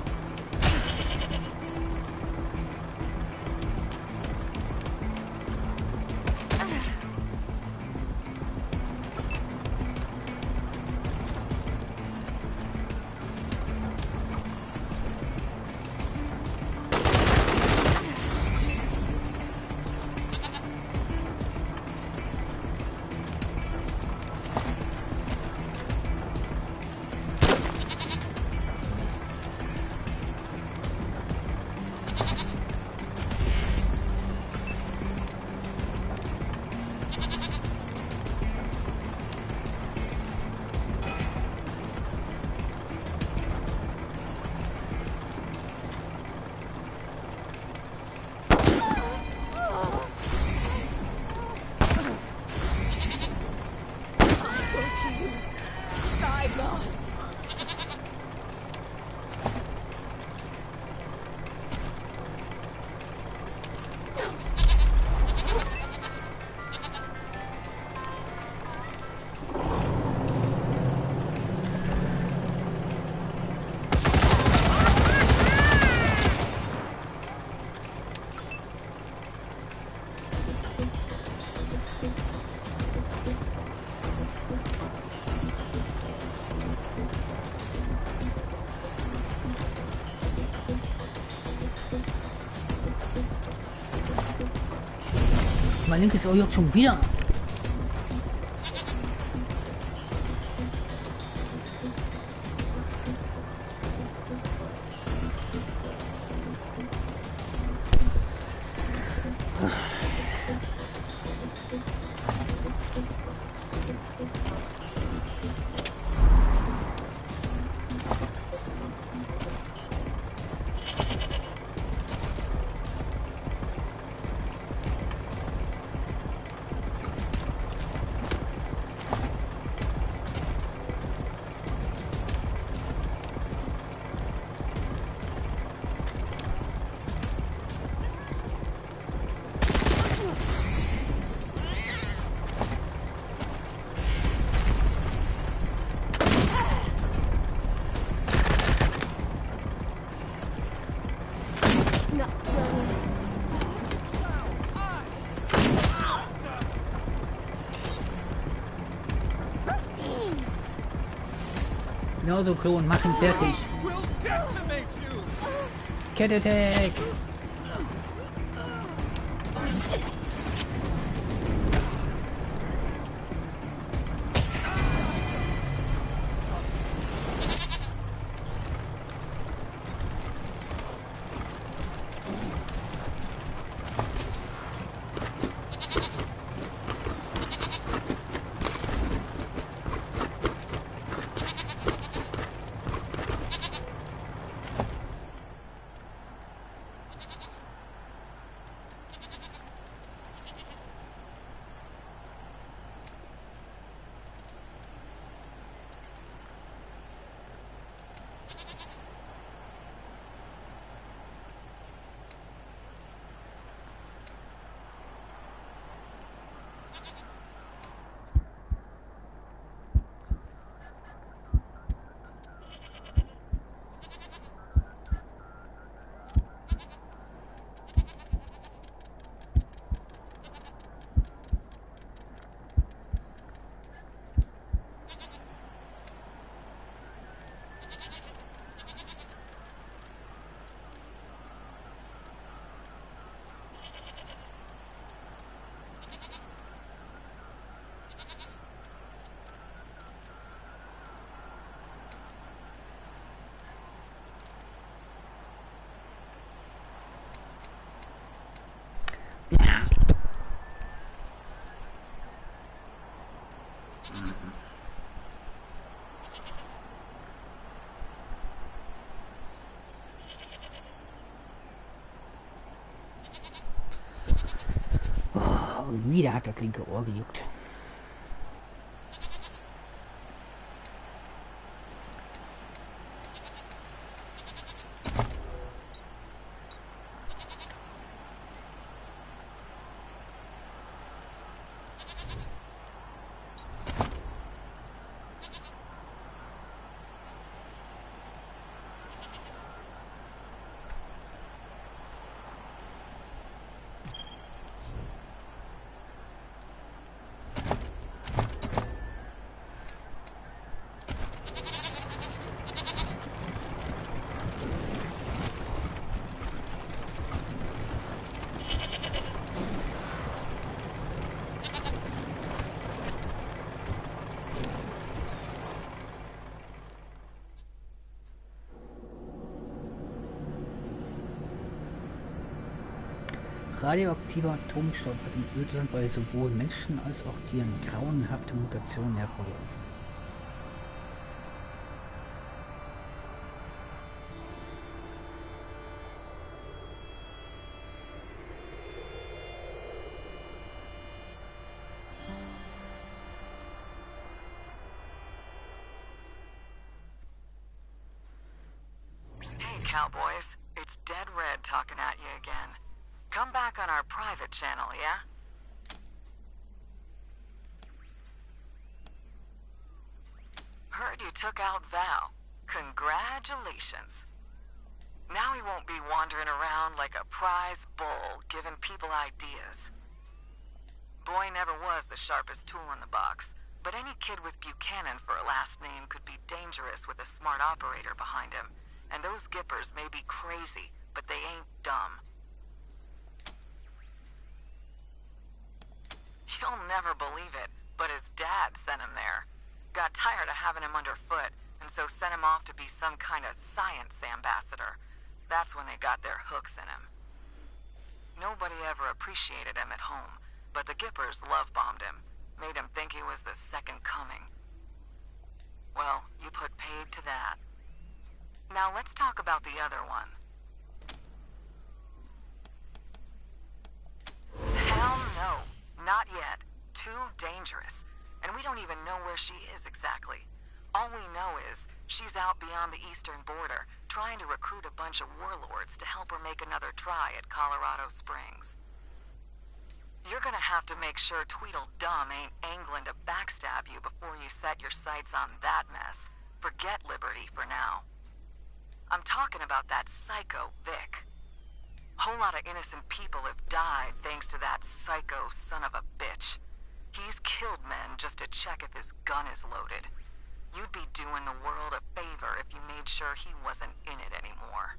Mein linkes Ohr juckt schon wieder. Genauso, Klon, mach ihn fertig. We'll decimate you. Cat Attack! Oh, und wieder hat das linke Ohr gejuckt. Radioaktiver Atomstaub hat im Ödland bei sowohl Menschen als auch Tieren grauenhafte Mutationen hervorgerufen. Hey, cowboys. It's Dead Red talking at you again. Come back on our private channel, yeah? Heard you took out Val. Congratulations. Now he won't be wandering around like a prize bull, giving people ideas. Boy never was the sharpest tool in the box, but any kid with Buchanan for a last name could be dangerous with a smart operator behind him. And those Gippers may be crazy, but they ain't dumb. You'll never believe it, but his dad sent him there. Got tired of having him underfoot, and so sent him off to be some kind of science ambassador. That's when they got their hooks in him. Nobody ever appreciated him at home, but the Gippers love-bombed him, made him think he was the second coming. Well, you put paid to that. Now let's talk about the other one. Hell no. Not yet. Too dangerous. And we don't even know where she is exactly. All we know is she's out beyond the eastern border, trying to recruit a bunch of warlords to help her make another try at Colorado Springs. You're gonna have to make sure Tweedledum ain't angling to backstab you before you set your sights on that mess. Forget Liberty for now. I'm talking about that psycho Vic. Whole lot of innocent people have died thanks to that psycho son of a bitch. He's killed men just to check if his gun is loaded. You'd be doing the world a favor if you made sure he wasn't in it anymore.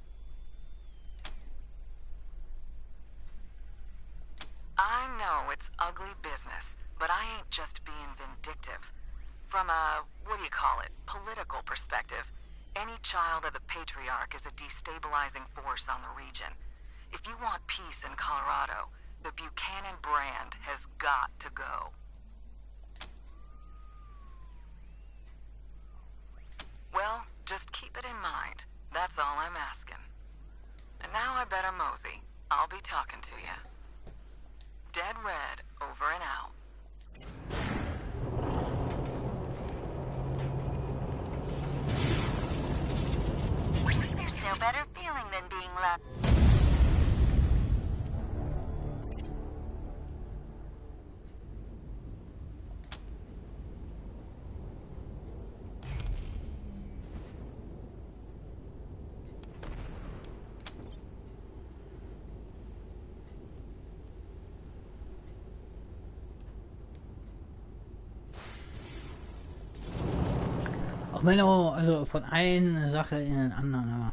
I know it's ugly business, but I ain't just being vindictive. From a, what do you call it, political perspective, any child of the Patriarch is a destabilizing force on the region. If you want peace in Colorado, the Buchanan brand has got to go. Well, just keep it in mind. That's all I'm asking. And now I better mosey. I'll be talking to you. Dead Red, over and out. There's no better feeling than being loved. Auch wenn er also von einer Sache in den anderen, aber.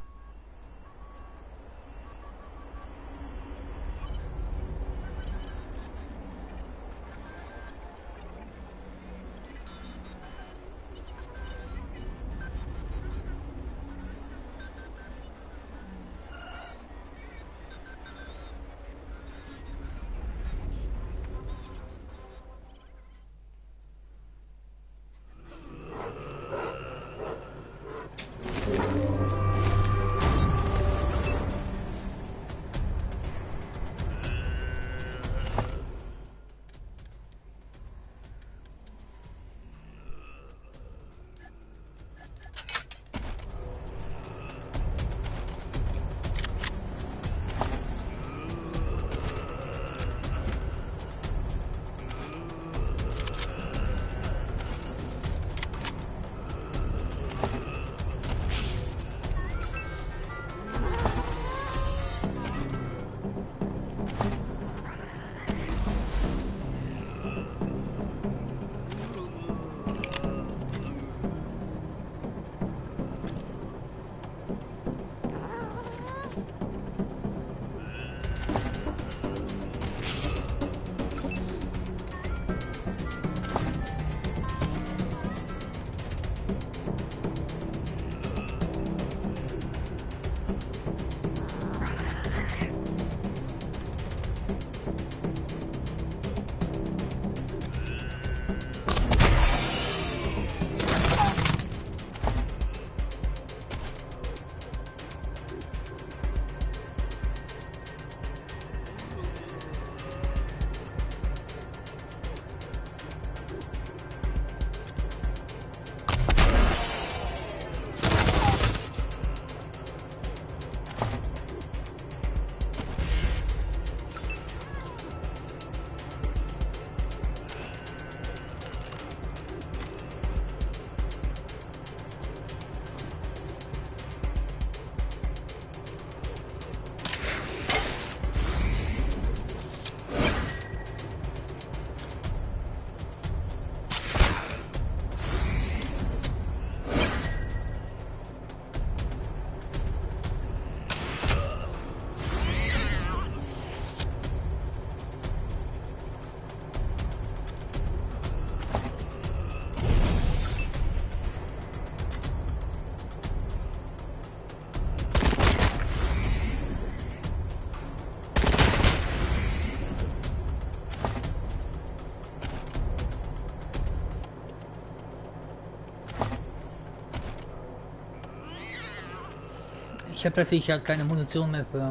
Ich habe plötzlich ja keine Munition mehr für.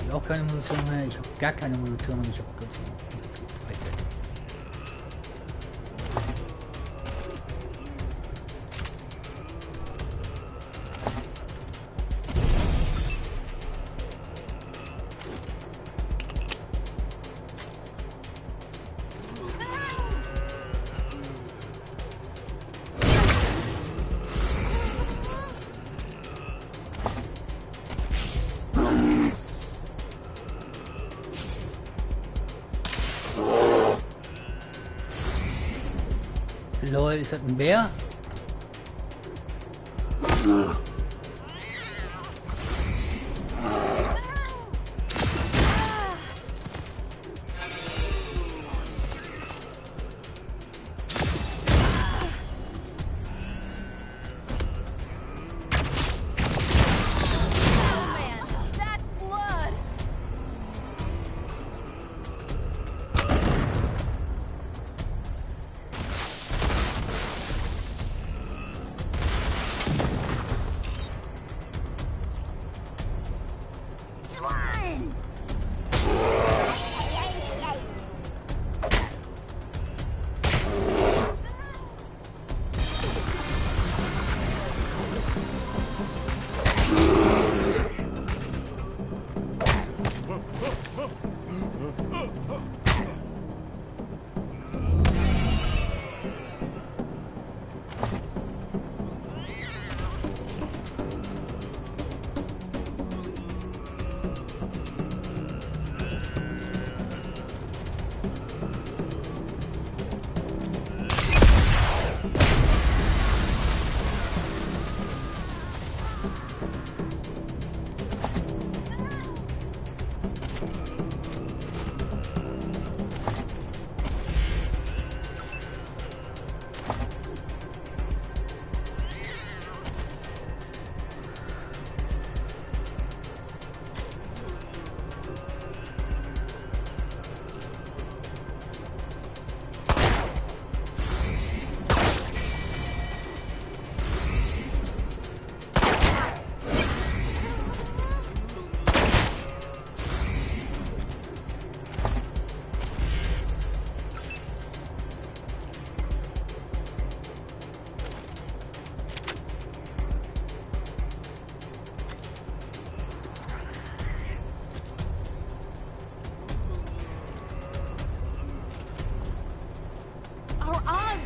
Ich auch keine Munition mehr. Ich habe gar keine Munition. Ich habe Lol, ist das ein Bär?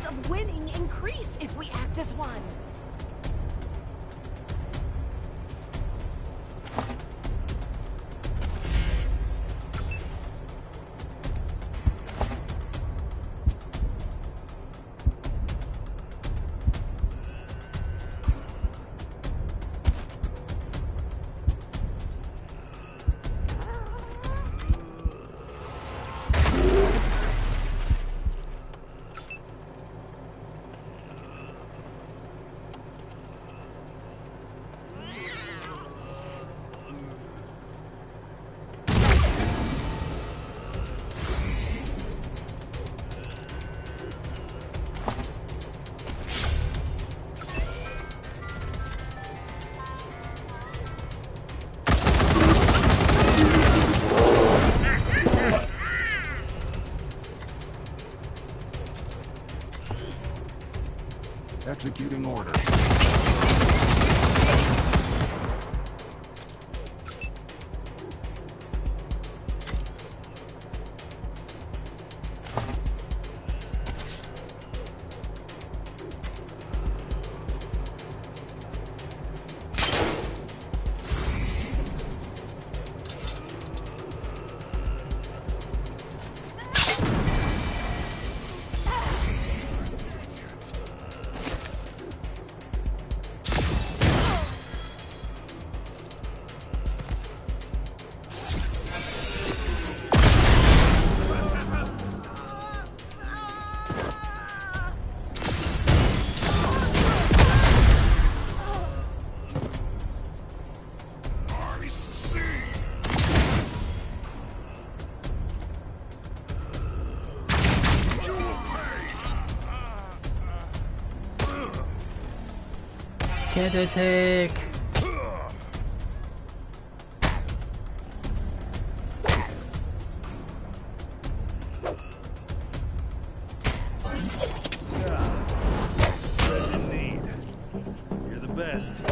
Of winning increase if we act as one. Executing order. Cat attack! In need. You're the best.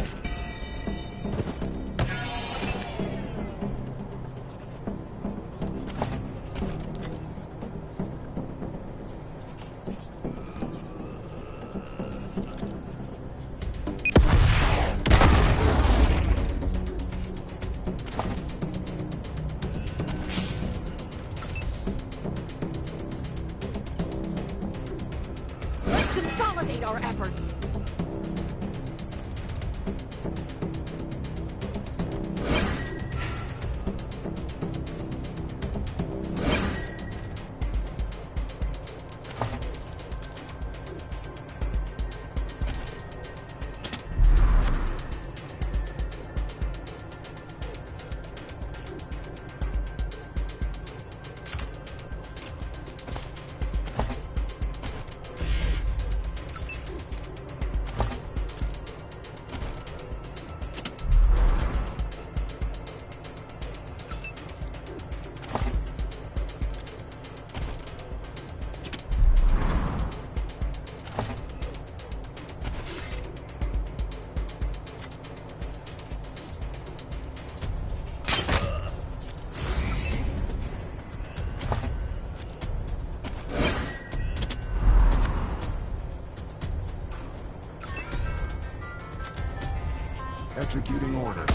frustrate our efforts. Executing orders.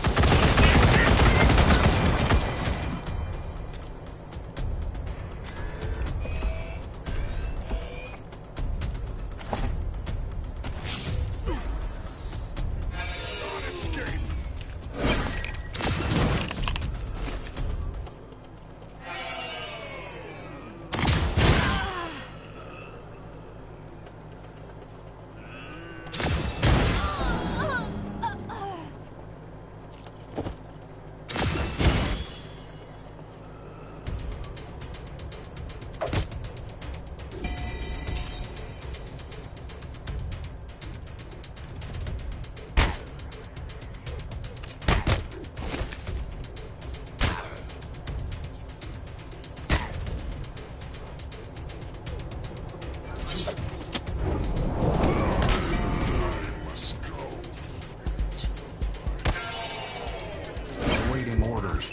Awaiting orders.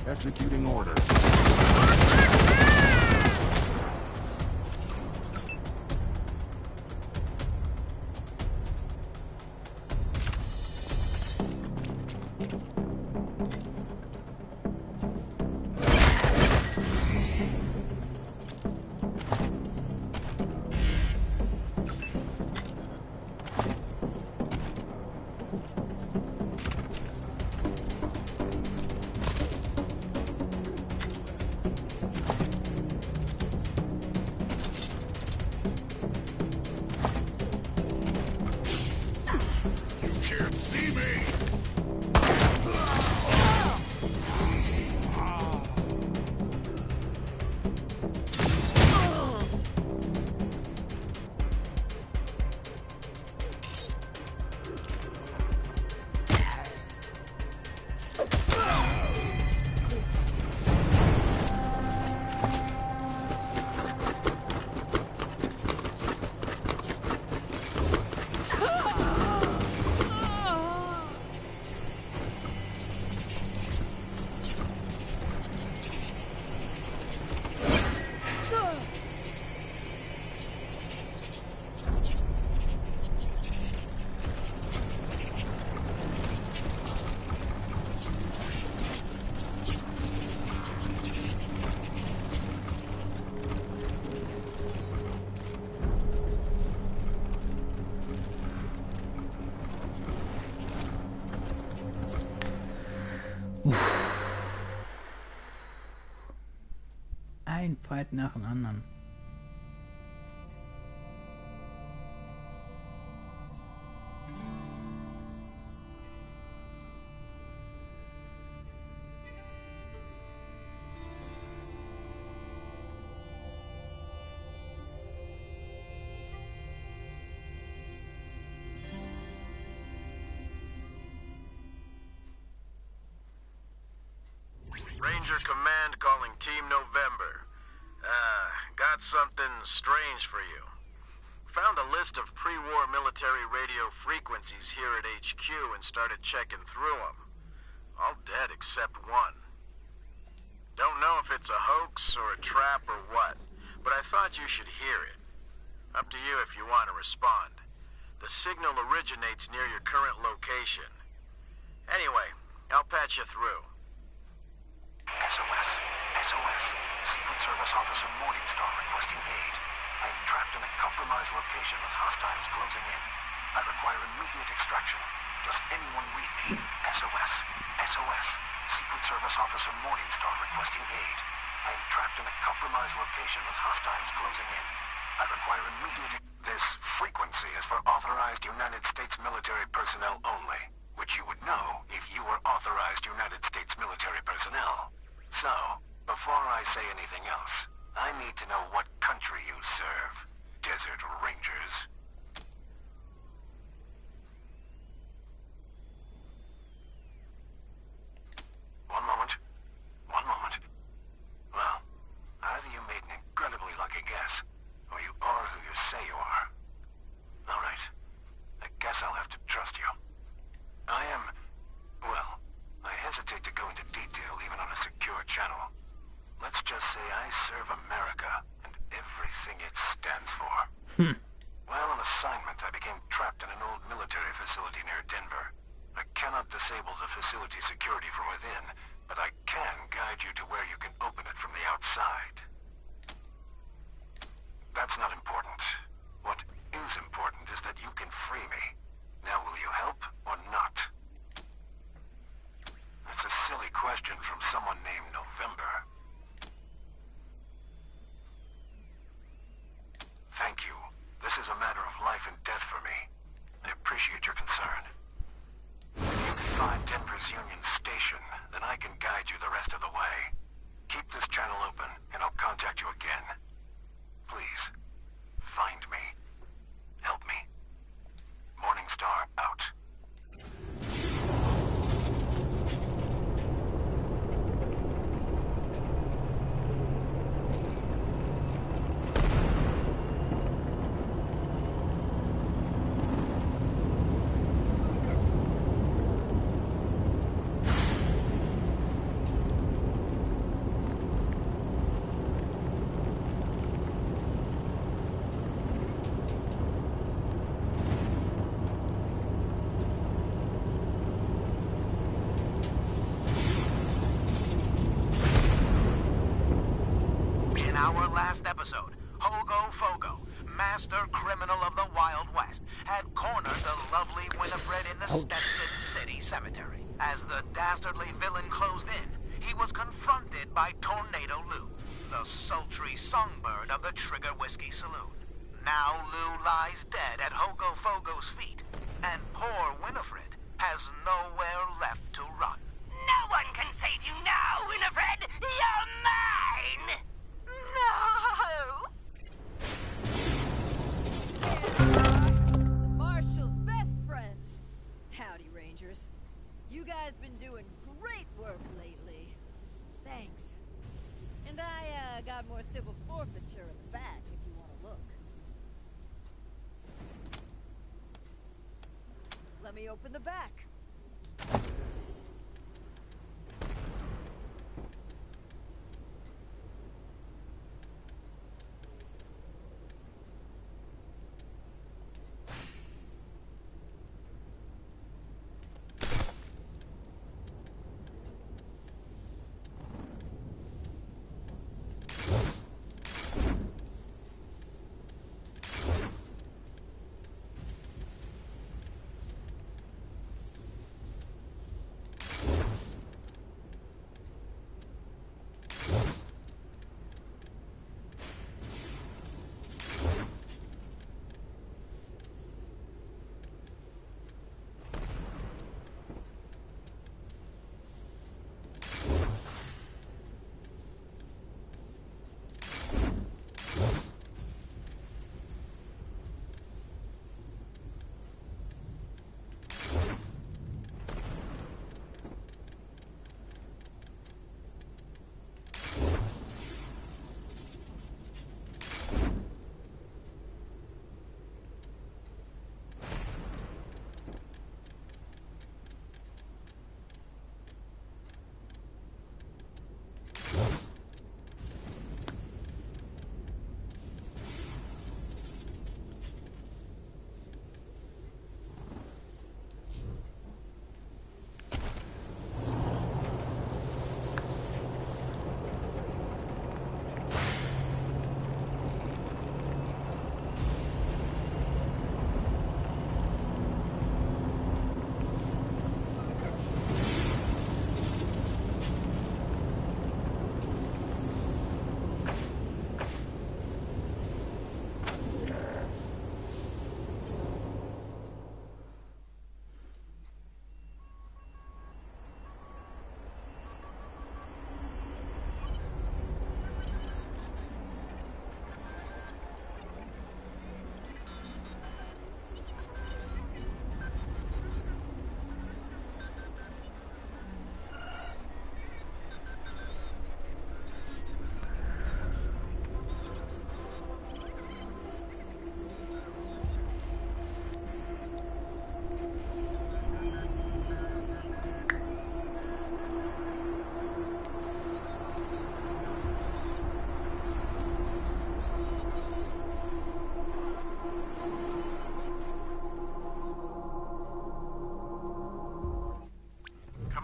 Executing orders. Can't see me! Ein Fight nach dem anderen. Ranger Command calling Team November. Got something strange for you. Found a list of pre-war military radio frequencies here at HQ and started checking through them. All dead except one. Don't know if it's a hoax or a trap or what, but I thought you should hear it. Up to you if you want to respond. The signal originates near your current location. Anyway, I'll patch you through. SOS. SOS. Secret Service Officer Morningstar requesting aid. I am trapped in a compromised location with hostiles closing in. I require immediate extraction. Does anyone read me? SOS. SOS. Secret Service Officer Morningstar requesting aid. I am trapped in a compromised location with hostiles closing in. I require immediate... This frequency is for authorized United States military personnel only, which you would know if you were authorized United States military personnel. So, before I say anything else, I need to know what country you serve, Desert Rangers. One moment. Well, either you made an incredibly lucky guess, or you are who you say you are. All right. I guess I'll have to trust you. Well, I hesitate to go into detail even on a secure channel. Let's just say I serve America and everything it stands for. While on assignment, I became trapped in an old military facility near Denver. I cannot disable the facility security from within, but I can guide you to where you can open it from the outside. That's not important. What is important is that you can free me. Now will you help or not? That's a silly question from someone named November. Thank you. This is a matter of life and death for me. I appreciate your concern. If you can find Denver's Union Station, then I can guide you the rest of the way. Keep this channel open, and I'll contact you again. Please, find me. Help me. Morningstar out. Episode, Hogo Fogo, master criminal of the Wild West, had cornered the lovely Winifred in the Stetson City Cemetery. As the dastardly villain closed in, he was confronted by Tornado Lou, the sultry songbird of the Trigger Whiskey Saloon. Now Lou lies dead at Hogo Fogo's feet, and poor Winifred has nowhere left to run. No one can save you now, Winifred! You're mine! No! Marshall's best friends. Howdy, Rangers. You guys been doing great work lately. Thanks. And I got more civil forfeiture in the back if you want to look. Let me open the back.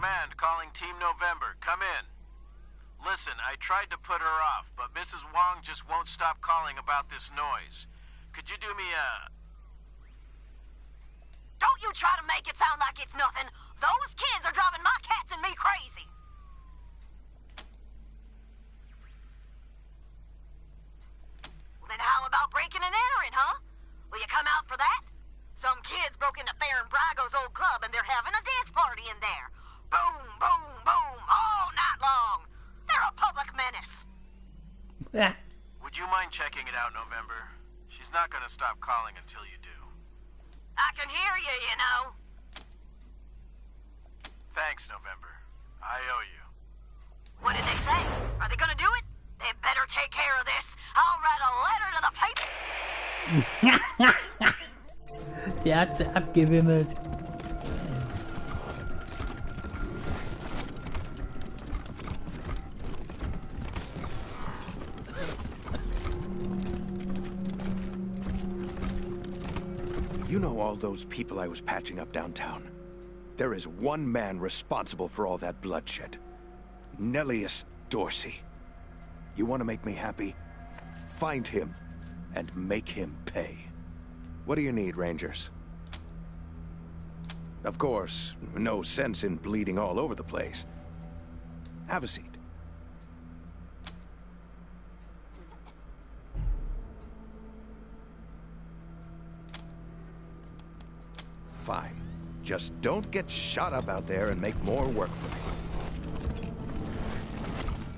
Command calling Team November. Come in. Listen, I tried to put her off, but Mrs. Wong just won't stop calling about this noise. Could you do me a... Don't you try to make it sound like it's nothing. Those kids are driving my cats and me crazy. Well, then how about breaking and entering, huh? Will you come out for that? Some kids broke into Farron Brago's old club and they're having a dance party in there. Boom, boom, boom, all night long. They're a public menace. Would you mind checking it out, November? She's not gonna stop calling until you do. I can hear you, you know. Thanks, November. I owe you. What did they say? Are they gonna do it? They better take care of this. I'll write a letter to the paper. Der hat sie abgewimmelt. You know all those people I was patching up downtown? There is one man responsible for all that bloodshed. Nellius Dorsey. You want to make me happy? Find him and make him pay. What do you need, Rangers? Of course, no sense in bleeding all over the place. Have a seat. Fine. Just don't get shot up out there and make more work for me.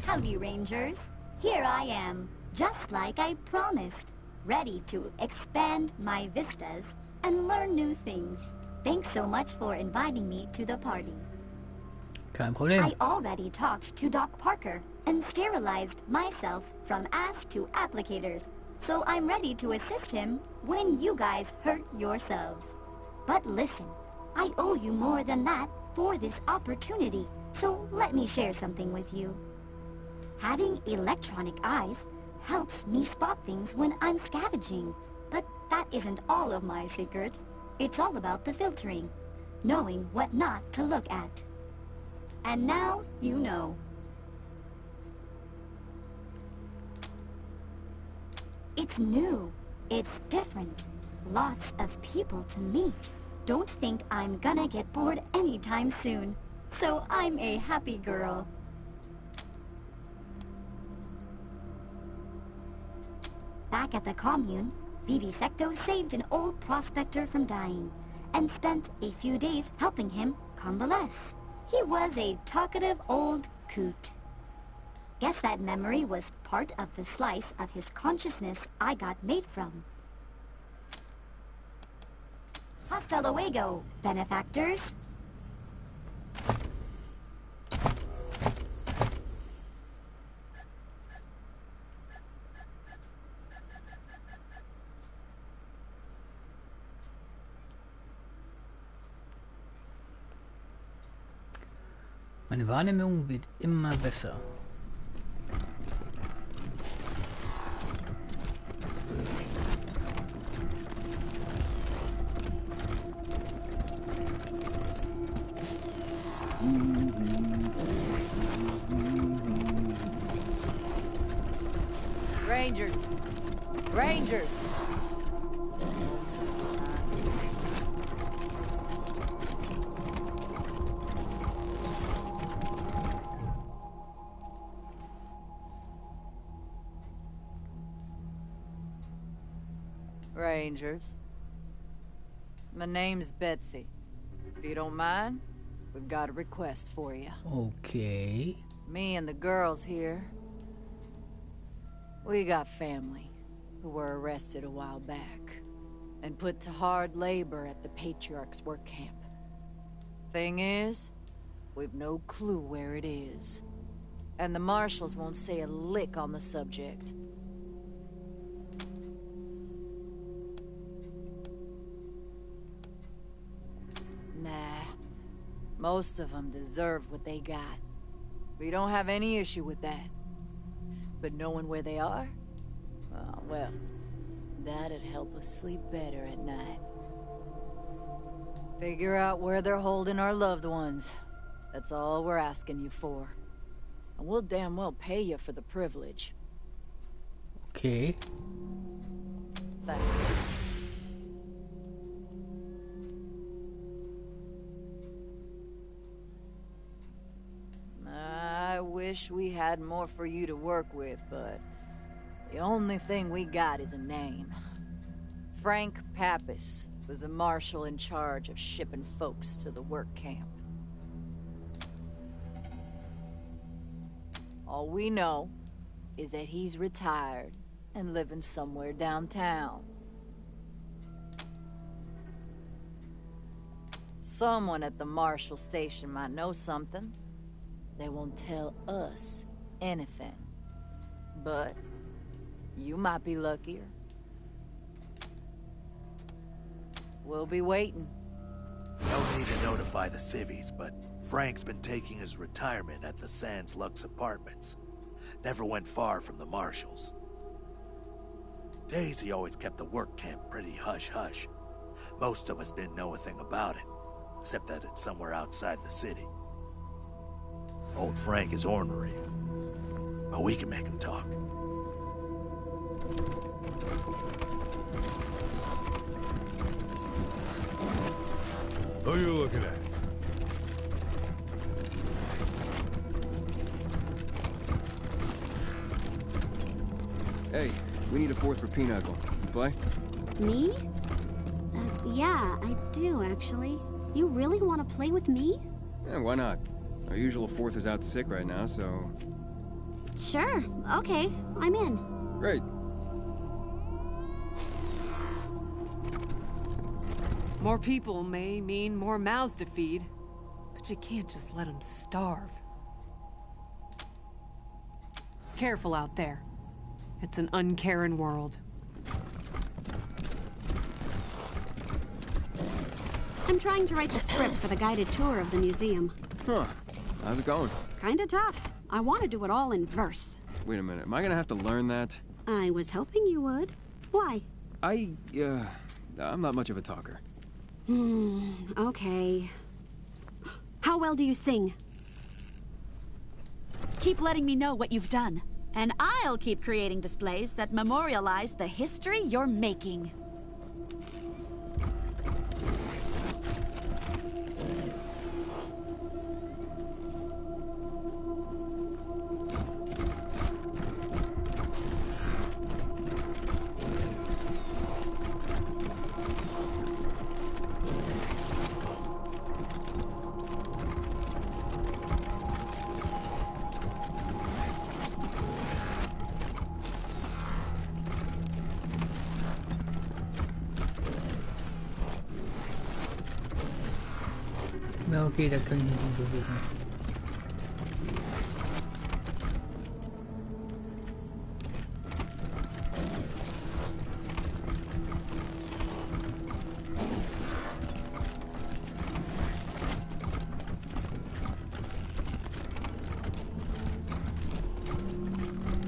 Howdy, Rangers. Here I am, just like I promised. Ready to expand my vistas and learn new things. Thanks so much for inviting me to the party. Kein Problem. I already talked to Doc Parker and sterilized myself from ass to applicators, so I'm ready to assist him when you guys hurt yourselves. But listen, I owe you more than that for this opportunity, so let me share something with you. Having electronic eyes helps me spot things when I'm scavenging, but that isn't all of my secret. It's all about the filtering, knowing what not to look at. And now you know. It's new. It's different. Lots of people to meet. Don't think I'm gonna get bored anytime soon. So I'm a happy girl. Back at the commune, Vivisecto saved an old prospector from dying, and spent a few days helping him convalesce. He was a talkative old coot. Guess that memory was part of the slice of his consciousness I got made from. Hasta luego, benefactors. Meine Wahrnehmung wird immer besser. Rangers! Rangers! Rangers. My name's Betsy. If you don't mind, we've got a request for you. Okay. Me and the girls here, we got family who were arrested a while back and put to hard labor at the Patriarch's work camp. Thing is, we've no clue where it is. And the marshals won't say a lick on the subject. Nah, most of them deserve what they got. We don't have any issue with that. But knowing where they are? Oh, well, that'd help us sleep better at night. Figure out where they're holding our loved ones. That's all we're asking you for. And we'll damn well pay you for the privilege. Okay. Thanks. I wish we had more for you to work with, but the only thing we got is a name. Frank Pappas was a marshal in charge of shipping folks to the work camp. All we know is that he's retired and living somewhere downtown. Someone at the marshal station might know something. They won't tell us anything. But you might be luckier. We'll be waiting. No need to notify the civvies, but Frank's been taking his retirement at the Sands Lux Apartments. Never went far from the marshals. Daisy always kept the work camp pretty hush-hush. Most of us didn't know a thing about it, except that it's somewhere outside the city. Old Frank is ornery, but we can make him talk. Who are you looking at? Hey, we need a fourth for Pinochle. You play? Me? Yeah, I do, actually. You really want to play with me? Yeah, why not? Our usual fourth is out sick right now, so... Sure, okay, I'm in. Great. More people may mean more mouths to feed, but you can't just let them starve. Careful out there. It's an uncaring world. I'm trying to write the script for the guided tour of the museum. Huh. How's it going? Kinda tough. I want to do it all in verse. Wait a minute, am I gonna have to learn that? I was hoping you would. Why? I'm not much of a talker. Okay. How well do you sing? Keep letting me know what you've done, and I'll keep creating displays that memorialize the history you're making. Na okay, da kann ich nicht versuchen.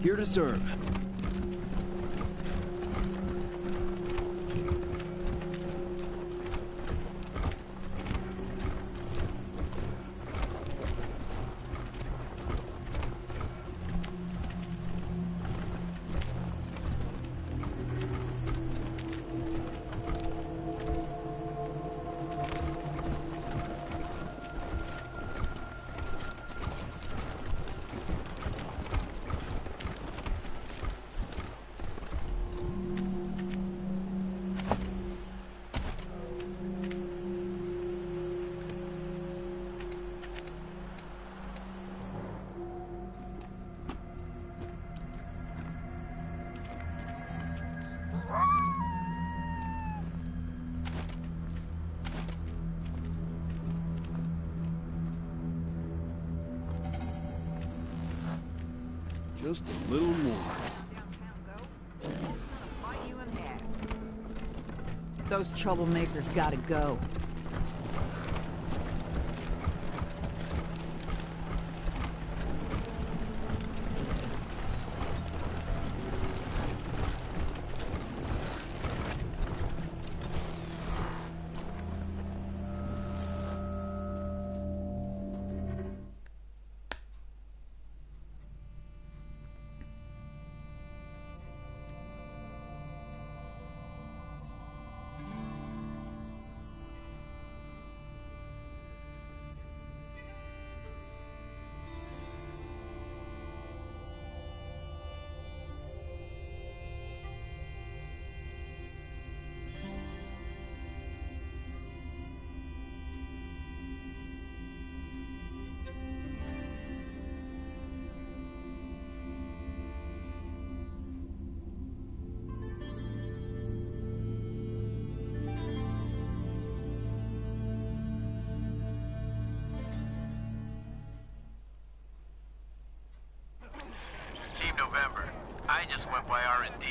Here to serve. Just a little more. Those troublemakers gotta go.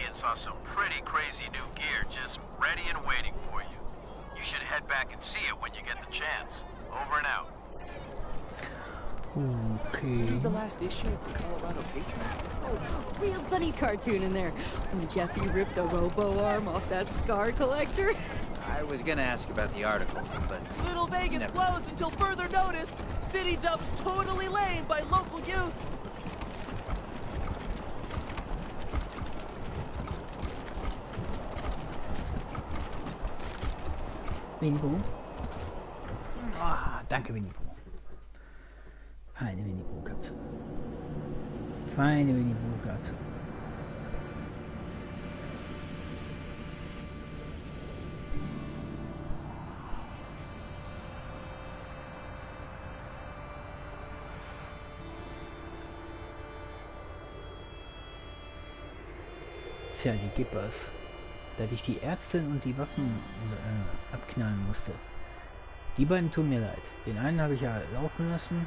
and saw some pretty crazy new gear just ready and waiting for you. You should head back and see it when you get the chance. Over and out. Okay. Read the last issue of the Colorado Patriot. Oh, real funny cartoon in there. When Jeffy ripped the robo arm off that scar collector. I was gonna ask about the articles, but... Little Vegas closed until further notice. City dumps totally lame by local youth. Winnie Pooh. Ah, danke Winnie Pooh. Feine Winnie Pooh Katze. Feine Winnie Pooh Katze. Tja, die Gippers. Da ich die Ärztin und die Waffen abknallen musste. Die beiden tun mir leid. Den einen habe ich ja laufen lassen.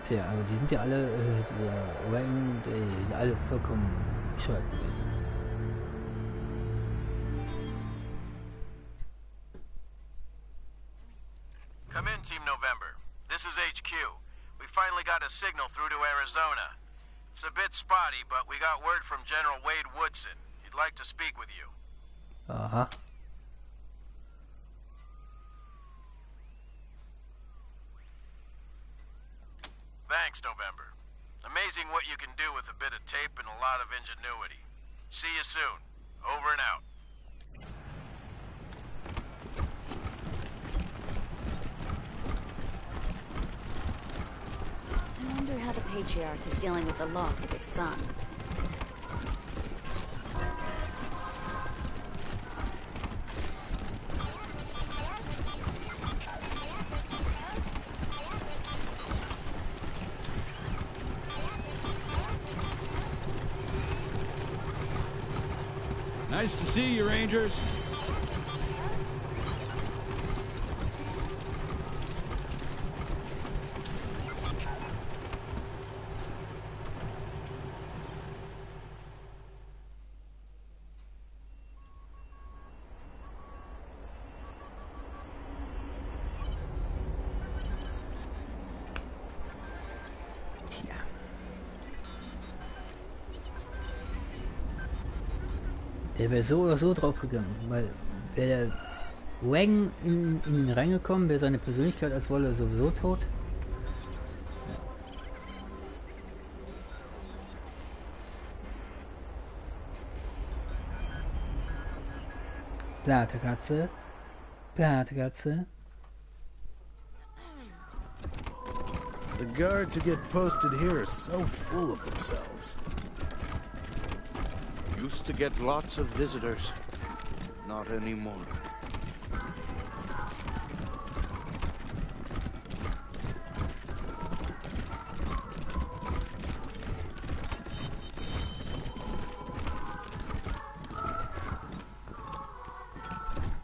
Tja, aber die sind ja alle, dieser Wayne, die sind alle vollkommen bescheuert gewesen. Come in, Team November. This is HQ. We finally got a signal through to Arizona. It's a bit spotty, but we got word from General Wade Woodson. He'd like to speak with you. Aha. Thanks, November. Amazing what you can do with a bit of tape and a lot of ingenuity. See you soon. Over and out. I wonder how the Patriarch is dealing with the loss of his son. Nice to see you, Rangers. Der wäre so oder so drauf gegangen, weil wäre der Wang in ihn reingekommen, wäre seine Persönlichkeit als Wolle sowieso tot. Ja. Plate Katze. Plate Katze. The guards who get posted here are so full of themselves. Used to get lots of visitors. Not anymore.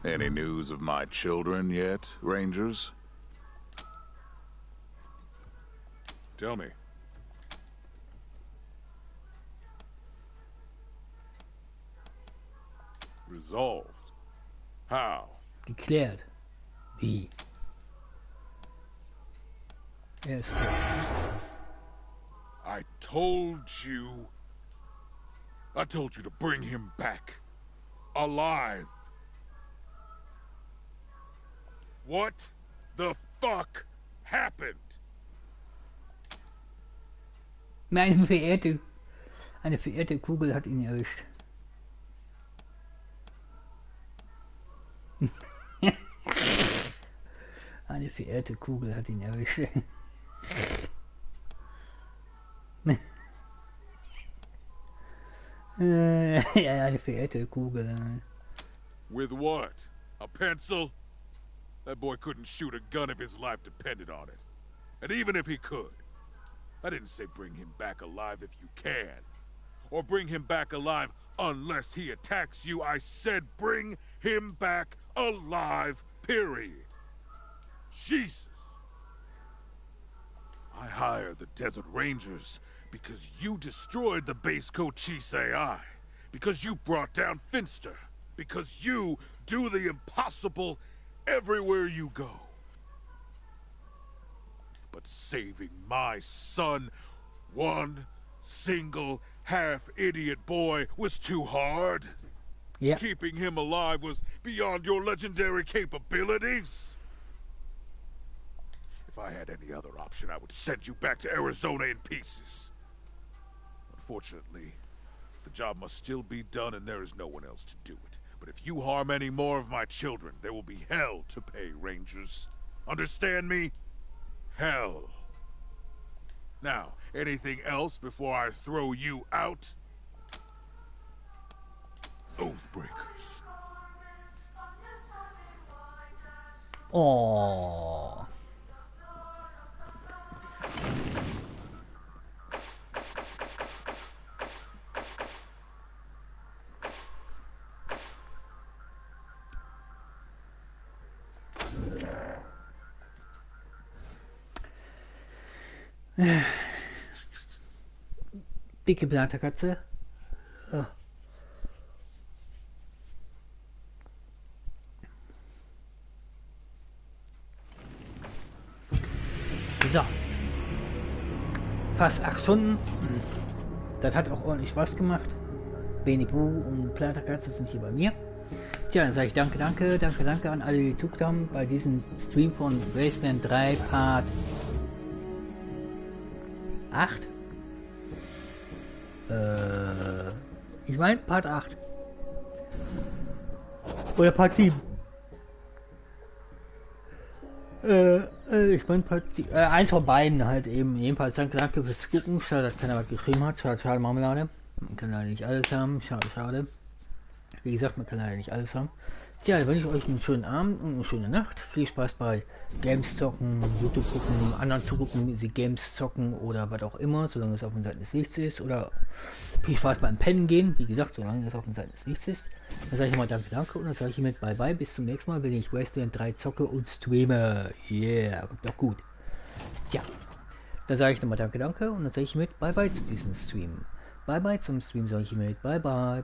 Any news of my children yet, Rangers? Tell me. Resolved. How? Geklärt. Wie? Er ist tot. I told you to bring him back. Alive. What the fuck happened? Eine verehrte Kugel hat ihn erwischt. Eine verehrte Kugel hat ihn erwischt. Ja, eine verehrte Kugel. With what? A pencil? That boy couldn't shoot a gun if his life depended on it. And even if he could, I didn't say bring him back alive if you can. Or bring him back alive unless he attacks you. I said bring him back alive, period. Jesus. I hired the Desert Rangers Because you destroyed the base Cochise AI. Because you brought down Finster. Because you do the impossible everywhere you go. But saving my son, one single half-idiot boy, was too hard? Yeah. Keeping him alive was beyond your legendary capabilities? If I had any other option, I would send you back to Arizona in pieces. Unfortunately, the job must still be done and there is no one else to do it. But if you harm any more of my children, there will be hell to pay, Rangers. Understand me? Hell. Now, anything else before I throw you out? Oathbreakers. Oh. Dicke Blaterkatze. Oh. So. Fast 8 Stunden. Das hat auch ordentlich Spaß gemacht. Beni Bu und Platerkatze sind hier bei mir. Tja, dann sage ich danke an alle, die zugeguckt haben bei diesem Stream von Wasteland 3 Part 8. Ich meine Part 8. Oder Part 7. Ich meine Part 7. Eins von beiden halt eben. Jedenfalls danke fürs Gucken. Schade, dass keiner was geschrieben hat. Schade, Marmelade. Man kann leider nicht alles haben. Schade. Wie gesagt, man kann leider nicht alles haben. Tja, dann wünsche ich euch einen schönen Abend und eine schöne Nacht. Viel Spaß bei Games zocken, YouTube gucken, anderen zugucken, wie sie Games zocken oder was auch immer, solange es auf den Seiten des Lichts ist. Oder viel Spaß beim Pennen gehen, wie gesagt, solange es auf den Seiten des Lichts ist. Dann sage ich mal danke und dann sage ich hiermit bye bye. Bis zum nächsten Mal, wenn ich Wasteland 3 zocke und streame. Yeah, kommt doch gut. Tja, dann sage ich nochmal danke und dann sage ich mit bye bye zu diesem Stream. Bye bye zum Stream, sage ich mit bye bye.